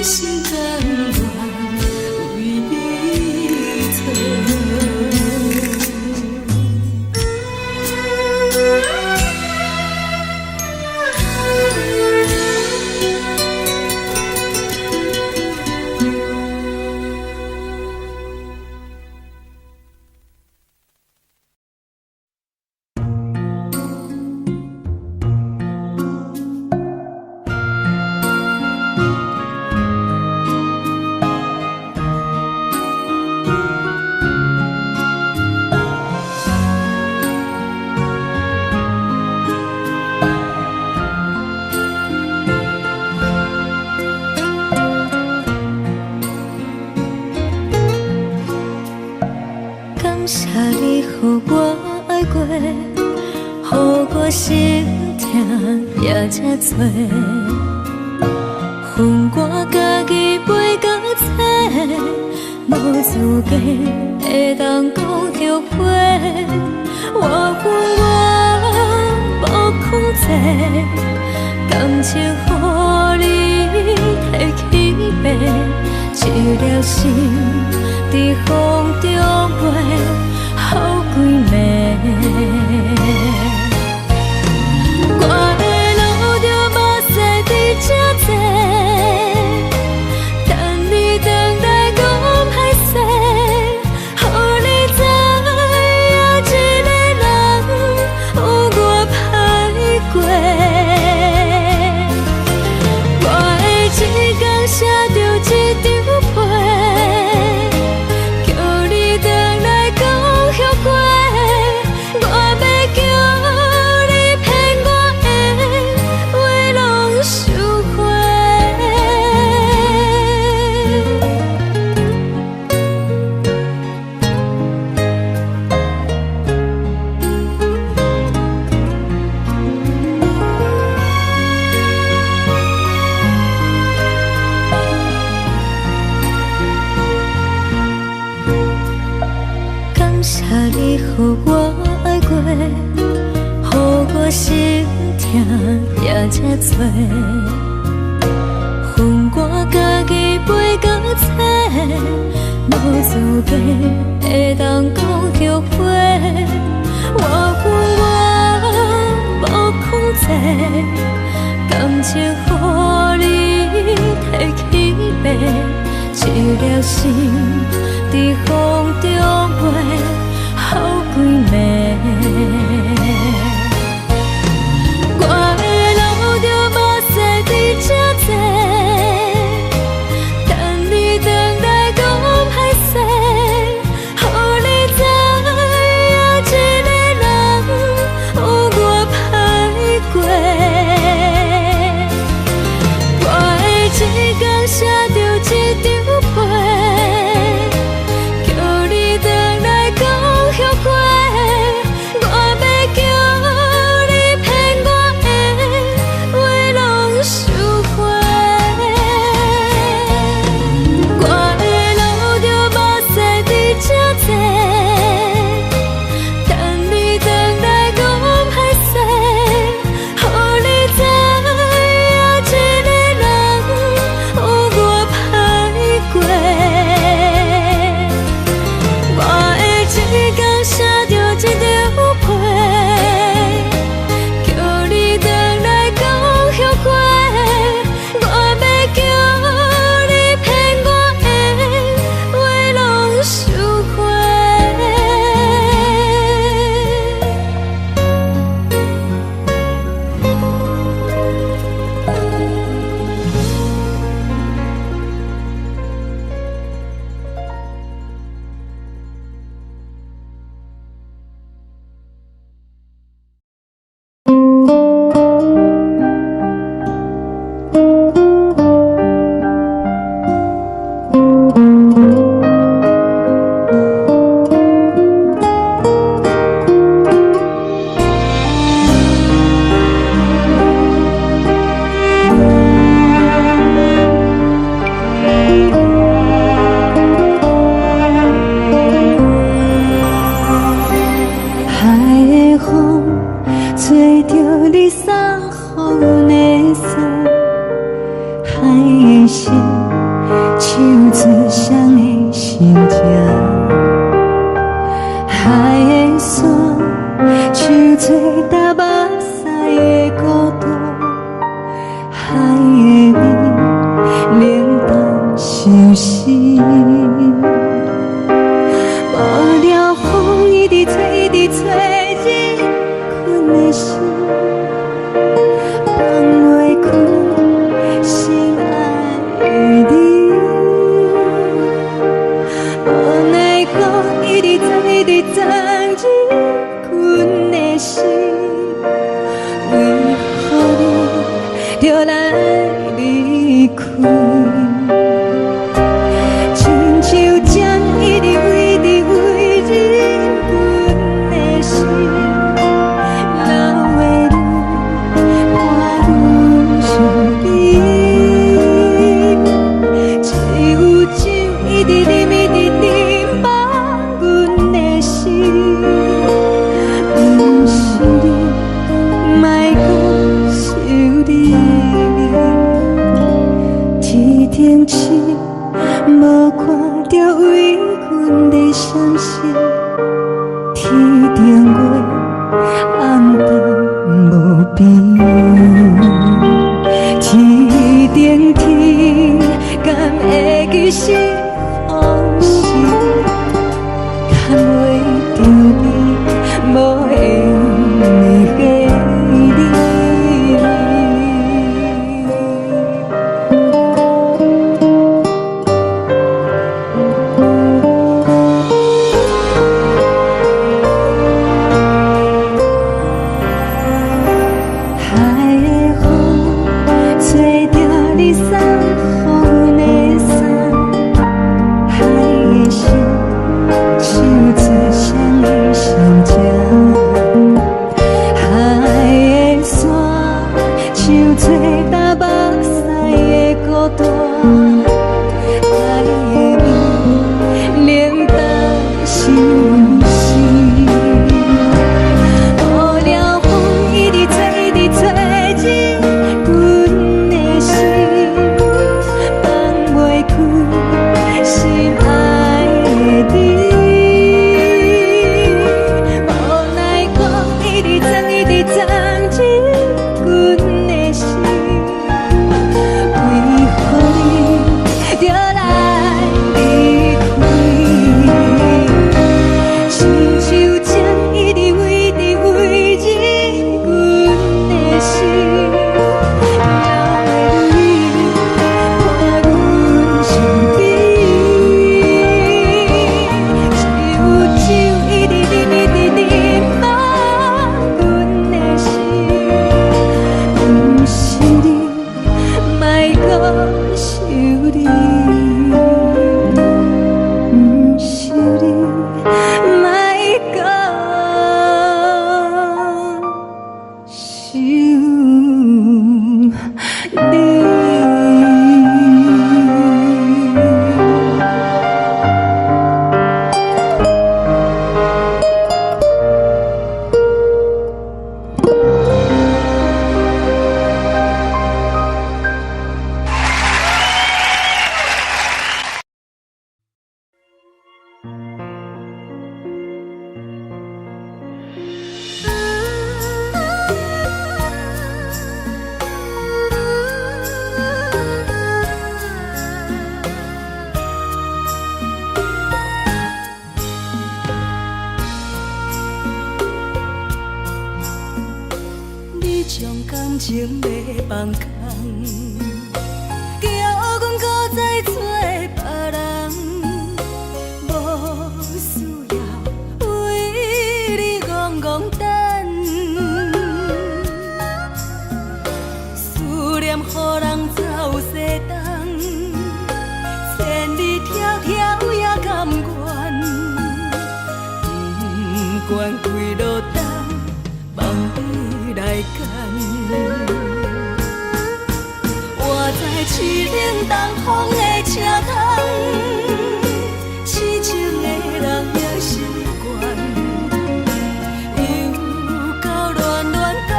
心甘愿为你错。感谢你，予我爱过，予我心痛也这多。恨我家己袂到切，无资格会当讲后悔。我恨我无控制，感情予你提起白，一条心。在风中飞，好几暝。我的路着目屎伫这多，等你回来讲歹势，予你知影一个人有我歹过。我的一天写着一张被。你予我爱过，予我心痛也这多。恨我家己袂到切，无资格会当讲后悔。我恨我无控制，感情予你提起白，一条心在风中飞。好几暝，我的路着目屎伫这多，等你回来讲歹势，予你知影一个人有我歹过。我的一天写着一张被。你送予的心。手指双的心情，海的山，像做搭目屎的孤独，海的味，冷淡伤心。无聊风一直吹，一直吹，日困的心，放袂开心爱的你。无奈何一直藏，一直藏，日困的心，为何你就来离开？亲像针一直围，一直围，日困的心，流的泪，伴阮伤悲。只有酒一直啉，一直啉，放阮的心。不是你，莫搁想你。天顶星，无看到为阮的伤心。天顶月，暗淡无边。天顶天，敢会记是往事？敢袂着你，无缘的你。海的风，吹着你送予阮的衫，海的心，手指双的心情，海的山，像做搭目屎的孤单，海的味，冷淡伤心。无聊风一直吹，一直吹，日阮的心，放袂开心爱的你。无奈何一直藏，一直藏，日阮的心，为何你就来离开？亲像针一直围，一直围，日阮的心，流的泪，伴阮伤悲。只有酒一直啉，一直啉，放阮的心。不是你，莫搁想你。不是你，莫搁想你。你将感情要放空，叫阮搁再找别人，无需要为你戆戆等。思念予人走西东，千里迢迢也甘愿，不管几落冬，望你来干。我在凄冷东风的车窗，痴情的人也习惯，又到乱乱甲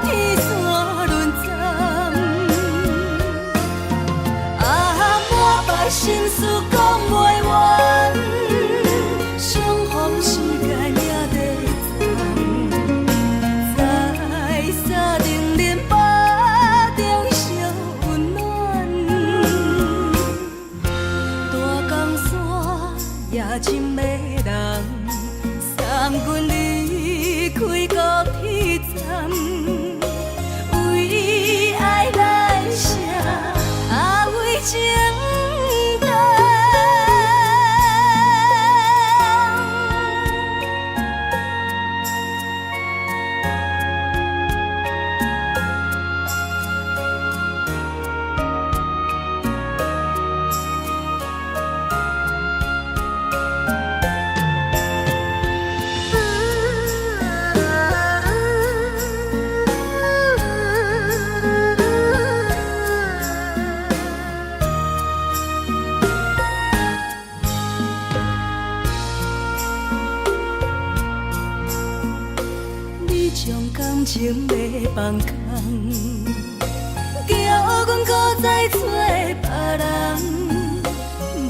天山沦陷。啊，我心事讲袂完，相逢时间也在藏，在沙丁林巴中烧温暖。大江山夜深的人，送阮离开高铁站。为爱来写，为情重。将感情要放空，叫阮搁再找别人，无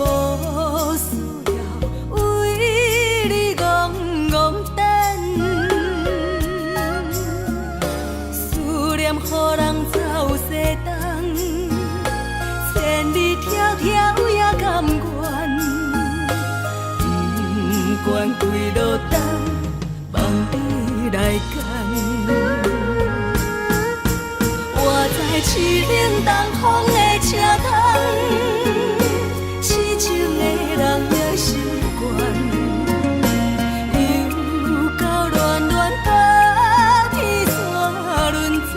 需要为你戆戆等。思念予人走西东，千里迢迢也甘愿，不管几路灯，望你来赶。我在凄冷东风的车窗，痴情的人也习惯，又到恋恋把天线轮转。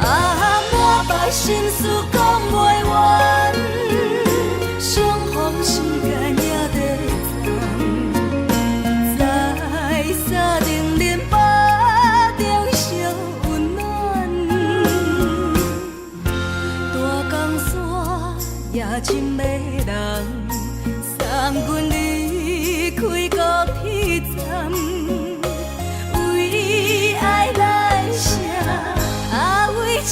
满腹心事讲袂完，相逢时间也在藏，在沙丁林巴中烧温暖。大江山夜深的人，送阮离开高铁站。为爱来写，为情。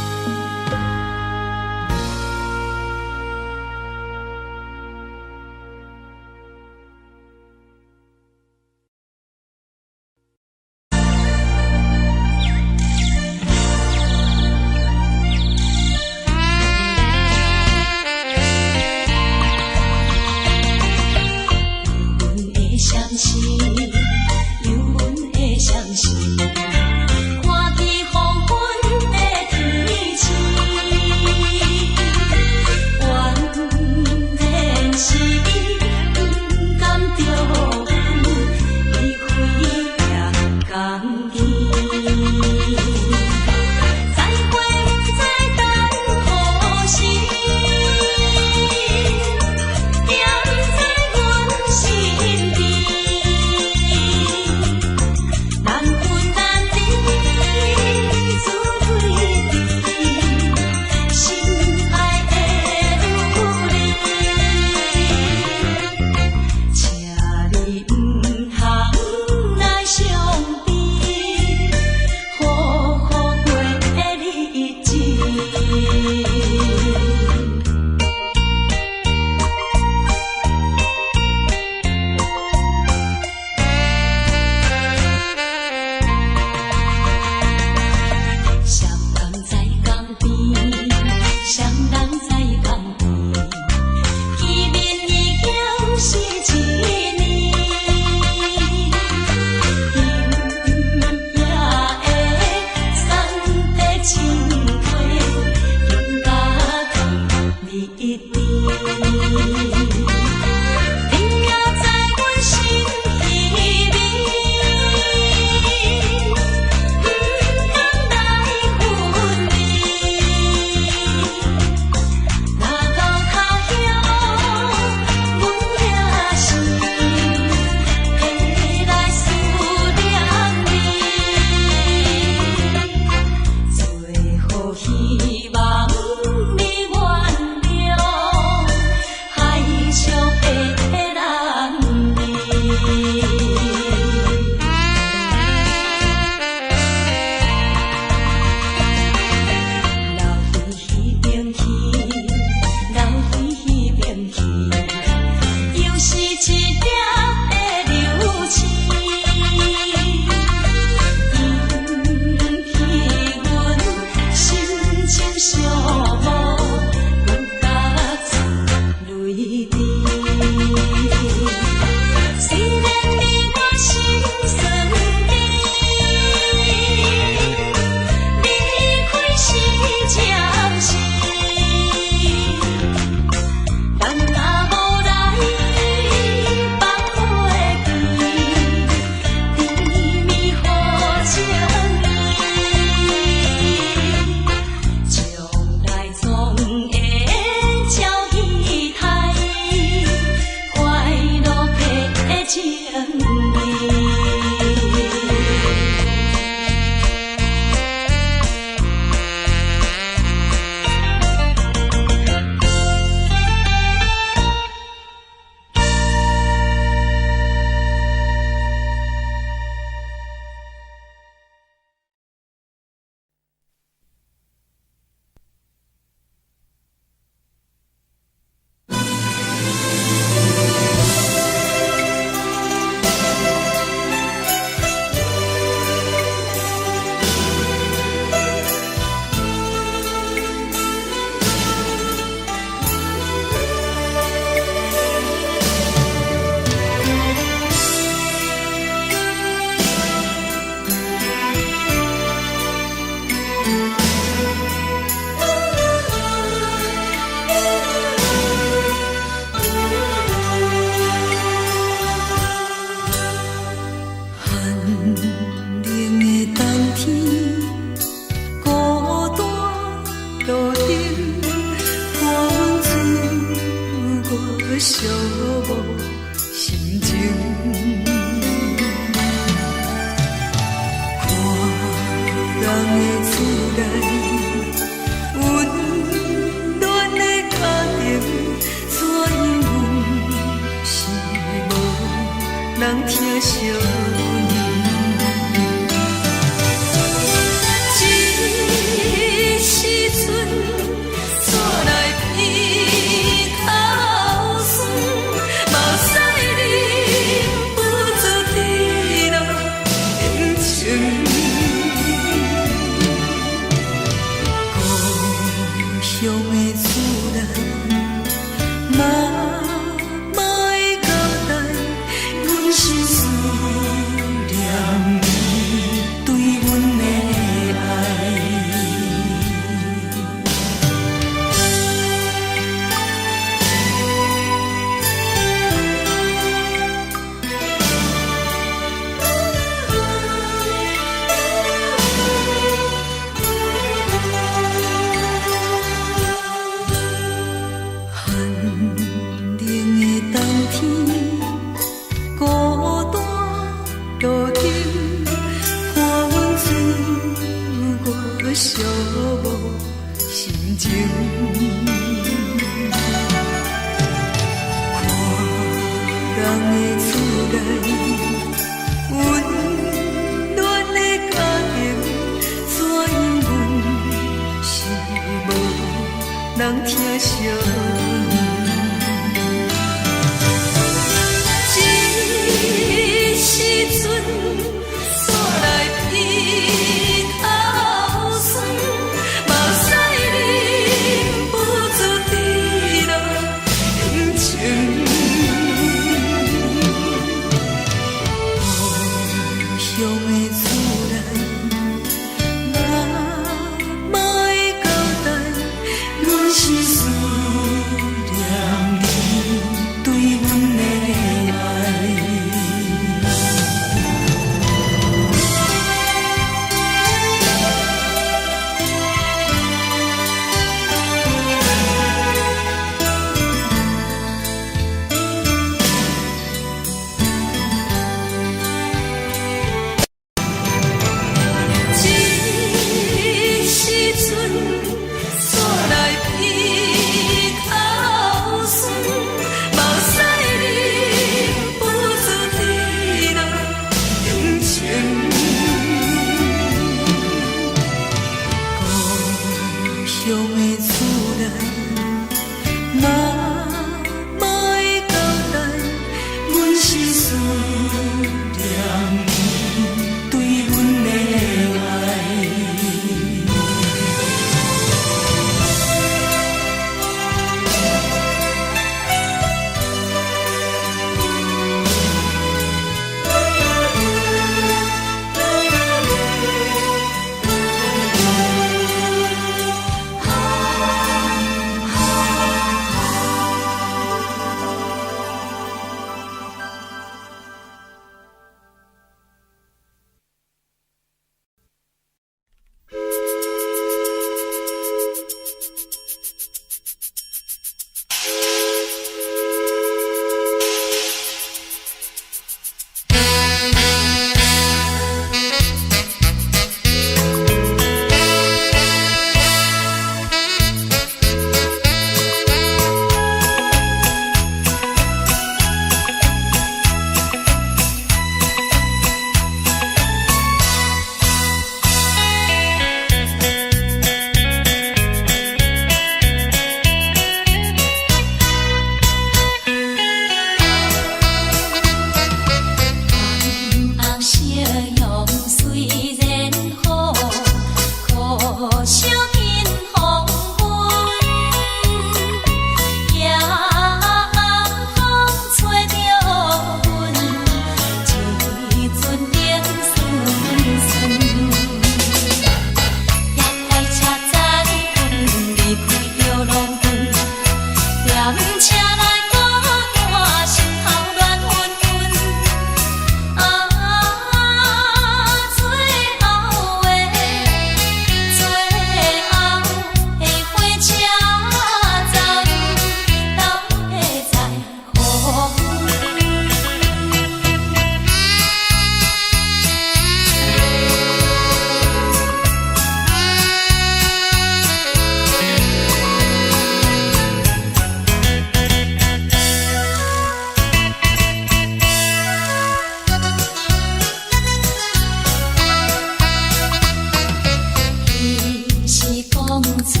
厝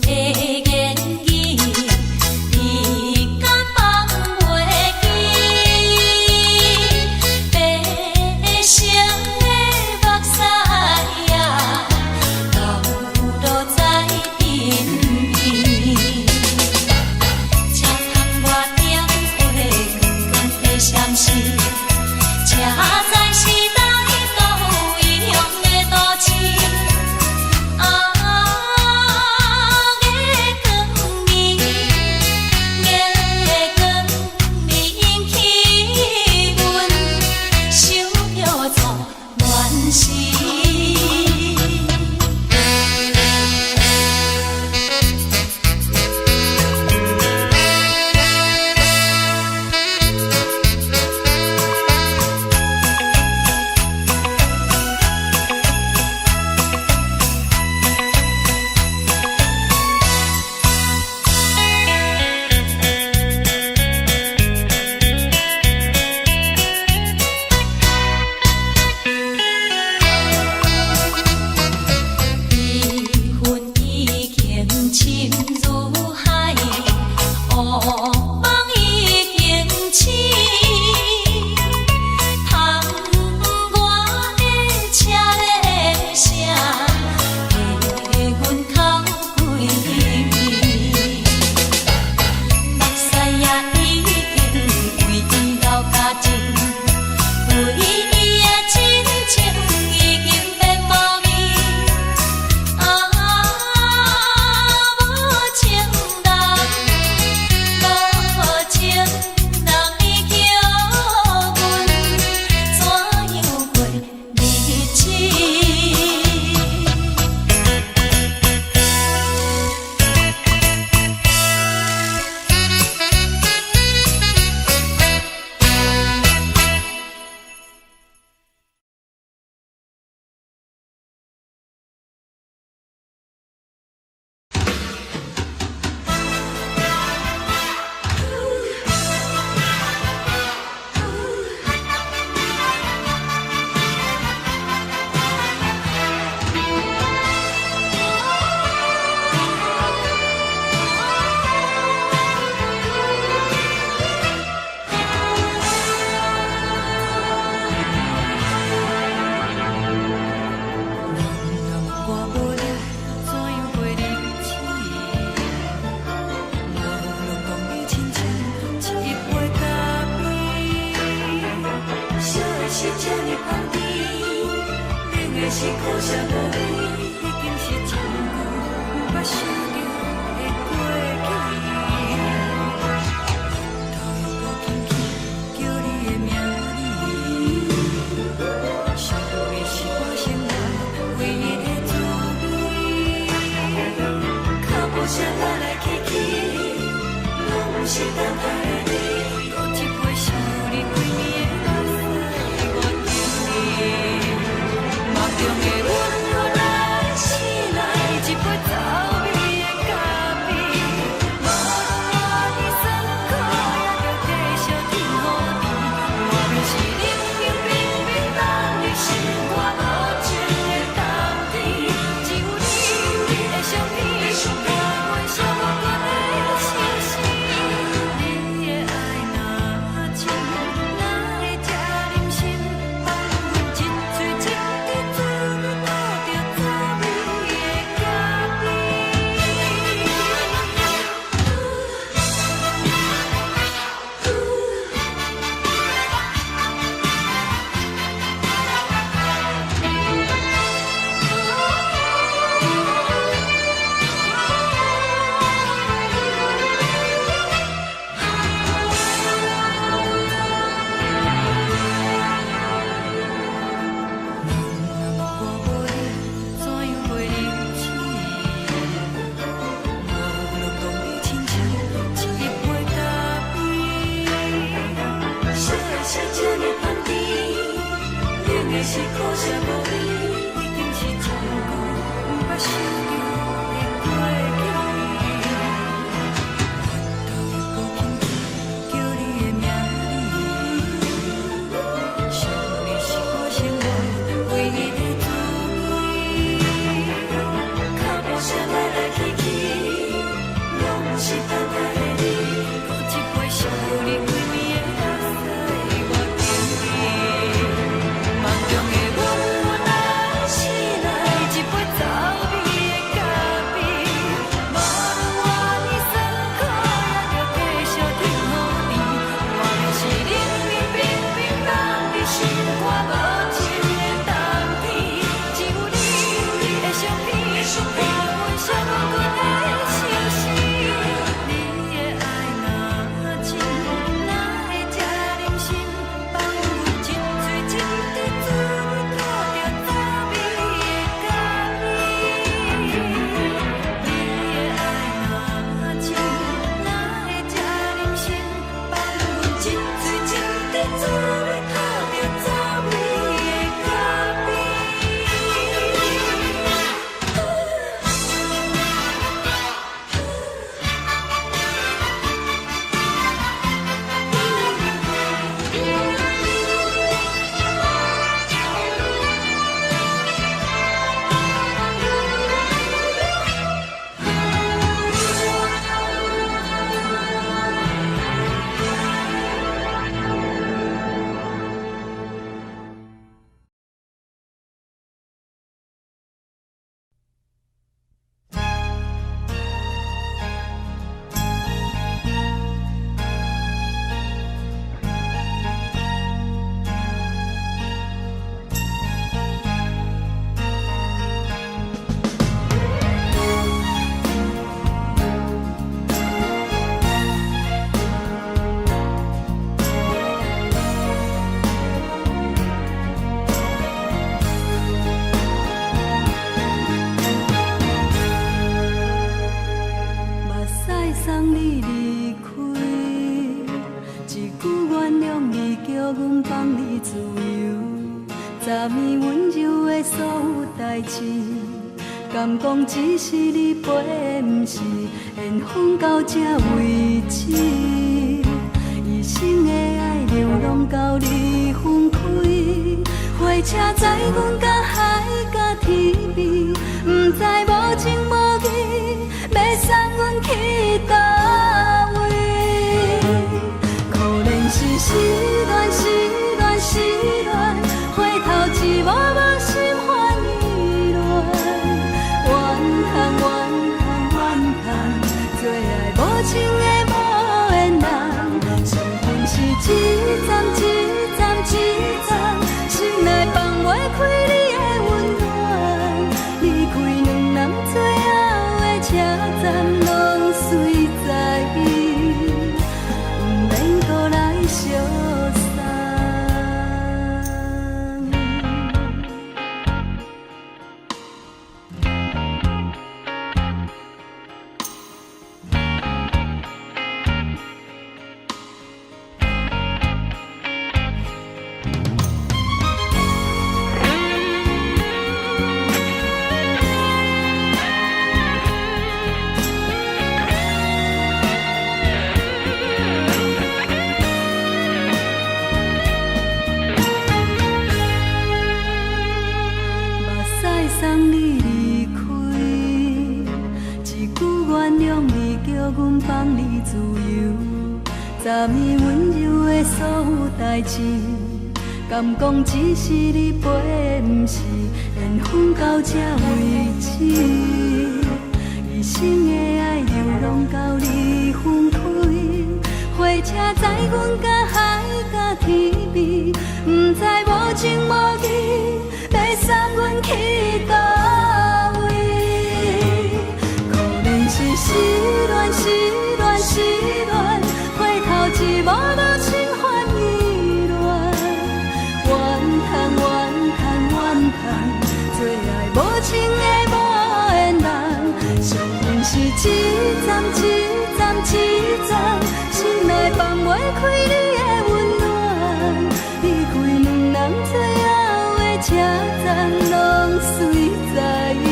的言语，你敢放袂记？白色的目屎呀，流落在身边。车窗外点火，光光的闪烁，车载时代都异乡的都市。是苦涩无味，已经是一句毋捌想着的过去。头又搁轻轻叫你的名字，想你是我生活唯一的滋味。脚步声来来去去，拢是等待的你。搁一杯想你几年的目屎，我等你。梦中的阮，予咱醒来一杯走味的咖啡，无论偌呢酸苦，也着继续甜予你。我便是冷冷冰冰咱的心肝无情的冬天，只有你会相片，我会伤我的心事。你的爱若真，哪会这忍心放阮一嘴一滴水，倒着走味的咖啡。我无你，怎样过日子？无论讲你亲像一杯咖啡，烧的是这呢香甜，冷的是苦涩无味，已经是一句毋捌想着的过去。头又搁轻轻叫你的名字，想你是我生活唯一的滋味。脚步声来来去送你离开，一句原谅你，叫阮放你自由。昨暝温柔的所有代志，敢讲只是你陪，不是缘分到这为止。一生的爱流浪到你分开，火车载阮到海角天边，不知无情无义，要送阮去倒位？可怜是失恋，失恋，失恋，回头一幕幕心烦意乱，怨叹，怨叹，怨叹，最爱无情的无缘人，伤痕是一站一站一站，心内放袂开你的温暖，离开两人最后的车站，拢随在意，不免搁来相送。送你离开，一句原谅你，叫阮放你自由。昨暝温柔的所有代志，敢讲只是你陪，不是缘分到这为止。一生的爱流浪到你分开，火车载阮到海角天边，不知无情无义，要送阮去倒位？可怜是失恋，失恋，失恋，回头一幕幕心烦意乱，怨叹，怨叹，怨叹，最爱无情的无缘人，伤痕是一站一站一站，心内放袂开你的温暖，离开两人最后的车站，拢随在意，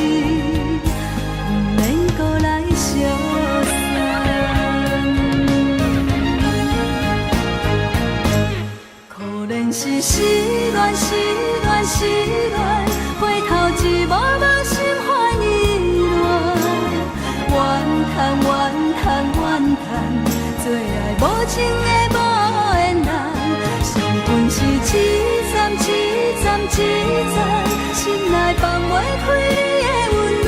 不免搁来相送。可怜是失恋，失恋，失恋，回头一幕幕心烦意乱，怨叹，怨叹，怨叹，最爱无情的无缘人，伤痕是一站一站一站，心内放袂开你的温暖，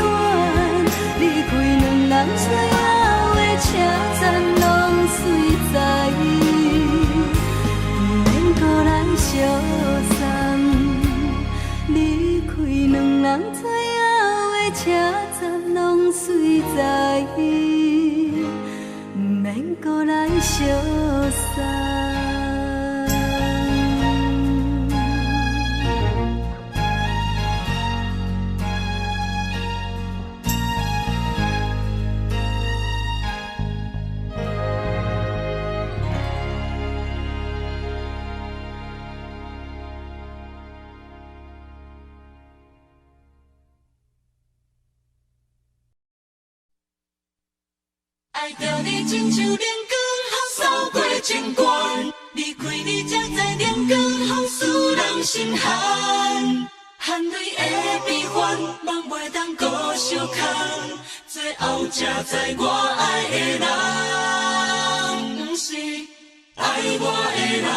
离开两人最后的车站，拢随在意，不免搁来相送。离开两人最后的车站，拢随在意，不免搁来相送。爱着你亲像阳光扫过情关，离开你才知阳光风使人心寒。含泪的悲欢，望袂当搁相牵，最后才知我爱的人，不是爱我的人。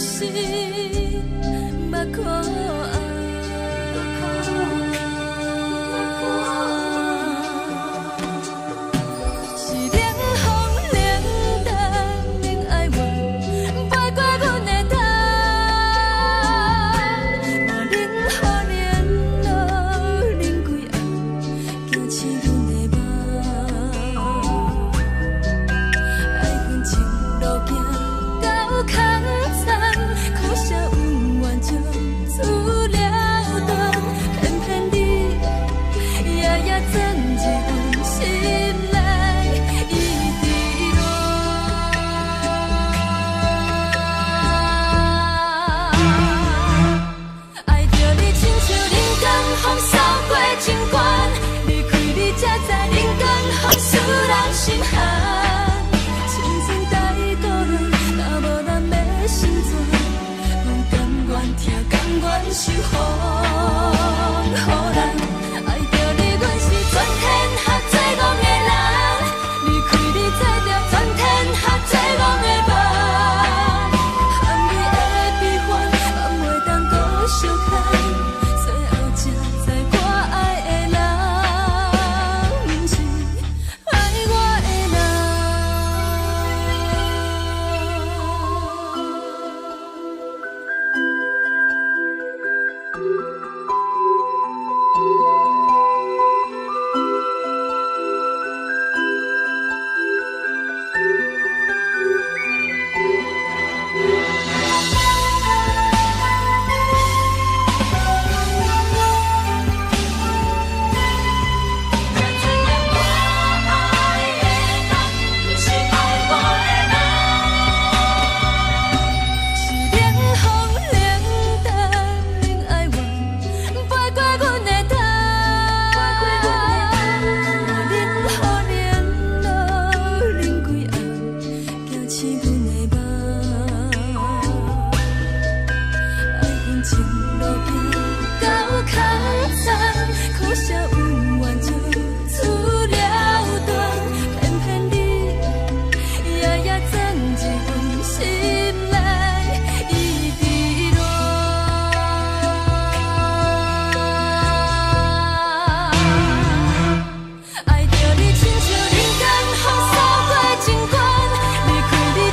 是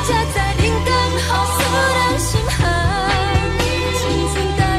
才知人间好使人心寒，青春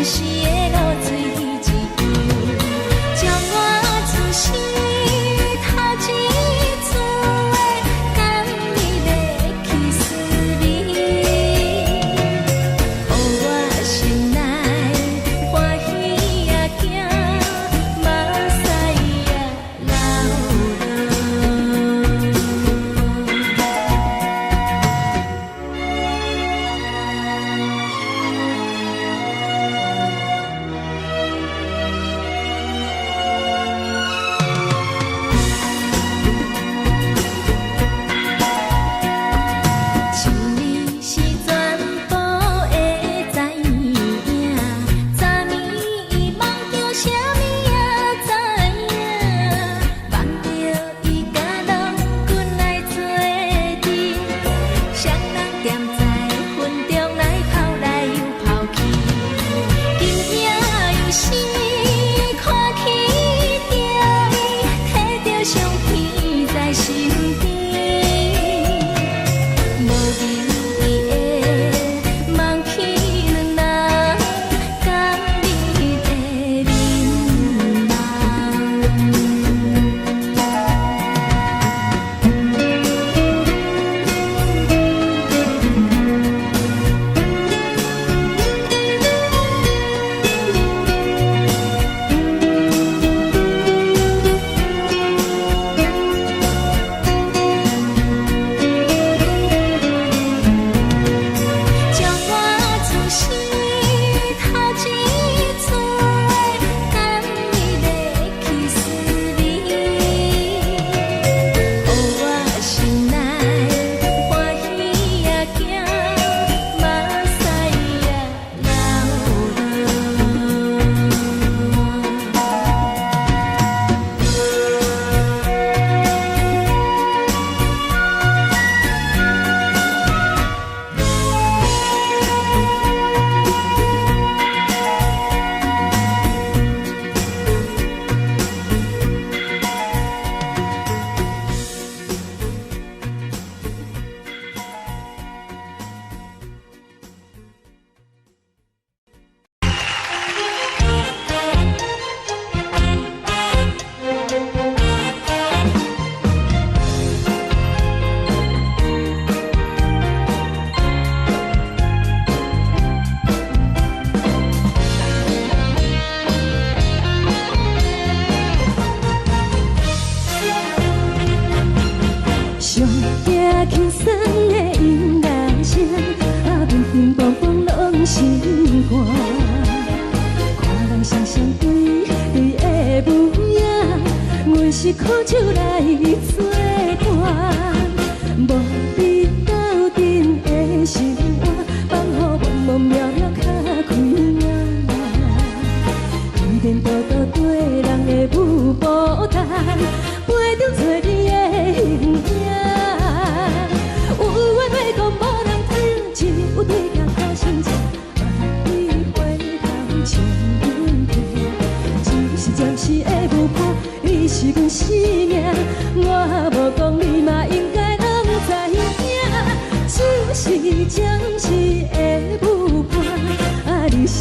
时的露水一样，将我自身头一次的甘美的气思你，予我心内欢喜也惊，目屎也流落。像你是全部会知影，昨暝梦着啥物也知影，梦着伊甲郎君来做阵，双人踮在云中来跑来又跑去，今夜又是看起着伊，摕着相片在身边。无眠伊的梦去两人，甘美的眠将我自身头一次的甘美的气思你，予我心内欢喜也惊，目屎也上惊轻松的音乐声，乒乒乓乓拢心肝。看人双双对对的模样，阮是苦酒来作伴。无你斗阵的生活，放予茫茫渺渺较开眼。颠颠倒倒对人的舞步弹，陪着做你的形影。有话要讲无人听，有对镜头心情，万里回头唱阮听。只是暂时的舞伴，你是阮生命，我无讲你嘛应该拢知影。只是暂时的舞伴，你是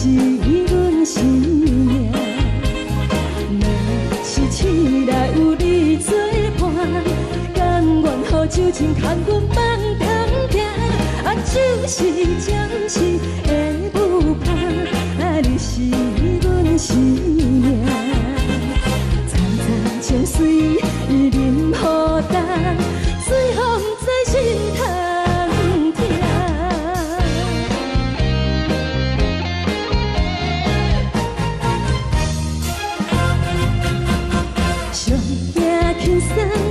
阮生命。是醒来有你作伴，甘愿予酒精牵阮放通行，就是暂时的舞伴，你是阮生命。层层泉水任雨淡，水风在心通听。上惊轻松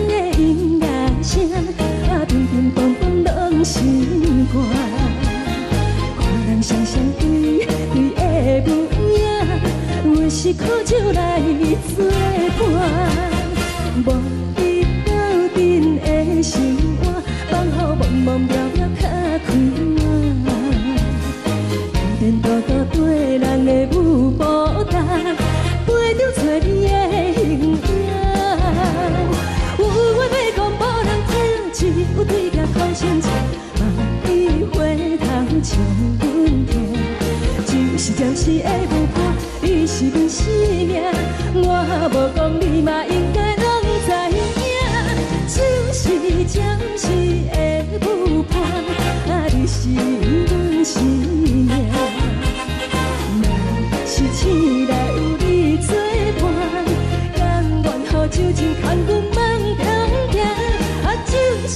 的音乐声，乒乒乓乓拢心肝。看人双双对对的模样，阮是苦酒来作伴。无你斗阵的生活，放予茫茫渺渺较开眼。颠颠倒倒对人的舞步弹，陪着做你的形影。有话要讲无人听，只有对镜头心情，万里回头唱阮听。就是暂时的有伴，你是阮生命。我无讲，你嘛应该拢知影，就是暂时的有伴，你是阮生命。若是醒来有你作伴，甘愿予酒精牵阮梦中行，就是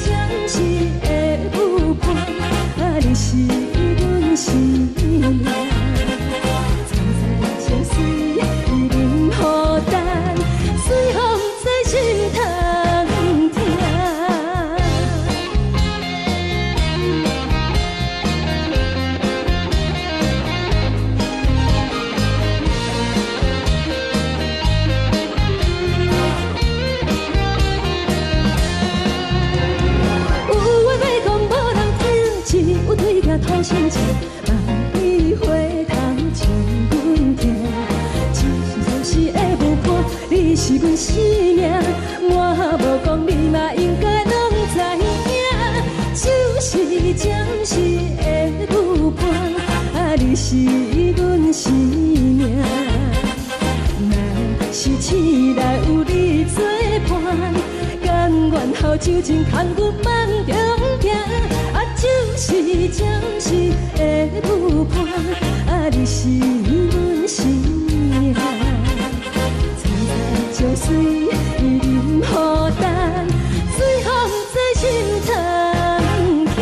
暂时的有伴，你是阮生命。苍山清水伊任孤单，随风在心通听。有对镜土生情，万里花香亲阮听。一暂时的有伴，你是阮生命。我无讲，你嘛应该拢知影，就是暂时的有伴，你是阮生命。若是醒来有你作伴，甘愿予酒精牵阮梦中行。就是暂时的有伴，你是阮生命。苍山江水伊任孤单，随风在心通听。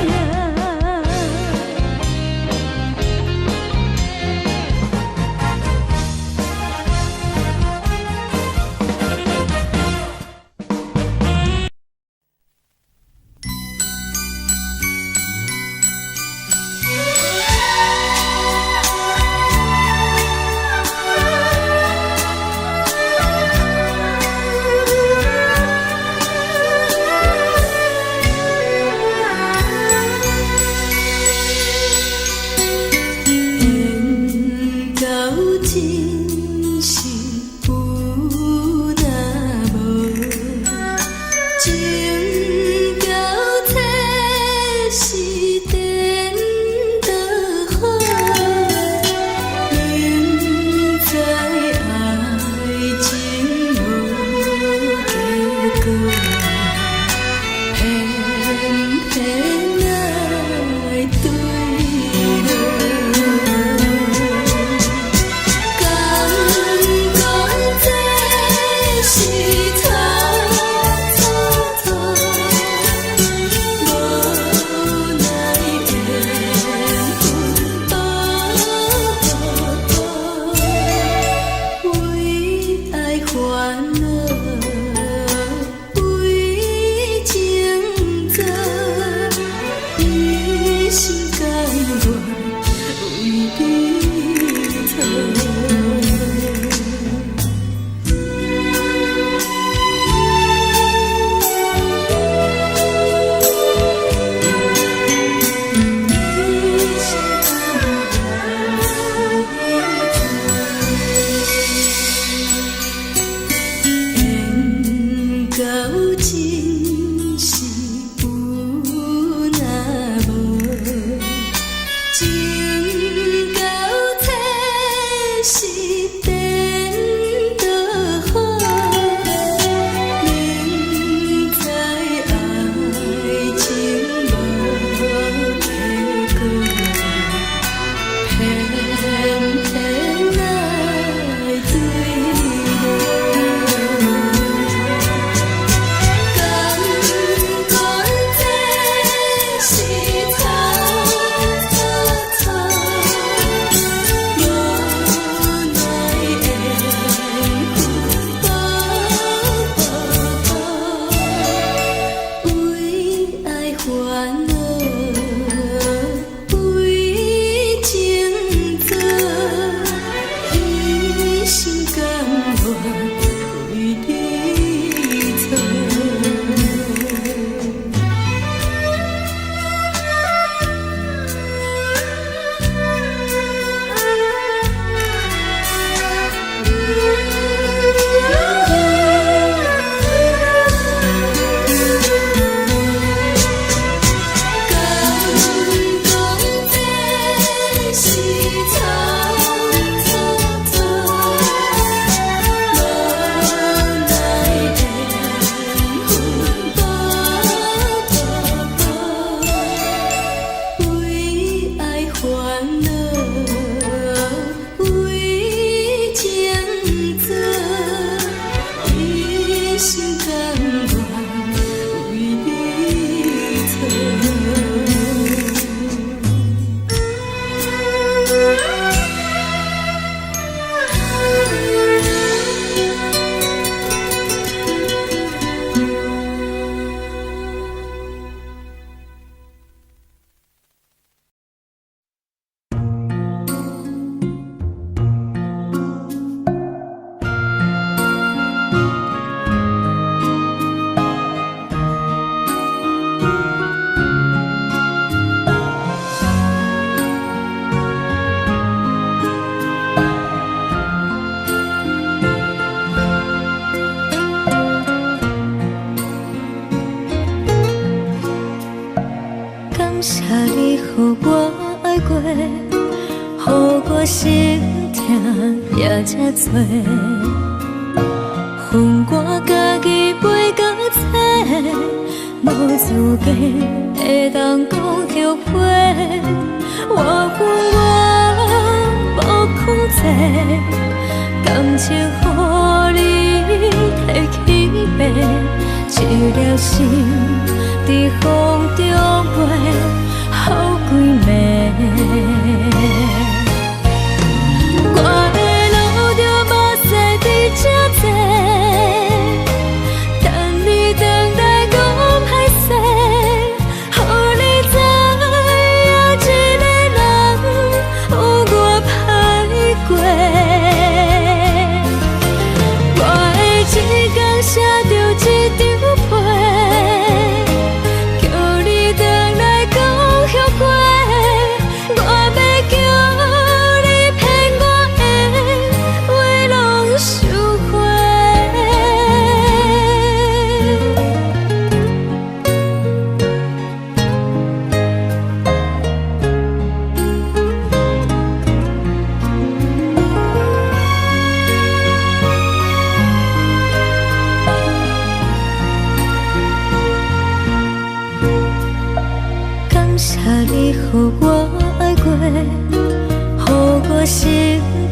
谢你，予我爱过，予我心痛也这多。恨我家己飞到这，无资格会当讲后悔。我恨我无控制，感情予你提起白，一粒心在风中飞，好几暝。我的路着目屎在这多，等你回来讲歹势，予你知影一个人有我歹过。我的一天写着一张被，叫你回来讲后悔。我要叫你骗我的话拢收回。感谢你，予我爱过，予我心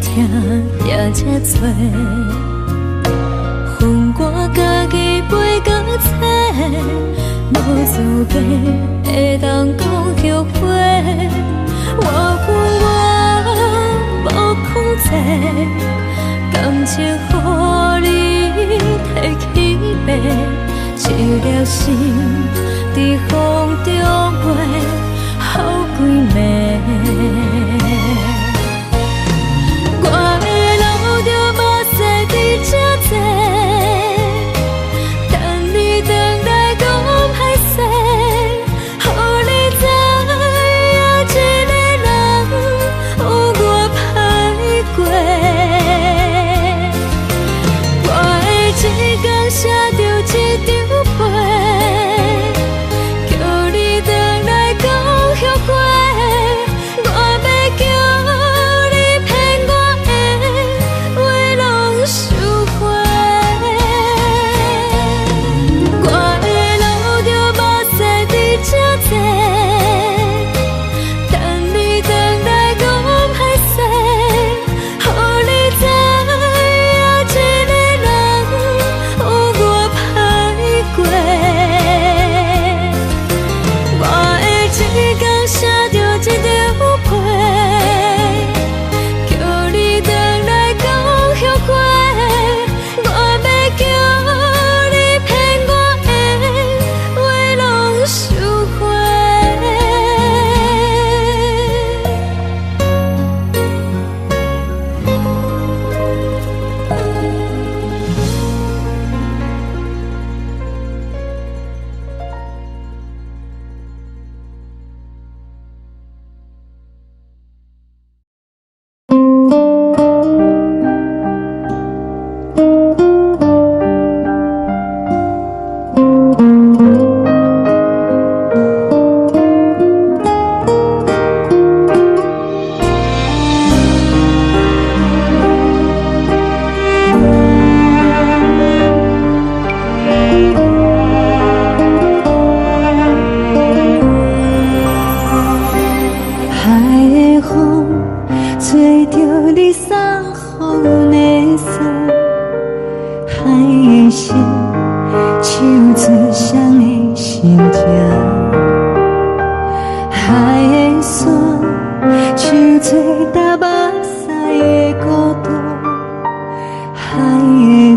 痛也这多。恨我家己飞到这，无资格会当讲后悔。我恨我无控制，感情予你提起白，一粒心在风中飞，好几暝。我的路着目屎在这多，等你回来讲歹势，予你知影一个人有我歹过。我的一天写着一张被，叫你回来讲后悔。我要叫你骗我的话拢收回。我的路着目屎在这多，等你回来讲歹势，予你知影一个人有我歹过。我的一天写着一张被，叫你回来讲后悔。我要叫你骗我的话拢收回。海的风吹着你送风的伞，海的心唱出双的心情，海的山唱出搭目屎的孤独，海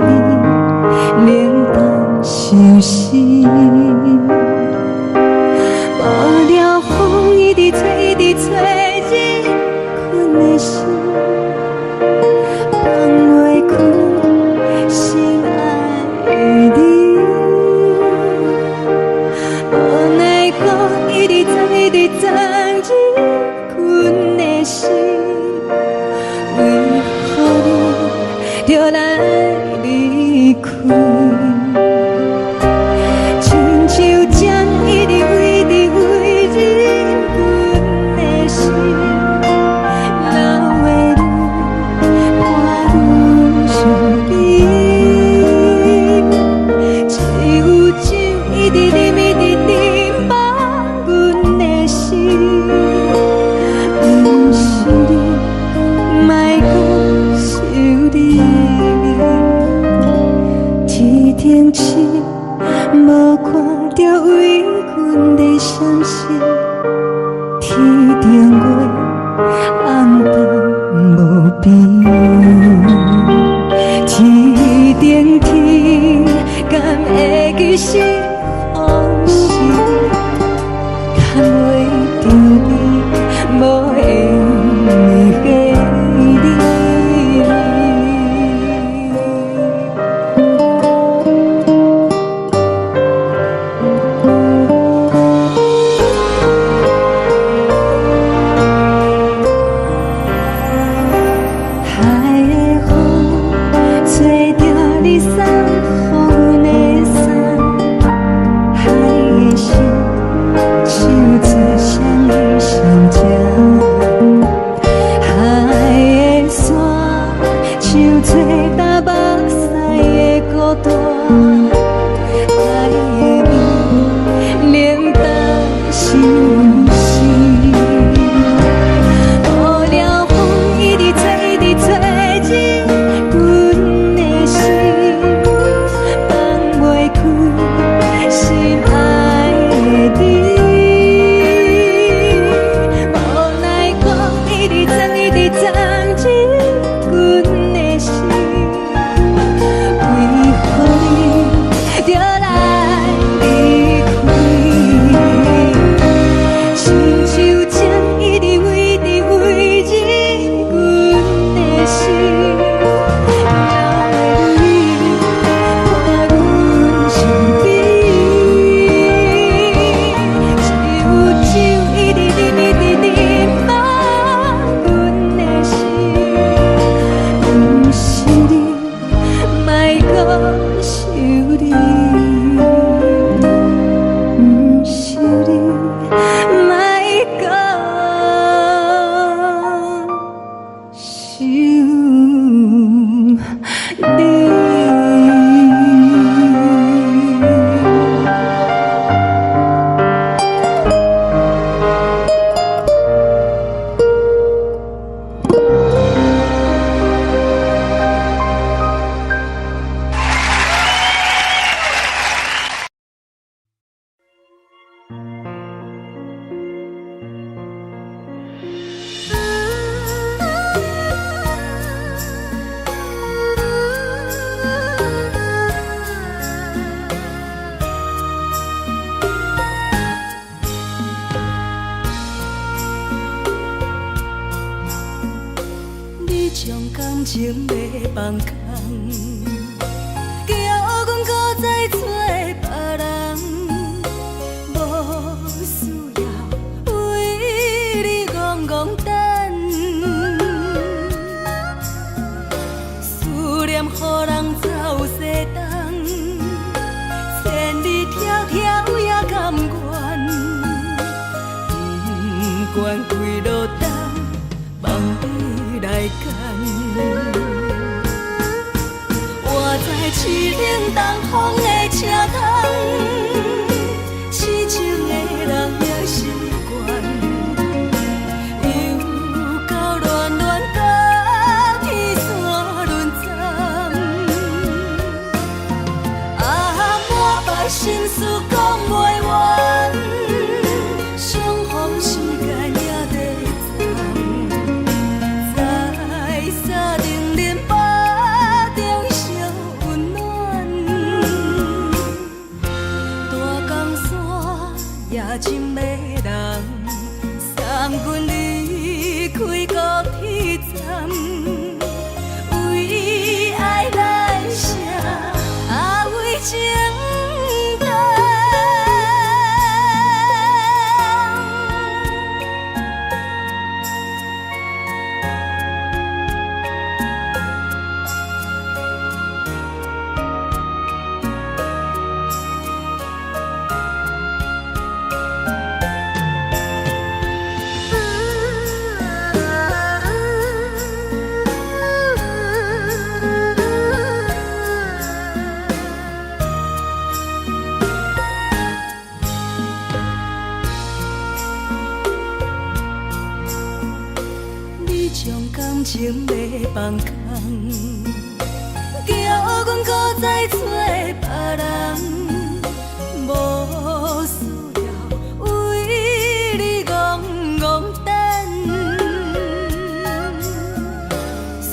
的味冷淡伤心。无聊风一直吹，一直吹，日困的心放袂开，心爱的你。无奈何，一直在，一直在。做双的相正，海的山像做搭目屎的孤单，海的味冷冻心事。雨了风一直吹，一直吹入阮的心，放袂开心爱的你。无奈讲一直藏，一直藏入阮的心，为何你就来离开？亲像针一直围直围入阮的心，了的你看阮伤悲，只有酒一直啉一直啉放阮的心，不是你，莫搁想你，不是你，莫搁想你。你将感情要放空，叫阮搁再找别人，无需要为你戆戆等。思念予人走西东，千里迢迢也甘愿，不管几落冬，望你来干。我在凄冷东风的车窗，痴情的人也习惯，又到恋恋甲天山沦陷。啊，满腹心事讲袂完，相逢时间也在藏，在沙丁林巴中烧温暖，大江山也真迷人，送阮离开高铁站，为爱来写为情长。你将感情要放空，叫阮搁再找别人，无需要为你戆戆等。思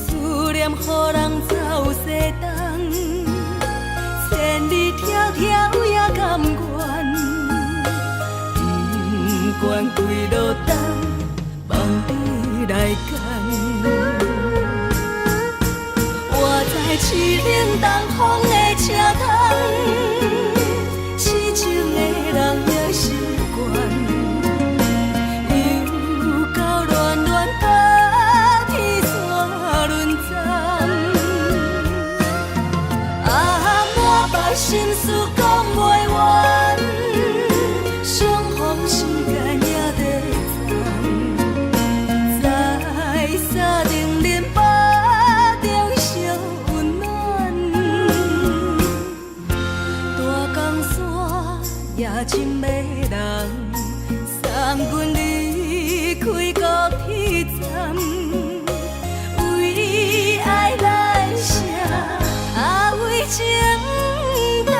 念予人走西东，千里迢迢也甘愿，不管几落冬，望你来干。我在凄冷东风的车窗，痴情的人也习惯，又到恋恋甲天山沦陷。啊，满腹心事讲袂完，相逢时间望阮离开高铁站，为爱来写，为情等。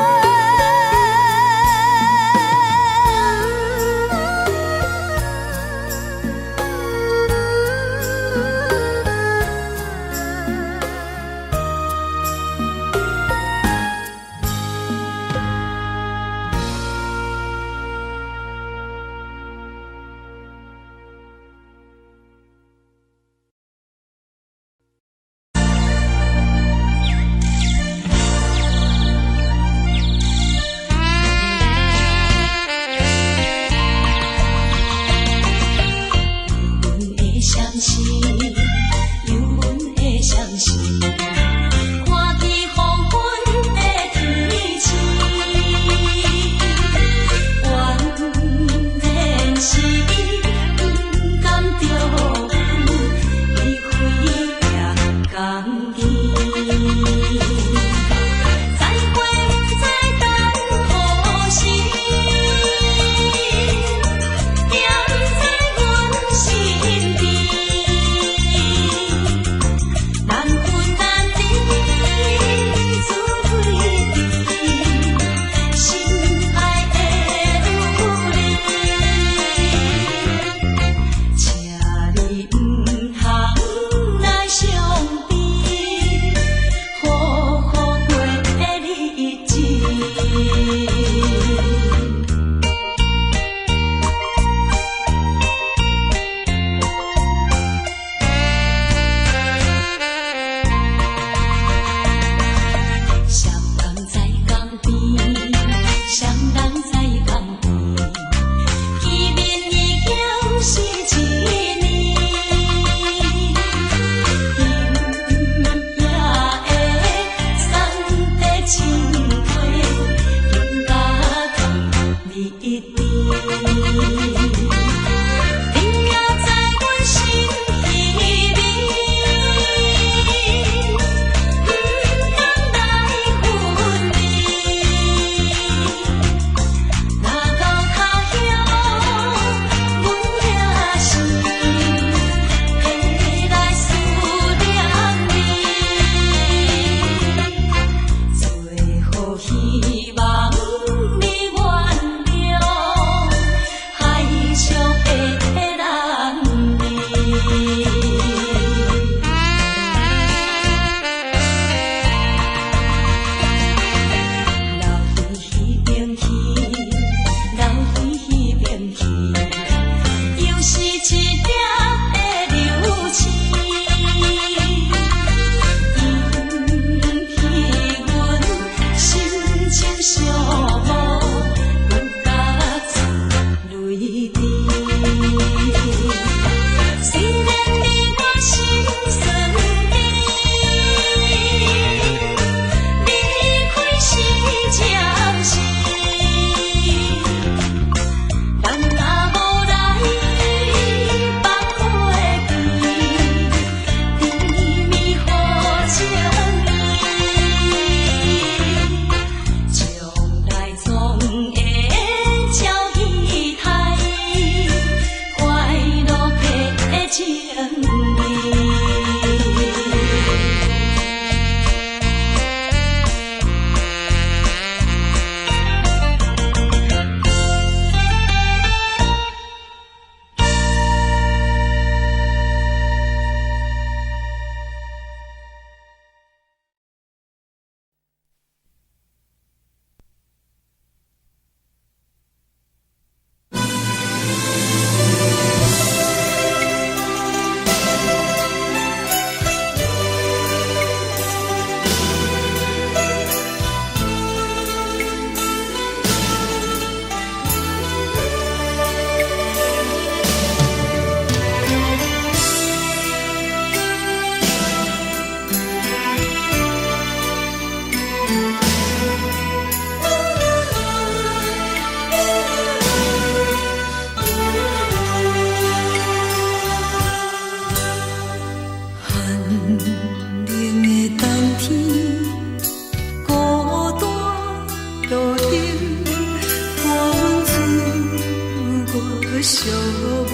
无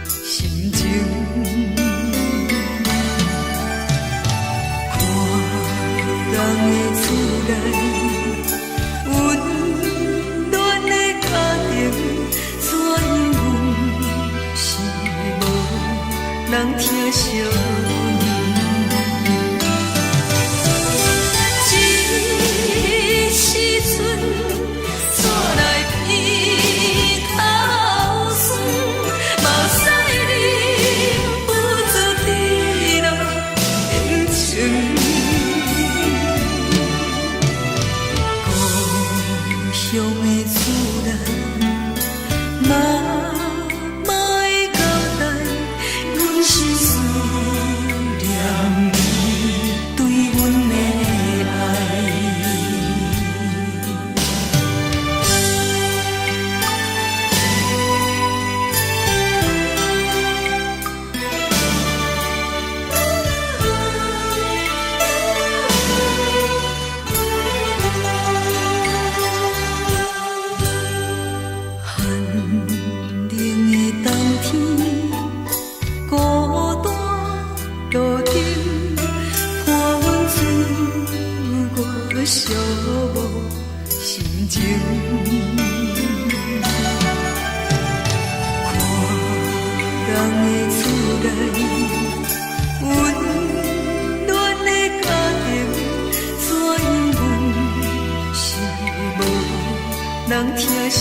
心情。看人的厝内温暖的家庭，怎因阮是无人疼惜？寂无心情，看人的厝内温暖的家庭，怎因阮是无人疼惜？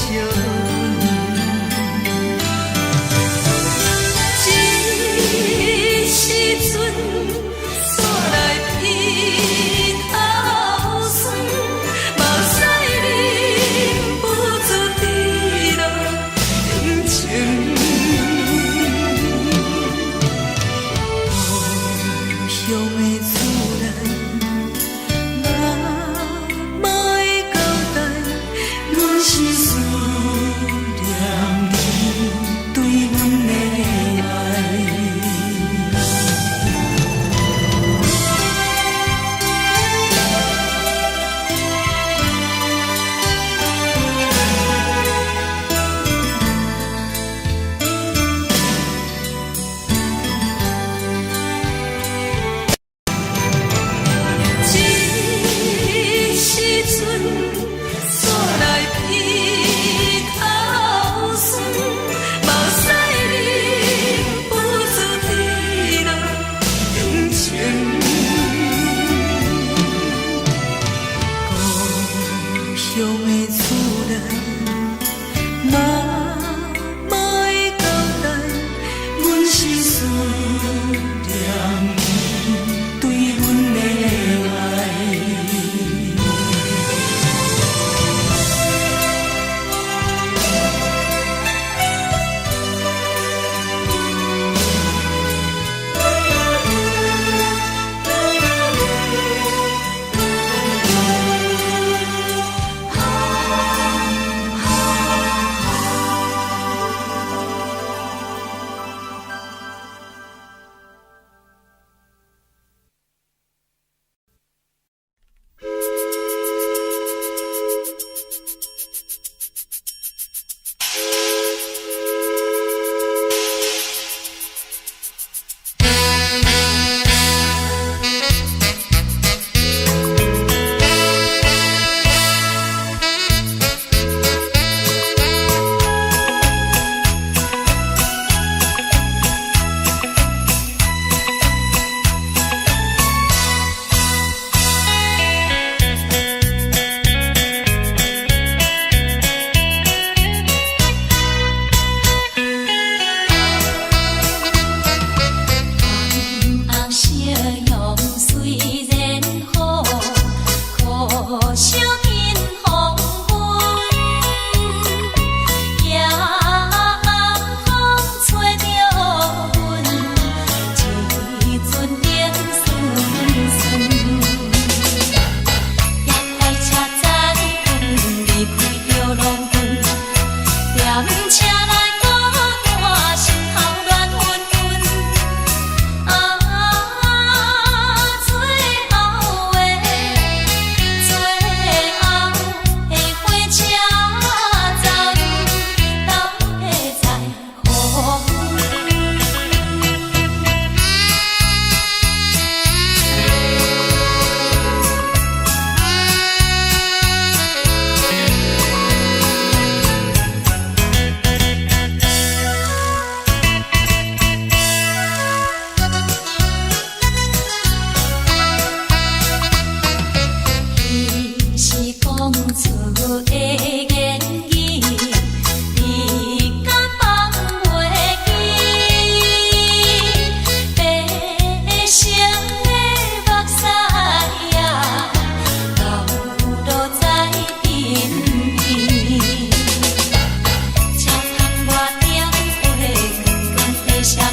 是思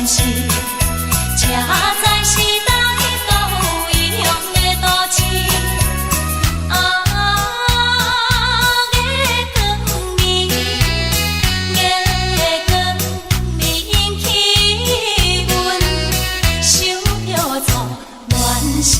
是，车载时代都有异样的都市。月光明，月光明起阮想要做暖心。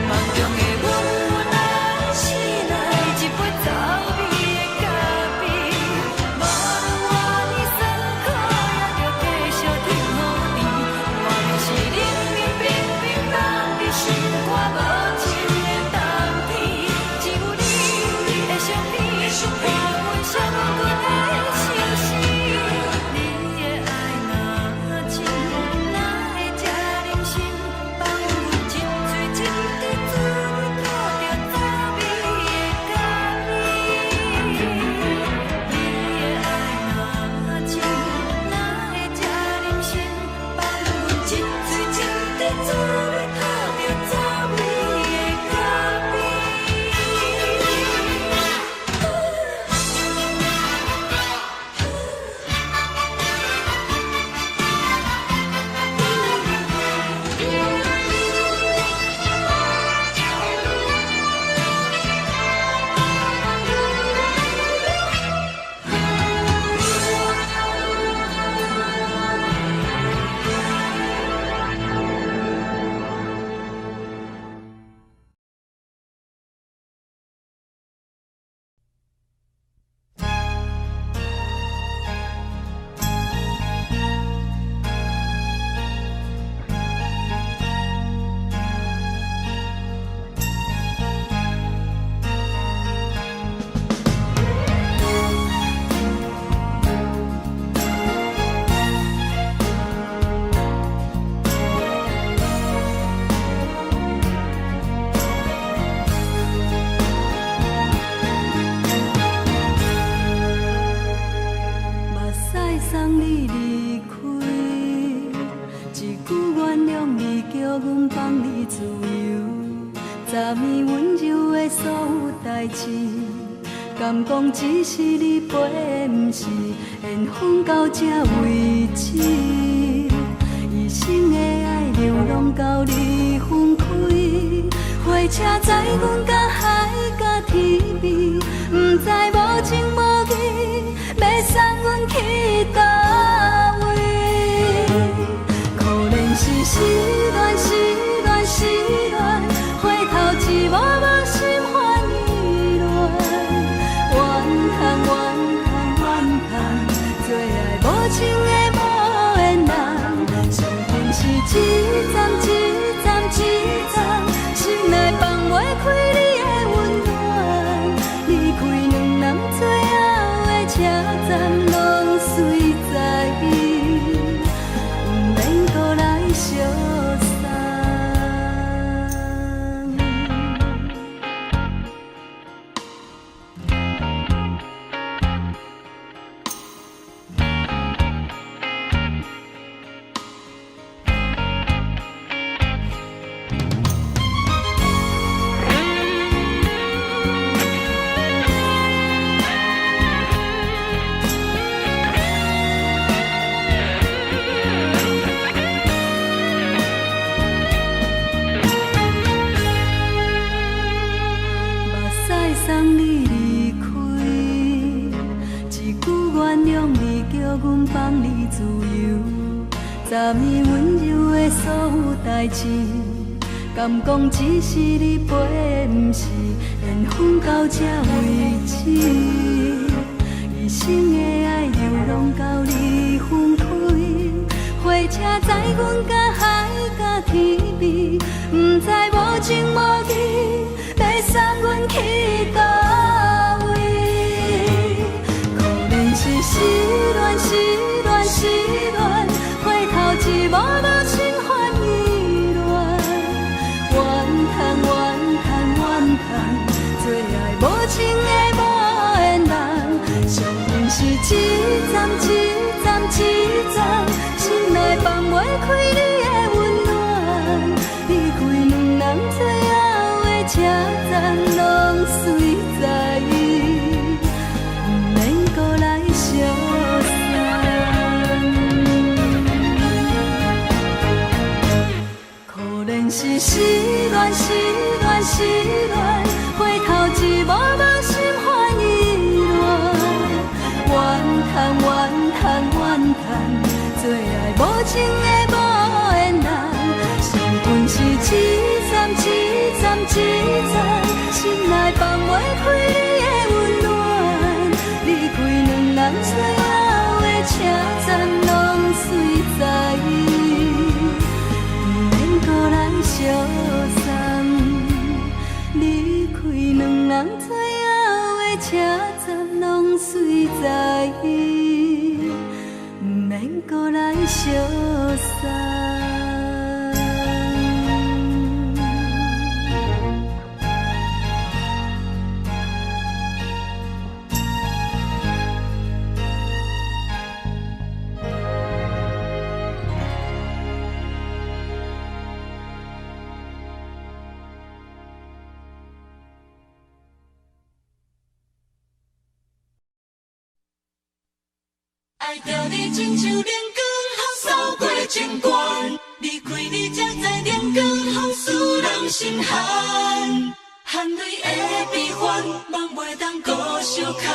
梦中的阮，敢讲只是你陪，不是缘分到这为止。一生的爱流浪到你分开，火车载阮到海角天边，不知无情无义，要送阮去倒位？可怜是失恋，失恋，失恋，回头一幕幕心烦意乱。怨恨，怨恨，最爱无情的无缘人，伤痕是一站一站一站，心内放袂开你的温暖。离开两人最后的车站，拢随在伊，不免搁来相送。送你离开，一句原谅你，叫阮放你自由。昨暝温柔的所有代志，敢讲只是你陪，不是缘分到这为止。一生的爱流浪到你分开，火车载阮到海角天边，不知无情无义，要送阮去倒位？可怜是失恋，失恋，失恋，回头一幕幕心烦意乱。怨恨，怨恨，怨恨，最爱无情的无缘人，伤痕是一站一站一站，心内放袂开你的温暖。离开两人最后的车站，拢随在伊，不免搁来相送。可怜是失恋，失恋，失恋，回头一幕幕心烦意乱。怨恨，怨恨，怨恨，最爱无情的无缘人，伤痕是一站一站一站，心内放袂开你的温暖。离开两人最后的车站，拢随在伊，不免搁来相送。离开两人最后爱着你亲像连光风扫过情关，离开你才知连光风使人心寒。含泪的悲欢，望袂当搁相牵，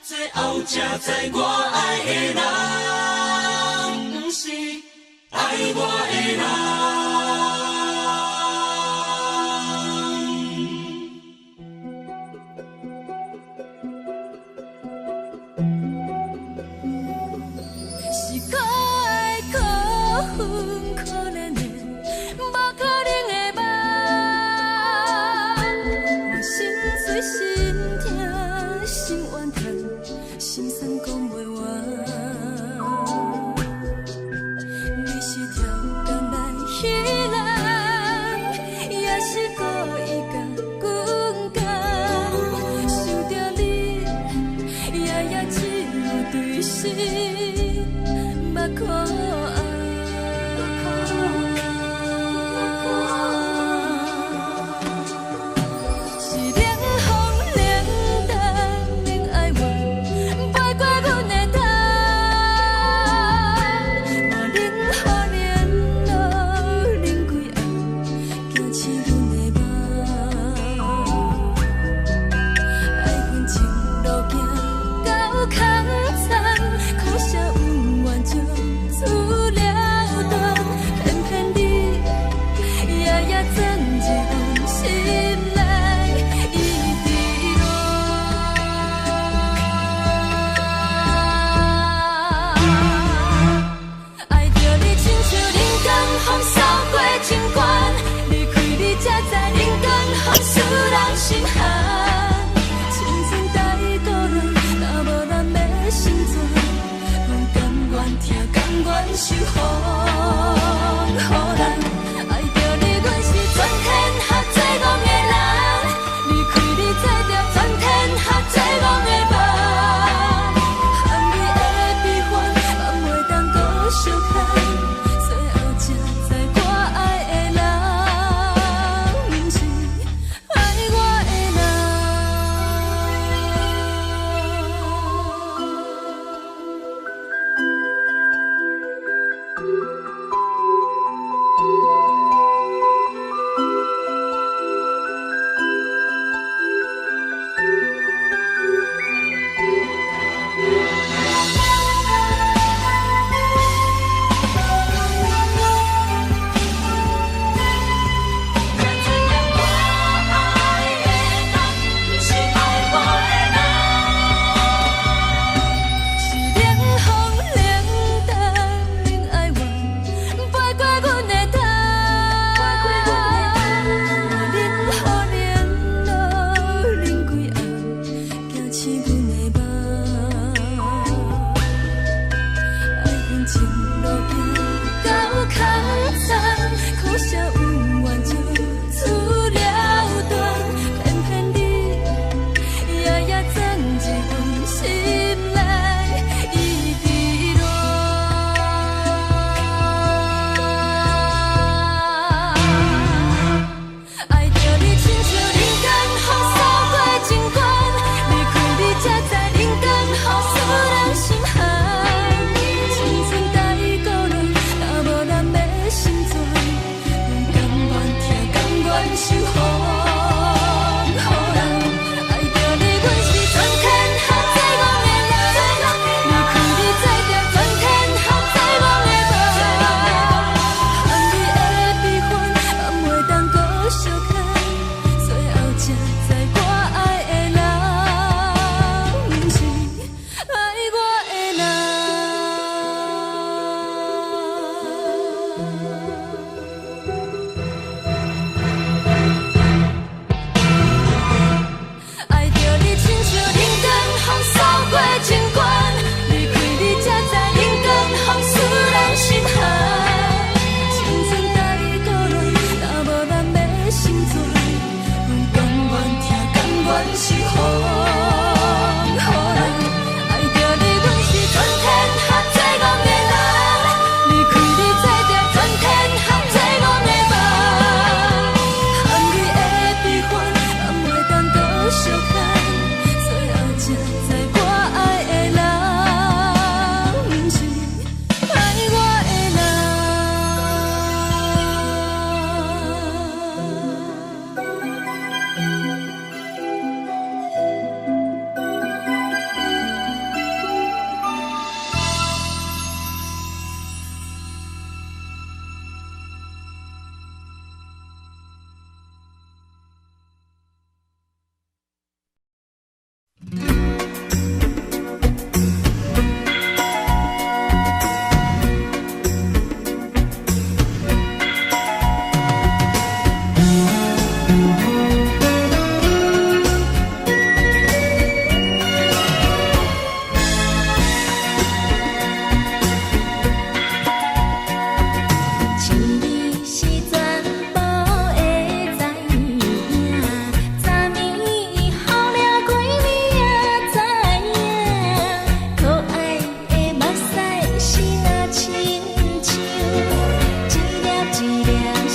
最后才知我爱的人，不是爱我的人。是可爱可恨可怜的，无可能的梦。我心碎心痛心怨叹，心酸讲袂完。你是条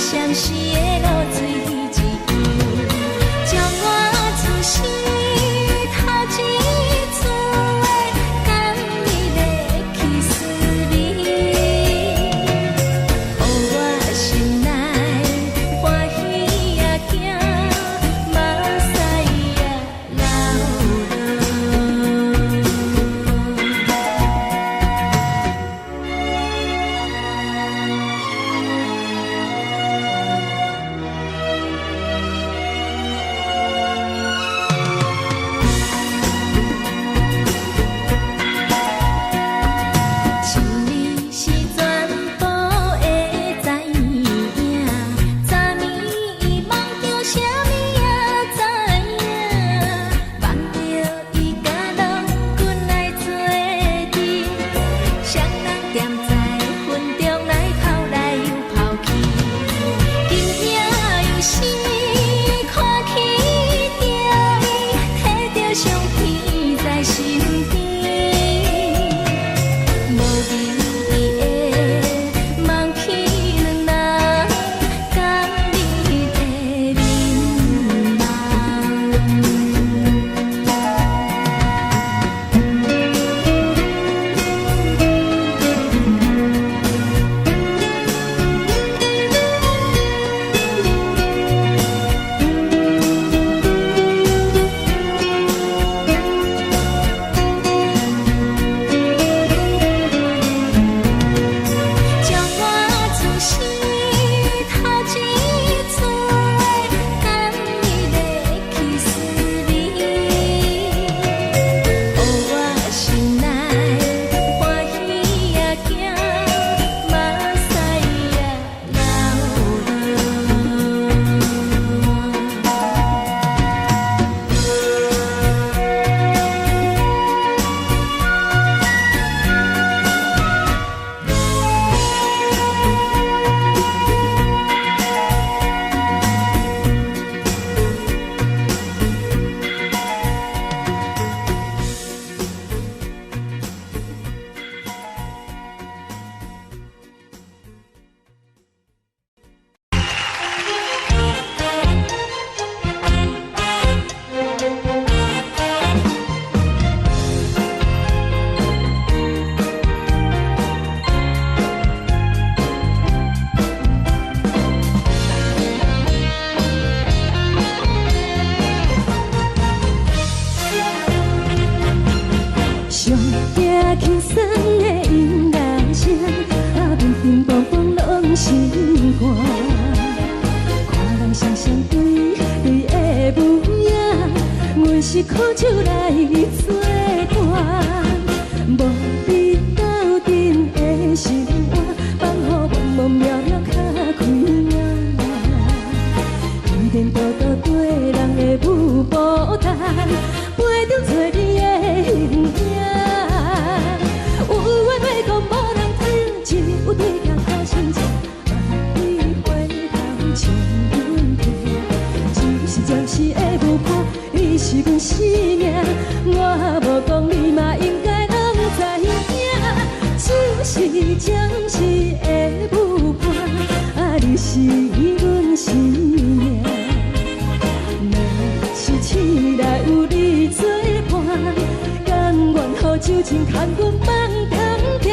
相思的露水一样，将我出世头一次的甘美的去思你，予我心内欢喜也惊，目屎也流落。想你是全部会知影，昨暝梦着啥物也知影，梦着伊甲郎君来做阵，双人踮在云中来跑来又跑去，今夜又是看起着伊，摕着相片在身边。无眠意的梦起两人，甘美的眠将我出世头一次的甘美的去思你，予我心内欢喜也惊，目屎也上惊轻松的音乐声，乒乒乓乓拢心肝。看人双双对对的舞影，阮是苦酒来作伴。无你斗阵的生活，放予茫茫渺渺较开眼。颠颠倒倒对人的舞步弹，陪着做你的形影。有话要讲无人听，有对镜头心情，万里回头像阮听。只是暂时的舞伴，你是阮生命，我无讲你嘛应该拢知影。只是暂时的舞伴，你是阮生命。若是醒来有你作伴，甘愿予酒精牵阮放通行。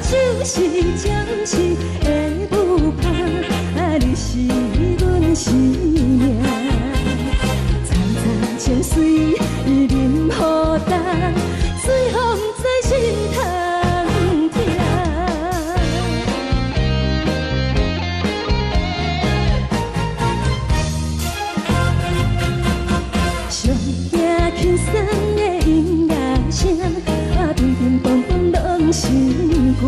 就是暂时的舞伴，你是阮生命。惨惨情水任何重，随风在心头听。上惊轻松的音乐声，乒乒乓乓拢心肝。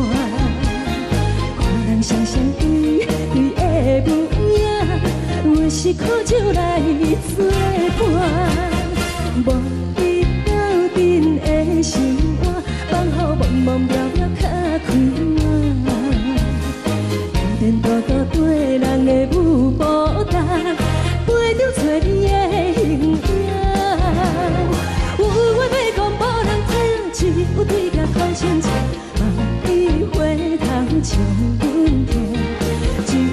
看人双双对对的舞影，阮是苦酒来作伴。无你斗阵的生活，放予茫茫渺渺较开眼。颠颠倒倒对人的舞步弹，陪着做你的形影。有话要讲无人听，只有对镜看心情，万里回头像。